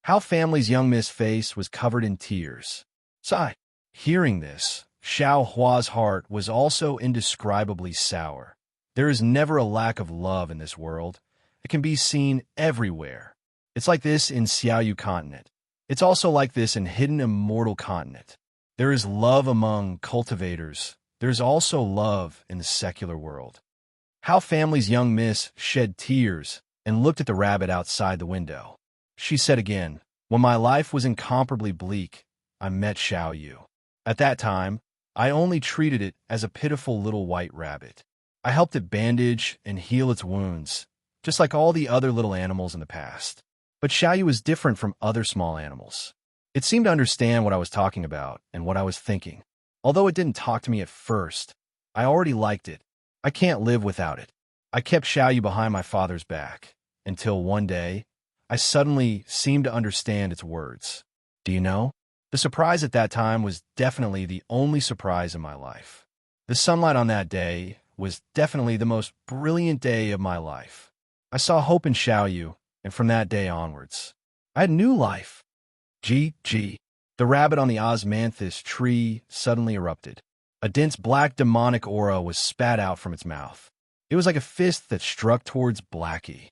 How Family's young miss face was covered in tears. Sigh. Hearing this, Xiao Hua's heart was also indescribably sour. There is never a lack of love in this world. It can be seen everywhere. It's like this in Xiaoyu Continent. It's also like this in Hidden Immortal Continent. There is love among cultivators. There is also love in the secular world. How Family's young miss shed tears and looked at the rabbit outside the window. She said again, when my life was incomparably bleak, I met Xiao Yu. At that time, I only treated it as a pitiful little white rabbit. I helped it bandage and heal its wounds, just like all the other little animals in the past. But Xiao Yu was different from other small animals. It seemed to understand what I was talking about and what I was thinking. Although it didn't talk to me at first, I already liked it. I can't live without it. I kept Xiao Yu behind my father's back, until one day, I suddenly seemed to understand its words. Do you know? The surprise at that time was definitely the only surprise in my life. The sunlight on that day was definitely the most brilliant day of my life. I saw hope in Xiao Yu, and from that day onwards, I had new life. Gee. The rabbit on the osmanthus tree suddenly erupted. A dense black demonic aura was spat out from its mouth. It was like a fist that struck towards Blackie.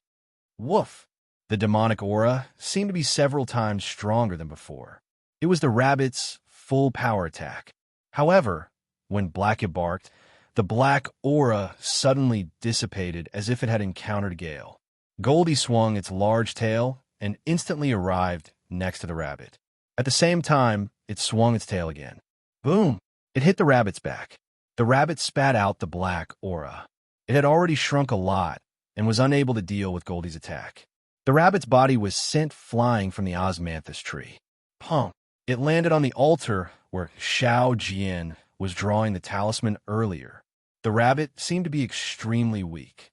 Woof! The demonic aura seemed to be several times stronger than before. It was the rabbit's full power attack. However, when Blackie barked, the black aura suddenly dissipated as if it had encountered a gale. Goldie swung its large tail and instantly arrived next to the rabbit. At the same time, it swung its tail again. Boom! It hit the rabbit's back. The rabbit spat out the black aura. It had already shrunk a lot and was unable to deal with Goldie's attack. The rabbit's body was sent flying from the osmanthus tree. Punk! It landed on the altar where Xiao Jian was drawing the talisman earlier. The rabbit seemed to be extremely weak.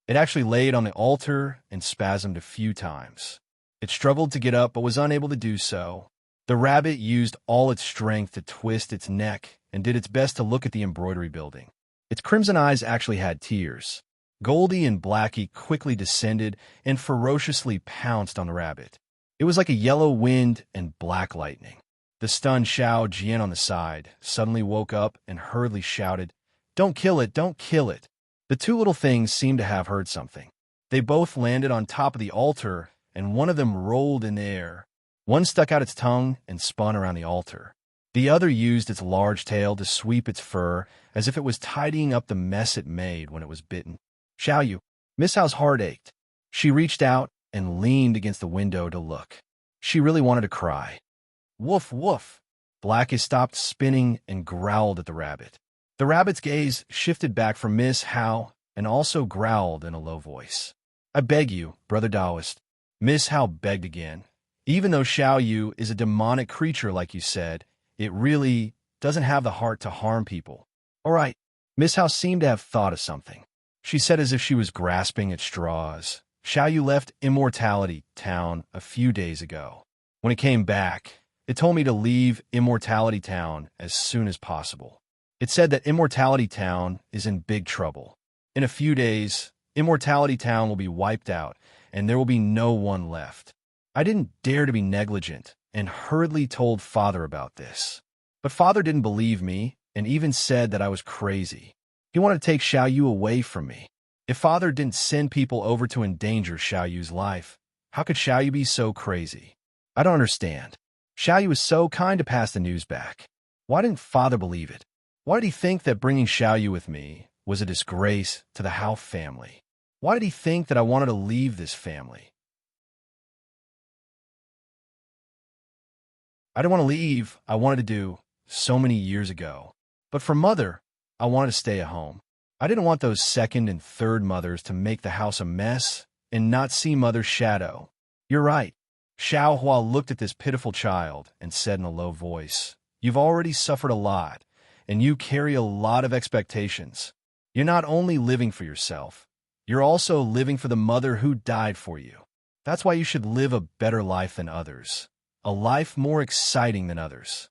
It actually laid on the altar and spasmed a few times. It struggled to get up but was unable to do so. The rabbit used all its strength to twist its neck and did its best to look at the embroidery building. Its crimson eyes actually had tears. Goldie and Blackie quickly descended and ferociously pounced on the rabbit. It was like a yellow wind and black lightning. The stunned Xiao Jian on the side suddenly woke up and hurriedly shouted, "Don't kill it! Don't kill it!" The two little things seemed to have heard something. They both landed on top of the altar, and one of them rolled in the air. One stuck out its tongue and spun around the altar. The other used its large tail to sweep its fur as if it was tidying up the mess it made when it was bitten. Xiaoyu, Miss Hao's heart ached. She reached out and leaned against the window to look. She really wanted to cry. Woof, woof. Blackie stopped spinning and growled at the rabbit. The rabbit's gaze shifted back from Miss Hao and also growled in a low voice. I beg you, Brother Taoist. Miss Hao begged again. Even though Xiaoyu is a demonic creature like you said, it really doesn't have the heart to harm people. All right. Miss Hao seemed to have thought of something. She said as if she was grasping at straws. Xiaoyu left Immortality Town a few days ago. When it came back, it told me to leave Immortality Town as soon as possible. It said that Immortality Town is in big trouble. In a few days, Immortality Town will be wiped out, and there will be no one left. I didn't dare to be negligent, and hurriedly told Father about this. But Father didn't believe me, and even said that I was crazy. He wanted to take Xiaoyu away from me. If Father didn't send people over to endanger Xiaoyu's life, how could Xiaoyu be so crazy? I don't understand. Xiaoyu was so kind to pass the news back. Why didn't Father believe it? Why did he think that bringing Xiaoyu with me was a disgrace to the Hao family? Why did he think that I wanted to leave this family? I didn't want to leave. I wanted to do so many years ago. But for Mother, I wanted to stay at home. I didn't want those second and third mothers to make the house a mess and not see Mother's shadow. You're right. Xiao Hua looked at this pitiful child and said in a low voice, You've already suffered a lot, and you carry a lot of expectations. You're not only living for yourself, you're also living for the mother who died for you. That's why you should live a better life than others, a life more exciting than others.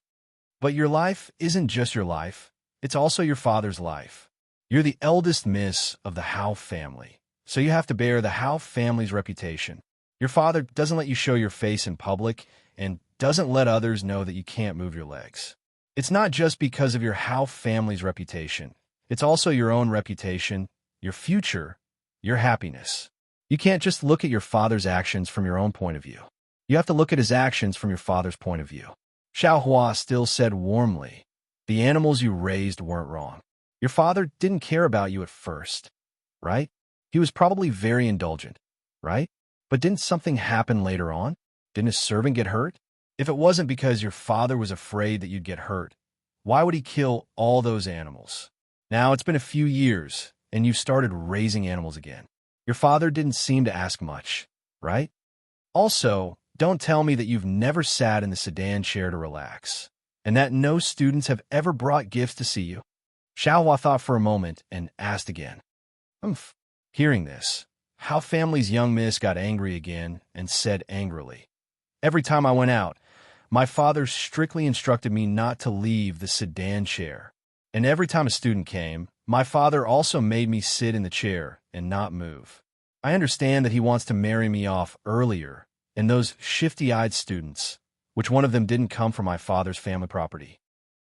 But your life isn't just your life, it's also your father's life. You're the eldest miss of the Hao family, so you have to bear the Hao family's reputation. Your father doesn't let you show your face in public and doesn't let others know that you can't move your legs. It's not just because of your Hao family's reputation. It's also your own reputation, your future, your happiness. You can't just look at your father's actions from your own point of view. You have to look at his actions from your father's point of view. Xiao Hua still said warmly, The animals you raised weren't wrong. Your father didn't care about you at first, right? He was probably very indulgent, right? But didn't something happen later on? Didn't a servant get hurt? If it wasn't because your father was afraid that you'd get hurt, why would he kill all those animals? Now it's been a few years, and you've started raising animals again. Your father didn't seem to ask much, right? Also, don't tell me that you've never sat in the sedan chair to relax, and that no students have ever brought gifts to see you. Xiao Hua thought for a moment and asked again. Hearing this, Hao family's young miss got angry again and said angrily, Every time I went out, my father strictly instructed me not to leave the sedan chair. And every time a student came, my father also made me sit in the chair and not move. I understand that he wants to marry me off earlier, and those shifty-eyed students, which one of them didn't come from my father's family property.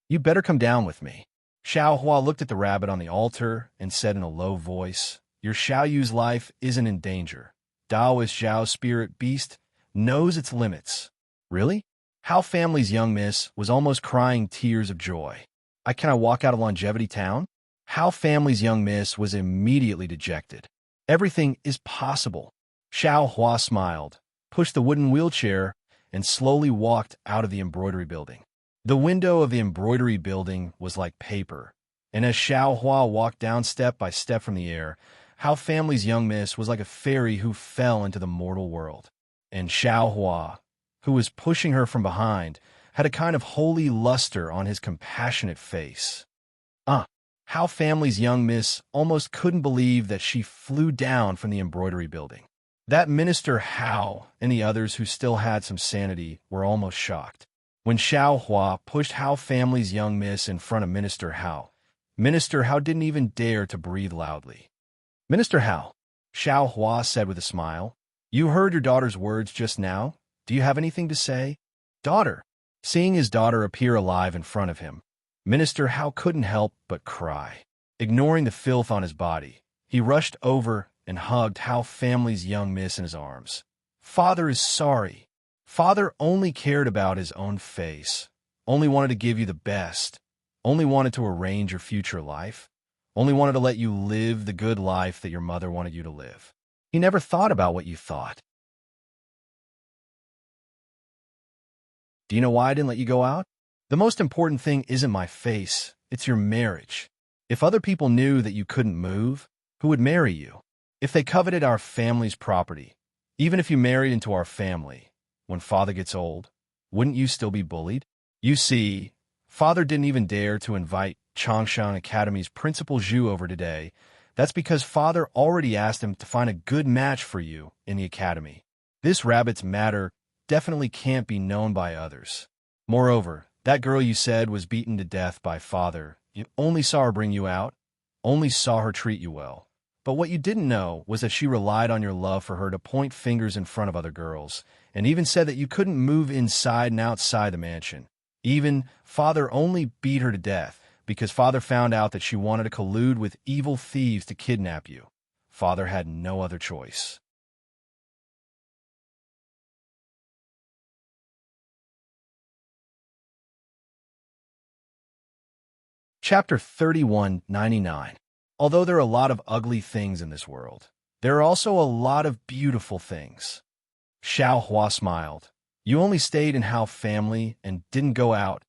You better come down with me. Xiao Hua looked at the rabbit on the altar and said in a low voice, Your Xiaoyu's life isn't in danger. Taoist Zhao's spirit beast knows its limits. Really? Hao family's young miss was almost crying tears of joy. Can I walk out of Longevity Town? Hao family's young miss was immediately dejected. Everything is possible. Xiao Hua smiled, pushed the wooden wheelchair, and slowly walked out of the embroidery building. The window of the embroidery building was like paper, and as Xiao Hua walked down step by step from the air, Hao family's young miss was like a fairy who fell into the mortal world. And Xiao Hua, who was pushing her from behind, had a kind of holy luster on his compassionate face. How Family's young miss almost couldn't believe that she flew down from the embroidery building. That Minister Hao and the others who still had some sanity were almost shocked. When Xiao Hua pushed Hao Family's young miss in front of Minister Hao didn't even dare to breathe loudly. Minister Hao, Xiao Hua said with a smile, you heard your daughter's words just now. Do you have anything to say? Daughter. Seeing his daughter appear alive in front of him, Minister Hao couldn't help but cry. Ignoring the filth on his body, he rushed over and hugged Hao Family's young miss in his arms. Father is sorry. Father only cared about his own face, only wanted to give you the best, only wanted to arrange your future life, only wanted to let you live the good life that your mother wanted you to live. He never thought about what you thought. Do you know why I didn't let you go out? The most important thing isn't my face, it's your marriage. If other people knew that you couldn't move, who would marry you? If they coveted our family's property, even if you married into our family, when Father gets old, wouldn't you still be bullied? You see, Father didn't even dare to invite Changshan Academy's Principal Zhu over today. That's because Father already asked him to find a good match for you in the academy. This rabbit's matter definitely can't be known by others. Moreover, that girl you said was beaten to death by Father. You only saw her bring you out, only saw her treat you well. But what you didn't know was that she relied on your love for her to point fingers in front of other girls, and even said that you couldn't move inside and outside the mansion. Even Father only beat her to death because Father found out that she wanted to collude with evil thieves to kidnap you. Father had no other choice. Chapter 3199. Although there are a lot of ugly things in this world, there are also a lot of beautiful things. Xiao Hua smiled. You only stayed in Hao Family and didn't go out,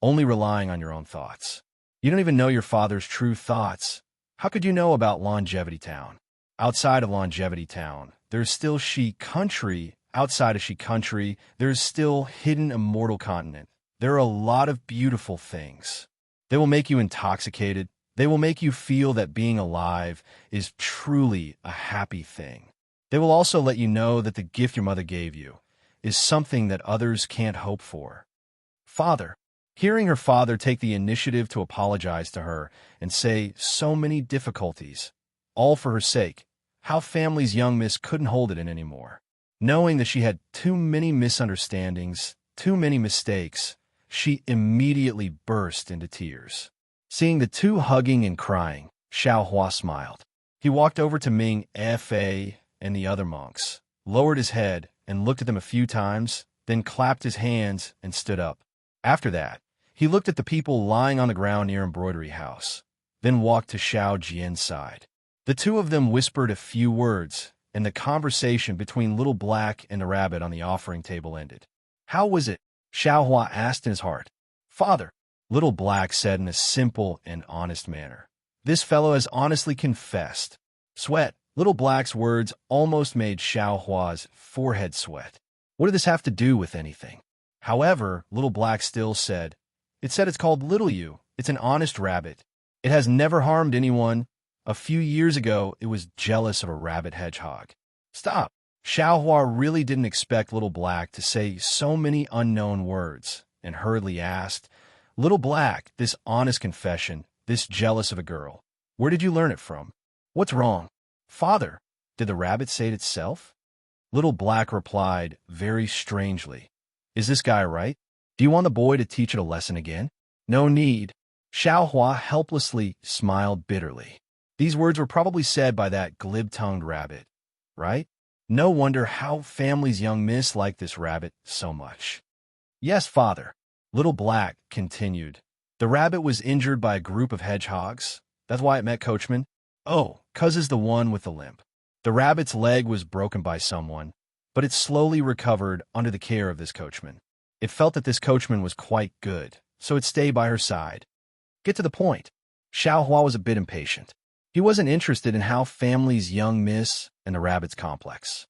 only relying on your own thoughts. You don't even know your father's true thoughts. How could you know about Longevity Town? Outside of Longevity Town, there's still Shi Country. Outside of Shi Country, there's still Hidden Immortal Continent. There are a lot of beautiful things. They will make you intoxicated. They will make you feel that being alive is truly a happy thing. They will also let you know that the gift your mother gave you is something that others can't hope for. Father. Hearing her father take the initiative to apologize to her and say so many difficulties, all for her sake, Hao Family's young miss couldn't hold it in anymore. Knowing that she had too many misunderstandings, too many mistakes, she immediately burst into tears. Seeing the two hugging and crying, Xiao Hua smiled. He walked over to Ming Fa and the other monks, lowered his head and looked at them a few times, then clapped his hands and stood up. After that, he looked at the people lying on the ground near Embroidery House, then walked to Xiao Jian's side. The two of them whispered a few words, and the conversation between Little Black and the rabbit on the offering table ended. How was it? Xiao Hua asked in his heart. Father, Little Black said in a simple and honest manner. This fellow has honestly confessed. Sweat. Little Black's words almost made Xiao Hua's forehead sweat. What did this have to do with anything? However, Little Black still said, It said it's called Little You. It's an honest rabbit. It has never harmed anyone. A few years ago, it was jealous of a rabbit hedgehog. Stop. Xiao Hua really didn't expect Little Black to say so many unknown words, and hurriedly asked, Little Black, this honest confession, this jealous of a girl, where did you learn it from? What's wrong? Father, did the rabbit say it itself? Little Black replied, very strangely, Is this guy right? Do you want the boy to teach it a lesson again? No need. Xiao Hua helplessly smiled bitterly. These words were probably said by that glib-tongued rabbit, right? No wonder Hao Family's young miss liked this rabbit so much. Yes, father. Little Black continued. The rabbit was injured by a group of hedgehogs. That's why it met Coachman. Oh, 'cause is the one with the limp. The rabbit's leg was broken by someone, but it slowly recovered under the care of this coachman. It felt that this coachman was quite good, so it stayed by her side. Get to the point. Xiao Hua was a bit impatient. He wasn't interested in Hao Family's young miss and the rabbit's complex.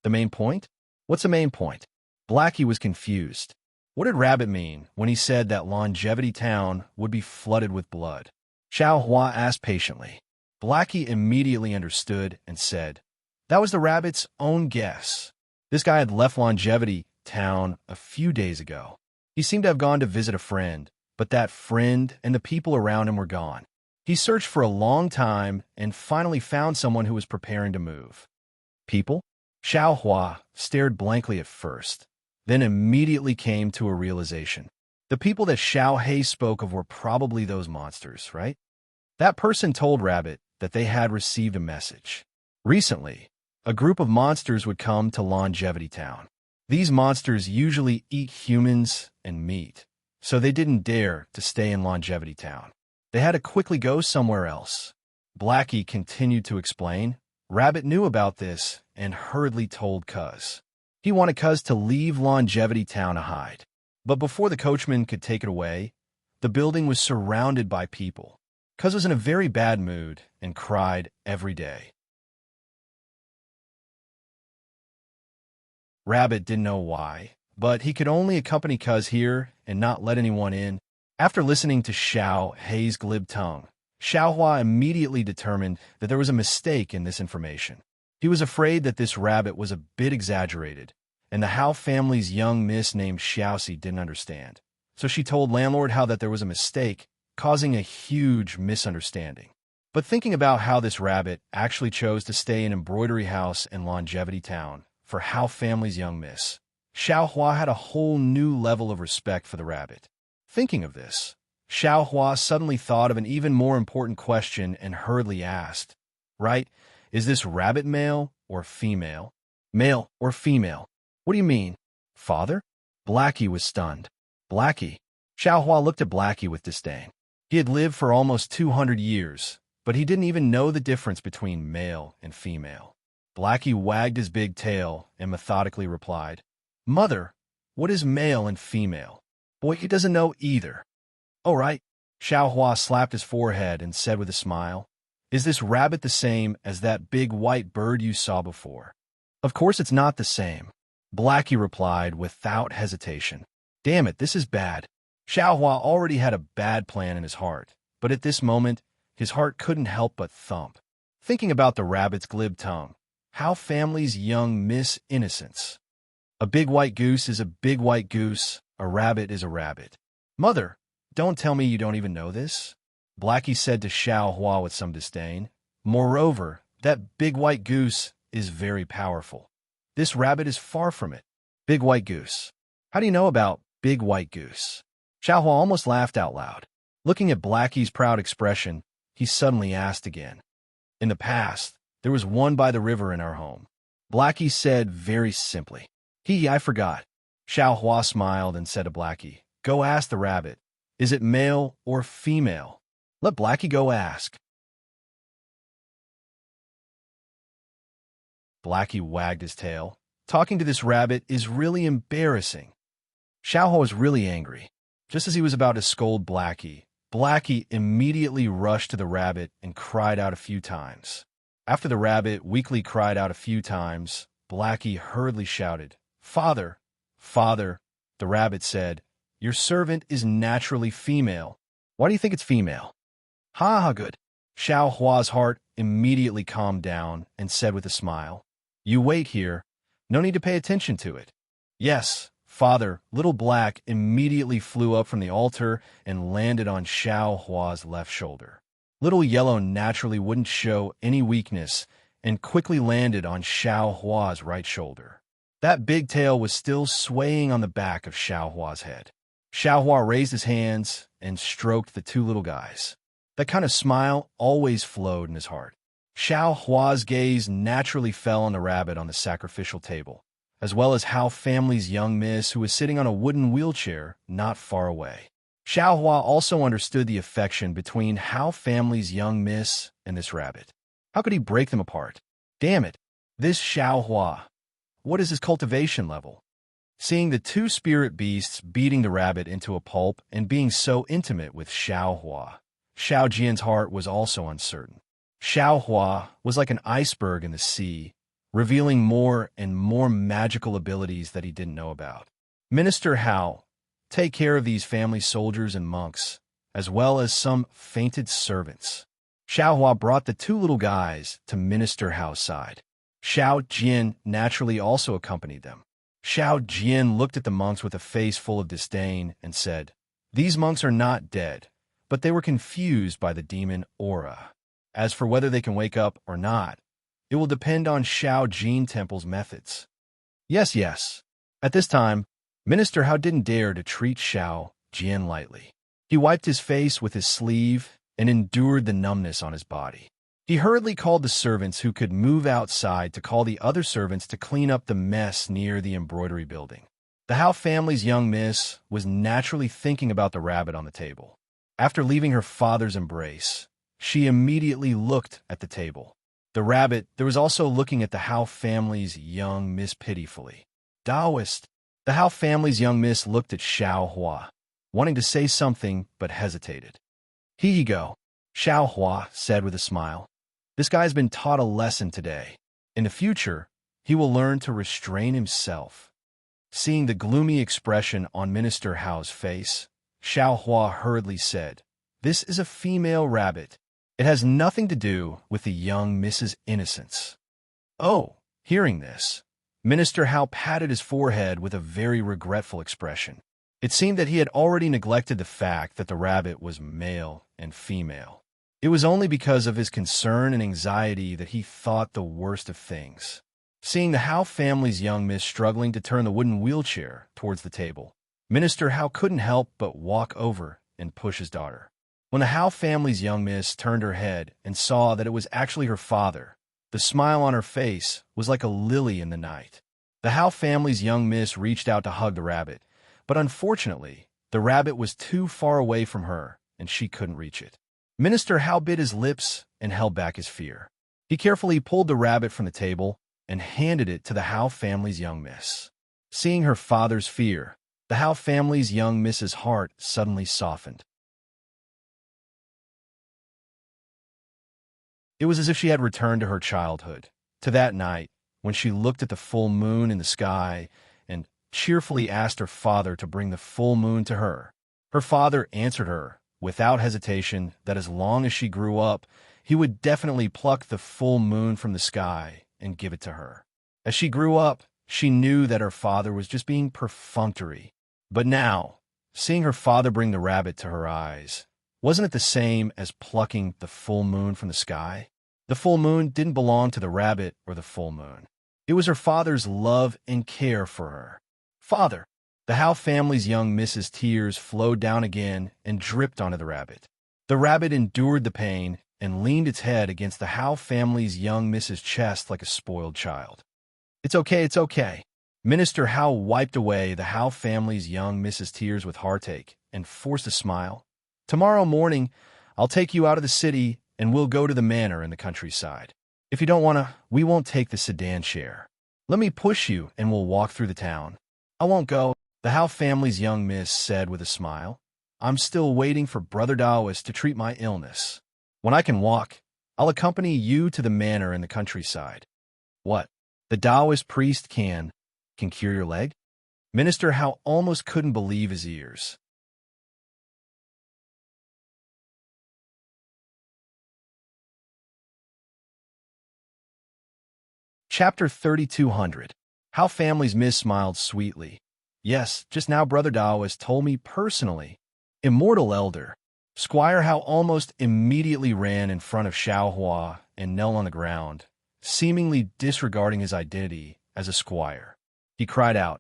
The main point? What's the main point? Blackie was confused. What did Rabbit mean when he said that Longevity Town would be flooded with blood? Xiao Hua asked patiently. Blackie immediately understood and said, that was the rabbit's own guess. This guy had left Longevity Town a few days ago. He seemed to have gone to visit a friend, but that friend and the people around him were gone. He searched for a long time and finally found someone who was preparing to move. People? Xiao Hua stared blankly at first, then immediately came to a realization. The people that Xiao He spoke of were probably those monsters, right? That person told Rabbit that they had received a message. Recently, a group of monsters would come to Longevity Town. These monsters usually eat humans and meat, so they didn't dare to stay in Longevity Town. They had to quickly go somewhere else. Blackie continued to explain. Rabbit knew about this and hurriedly told Cuz. He wanted Cuz to leave Longevity Town to hide. But before the coachman could take it away, the building was surrounded by people. Cuz was in a very bad mood and cried every day. Rabbit didn't know why, but he could only accompany Cuz here and not let anyone in. After listening to Xiao Hei's glib tongue, Xiao Hua immediately determined that there was a mistake in this information. He was afraid that this rabbit was a bit exaggerated, and the Hao family's young miss named Xiaoxi didn't understand. So she told landlord Hao that there was a mistake, causing a huge misunderstanding. But thinking about how this rabbit actually chose to stay in Embroidery House in Longevity Town for Hao family's young miss, Xiao Hua had a whole new level of respect for the rabbit. Thinking of this, Xiao Hua suddenly thought of an even more important question and hurriedly asked, right, is this rabbit male or female? Male or female? What do you mean? Father? Blackie was stunned. Blackie? Xiao Hua looked at Blackie with disdain. He had lived for almost 200 years, but he didn't even know the difference between male and female. Blackie wagged his big tail and methodically replied, Mother, what is male and female? Boy, he doesn't know either. Oh, right. Xiao Hua slapped his forehead and said with a smile, is this rabbit the same as that big white bird you saw before? Of course it's not the same. Blackie replied without hesitation. Damn it, this is bad. Xiao Hua already had a bad plan in his heart, but at this moment, his heart couldn't help but thump. Thinking about the rabbit's glib tongue, Hao family's young miss innocence. A big white goose is a big white goose, a rabbit is a rabbit. Mother, don't tell me you don't even know this? Blackie said to Xiao Hua with some disdain. Moreover, that big white goose is very powerful. This rabbit is far from it. Big white goose. How do you know about big white goose? Xiao Hua almost laughed out loud. Looking at Blackie's proud expression, he suddenly asked again. In the past, there was one by the river in our home. Blackie said very simply. I forgot. Xiao Hua smiled and said to Blackie, go ask the rabbit. Is it male or female? Let Blackie go ask. Blackie wagged his tail. Talking to this rabbit is really embarrassing. Xiao Hua was really angry. Just as he was about to scold Blackie, Blackie immediately rushed to the rabbit and cried out a few times. After the rabbit weakly cried out a few times, Blackie hurriedly shouted, Father, Father. The rabbit said, your servant is naturally female. Why do you think it's female? Ha ha, good. Xiao Hua's heart immediately calmed down and said with a smile, you wait here. No need to pay attention to it. Yes, Father. Little Black immediately flew up from the altar and landed on Xiao Hua's left shoulder. Little Yellow naturally wouldn't show any weakness and quickly landed on Xiao Hua's right shoulder. That big tail was still swaying on the back of Xiao Hua's head. Xiao Hua raised his hands and stroked the two little guys. That kind of smile always flowed in his heart. Xiao Hua's gaze naturally fell on the rabbit on the sacrificial table, as well as Hao family's young miss who was sitting on a wooden wheelchair not far away. Xiao Hua also understood the affection between Hao family's young miss and this rabbit. How could he break them apart? Damn it, this Xiao Hua. What is his cultivation level? Seeing the two spirit beasts beating the rabbit into a pulp and being so intimate with Xiao Hua, Xiao Jian's heart was also uncertain. Xiao Hua was like an iceberg in the sea, revealing more and more magical abilities that he didn't know about. Minister Hao, take care of these family soldiers and monks, as well as some fainted servants. Xiaohua brought the two little guys to Minister Hao's side. Xiao Jian naturally also accompanied them. Xiao Jian looked at the monks with a face full of disdain and said, "These monks are not dead, but they were confused by the demon aura. As for whether they can wake up or not, it will depend on Xiao Jin Temple's methods." Yes. At this time, Minister Hao didn't dare to treat Xiao Jian lightly. He wiped his face with his sleeve and endured the numbness on his body. He hurriedly called the servants who could move outside to call the other servants to clean up the mess near the embroidery building. The Hao family's young miss was naturally thinking about the rabbit on the table. After leaving her father's embrace, she immediately looked at the table. The rabbit there was also looking at the Hao family's young miss pitifully. Taoist. The Hao family's young miss looked at Xiao Hua, wanting to say something but hesitated. "Here you go," Xiao Hua said with a smile. "This guy's been taught a lesson today. In the future, he will learn to restrain himself." Seeing the gloomy expression on Minister Hao's face, Xiao Hua hurriedly said, "This is a female rabbit. It has nothing to do with the young Mrs. Innocence." Oh, hearing this, Minister Hao patted his forehead with a very regretful expression. It seemed that he had already neglected the fact that the rabbit was male and female. It was only because of his concern and anxiety that he thought the worst of things. Seeing the Hao family's young miss struggling to turn the wooden wheelchair towards the table, Minister Hao couldn't help but walk over and push his daughter. When the Hao family's young miss turned her head and saw that it was actually her father, the smile on her face was like a lily in the night. The Hao family's young miss reached out to hug the rabbit, but unfortunately, the rabbit was too far away from her and she couldn't reach it. Minister Hao bit his lips and held back his fear. He carefully pulled the rabbit from the table and handed it to the Hao family's young miss. Seeing her father's fear, the Hao family's young miss's heart suddenly softened. It was as if she had returned to her childhood, to that night when she looked at the full moon in the sky and cheerfully asked her father to bring the full moon to her. Her father answered her, without hesitation, that as long as she grew up, he would definitely pluck the full moon from the sky and give it to her. As she grew up, she knew that her father was just being perfunctory. But now, seeing her father bring the rabbit to her eyes, wasn't it the same as plucking the full moon from the sky? The full moon didn't belong to the rabbit or the full moon. It was her father's love and care for her. "Father!" The Hao family's young miss's tears flowed down again and dripped onto the rabbit. The rabbit endured the pain and leaned its head against the Hao family's young miss's chest like a spoiled child. It's okay. Minister Hao wiped away the Hao family's young miss's tears with heartache and forced a smile. "Tomorrow morning, I'll take you out of the city and we'll go to the manor in the countryside. If you don't want to, we won't take the sedan chair. Let me push you and we'll walk through the town." "I won't go," the Hao family's young miss said with a smile. "I'm still waiting for Brother Taoist to treat my illness. When I can walk, I'll accompany you to the manor in the countryside." "What? The Taoist priest can cure your leg?" Minister Hao almost couldn't believe his ears. Chapter 3200. How Family's Miss smiled sweetly. "Yes, just now Brother Taoist told me personally. Immortal Elder." Squire Hao almost immediately ran in front of Xiao Hua and knelt on the ground, seemingly disregarding his identity as a squire. He cried out,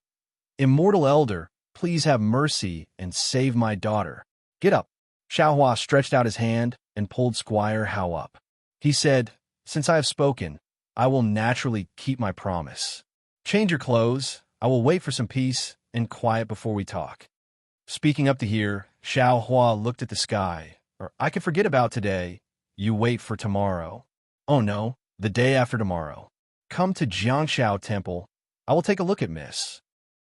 "Immortal Elder, please have mercy and save my daughter. Get up." Xiao Hua stretched out his hand and pulled Squire Hao up. He said, "Since I have spoken, I will naturally keep my promise. Change your clothes. I will wait for some peace and quiet before we talk." Speaking up to here, Xiao Hua looked at the sky. "I could forget about today. You wait for tomorrow." "Oh no, the day after tomorrow. Come to Jiangxiao Temple. I will take a look at Miss."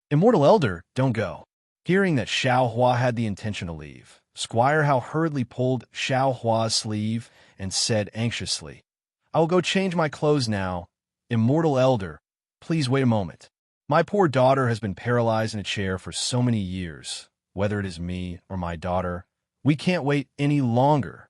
"Immortal Elder, don't go." Hearing that Xiao Hua had the intention to leave, Squire Hao hurriedly pulled Xiao Hua's sleeve and said anxiously, "I will go change my clothes now. Immortal Elder, please wait a moment. My poor daughter has been paralyzed in a chair for so many years. Whether it is me or my daughter, We can't wait any longer.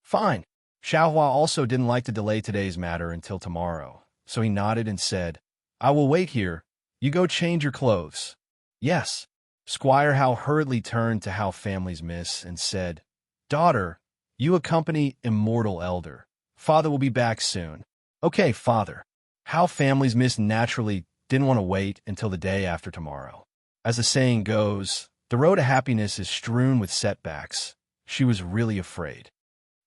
Fine. Xiaohua also didn't like to delay today's matter until tomorrow, so he nodded and said, I will wait here. You go change your clothes. Yes. Squire Hao hurriedly turned to How Families Miss and said, Daughter, you accompany Immortal Elder. Father will be back soon. Okay, Father. How Families Miss naturally didn't want to wait until the day after tomorrow. As the saying goes, the road to happiness is strewn with setbacks. She was really afraid.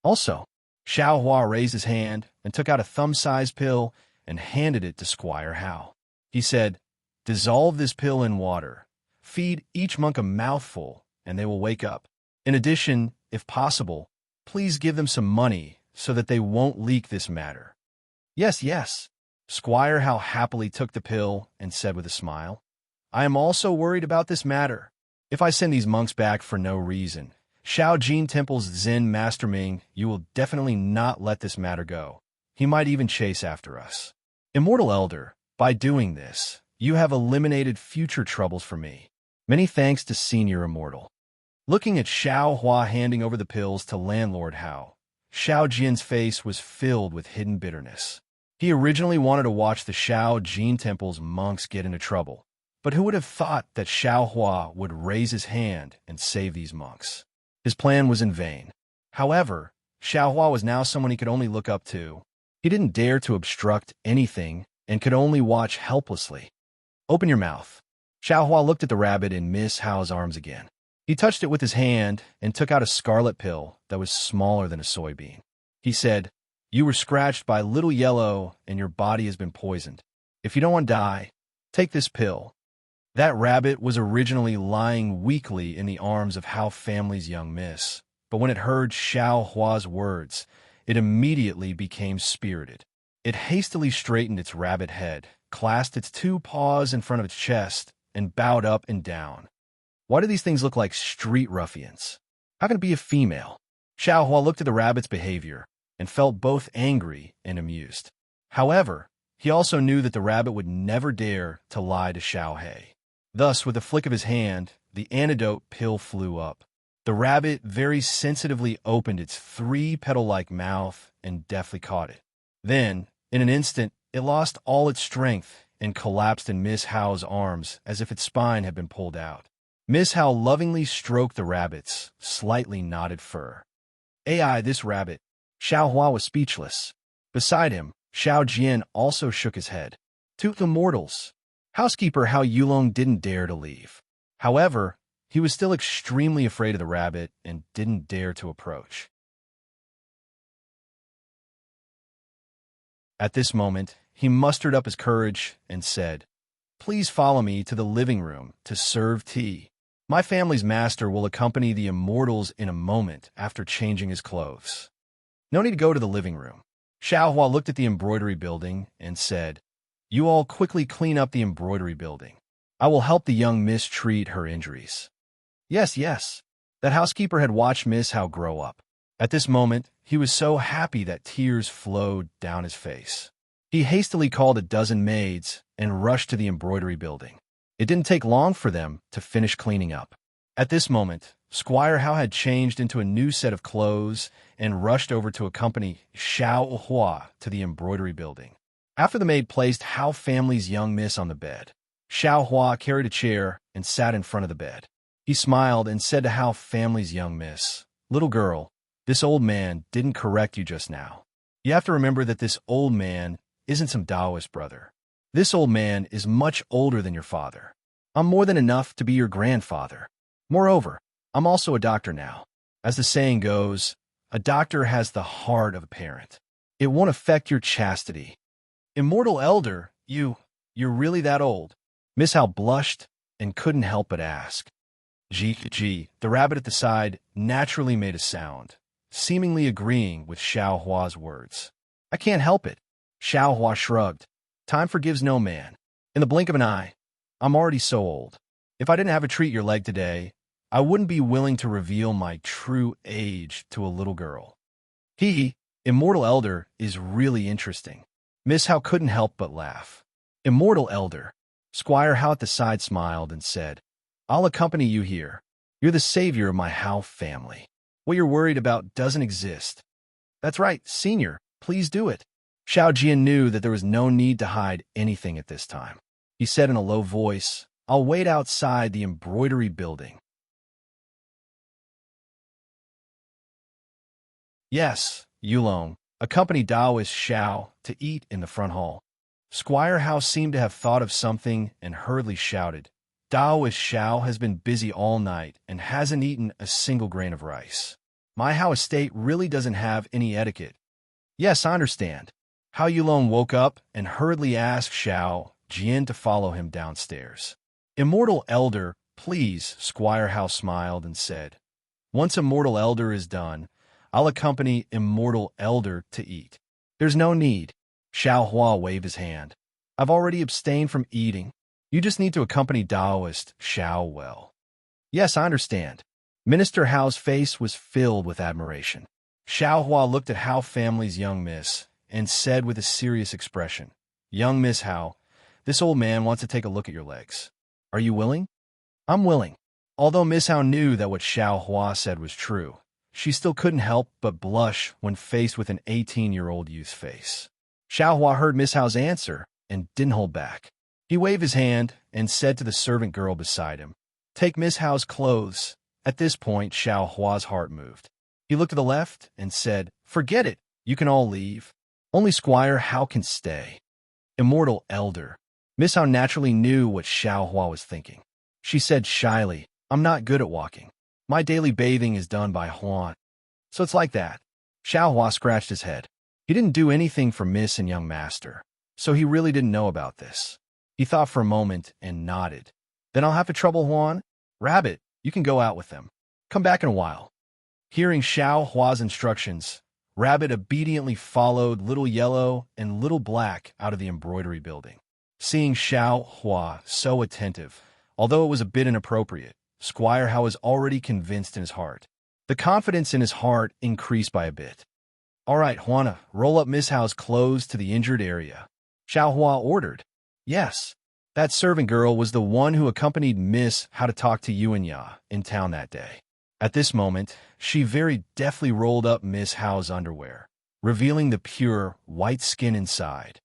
Also, Xiaohua raised his hand and took out a thumb-sized pill and handed it to Squire Hao. He said, Dissolve this pill in water. Feed each monk a mouthful, and they will wake up. In addition, if possible, please give them some money so that they won't leak this matter. Yes, yes. Squire Hao happily took the pill and said with a smile, I am also worried about this matter. If I send these monks back for no reason, Shaojin Temple's Zen Master Ming, you will definitely not let this matter go. He might even chase after us. Immortal Elder, by doing this, you have eliminated future troubles for me. Many thanks to Senior Immortal. Looking at Xiao Hua handing over the pills to Landlord Hao, Xiao Jin's face was filled with hidden bitterness. He originally wanted to watch the Shao Jin Temple's monks get into trouble, but who would have thought that Xiao Hua would raise his hand and save these monks? His plan was in vain. However, Xiao Hua was now someone he could only look up to. He didn't dare to obstruct anything and could only watch helplessly. Open your mouth. Xiao Hua looked at the rabbit in Miss Hao's arms again. He touched it with his hand and took out a scarlet pill that was smaller than a soybean. He said, You were scratched by Little Yellow and your body has been poisoned. If you don't want to die, take this pill. That rabbit was originally lying weakly in the arms of Hao Family's young miss, but when it heard Xiao Hua's words, it immediately became spirited. It hastily straightened its rabbit head, clasped its two paws in front of its chest, and bowed up and down. Why do these things look like street ruffians? How can it be a female? Xiao Hua looked at the rabbit's behavior and felt both angry and amused. However, he also knew that the rabbit would never dare to lie to Xiao He. Thus, with a flick of his hand, the antidote pill flew up. The rabbit very sensitively opened its three-petal-like mouth and deftly caught it. Then, in an instant, it lost all its strength and collapsed in Miss Hao's arms as if its spine had been pulled out. Miss Hao lovingly stroked the rabbit's slightly knotted fur. AI, this rabbit. Xiao Hua was speechless. Beside him, Xiao Jian also shook his head. To the mortals. Housekeeper Hao Yulong didn't dare to leave. However, he was still extremely afraid of the rabbit and didn't dare to approach. At this moment, he mustered up his courage and said, Please follow me to the living room to serve tea. My family's master will accompany the immortals in a moment after changing his clothes. No need to go to the living room. Xiao Hua looked at the embroidery building and said, You all quickly clean up the embroidery building. I will help the young miss treat her injuries. Yes, yes. That housekeeper had watched Miss Hao grow up. At this moment, he was so happy that tears flowed down his face. He hastily called a dozen maids and rushed to the embroidery building. It didn't take long for them to finish cleaning up. At this moment, Squire Hao had changed into a new set of clothes and rushed over to accompany Xiao Hua to the embroidery building. After the maid placed Hao Family's young miss on the bed, Xiao Hua carried a chair and sat in front of the bed. He smiled and said to Hao Family's young miss, Little girl, this old man didn't correct you just now. You have to remember that this old man isn't some Taoist brother. This old man is much older than your father. I'm more than enough to be your grandfather. Moreover, I'm also a doctor now. As the saying goes, a doctor has the heart of a parent. It won't affect your chastity. Immortal Elder, you're really that old? Miss Hao blushed and couldn't help but ask. Gee, the rabbit at the side naturally made a sound, seemingly agreeing with Xiao Hua's words. I can't help it. Xiao Hua shrugged. Time forgives no man. In the blink of an eye, I'm already so old. If I didn't have a treat your leg today, I wouldn't be willing to reveal my true age to a little girl. Immortal Elder, is really interesting. Miss Hao couldn't help but laugh. Immortal Elder. Squire Hao at the side smiled and said, I'll accompany you here. You're the savior of my Hao family. What you're worried about doesn't exist. That's right, Senior. Please do it. Xiao Jian knew that there was no need to hide anything at this time. He said in a low voice, I'll wait outside the embroidery building. Yes, Yulong accompanied Daoist Xiao to eat in the front hall. Squire Hao seemed to have thought of something and hurriedly shouted, Daoist Xiao has been busy all night and hasn't eaten a single grain of rice. My Hao estate really doesn't have any etiquette. Yes, I understand. Hao Yulong woke up and hurriedly asked Xiao Jian to follow him downstairs. Immortal Elder, please, Squire Hao smiled and said. Once Immortal Elder is done, I'll accompany Immortal Elder to eat. There's no need. Xiao Hua waved his hand. I've already abstained from eating. You just need to accompany Daoist Xiao well. Yes, I understand. Minister Hao's face was filled with admiration. Xiao Hua looked at Hao family's young miss and said with a serious expression, Young Miss Hao, this old man wants to take a look at your legs. Are you willing? I'm willing. Although Miss Hao knew that what Xiao Hua said was true, she still couldn't help but blush when faced with an 18-year-old youth's face. Xiao Hua heard Miss Hao's answer and didn't hold back. He waved his hand and said to the servant girl beside him, Take Miss Hao's clothes. At this point, Xiao Hua's heart moved. He looked to the left and said, Forget it. You can all leave. Only Squire Hao can stay. Immortal Elder. Miss Hao naturally knew what Xiao Hua was thinking. She said shyly, I'm not good at walking. My daily bathing is done by Huan. So it's like that. Xiao Hua scratched his head. He didn't do anything for Miss and Young Master, so he really didn't know about this. He thought for a moment and nodded. Then I'll have to trouble Huan? Rabbit, you can go out with them. Come back in a while. Hearing Xiao Hua's instructions, Rabbit obediently followed Little Yellow and Little Black out of the embroidery building. Seeing Xiao Hua so attentive, although it was a bit inappropriate, Squire Hao was already convinced in his heart. The confidence in his heart increased by a bit. All right, Huana, roll up Miss Hao's clothes to the injured area. Xiao Hua ordered. Yes. That servant girl was the one who accompanied Miss Hao to talk to Yuan Ya in town that day. At this moment, she very deftly rolled up Miss Hao's underwear, revealing the pure, white skin inside.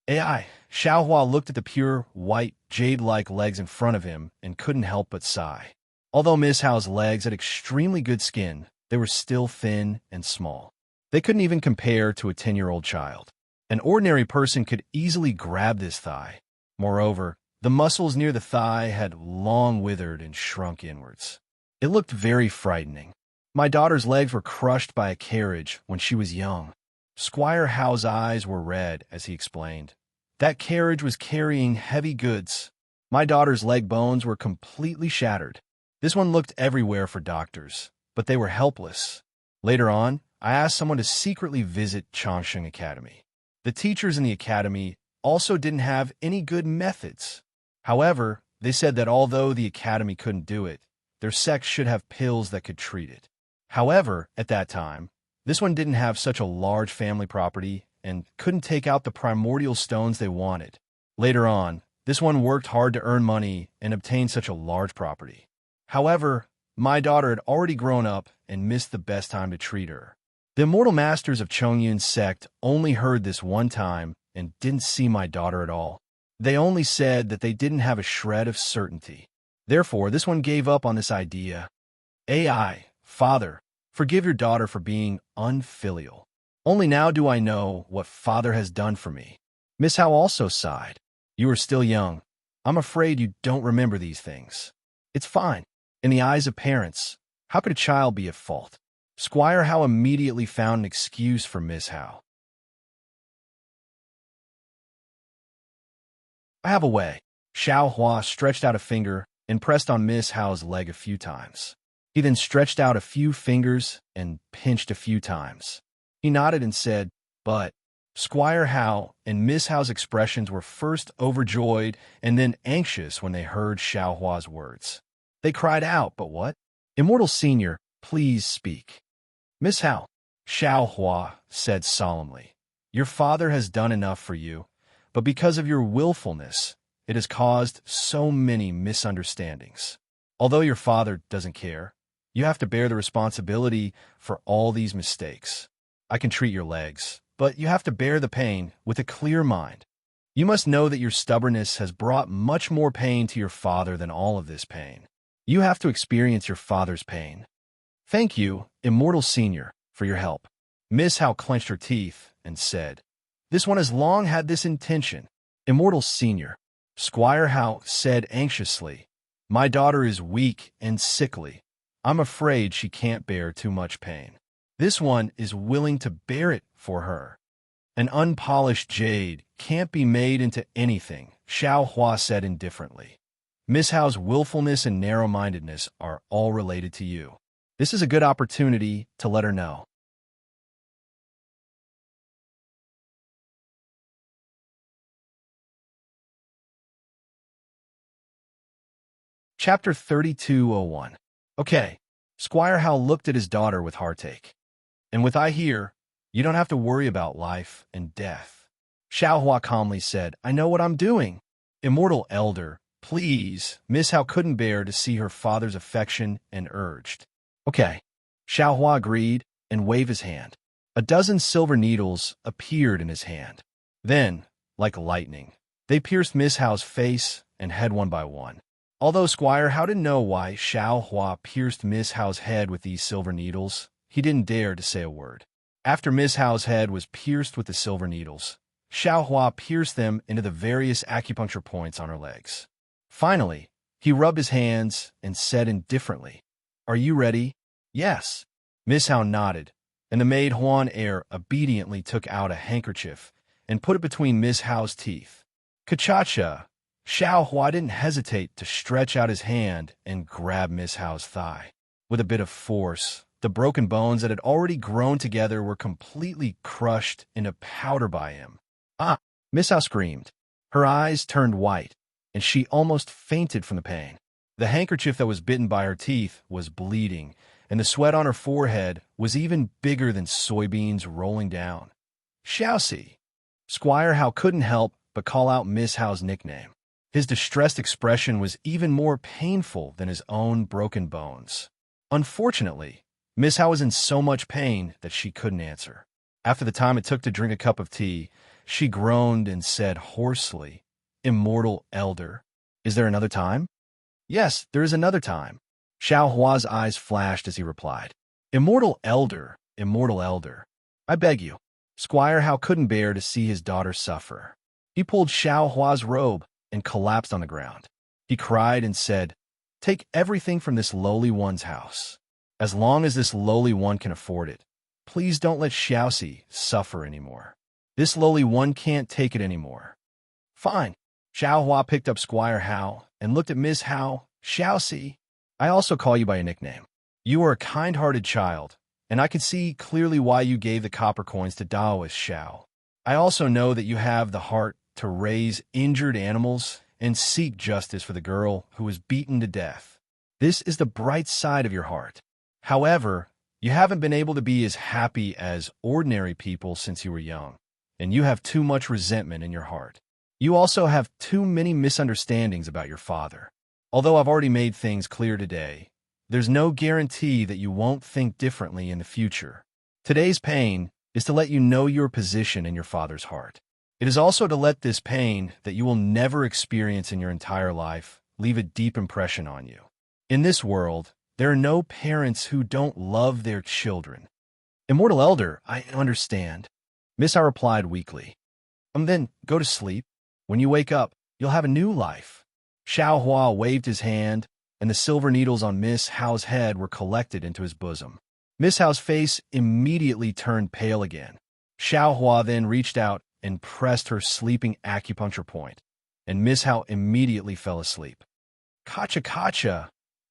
AI, Xiao Hua looked at the pure, white, jade-like legs in front of him and couldn't help but sigh. Although Miss Hao's legs had extremely good skin, they were still thin and small. They couldn't even compare to a 10-year-old child. An ordinary person could easily grab this thigh. Moreover, the muscles near the thigh had long withered and shrunk inwards. It looked very frightening. My daughter's legs were crushed by a carriage when she was young. Squire Hao's eyes were red as he explained. That carriage was carrying heavy goods. My daughter's leg bones were completely shattered. This one looked everywhere for doctors, but they were helpless. Later on, I asked someone to secretly visit Changsheng Academy. The teachers in the academy also didn't have any good methods. However, they said that although the academy couldn't do it, their sect should have pills that could treat it. However, at that time, this one didn't have such a large family property and couldn't take out the primordial stones they wanted. Later on, this one worked hard to earn money and obtain such a large property. However, my daughter had already grown up and missed the best time to treat her. The immortal masters of Chongyun's sect only heard this one time and didn't see my daughter at all. They only said that they didn't have a shred of certainty. Therefore, this one gave up on this idea. AI, Father, forgive your daughter for being unfilial. Only now do I know what Father has done for me. Miss Hao also sighed. You are still young. I'm afraid you don't remember these things. It's fine. In the eyes of parents, how could a child be at fault? Squire Hao immediately found an excuse for Miss Hao. I have a way. Xiao Hua stretched out a finger and pressed on Miss Hao's leg a few times. He then stretched out a few fingers and pinched a few times. He nodded and said, but Squire Hao and Miss Hao's expressions were first overjoyed and then anxious when they heard Xiao Hua's words. They cried out, but what? Immortal Senior, please speak. Miss Hao, Xiao Hua said solemnly, your father has done enough for you, but because of your willfulness, it has caused so many misunderstandings. Although your father doesn't care, You have to bear the responsibility for all these mistakes. I can treat your legs, but you have to bear the pain with a clear mind. You must know that your stubbornness has brought much more pain to your father than all of this pain. You have to experience your father's pain. Thank you, Immortal Senior, for your help. Miss Howe clenched her teeth and said, "This one has long had this intention." Immortal Senior, Squire Howe said anxiously, "My daughter is weak and sickly. I'm afraid she can't bear too much pain. This one is willing to bear it for her." "An unpolished jade can't be made into anything," Xiao Hua said indifferently. "Miss Howe's willfulness and narrow-mindedness are all related to you. This is a good opportunity to let her know." Chapter 3201. Okay. Squire Howe looked at his daughter with heartache. "And with I here, you don't have to worry about life and death." Xiao Hua calmly said, "I know what I'm doing." Immortal Elder, please. Miss Howe couldn't bear to see her father's affection and urged. "Okay." Xiao Hua agreed and waved his hand. A dozen silver needles appeared in his hand. Then, like lightning, they pierced Miss Howe's face and head one by one. Although Squire Howe didn't know why Xiao Hua pierced Miss Howe's head with these silver needles, he didn't dare to say a word. After Miss Howe's head was pierced with the silver needles, Xiao Hua pierced them into the various acupuncture points on her legs. Finally, he rubbed his hands and said indifferently, "Are you ready?" "Yes." Miss Howe nodded, and the maid Huan Air obediently took out a handkerchief and put it between Miss Howe's teeth. Ka-cha-cha! Xiao Hua didn't hesitate to stretch out his hand and grab Miss Howe's thigh. With a bit of force, the broken bones that had already grown together were completely crushed into powder by him. "Ah!" Miss Howe screamed. Her eyes turned white, and she almost fainted from the pain. The handkerchief that was bitten by her teeth was bleeding, and the sweat on her forehead was even bigger than soybeans rolling down. "Xiaoxi!" Squire Howe couldn't help but call out Miss Howe's nickname. His distressed expression was even more painful than his own broken bones. Unfortunately, Miss Howe was in so much pain that she couldn't answer. After the time it took to drink a cup of tea, she groaned and said hoarsely, "Immortal Elder, is there another time?" "Yes, there is another time." Xiao Hua's eyes flashed as he replied, Immortal Elder, I beg you." Squire Howe couldn't bear to see his daughter suffer. He pulled Xiao Hua's robe and collapsed on the ground. He cried and said, "Take everything from this lowly one's house. As long as this lowly one can afford it, please don't let Xiaoxi suffer anymore. This lowly one can't take it anymore." "Fine." Xiao Hua picked up Squire Howe and looked at Miss Howe. "Xiaoxi, I also call you by a nickname. You are a kind-hearted child, and I can see clearly why you gave the copper coins to Daoist Xiao. I also know that you have the heart to raise injured animals and seek justice for the girl who was beaten to death. This is the bright side of your heart. However, you haven't been able to be as happy as ordinary people since you were young, and you have too much resentment in your heart. You also have too many misunderstandings about your father. Although I've already made things clear today, there's no guarantee that you won't think differently in the future. Today's pain is to let you know your position in your father's heart. It is also to let this pain that you will never experience in your entire life leave a deep impression on you. In this world, there are no parents who don't love their children." "Immortal Elder, I understand." Miss I replied weakly. Then go to sleep. When you wake up, you'll have a new life." Xiao Hua waved his hand, and the silver needles on Miss Howe's head were collected into his bosom. Miss Howe's face immediately turned pale again. Xiao Hua then reached out and pressed her sleeping acupuncture point, and Miss Howe immediately fell asleep. "Kacha-kacha!"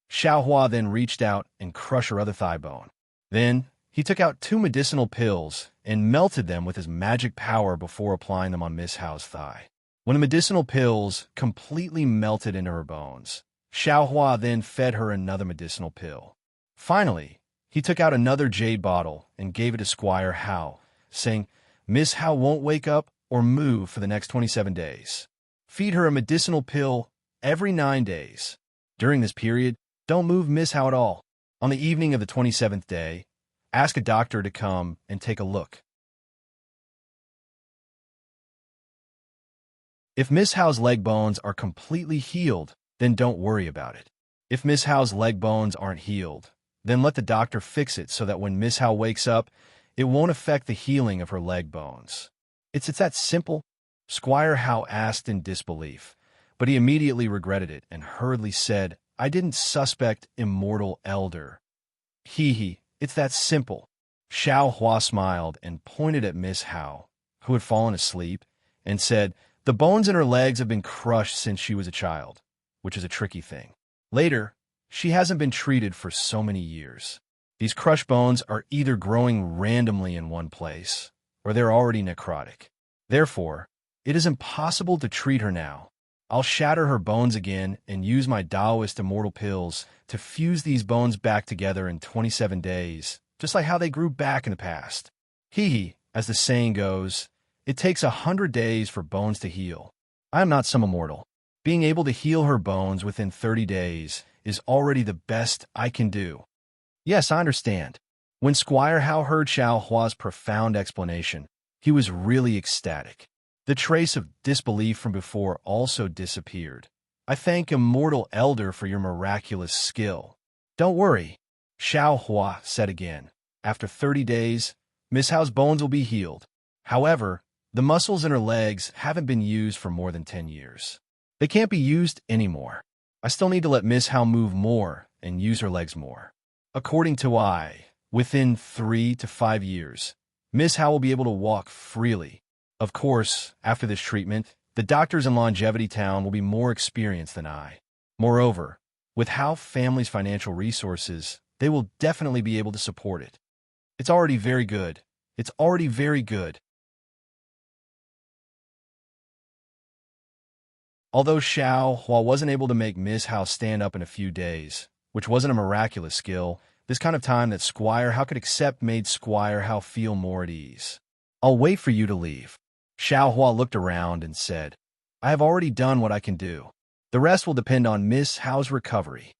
Xiao Hua then reached out and crushed her other thigh bone. Then he took out 2 medicinal pills and melted them with his magic power before applying them on Miss Howe's thigh. When the medicinal pills completely melted into her bones, Xiao Hua then fed her another medicinal pill. Finally, he took out another jade bottle and gave it to Squire Howe, saying, "Miss Howe won't wake up or move for the next 27 days. Feed her a medicinal pill every 9 days. During this period, don't move Miss Howe at all. On the evening of the 27th day, ask a doctor to come and take a look. If Miss Howe's leg bones are completely healed, then don't worry about it. If Miss Howe's leg bones aren't healed, then let the doctor fix it so that when Miss Howe wakes up, it won't affect the healing of her leg bones. It's that simple. Squire Howe asked in disbelief, but he immediately regretted it and hurriedly said, I didn't suspect immortal elder. Hee, it's that simple. Xiao Hua smiled and pointed at Miss Howe, who had fallen asleep, and said, the bones in her legs have been crushed since she was a child, which is a tricky thing. Later, she hasn't been treated for so many years. These crushed bones are either growing randomly in one place, or they're already necrotic. Therefore, it is impossible to treat her now. I'll shatter her bones again and use my Taoist immortal pills to fuse these bones back together in 27 days, just like how they grew back in the past. Hee, as the saying goes, it takes 100 days for bones to heal. I am not some immortal. Being able to heal her bones within 30 days is already the best I can do. Yes, I understand. When Squire Howe heard Xiao Hua's profound explanation, he was really ecstatic. The trace of disbelief from before also disappeared. I thank Immortal Elder for your miraculous skill. Don't worry, Xiao Hua said again. After 30 days, Miss Howe's bones will be healed. However, the muscles in her legs haven't been used for more than 10 years. They can't be used anymore. I still need to let Miss Howe move more and use her legs more. According to within 3 to 5 years, Miss Howe will be able to walk freely. Of course, after this treatment, the doctors in Longevity Town will be more experienced than I. Moreover, with Howe family's financial resources, they will definitely be able to support it. It's already very good. It's already very good. Although Xiao Hua wasn't able to make Miss Howe stand up in a few days, which wasn't a miraculous skill, this kind of time that Squire Howe could accept made Squire Howe feel more at ease. I'll wait for you to leave. Xiao Hua looked around and said, I have already done what I can do. The rest will depend on Miss Howe's recovery.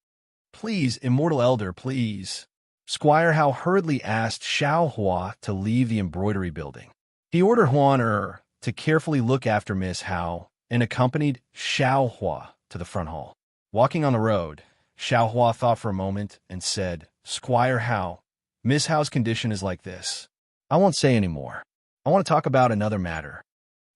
Please, Immortal Elder, please. Squire Howe hurriedly asked Xiao Hua to leave the embroidery building. He ordered Huan to carefully look after Miss Howe and accompanied Xiao Hua to the front hall. Walking on the road, Xiao Hua thought for a moment and said, Squire Howe, Miss Howe's condition is like this. I won't say any more. I want to talk about another matter.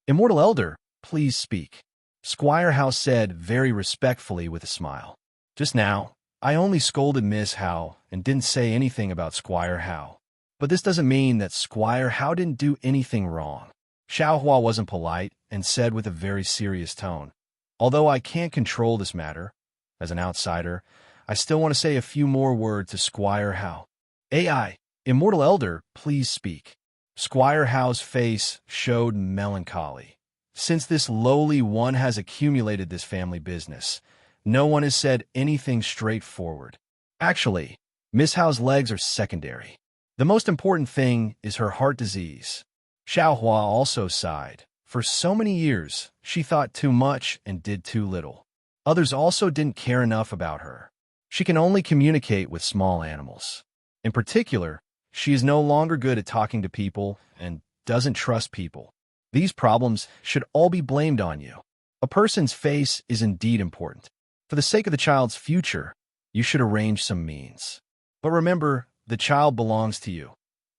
Immortal Elder, please speak. Squire Howe said very respectfully with a smile. Just now, I only scolded Miss Howe and didn't say anything about Squire Howe. But this doesn't mean that Squire Howe didn't do anything wrong. Xiao Hua wasn't polite and said with a very serious tone, although I can't control this matter, as an outsider, I still want to say a few more words to Squire Howe. AI, Immortal Elder, please speak. Squire Howe's face showed melancholy. Since this lowly one has accumulated this family business, no one has said anything straightforward. Actually, Miss Howe's legs are secondary. The most important thing is her heart disease. Xiao Hua also sighed. For so many years, she thought too much and did too little. Others also didn't care enough about her. She can only communicate with small animals. In particular, she is no longer good at talking to people and doesn't trust people. These problems should all be blamed on you. A person's face is indeed important. For the sake of the child's future, you should arrange some means. But remember, the child belongs to you.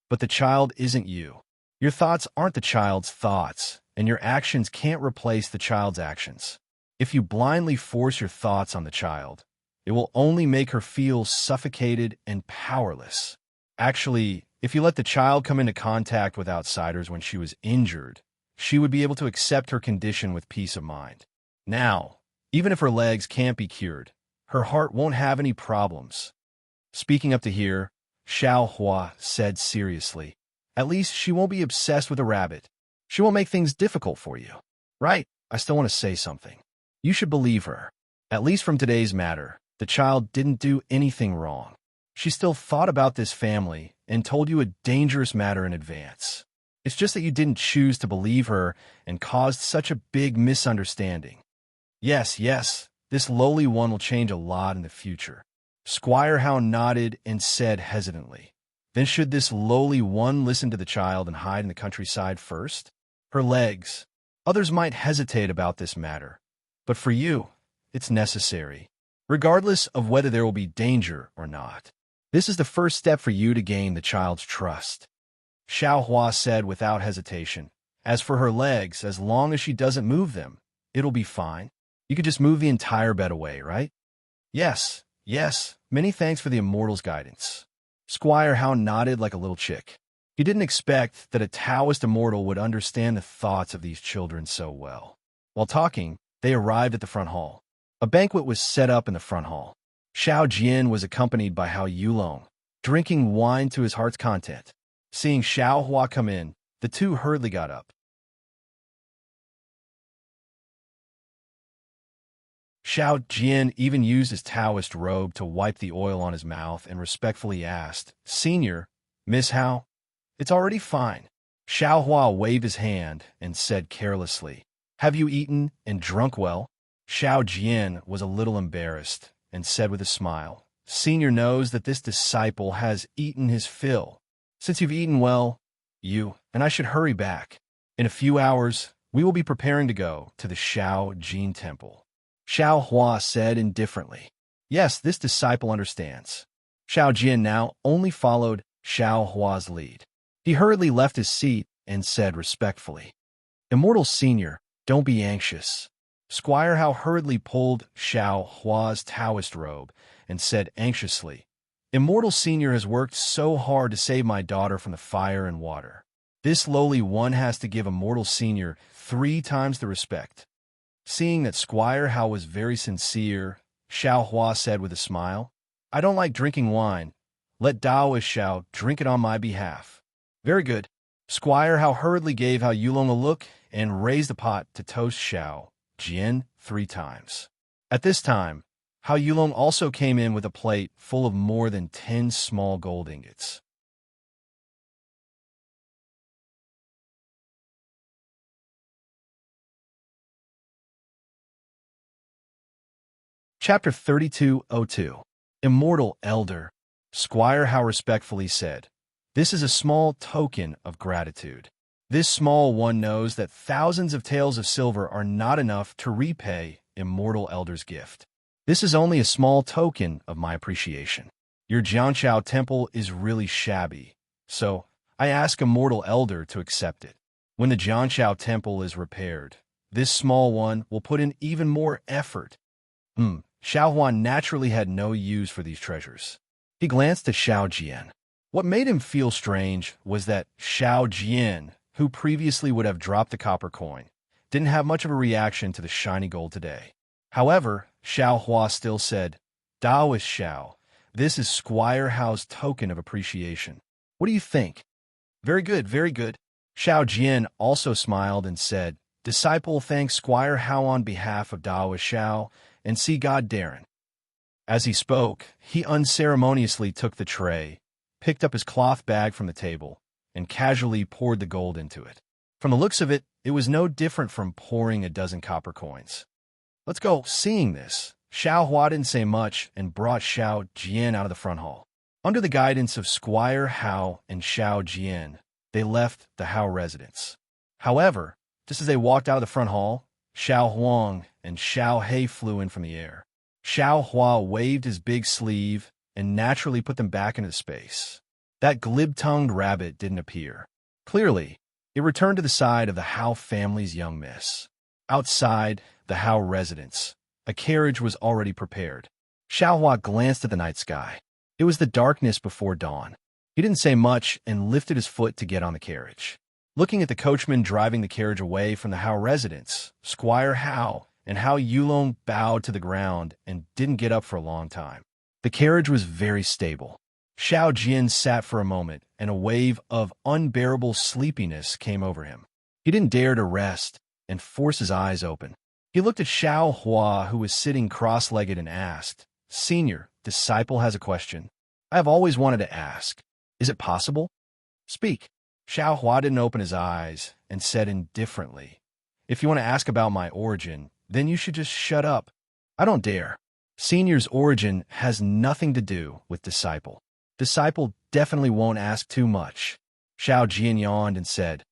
But the child isn't you. Your thoughts aren't the child's thoughts, and your actions can't replace the child's actions. If you blindly force your thoughts on the child, it will only make her feel suffocated and powerless. Actually, if you let the child come into contact with outsiders when she was injured, she would be able to accept her condition with peace of mind. Now, even if her legs can't be cured, her heart won't have any problems. Speaking up to here, Xiao Hua said seriously, at least she won't be obsessed with a rabbit. She won't make things difficult for you. Right, I still want to say something. You should believe her. At least from today's matter, the child didn't do anything wrong. She still thought about this family and told you a dangerous matter in advance. It's just that you didn't choose to believe her and caused such a big misunderstanding. Yes, this lowly one will change a lot in the future. Squire How nodded and said hesitantly, "Then should this lowly one listen to the child and hide in the countryside first? Her legs. Others might hesitate about this matter, but for you, it's necessary, regardless of whether there will be danger or not. This is the first step for you to gain the child's trust." Xiao Hua said without hesitation, "As for her legs, as long as she doesn't move them, it'll be fine. You could just move the entire bed away, right?" "Yes, yes, many thanks for the immortal's guidance." Squire How nodded like a little chick. He didn't expect that a Taoist immortal would understand the thoughts of these children so well. While talking, they arrived at the front hall. A banquet was set up in the front hall. Xiao Jian was accompanied by Hao Yulong, drinking wine to his heart's content. Seeing Xiao Hua come in, the two hurriedly got up. Xiao Jian even used his Taoist robe to wipe the oil on his mouth and respectfully asked, "Senior, Miss Hao?" "It's already fine." Xiao Hua waved his hand and said carelessly, "Have you eaten and drunk well?" Xiao Jian was a little embarrassed and said with a smile, "Senior knows that this disciple has eaten his fill. Since you've eaten well, you and I should hurry back. In a few hours, we will be preparing to go to the Xiao Jin Temple." Xiao Hua said indifferently, "Yes, this disciple understands." Xiao Jian now only followed Xiao Hua's lead. He hurriedly left his seat and said respectfully, "Immortal Senior, don't be anxious." Squire Hao hurriedly pulled Xiao Hua's Taoist robe and said anxiously, "Immortal Senior has worked so hard to save my daughter from the fire and water. This lowly one has to give Immortal Senior 3 times the respect." Seeing that Squire Hao was very sincere, Xiao Hua said with a smile, "I don't like drinking wine. Let Daoist Xiao drink it on my behalf." "Very good." Squire Hao hurriedly gave Hao Yulong a look and raised the pot to toast Xiao Jian 3 times. At this time, Hao Yulong also came in with a plate full of more than 10 small gold ingots. Chapter 3202. Immortal Elder. Squire Hao respectfully said, "This is a small token of gratitude. This small one knows that thousands of taels of silver are not enough to repay Immortal Elder's gift. This is only a small token of my appreciation. Your Jianchao temple is really shabby, so I ask Immortal Elder to accept it. When the Jianchao temple is repaired, this small one will put in even more effort." Xiao Huan naturally had no use for these treasures. He glanced at Xiao Jian. What made him feel strange was that Xiao Jian, who previously would have dropped the copper coin, didn't have much of a reaction to the shiny gold today. However, Xiao Hua still said, "Daoist Xiao, this is Squire Hao's token of appreciation. What do you think?" "Very good, very good." Xiao Jian also smiled and said, "Disciple thanks Squire Hao on behalf of Daoist Xiao and see God Darren." As he spoke, he unceremoniously took the tray, picked up his cloth bag from the table, and casually poured the gold into it. From the looks of it, it was no different from pouring a dozen copper coins. "Let's go." Seeing this, Xiao Hua didn't say much and brought Xiao Jian out of the front hall. Under the guidance of Squire Hao and Xiao Jian, they left the Hao residence. However, just as they walked out of the front hall, Xiao Huang and Xiao He flew in from the air. Xiao Hua waved his big sleeve and naturally put them back into space. That glib-tongued rabbit didn't appear. Clearly, it returned to the side of the Hao family's young miss. Outside the Hao residence, a carriage was already prepared. Xiao Hua glanced at the night sky. It was the darkness before dawn. He didn't say much and lifted his foot to get on the carriage. Looking at the coachman driving the carriage away from the Hao residence, Squire Hao and Hao Yulong bowed to the ground and didn't get up for a long time. The carriage was very stable. Xiao Jian sat for a moment, and a wave of unbearable sleepiness came over him. He didn't dare to rest and force his eyes open. He looked at Xiao Hua, who was sitting cross-legged, and asked, "Senior, disciple has a question. I have always wanted to ask. Is it possible?" "Speak." Xiao Hua didn't open his eyes and said indifferently, "If you want to ask about my origin, then you should just shut up." "I don't dare." Senior's origin has nothing to do with disciple. Disciple definitely won't ask too much. Xiao Jian yawned and said,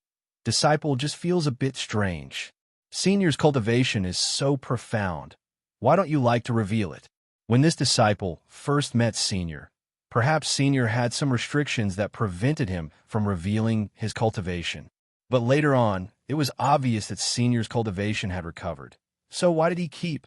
Disciple just feels a bit strange. Senior's cultivation is so profound. Why don't you like to reveal it? When this disciple first met Senior, perhaps Senior had some restrictions that prevented him from revealing his cultivation. But later on, it was obvious that Senior's cultivation had recovered. So why did he keep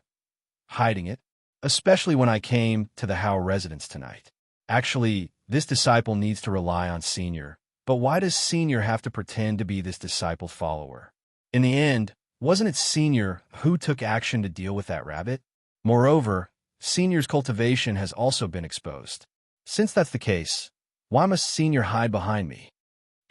hiding it? Especially when I came to the Hao residence tonight. Actually, this disciple needs to rely on Senior. But why does Senior have to pretend to be this disciple's follower? In the end, wasn't it Senior who took action to deal with that rabbit? Moreover, Senior's cultivation has also been exposed. Since that's the case, why must Senior hide behind me?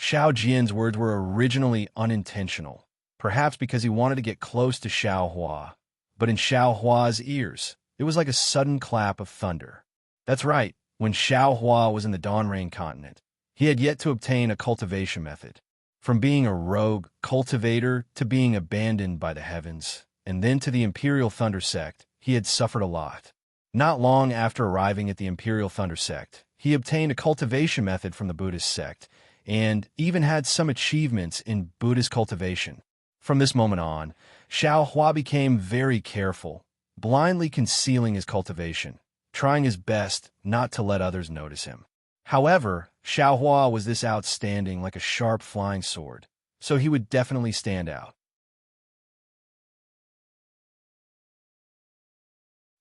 Xiao Jian's words were originally unintentional, perhaps because he wanted to get close to Xiao Hua. But in Xiao Hua's ears, it was like a sudden clap of thunder. That's right, when Xiao Hua was in the Dawnrain continent, he had yet to obtain a cultivation method. From being a rogue cultivator to being abandoned by the heavens, and then to the Imperial Thunder Sect, he had suffered a lot. Not long after arriving at the Imperial Thunder Sect, he obtained a cultivation method from the Buddhist sect, and even had some achievements in Buddhist cultivation. From this moment on, Xiao Hua became very careful, blindly concealing his cultivation, trying his best not to let others notice him. However, Xiao Hua was this outstanding like a sharp flying sword, so he would definitely stand out.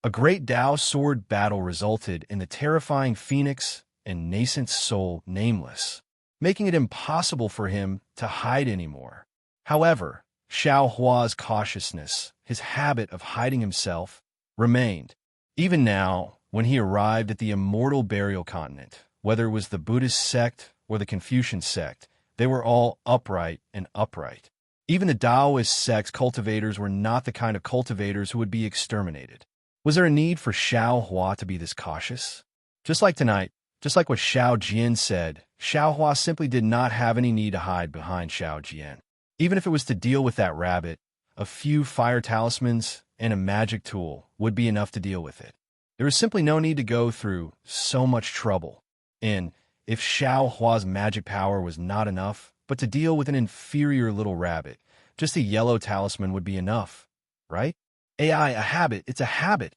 A great Dao sword battle resulted in the terrifying Phoenix and nascent soul Nameless, making it impossible for him to hide anymore. However, Xiao Hua's cautiousness, his habit of hiding himself, remained. Even now, when he arrived at the immortal burial continent, whether it was the Buddhist sect or the Confucian sect, they were all upright and upright. Even the Taoist sect's cultivators were not the kind of cultivators who would be exterminated. Was there a need for Xiao Hua to be this cautious? Just like tonight, just like what Xiao Jian said, Xiao Hua simply did not have any need to hide behind Xiao Jian. Even if it was to deal with that rabbit, a few fire talismans and a magic tool would be enough to deal with it. There was simply no need to go through so much trouble. And if Xiao Hua's magic power was not enough, but to deal with an inferior little rabbit, just a yellow talisman would be enough, right? AI, a habit, it's a habit.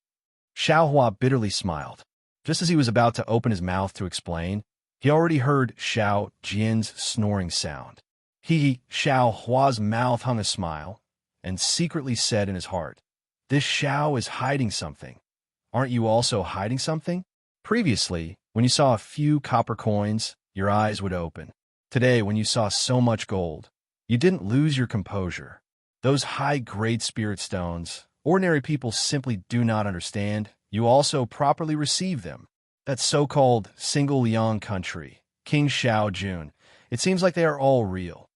Xiao Hua bitterly smiled. Just as he was about to open his mouth to explain, he already heard Xiao Jian's snoring sound. Xiao Hua's mouth hung a smile, and secretly said in his heart, This Xiao is hiding something. Aren't you also hiding something? Previously, when you saw a few copper coins, your eyes would open. Today, when you saw so much gold, you didn't lose your composure. Those high-grade spirit stones, ordinary people simply do not understand. You also properly receive them. That so-called single Liang country, King Xiao Jun, it seems like they are all real.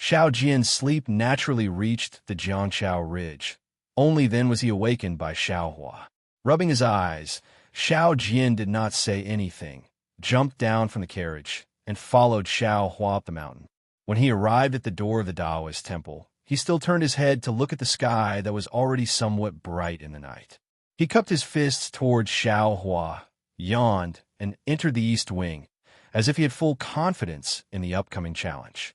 Xiao Jian's sleep naturally reached the Jiangqiao Ridge. Only then was he awakened by Xiao Hua. Rubbing his eyes, Xiao Jian did not say anything, jumped down from the carriage, and followed Xiao Hua up the mountain. When he arrived at the door of the Taoist temple, he still turned his head to look at the sky that was already somewhat bright in the night. He cupped his fists towards Xiao Hua, yawned, and entered the east wing, as if he had full confidence in the upcoming challenge.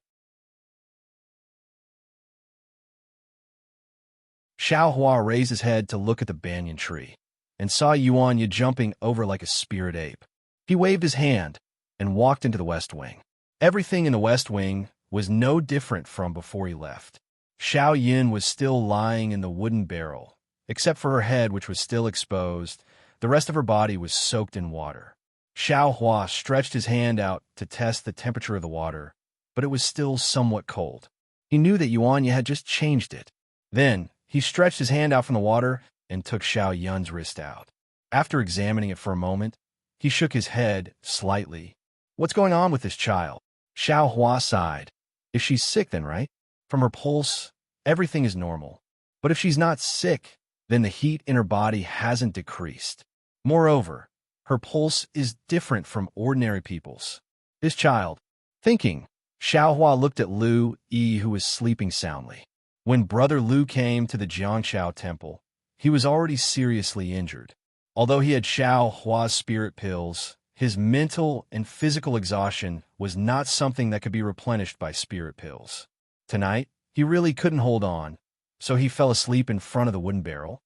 Xiao Hua raised his head to look at the banyan tree, and saw Yuanya jumping over like a spirit ape. He waved his hand, and walked into the west wing. Everything in the west wing was no different from before he left. Xiao Yin was still lying in the wooden barrel, except for her head, which was still exposed. The rest of her body was soaked in water. Xiao Hua stretched his hand out to test the temperature of the water, but it was still somewhat cold. He knew that Yuanya had just changed it. Then, he stretched his hand out from the water and took Xiao Yun's wrist out. After examining it for a moment, he shook his head slightly. What's going on with this child? Xiao Hua sighed. If she's sick then, right? From her pulse, everything is normal. But if she's not sick, then the heat in her body hasn't decreased. Moreover, her pulse is different from ordinary people's. This child, thinking, Xiao Hua looked at Lu Yi, who was sleeping soundly. When Brother Lu came to the Jiangqiao temple, he was already seriously injured. Although he had Xiao Hua's spirit pills, his mental and physical exhaustion was not something that could be replenished by spirit pills. Tonight, he really couldn't hold on, so he fell asleep in front of the wooden barrel.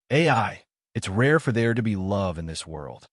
AI, it's rare for there to be love in this world.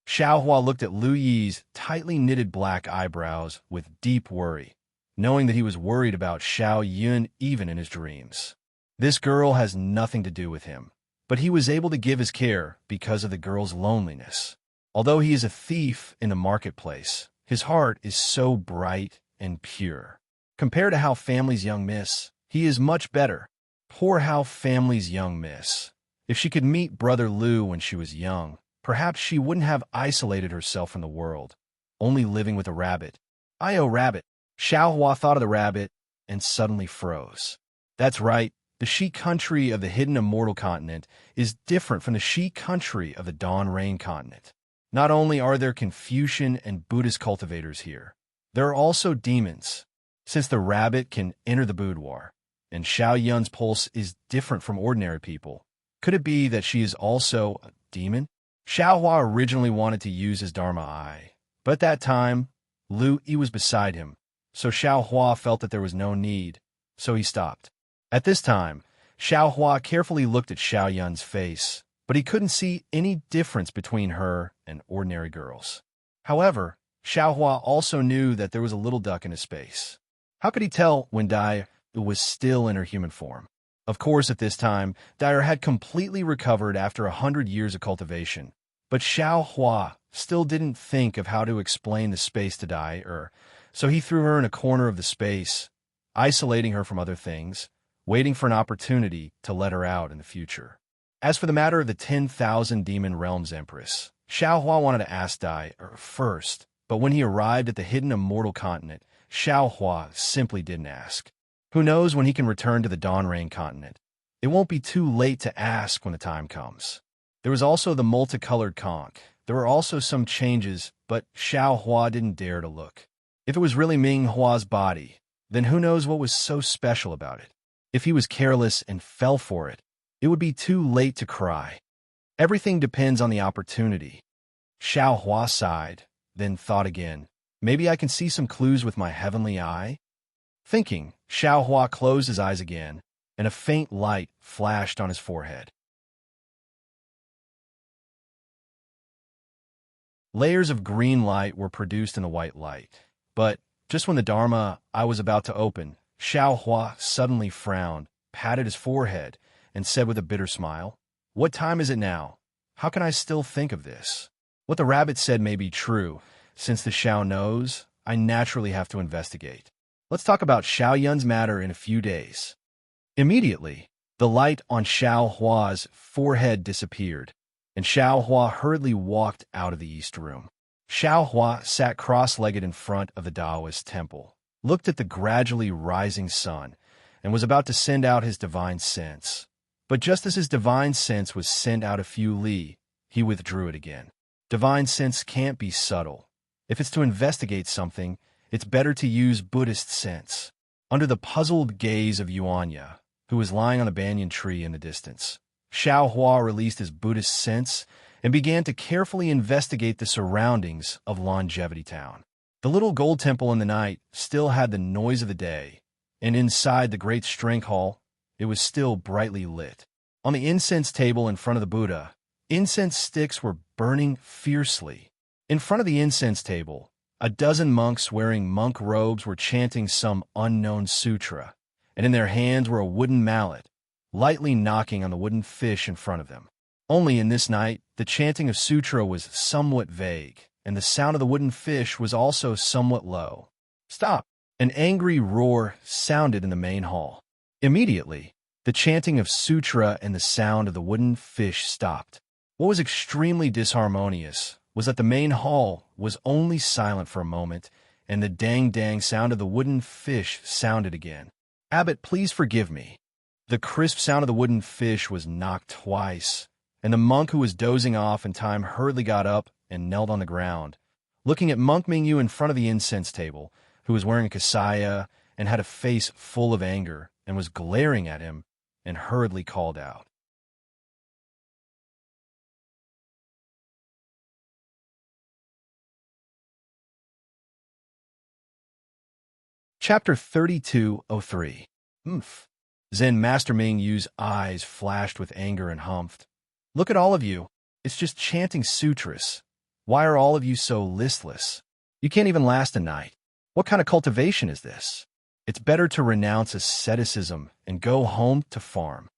Xiao Hua looked at Lu Yi's tightly knitted black eyebrows with deep worry, knowing that he was worried about Xiao Yun even in his dreams. This girl has nothing to do with him, but he was able to give his care because of the girl's loneliness. Although he is a thief in the marketplace, his heart is so bright and pure. Compared to How Family's young miss, he is much better. Poor How Family's young miss. If she could meet Brother Lu when she was young, perhaps she wouldn't have isolated herself from the world, only living with a rabbit. "I rabbit." Xiao Hua thought of the rabbit and suddenly froze. That's right, the Shi country of the hidden immortal continent is different from the Shi country of the Dawn Rain continent. Not only are there Confucian and Buddhist cultivators here, there are also demons, since the rabbit can enter the boudoir, and Xiao Yun's pulse is different from ordinary people. Could it be that she is also a demon? Xiao Hua originally wanted to use his Dharma eye, but at that time, Lu Yi was beside him, so Xiao Hua felt that there was no need, so he stopped. At this time, Xiao Hua carefully looked at Xiao Yun's face, but he couldn't see any difference between her and ordinary girls. However, Xiao Hua also knew that there was a little duck in his space. How could he tell when Dai was still in her human form? Of course, at this time, Dai had completely recovered after 100 years of cultivation, but Xiao Hua still didn't think of how to explain the space to Dai, so he threw her in a corner of the space, isolating her from other things, waiting for an opportunity to let her out in the future. As for the matter of the 10,000 Demon Realms Empress, Xiao Hua wanted to ask Dai first, but when he arrived at the hidden immortal continent, Xiao Hua simply didn't ask. Who knows when he can return to the Dawn Rain continent? It won't be too late to ask when the time comes. There was also the multicolored conch. There were also some changes, but Xiao Hua didn't dare to look. If it was really Ming Hua's body, then who knows what was so special about it? If he was careless and fell for it, it would be too late to cry. Everything depends on the opportunity. Xiao Hua sighed, then thought again. Maybe I can see some clues with my heavenly eye? Thinking, Xiao Hua closed his eyes again, and a faint light flashed on his forehead. Layers of green light were produced in the white light, but just when the Dharma eye was about to open, Xiao Hua suddenly frowned, patted his forehead, and said with a bitter smile, "What time is it now? How can I still think of this? What the rabbit said may be true. Since the Xiao knows, I naturally have to investigate. Let's talk about Xiao Yun's matter in a few days." Immediately, the light on Xiao Hua's forehead disappeared, and Xiao Hua hurriedly walked out of the east room. Xiao Hua sat cross-legged in front of the Taoist temple, looked at the gradually rising sun, and was about to send out his divine sense. But just as his divine sense was sent out a few li, he withdrew it again. Divine sense can't be subtle. If it's to investigate something, it's better to use Buddhist sense. Under the puzzled gaze of Yuanya, who was lying on a banyan tree in the distance, Xiao Hua released his Buddhist sense and began to carefully investigate the surroundings of Longevity Town. The little gold temple in the night still had the noise of the day, and inside the great strength hall, it was still brightly lit. On the incense table in front of the Buddha, incense sticks were burning fiercely. In front of the incense table, a dozen monks wearing monk robes were chanting some unknown sutra, and in their hands were a wooden mallet, lightly knocking on the wooden fish in front of them. Only in this night, the chanting of sutra was somewhat vague, and the sound of the wooden fish was also somewhat low. "Stop!" An angry roar sounded in the main hall. Immediately, the chanting of sutra and the sound of the wooden fish stopped. What was extremely disharmonious was that the main hall was only silent for a moment, and the dang-dang sound of the wooden fish sounded again. "Abbot, please forgive me." The crisp sound of the wooden fish was knocked twice, and the monk who was dozing off in time hurriedly got up and knelt on the ground, looking at Monk Mingyu in front of the incense table, who was wearing a kasaya and had a face full of anger and was glaring at him, and hurriedly called out, Chapter 3203. Oomph. Zen Master Ming Yu's eyes flashed with anger and humphed. Look at all of you. It's just chanting sutras. Why are all of you so listless? You can't even last a night. What kind of cultivation is this? It's better to renounce asceticism and go home to farm.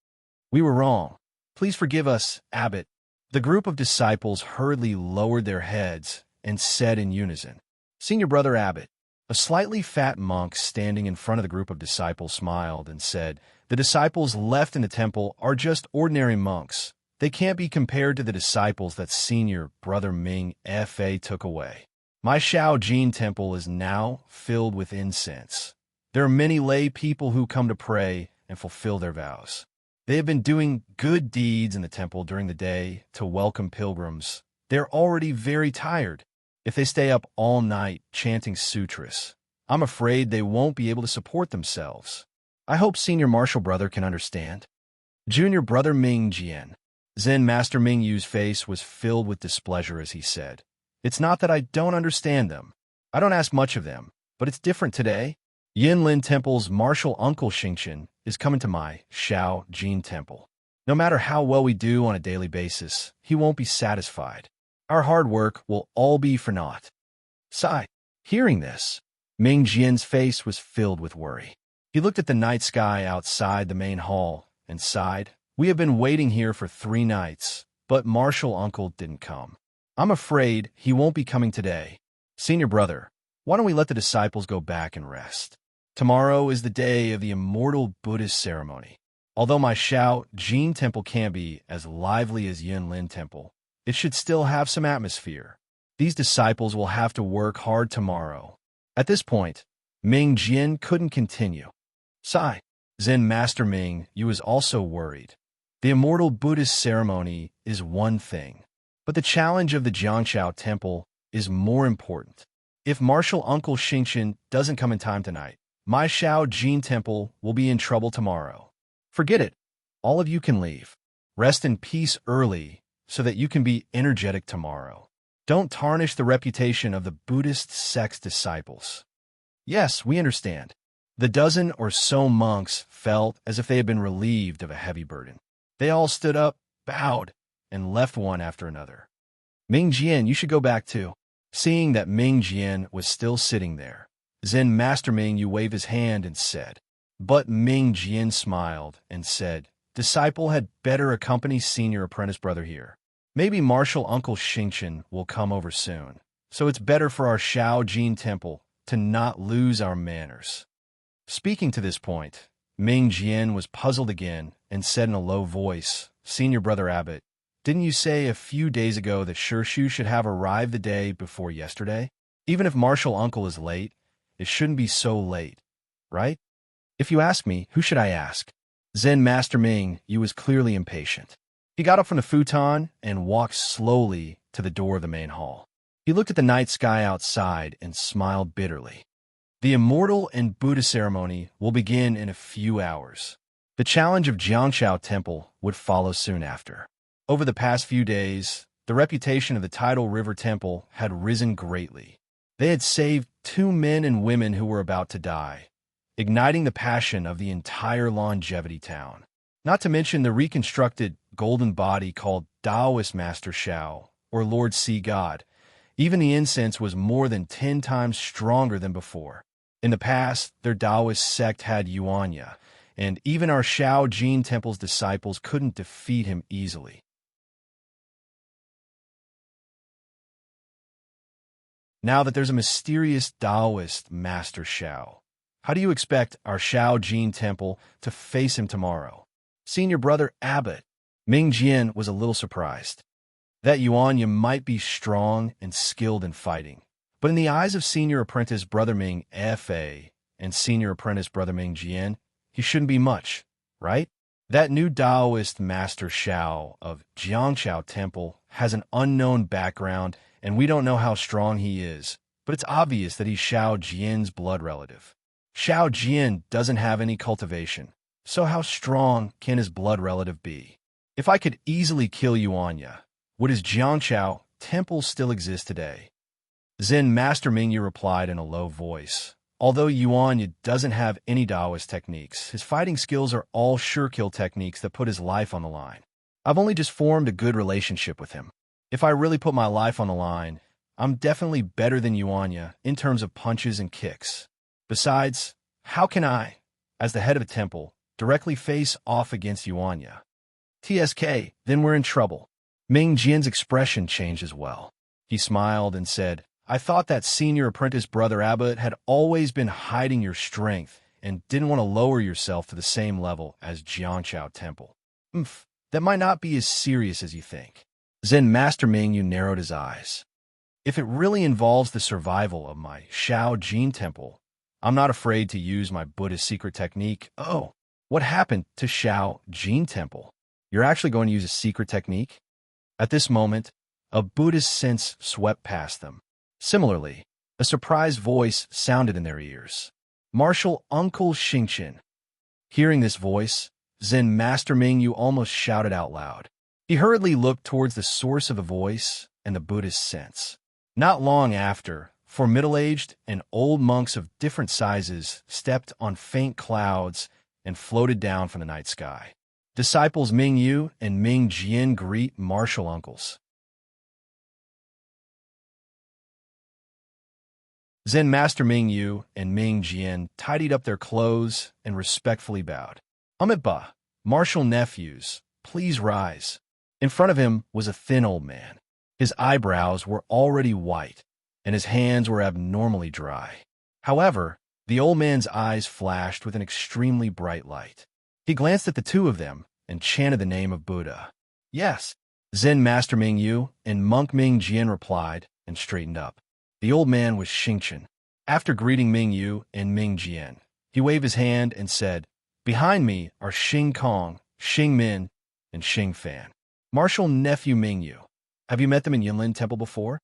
We were wrong. Please forgive us, Abbot. The group of disciples hurriedly lowered their heads and said in unison, Senior Brother Abbot. A slightly fat monk standing in front of the group of disciples smiled and said, The disciples left in the temple are just ordinary monks. They can't be compared to the disciples that Senior Brother Ming Fa took away. My Shao Jin temple is now filled with incense. There are many lay people who come to pray and fulfill their vows. They have been doing good deeds in the temple during the day to welcome pilgrims. They're already very tired. If they stay up all night chanting sutras, I'm afraid they won't be able to support themselves. I hope Senior Martial Brother can understand. Junior Brother Ming Jian. Zen Master Ming Yu's face was filled with displeasure as he said, It's not that I don't understand them. I don't ask much of them, but it's different today. Yinlin Temple's martial uncle Xingqian is coming to my Shao Jin Temple. No matter how well we do on a daily basis, he won't be satisfied. Our hard work will all be for naught. Sigh. Hearing this, Ming Jian's face was filled with worry. He looked at the night sky outside the main hall and sighed. We have been waiting here for 3 nights, but Martial Uncle didn't come. I'm afraid he won't be coming today. Senior Brother, why don't we let the disciples go back and rest? Tomorrow is the day of the immortal Buddhist ceremony. Although my Shao Jin Temple can't be as lively as Yinlin Temple, it should still have some atmosphere. These disciples will have to work hard tomorrow. At this point, Ming Jian couldn't continue. Sigh. Zen Master Ming Yu was also worried. The immortal Buddhist ceremony is one thing, but the challenge of the Jiangshao Temple is more important. If Martial Uncle Xingqian doesn't come in time tonight, my Shao Jin Temple will be in trouble tomorrow. Forget it. All of you can leave. Rest in peace early so that you can be energetic tomorrow. Don't tarnish the reputation of the Buddhist sect's disciples. Yes, we understand. The dozen or so monks felt as if they had been relieved of a heavy burden. They all stood up, bowed, and left one after another. Ming Jian, you should go back too. Seeing that Ming Jian was still sitting there, Zen Master Ming Yu waved his hand and said, But Ming Jian smiled and said, Disciple had better accompany Senior Apprentice Brother here. Maybe Martial Uncle Xingqian will come over soon, so it's better for our Shao Jin Temple to not lose our manners. Speaking to this point, Ming Jian was puzzled again and said in a low voice, Senior Brother Abbot, didn't you say a few days ago that Shirshu should have arrived the day before yesterday? Even if Martial Uncle is late, it shouldn't be so late, right? If you ask me, who should I ask? Zen Master Ming Yu was clearly impatient. He got up from the futon and walked slowly to the door of the main hall. He looked at the night sky outside and smiled bitterly. The immortal and Buddha ceremony will begin in a few hours. The challenge of Jiangshao Temple would follow soon after. Over the past few days, the reputation of the Tidal River Temple had risen greatly. They had saved 2 men and women who were about to die, igniting the passion of the entire longevity town. Not to mention the reconstructed golden body called Taoist Master Shao, or Lord Sea God. Even the incense was more than 10 times stronger than before. In the past, their Taoist sect had Yuanya, and even our Shao Jin Temple's disciples couldn't defeat him easily. Now that there's a mysterious Taoist Master Shao, how do you expect our Shao Jin Temple to face him tomorrow? Senior Brother Abbot. Ming Jian was a little surprised. That Yuanya might be strong and skilled in fighting, but in the eyes of Senior Apprentice Brother Ming Fa and Senior Apprentice Brother Ming Jian, he shouldn't be much, right? That new Taoist Master Shao of Jiangshao Temple has an unknown background, and we don't know how strong he is, but it's obvious that he's Shao Jian's blood relative. Shao Jian doesn't have any cultivation, so how strong can his blood relative be? If I could easily kill Yuanya, would his Jiangshao Temple still exist today? Zen Master Mingyu replied in a low voice. Although Yuanya doesn't have any Taoist techniques, his fighting skills are all sure-kill techniques that put his life on the line. I've only just formed a good relationship with him. If I really put my life on the line, I'm definitely better than Yuanya in terms of punches and kicks. Besides, how can I, as the head of a temple, directly face off against Yuanya? TSK, then we're in trouble. Ming Jian's expression changed as well. He smiled and said, I thought that senior apprentice brother Abbott had always been hiding your strength and didn't want to lower yourself to the same level as Jianchao Temple. That might not be as serious as you think. Zen Master Mingyu narrowed his eyes. If it really involves the survival of my Shao Jin Temple, I'm not afraid to use my Buddhist secret technique. Oh, what happened to Shao Jin Temple? You're actually going to use a secret technique? At this moment, a Buddhist sense swept past them. Similarly, a surprised voice sounded in their ears. Martial Uncle Xingqian. Hearing this voice, Zen Master Mingyu almost shouted out loud. He hurriedly looked towards the source of the voice and the Buddhist sense. Not long after, four middle-aged and old monks of different sizes stepped on faint clouds and floated down from the night sky. Disciples Ming Yu and Ming Jian greet martial uncles. Zen Master Ming Yu and Ming Jian tidied up their clothes and respectfully bowed. Amitabha, martial nephews, please rise. In front of him was a thin old man. His eyebrows were already white, and his hands were abnormally dry. However, the old man's eyes flashed with an extremely bright light. He glanced at the two of them and chanted the name of Buddha. Yes, Zen Master Ming Yu and Monk Ming Jian replied and straightened up. The old man was Xingqian. After greeting Ming Yu and Ming Jian, he waved his hand and said, Behind me are Xing Kong, Xing Min, and Xing Fan. Martial nephew Ming Yu. Have you met them in Yunlin Temple before?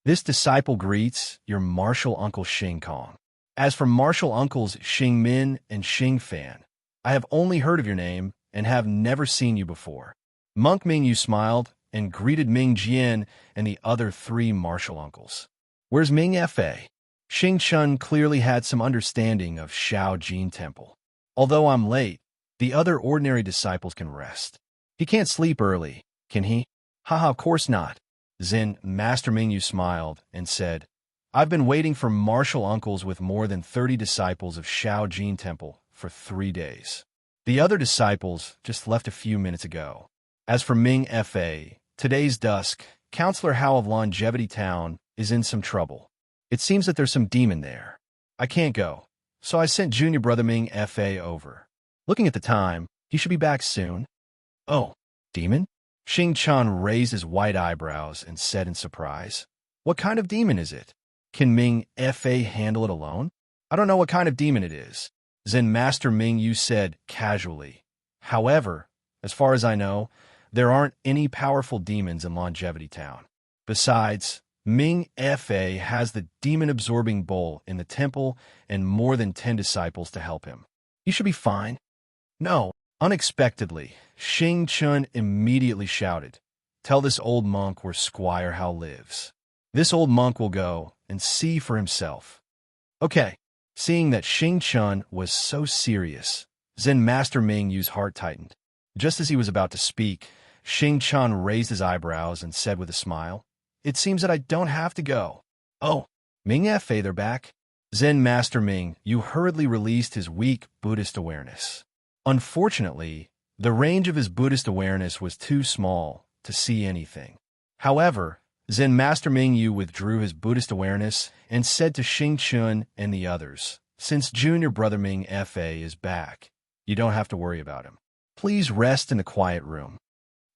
This disciple greets your martial uncle Xing Kong. As for martial uncles Xing Min and Xing Fan, I have only heard of your name and have never seen you before. Monk Ming Yu smiled and greeted Ming Jian and the other three martial uncles. Where's Ming Fa? Xing Chun clearly had some understanding of Shao Jin Temple. Although I'm late, the other ordinary disciples can rest. He can't sleep early, can he? Haha, of course not. Zen Master Ming Yu smiled and said, I've been waiting for martial uncles with more than 30 disciples of Shao Jin Temple for 3 days. The other disciples just left a few minutes ago. As for Ming Fa, today's dusk, Counselor Hao of Longevity Town is in some trouble. It seems that there's some demon there. I can't go, so I sent junior brother Ming Fa over. Looking at the time, he should be back soon. Oh, demon? Xing Chan raised his white eyebrows and said in surprise, What kind of demon is it? Can Ming Fa handle it alone? I don't know what kind of demon it is, Zen Master Ming Yu said casually. However, as far as I know, there aren't any powerful demons in Longevity Town. Besides, Ming Fa has the demon-absorbing bowl in the temple and more than 10 disciples to help him. He should be fine. No, unexpectedly, Xing Chun immediately shouted, Tell this old monk where Squire Hao lives. This old monk will go and see for himself. Okay, seeing that Xing Chun was so serious, Zen Master Ming Yu's heart tightened. Just as he was about to speak, Xing Chun raised his eyebrows and said with a smile, It seems that I don't have to go. Oh, Ming Fa, they're back. Zen Master Ming Yu hurriedly released his weak Buddhist awareness. Unfortunately, the range of his Buddhist awareness was too small to see anything. However, Zen Master Ming Yu withdrew his Buddhist awareness and said to Xing Chun and the others, Since junior brother Ming Fa is back, you don't have to worry about him. Please rest in the quiet room.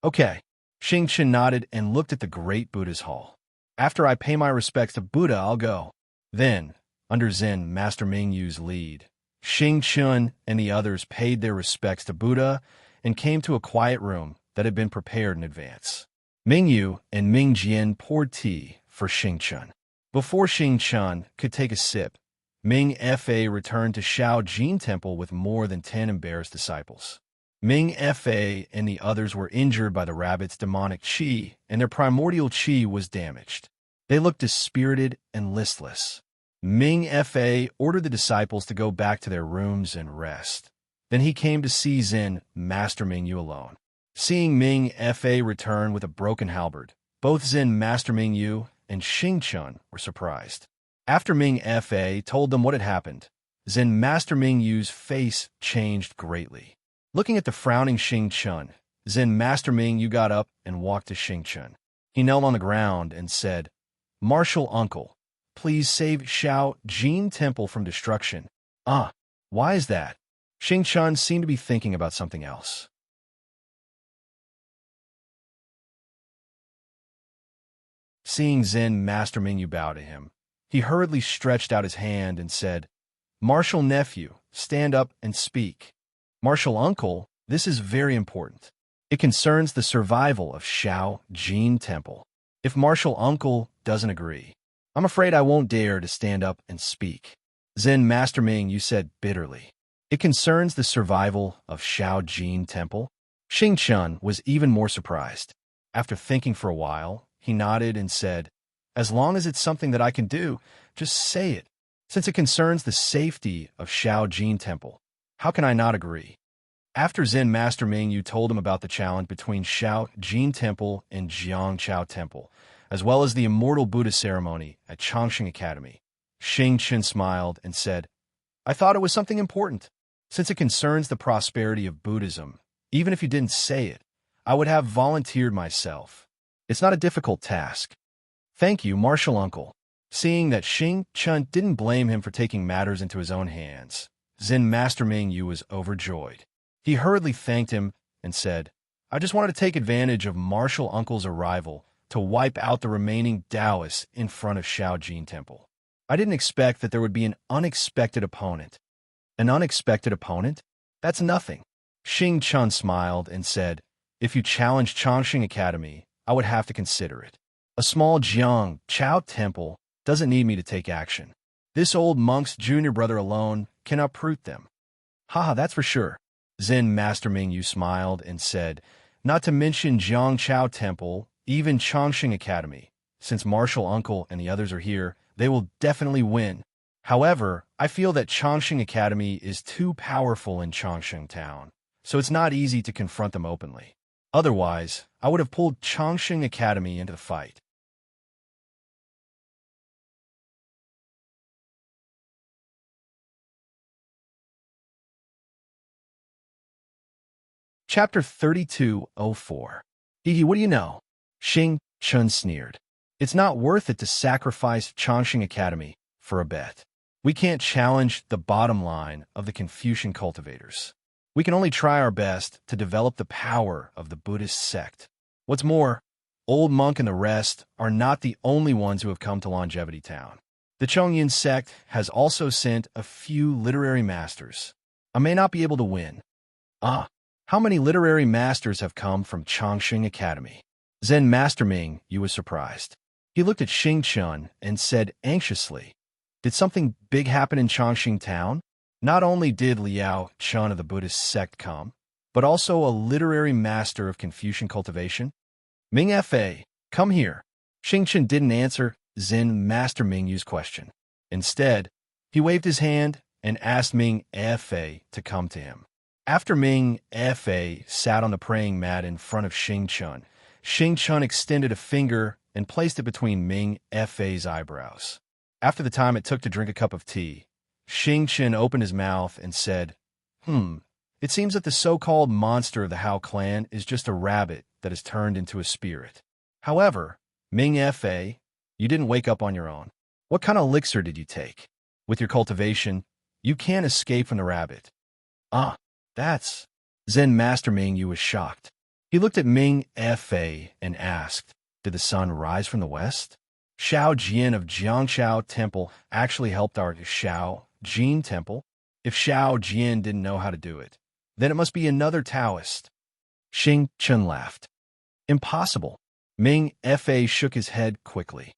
Okay. Xing Chun nodded and looked at the great Buddha's hall. After I pay my respects to Buddha, I'll go. Then, under Zen Master Ming Yu's lead, Xing Chun and the others paid their respects to Buddha and came to a quiet room that had been prepared in advance. Ming Yu and Ming Jian poured tea for Xing Chun. Before Xing Chun could take a sip, Ming Fa returned to Shao Jin Temple with more than 10 embarrassed disciples. Ming Fa and the others were injured by the rabbit's demonic qi, and their primordial qi was damaged. They looked dispirited and listless. Ming Fa ordered the disciples to go back to their rooms and rest. Then he came to see Zen, Master Mingyu, alone. Seeing Ming Fa return with a broken halberd, both Zen, Master Mingyu, and Xingchen were surprised. After Ming Fa told them what had happened, Zen Master Mingyu's face changed greatly. Looking at the frowning Xingchen, Zen Master Mingyu got up and walked to Xingchen. He knelt on the ground and said, "Martial uncle, please save Xiao Jin Temple from destruction." Why is that? Xingchen seemed to be thinking about something else. Seeing Zen Master Mingyu bow to him, he hurriedly stretched out his hand and said, "Martial nephew, stand up and speak." "Martial uncle, this is very important. It concerns the survival of Xiao Jin Temple. If Martial uncle doesn't agree, I'm afraid I won't dare to stand up and speak." Zen Master Mingyu said bitterly, "It concerns the survival of Xiao Jin Temple?" Xingchen was even more surprised. After thinking for a while, he nodded and said, "As long as it's something that I can do, just say it. Since it concerns the safety of Xiao Jin Temple, how can I not agree?" After Zen Master Mingyu told him about the challenge between Xiao Jin Temple and Jiangchao Temple, as well as the Immortal Buddha ceremony at Chongqing Academy, Xingchen smiled and said, "I thought it was something important. Since it concerns the prosperity of Buddhism, even if you didn't say it, I would have volunteered myself. It's not a difficult task." "Thank you, Martial Uncle." Seeing that Xingchen didn't blame him for taking matters into his own hands, Zen Master Mingyu was overjoyed. He hurriedly thanked him and said, "I just wanted to take advantage of Martial Uncle's arrival to wipe out the remaining Taoists in front of Xiao Jin Temple. I didn't expect that there would be an unexpected opponent." "An unexpected opponent? That's nothing." Xingchen smiled and said, "If you challenge Chongqing Academy, I would have to consider it. A small Jiang Chao Temple doesn't need me to take action. This old monk's junior brother alone can uproot them." "Haha, that's for sure." Zen Master Mingyu smiled and said, "Not to mention Jiangchao Temple, even Chongqing Academy. Since Martial Uncle and the others are here, they will definitely win. However, I feel that Chongqing Academy is too powerful in Chongqing Town, so it's not easy to confront them openly. Otherwise, I would have pulled Chongqing Academy into the fight." Chapter 3204. Hehe, what do you know? Xing Chun sneered. "It's not worth it to sacrifice Chongqing Academy for a bet. We can't challenge the bottom line of the Confucian cultivators. We can only try our best to develop the power of the Buddhist sect. What's more, Old Monk and the rest are not the only ones who have come to Longevity Town. The Chongyin sect has also sent a few literary masters. I may not be able to win." How many literary masters have come from Chongqing Academy?" Zen Master Mingyu was surprised. He looked at Xingchen and said anxiously, "Did something big happen in Chongqing Town? Not only did Liao Chun of the Buddhist sect come, but also a literary master of Confucian cultivation? Ming Fa, come here." Xingchen didn't answer Zen Master Mingyu's question. Instead, he waved his hand and asked Ming Fa to come to him. After Ming Fa sat on the praying mat in front of Xingchen, Xingchen extended a finger and placed it between Ming Fa's eyebrows. After the time it took to drink a cup of tea, Xingchen opened his mouth and said, "It seems that the so-called monster of the Hao clan is just a rabbit that has turned into a spirit. However, Ming Fa, you didn't wake up on your own. What kind of elixir did you take? With your cultivation, you can't escape from the rabbit." That's... Zen Master Mingyu was shocked. He looked at Ming Fa and asked, "Did the sun rise from the west?" Xiao Jian of Jiangchao Temple actually helped our Xiao Jin Temple. If Xiao Jian didn't know how to do it, then it must be another Taoist. Xingchen laughed. "Impossible." Ming Fa shook his head quickly.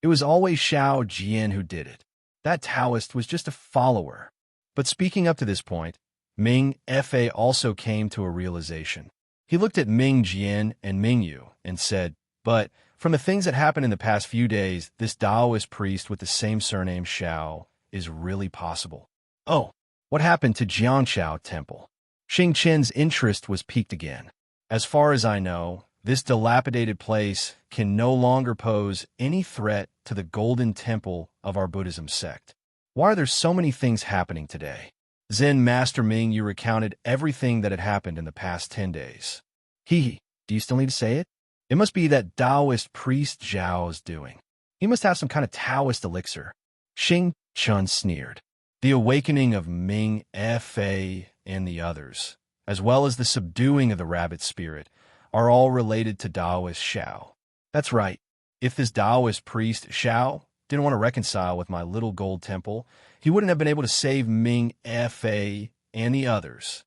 "It was always Xiao Jian who did it. That Taoist was just a follower." But speaking up to this point, Ming Fa also came to a realization. He looked at Ming Jian and Mingyu and said, "But From the things that happened in the past few days, this Taoist priest with the same surname Xiao is really possible. Oh, what happened to Jiangshao Temple? Xing Qin's interest was piqued again. As far as I know, this dilapidated place can no longer pose any threat to the golden temple of our Buddhism sect. Why are there so many things happening today? Zen Master Ming, you recounted everything that had happened in the past 10 days. Hee, do you still need to say it? It must be that Taoist priest Zhao's doing. He must have some kind of Taoist elixir. Xing Chun sneered. The awakening of Ming, Fa, and the others, as well as the subduing of the rabbit spirit, are all related to Taoist Xiao. That's right. If this Taoist priest Xiao didn't want to reconcile with my little gold temple, he wouldn't have been able to save Ming, Fa, and the others.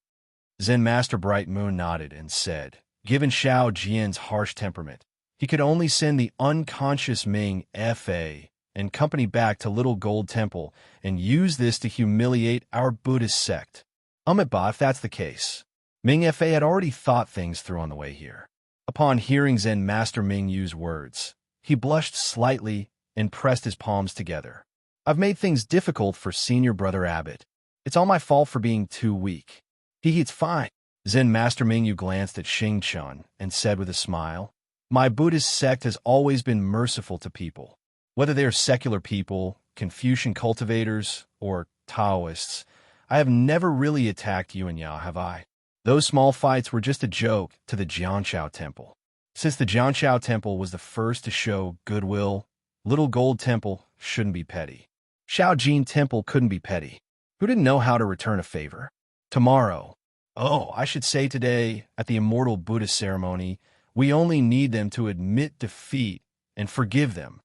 Zen Master Bright Moon nodded and said, given Xiao Jian's harsh temperament, he could only send the unconscious Ming, Fa, and company back to Little Gold Temple and use this to humiliate our Buddhist sect. If that's the case. Ming Fa had already thought things through on the way here. Upon hearing Zen Master Ming use words, he blushed slightly and pressed his palms together. I've made things difficult for Senior Brother Abbot. It's all my fault for being too weak. It's fine. Zen Master Ming Yu glanced at Xing Chun and said with a smile, my Buddhist sect has always been merciful to people. Whether they are secular people, Confucian cultivators, or Taoists, I have never really attacked you and Ya, have I? Those small fights were just a joke to the Jiangshao Temple. Since the Jiangshao Temple was the first to show goodwill, Little Gold Temple shouldn't be petty. Shaojin Temple couldn't be petty. Who didn't know how to return a favor? Tomorrow, I should say today, at the Immortal Buddhist ceremony, we only need them to admit defeat and forgive them.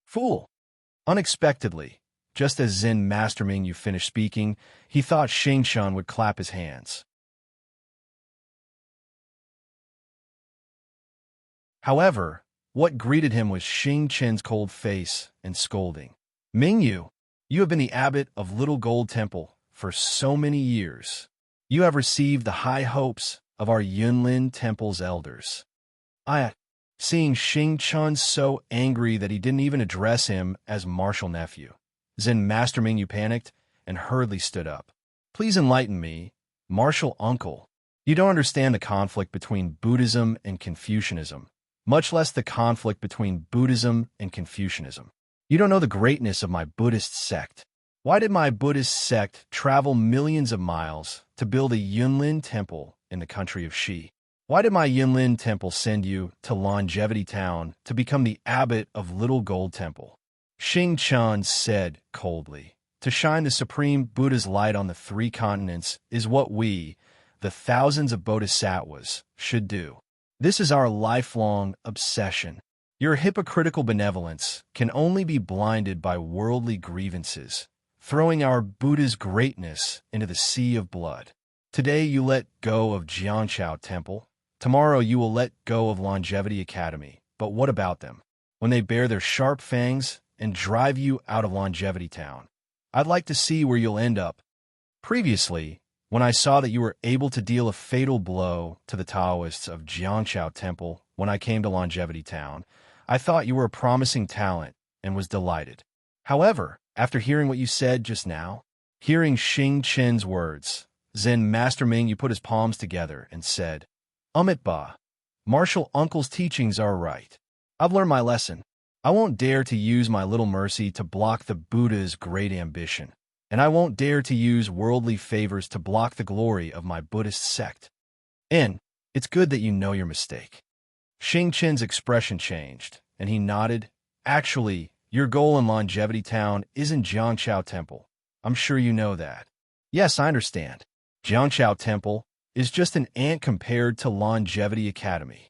Fool! Unexpectedly, just as Zen Master Ming Yu finished speaking, he thought Xing Chun would clap his hands. However, what greeted him was Xing Chen's cold face and scolding. Ming Yu, you have been the abbot of Little Gold Temple for so many years. You have received the high hopes of our Yunlin Temple's elders. Seeing Xing Chun so angry that he didn't even address him as martial nephew, Zen Master Ming Yu panicked and hurriedly stood up. Please enlighten me, martial uncle. You don't understand the conflict between Buddhism and Confucianism, much less the conflict between Buddhism and Confucianism. You don't know the greatness of my Buddhist sect. Why did my Buddhist sect travel millions of miles to build a Yunlin temple in the country of Shi? Why did my Yunlin temple send you to Longevity Town to become the abbot of Little Gold Temple? Xing Chun said coldly, to shine the supreme Buddha's light on the 3 continents is what we, the thousands of bodhisattvas, should do. This is our lifelong obsession. Your hypocritical benevolence can only be blinded by worldly grievances, throwing our Buddha's greatness into the sea of blood. Today you let go of Jiangshao Temple. Tomorrow you will let go of Longevity Academy. But what about them? When they bare their sharp fangs and drive you out of Longevity Town, I'd like to see where you'll end up. Previously, when I saw that you were able to deal a fatal blow to the Taoists of Jiangshao Temple when I came to Longevity Town, I thought you were a promising talent and was delighted. However, after hearing what you said just now, hearing Xing Chen's words, Zen Master Ming Yu put his palms together and said, Ba, martial uncle's teachings are right. I've learned my lesson. I won't dare to use my little mercy to block the Buddha's great ambition, and I won't dare to use worldly favors to block the glory of my Buddhist sect. And it's good that you know your mistake. Xing Chen's expression changed, and he nodded. Actually, your goal in Longevity Town isn't Jiangshao Temple. I'm sure you know that. Yes, I understand. Jiangshao Temple is just an ant compared to Longevity Academy.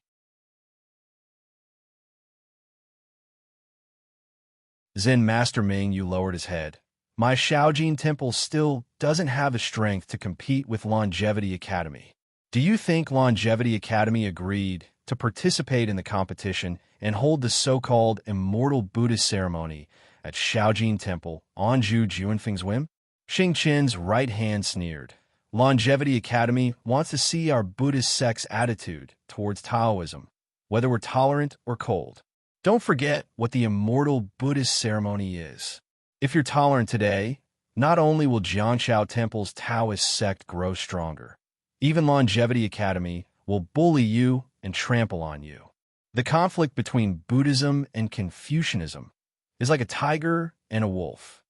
Zen Master Ming Yu lowered his head. My Shaojin Temple still doesn't have the strength to compete with Longevity Academy. Do you think Longevity Academy agreed to participate in the competition and hold the so-called Immortal Buddhist ceremony at Shaojin Temple on Zhu Juanfeng's whim? Xing Chen's right hand sneered. Longevity Academy wants to see our Buddhist sect's attitude towards Taoism, whether we're tolerant or cold. Don't forget what the immortal Buddhist ceremony is. If you're tolerant today, not only will Jianshao Temple's Taoist sect grow stronger, even Longevity Academy will bully you and trample on you. The conflict between Buddhism and Confucianism is like a tiger and a wolf.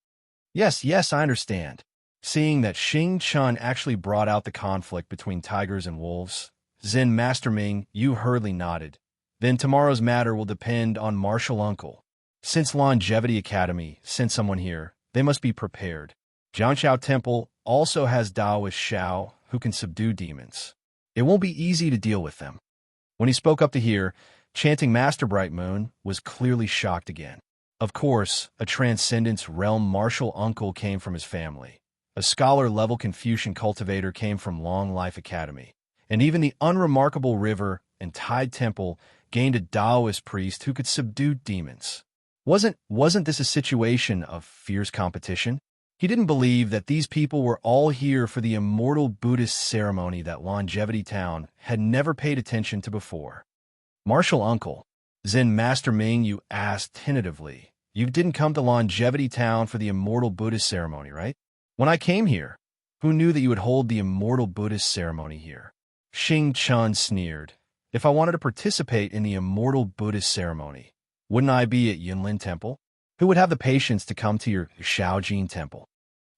Yes, I understand. Seeing that Xing Chun actually brought out the conflict between tigers and wolves, Zen Master Ming, you hurriedly nodded. Then tomorrow's matter will depend on Martial Uncle. Since Longevity Academy sent someone here, they must be prepared. Jianshao Temple also has Taoist Shao who can subdue demons. It won't be easy to deal with them. When he spoke up to hear, chanting Master Bright Moon was clearly shocked again. Of course, a Transcendence Realm Martial Uncle came from his family. A scholar-level Confucian cultivator came from Long Life Academy. And even the unremarkable River and Tide Temple gained a Taoist priest who could subdue demons. Wasn't this a situation of fierce competition? He didn't believe that these people were all here for the immortal Buddhist ceremony that Longevity Town had never paid attention to before. Martial Uncle, Zen Master Ming, you asked tentatively. You didn't come to Longevity Town for the immortal Buddhist ceremony, right? When I came here, who knew that you would hold the immortal Buddhist ceremony here? Xing Chun sneered. If I wanted to participate in the immortal Buddhist ceremony, wouldn't I be at Yunlin Temple? Who would have the patience to come to your Shaojin Temple?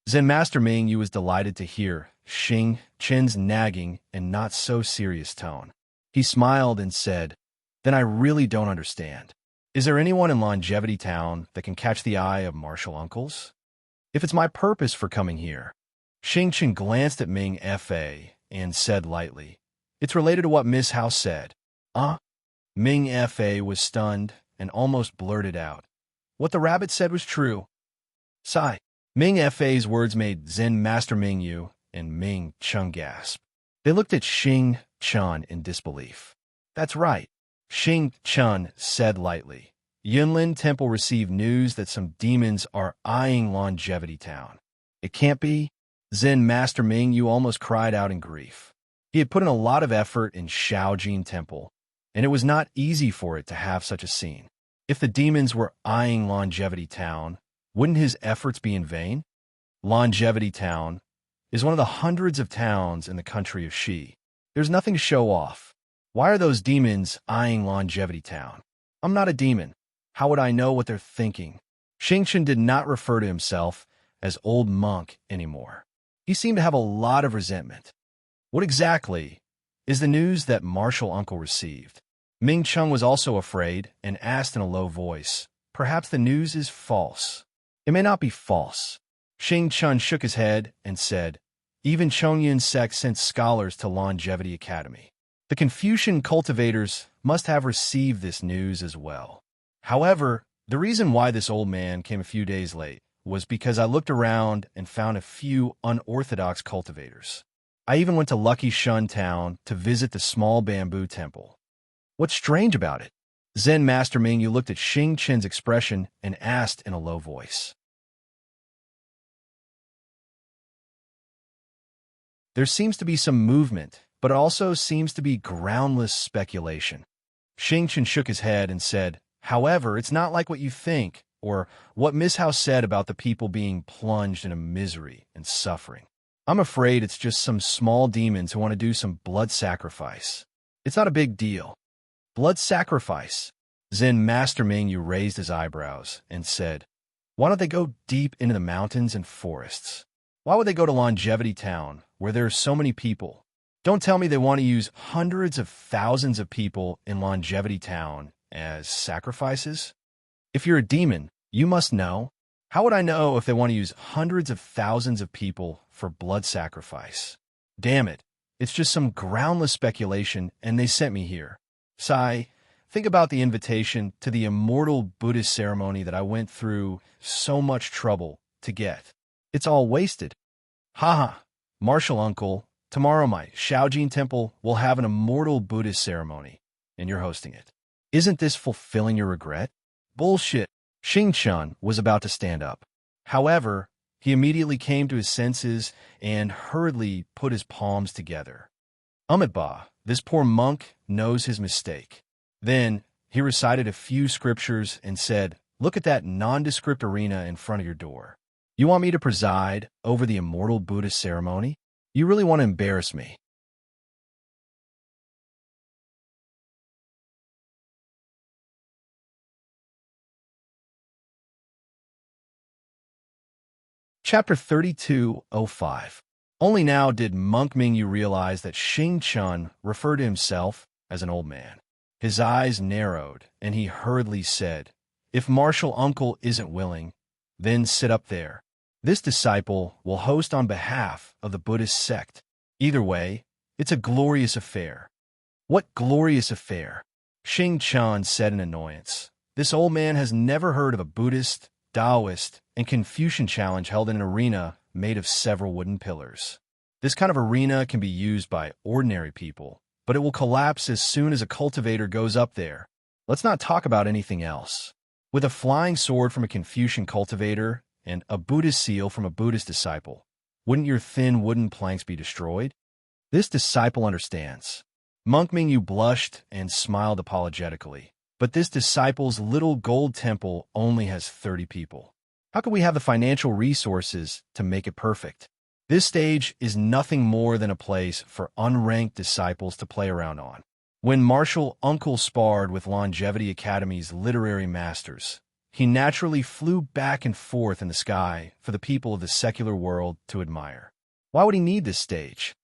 Zen Master Ming, you was delighted to hear Xing Chen's nagging and not so serious tone. He smiled and said, Then I really don't understand. Is there anyone in Longevity Town that can catch the eye of martial uncles? If it's my purpose for coming here. Xing Chen glanced at Ming F.A. and said lightly, It's related to what Miss House said. Ming F.A. was stunned and almost blurted out. What the rabbit said was true. Sigh. Ming F.A.'s words made Zen Master Ming Yu and Ming Chung gasp. They looked at Xing Chun in disbelief. That's right. Xing Chun said lightly. Yunlin Temple received news that some demons are eyeing Longevity Town. It can't be. Zen Master Ming Yu almost cried out in grief. He had put in a lot of effort in Shaojin Temple, and it was not easy for it to have such a scene. If the demons were eyeing Longevity Town, wouldn't his efforts be in vain? Longevity Town is one of the hundreds of towns in the country of Shi. There's nothing to show off. Why are those demons eyeing Longevity Town? I'm not a demon. How would I know what they're thinking? Xingchen did not refer to himself as Old Monk anymore. He seemed to have a lot of resentment. What exactly is the news that Martial Uncle received? Ming Chung was also afraid and asked in a low voice, Perhaps the news is false. It may not be false. Xing Chun shook his head and said, Even Chongyun's sect sent scholars to Longevity Academy. The Confucian cultivators must have received this news as well. However, the reason why this old man came a few days late was because I looked around and found a few unorthodox cultivators. I even went to Lucky Shun Town to visit the small bamboo temple. What's strange about it? Zen Master Ming Yu looked at Xing Chen's expression and asked in a low voice. There seems to be some movement, but it also seems to be groundless speculation. Xing Chen shook his head and said, However, it's not like what you think, or what Miss House said about the people being plunged into misery and suffering. I'm afraid it's just some small demons who want to do some blood sacrifice. It's not a big deal. Blood sacrifice? Zen Master Ming Yu raised his eyebrows and said, Why don't they go deep into the mountains and forests? Why would they go to Longevity Town, where there are so many people? Don't tell me they want to use hundreds of thousands of people in Longevity Town as sacrifices? If you're a demon, you must know. How would I know if they want to use hundreds of thousands of people for blood sacrifice? Damn it, it's just some groundless speculation, and they sent me here. Sigh, think about the invitation to the immortal Buddhist ceremony that I went through so much trouble to get. It's all wasted. Haha, Martial Uncle, tomorrow my Shaojin Temple will have an immortal Buddhist ceremony, and you're hosting it. Isn't this fulfilling your regret? Bullshit. Xing Chun was about to stand up. However, he immediately came to his senses and hurriedly put his palms together. Ba, this poor monk knows his mistake. Then He recited a few scriptures and said, "Look at that nondescript arena in front of your door. You want me to preside over the immortal Buddhist ceremony? You really want to embarrass me." Chapter 32:05. Only now did Monk Mingyu realize that Xing Chun referred to himself as an old man. His eyes narrowed, and he hurriedly said, "If Martial Uncle isn't willing, then sit up there. This disciple will host on behalf of the Buddhist sect. Either way, it's a glorious affair." "What glorious affair?" Xing Chun said in annoyance. "This old man has never heard of a Buddhist, Taoist, and Confucian challenge held in an arena made of several wooden pillars. This kind of arena can be used by ordinary people, but it will collapse as soon as a cultivator goes up there. Let's not talk about anything else. With a flying sword from a Confucian cultivator and a Buddhist seal from a Buddhist disciple, wouldn't your thin wooden planks be destroyed?" This disciple understands. Monk Mingyu blushed and smiled apologetically. But this disciple's little gold temple only has 30 people. How can we have the financial resources to make it perfect? This stage is nothing more than a place for unranked disciples to play around on. When Martial Uncle sparred with Longevity Academy's literary masters, he naturally flew back and forth in the sky for the people of the secular world to admire. Why would he need this stage?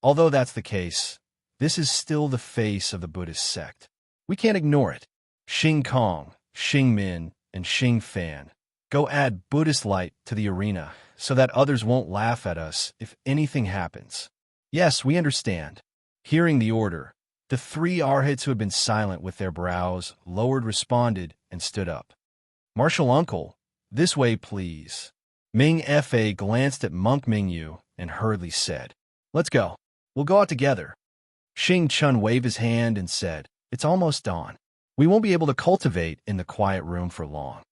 Although that's the case, this is still the face of the Buddhist sect. We can't ignore it. Xing Kong, Xing Min, and Xing Fan. Go add Buddhist light to the arena so that others won't laugh at us if anything happens. Yes, we understand. Hearing the order, the three arhats who had been silent with their brows lowered responded and stood up. "Martial Uncle, this way please." Ming Fa glanced at Monk Mingyu and hurriedly said, "Let's go. We'll go out together." Xing Chun waved his hand and said, "It's almost dawn. We won't be able to cultivate in the quiet room for long."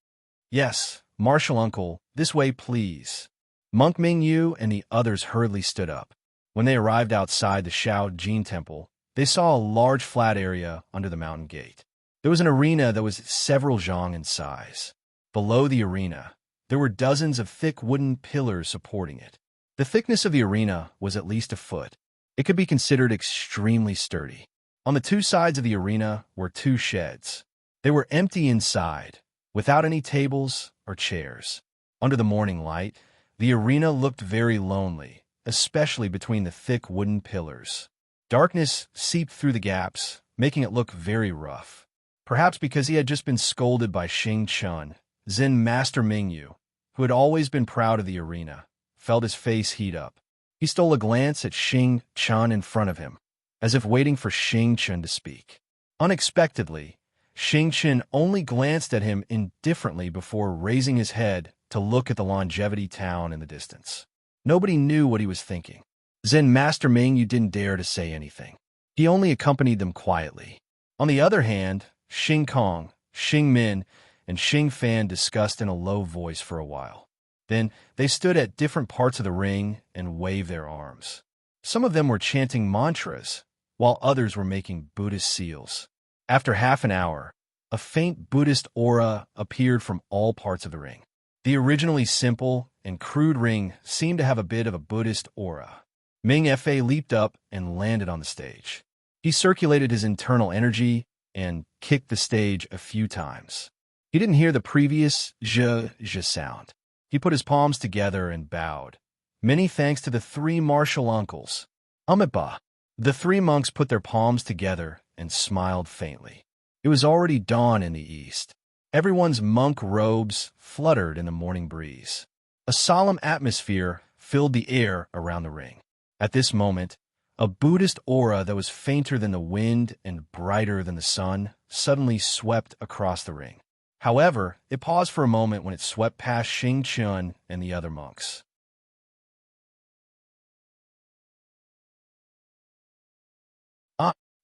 "Yes, Martial Uncle, this way please." Monk Mingyu and the others hurriedly stood up. When they arrived outside the Shao Jin Temple, they saw a large flat area under the mountain gate. There was an arena that was several zhang in size. Below the arena, there were dozens of thick wooden pillars supporting it. The thickness of the arena was at least a foot. It could be considered extremely sturdy. On the two sides of the arena were two sheds. They were empty inside, without any tables or chairs. Under the morning light, the arena looked very lonely, especially between the thick wooden pillars. Darkness seeped through the gaps, making it look very rough. Perhaps because he had just been scolded by Xing Chun, Zen Master Mingyu, who had always been proud of the arena, felt his face heat up. He stole a glance at Xing Chun in front of him, as if waiting for Xing Chun to speak. Unexpectedly, Xing Chun only glanced at him indifferently before raising his head to look at the Longevity town in the distance. Nobody knew what he was thinking. Zen Master Mingyu didn't dare to say anything. He only accompanied them quietly. On the other hand, Xing Kong, Xing Min, and Xing Fan discussed in a low voice for a while. Then they stood at different parts of the ring and waved their arms. Some of them were chanting mantras, while others were making Buddhist seals. After half an hour, a faint Buddhist aura appeared from all parts of the ring. The originally simple and crude ring seemed to have a bit of a Buddhist aura. Ming Fa leaped up and landed on the stage. He circulated his internal energy and kicked the stage a few times. He didn't hear the previous zh sound. He put his palms together and bowed. "Many thanks to the three martial uncles." Amipa. The three monks put their palms together and smiled faintly. It was already dawn in the east. Everyone's monk robes fluttered in the morning breeze. A solemn atmosphere filled the air around the ring. At this moment, a Buddhist aura that was fainter than the wind and brighter than the sun suddenly swept across the ring. However, it paused for a moment when it swept past Xing Chun and the other monks.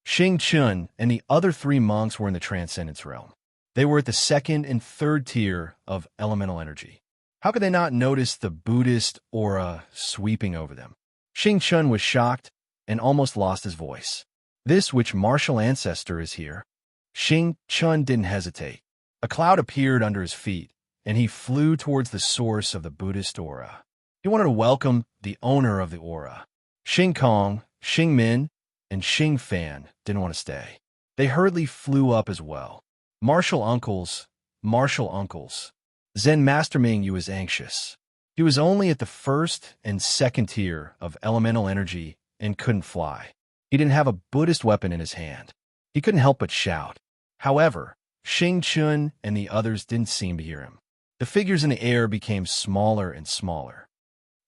Xing Chun and the other three monks were in the Transcendence realm. They were at the second and third tier of elemental energy. How could they not notice the Buddhist aura sweeping over them? Xing Chun was shocked and almost lost his voice. "This which martial ancestor is here?" Xing Chun didn't hesitate. A cloud appeared under his feet, and he flew towards the source of the Buddhist aura. He wanted to welcome the owner of the aura. Xing Kong, Xing Min, and Xing Fan didn't want to stay. They hurriedly flew up as well. Martial uncles, martial uncles. Zen Master Mingyu was anxious. He was only at the first and second tier of elemental energy and couldn't fly. He didn't have a Buddhist weapon in his hand. He couldn't help but shout. However, Xing Chun and the others didn't seem to hear him. The figures in the air became smaller and smaller.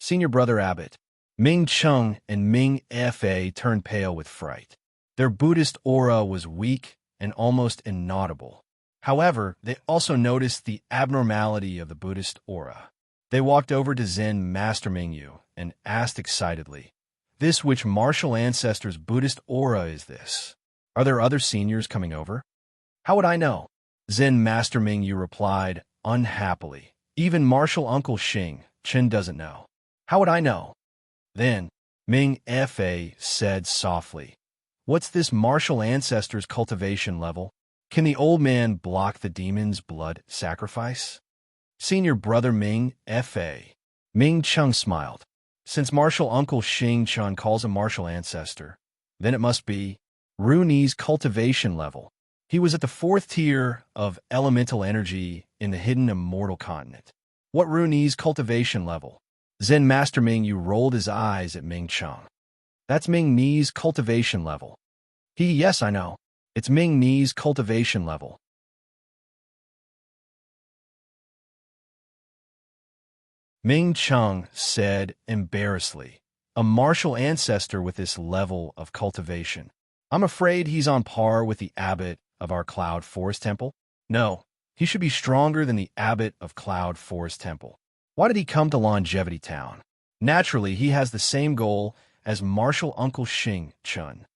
Senior Brother Abbot, Ming Chung and Ming Fa turned pale with fright. Their Buddhist aura was weak and almost inaudible. However, they also noticed the abnormality of the Buddhist aura. They walked over to Zen Master Mingyu and asked excitedly, "This which martial ancestor's Buddhist aura is this? Are there other seniors coming over?" "How would I know?" Zen Master Mingyu replied unhappily. "Even martial Uncle Xing Chen doesn't know. How would I know?" Then, Ming Fa said softly, "What's this martial ancestor's cultivation level? Can the old man block the demon's blood sacrifice?" Senior Brother Ming Fa. Ming Chung smiled. "Since martial Uncle Xing Chun calls him martial ancestor, then it must be Runi's cultivation level. He was at the fourth tier of elemental energy in the hidden immortal continent." "What Runi's cultivation level?" Zen Master Mingyu rolled his eyes at Ming Chung. "That's Ming Ni's cultivation level." Yes, I know. It's Ming Ni's cultivation level." Ming Chung said embarrassedly, "A martial ancestor with this level of cultivation. I'm afraid he's on par with the abbot of our Cloud Forest Temple. No, he should be stronger than the abbot of Cloud Forest Temple. Why did he come to Longevity Town? Naturally, he has the same goal as martial Uncle Xing Chun."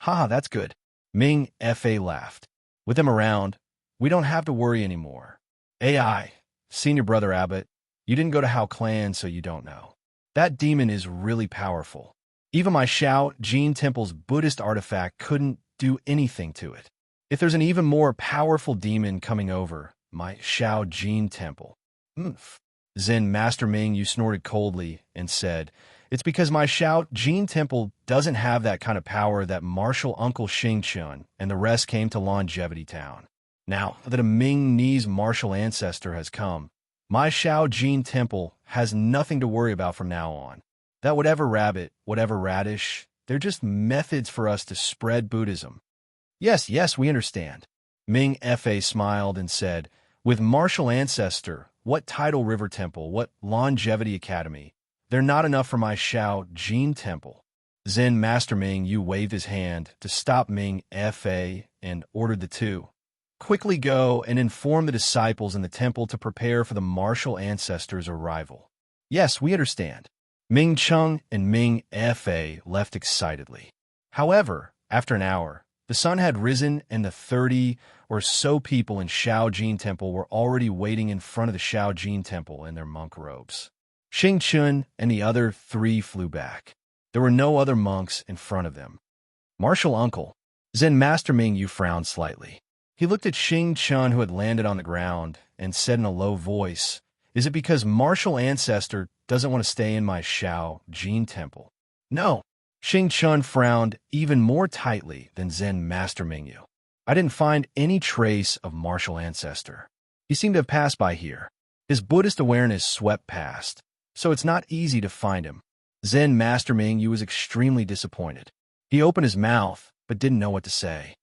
"Haha, that's good." Ming Fa laughed. "With him around, we don't have to worry anymore." "AI, Senior Brother Abbot, you didn't go to Hao Clan, so you don't know. That demon is really powerful. Even my Shao Jin Temple's Buddhist artifact couldn't do anything to it. If there's an even more powerful demon coming over my Shao Jin Temple..." "Oomph." Zen Master Ming, you snorted coldly and said, "It's because my Shao Jin Temple doesn't have that kind of power that martial Uncle Xing Chun and the rest came to Longevity Town. Now that a Ming Ni's martial ancestor has come, my Shao Jin Temple has nothing to worry about from now on. That whatever rabbit, whatever radish, they're just methods for us to spread Buddhism." Yes, we understand." Ming Fa smiled and said, "With martial ancestor, what Tidal River Temple, what Longevity Academy, they're not enough for my Shao Jin Temple." Zen Master Ming Yu waved his hand to stop Ming Fa and ordered the two, "Quickly go and inform the disciples in the temple to prepare for the martial ancestor's arrival." "Yes, we understand." Ming Chung and Ming Fa left excitedly. However, after an hour, the sun had risen and the 30 or so people in Shao Jin Temple were already waiting in front of the Shao Jin Temple in their monk robes. Xing Chun and the other three flew back. There were no other monks in front of them. "Martial Uncle." Zen Master Ming Yu frowned slightly. He looked at Xing Chun, who had landed on the ground, and said in a low voice, "Is it because martial ancestor doesn't want to stay in my Shao Jin Temple?" "No." Xing Chun frowned even more tightly than Zen Master Mingyu. "I didn't find any trace of martial ancestor. He seemed to have passed by here. His Buddhist awareness swept past, so it's not easy to find him." Zen Master Mingyu was extremely disappointed. He opened his mouth, but didn't know what to say.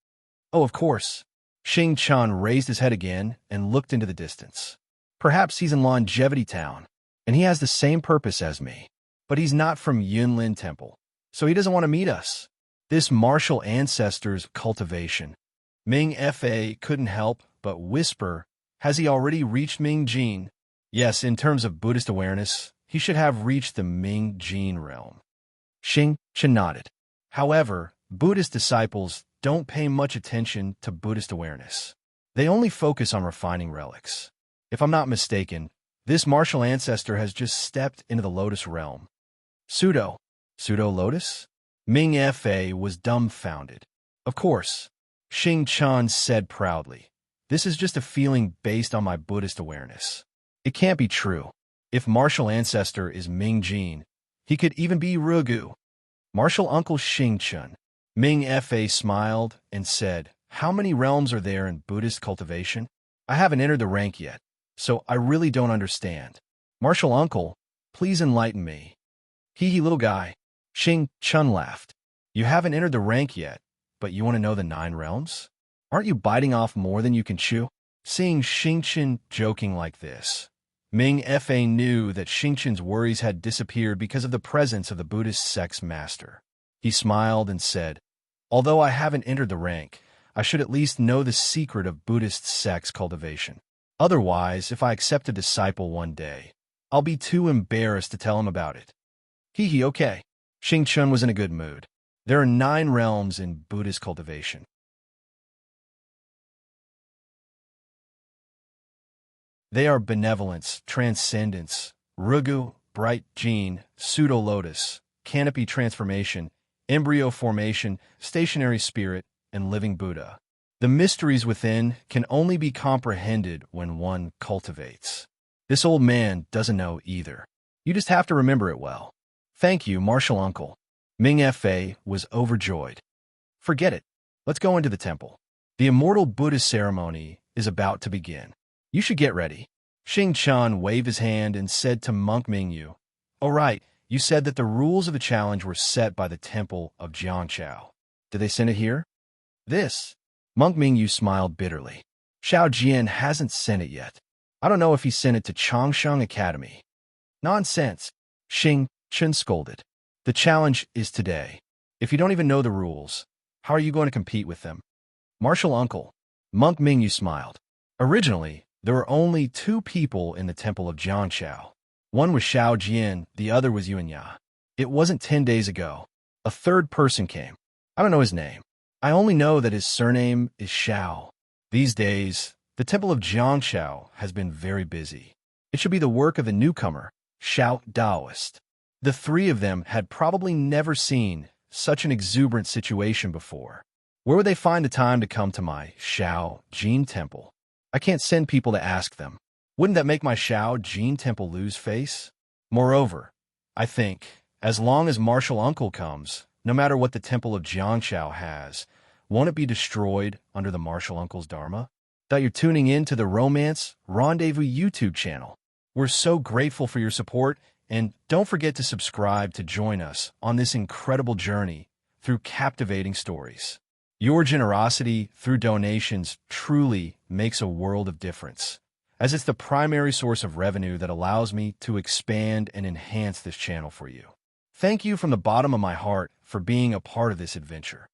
"Oh, of course." Xing Chun raised his head again and looked into the distance. "Perhaps he's in Longevity Town, and he has the same purpose as me. But he's not from Yunlin Temple, so he doesn't want to meet us. This martial ancestor's cultivation." Ming Fa couldn't help but whisper, "Has he already reached Ming Jin?" "Yes, in terms of Buddhist awareness, he should have reached the Ming Jin realm." Xing Chen nodded. However, Buddhist disciples don't pay much attention to Buddhist awareness. They only focus on refining relics. If I'm not mistaken, this martial ancestor has just stepped into the Lotus realm. Pseudo Lotus? Ming Fa was dumbfounded. Of course. Xing Chan said proudly. This is just a feeling based on my Buddhist awareness. It can't be true. If martial ancestor is Ming Jin, he could even be Rugu. Martial uncle Xing Chun. Ming Fa smiled and said, how many realms are there in Buddhist cultivation? I haven't entered the rank yet, so I really don't understand. Martial uncle, please enlighten me. Hee little guy. Xing Chun laughed. You haven't entered the rank yet, but you want to know the 9 realms? Aren't you biting off more than you can chew? Seeing Xing Chen joking like this, Ming Fa knew that Xing Chen's worries had disappeared because of the presence of the Buddhist sect's master. He smiled and said, although I haven't entered the rank, I should at least know the secret of Buddhist sect's cultivation. Otherwise, if I accept a disciple one day, I'll be too embarrassed to tell him about it. Okay. Xing Chun was in a good mood. There are 9 realms in Buddhist cultivation. They are benevolence, transcendence, Rugu, bright gene, pseudo-lotus, canopy transformation, embryo formation, stationary spirit, and living Buddha. The mysteries within can only be comprehended when one cultivates. This old man doesn't know either. You just have to remember it well. Thank you, martial uncle. Ming Fa was overjoyed. Forget it. Let's go into the temple. The immortal Buddhist ceremony is about to begin. You should get ready. Xing Chan waved his hand and said to Monk Mingyu, "Oh right, you said that the rules of the challenge were set by the temple of Jiangchao. Did they send it here?" This. Monk Mingyu smiled bitterly. Xiao Jian hasn't sent it yet. I don't know if he sent it to Changsheng Academy. Nonsense. Xing Chen scolded. The challenge is today. If you don't even know the rules, how are you going to compete with them? Martial uncle. Monk Mingyu smiled. Originally, there were only 2 people in the temple of Jiangchao. One was Xiao Jian, the other was Yuanya. It wasn't 10 days ago. A third person came. I don't know his name. I only know that his surname is Xiao. These days, the temple of Jiangchao has been very busy. It should be the work of the newcomer, Xiao Daoist. The 3 of them had probably never seen such an exuberant situation before. Where would they find the time to come to my Xiao Jin temple? I can't send people to ask them. Wouldn't that make my Xiao Jin temple lose face? Moreover, I think, as long as martial uncle comes, no matter what the temple of Jiangchao has, won't it be destroyed under the martial uncle's dharma? That you're tuning in to the Romance Rendezvous YouTube channel. We're so grateful for your support, and don't forget to subscribe to join us on this incredible journey through captivating stories. Your generosity through donations truly makes a world of difference, as it's the primary source of revenue that allows me to expand and enhance this channel for you. Thank you from the bottom of my heart for being a part of this adventure.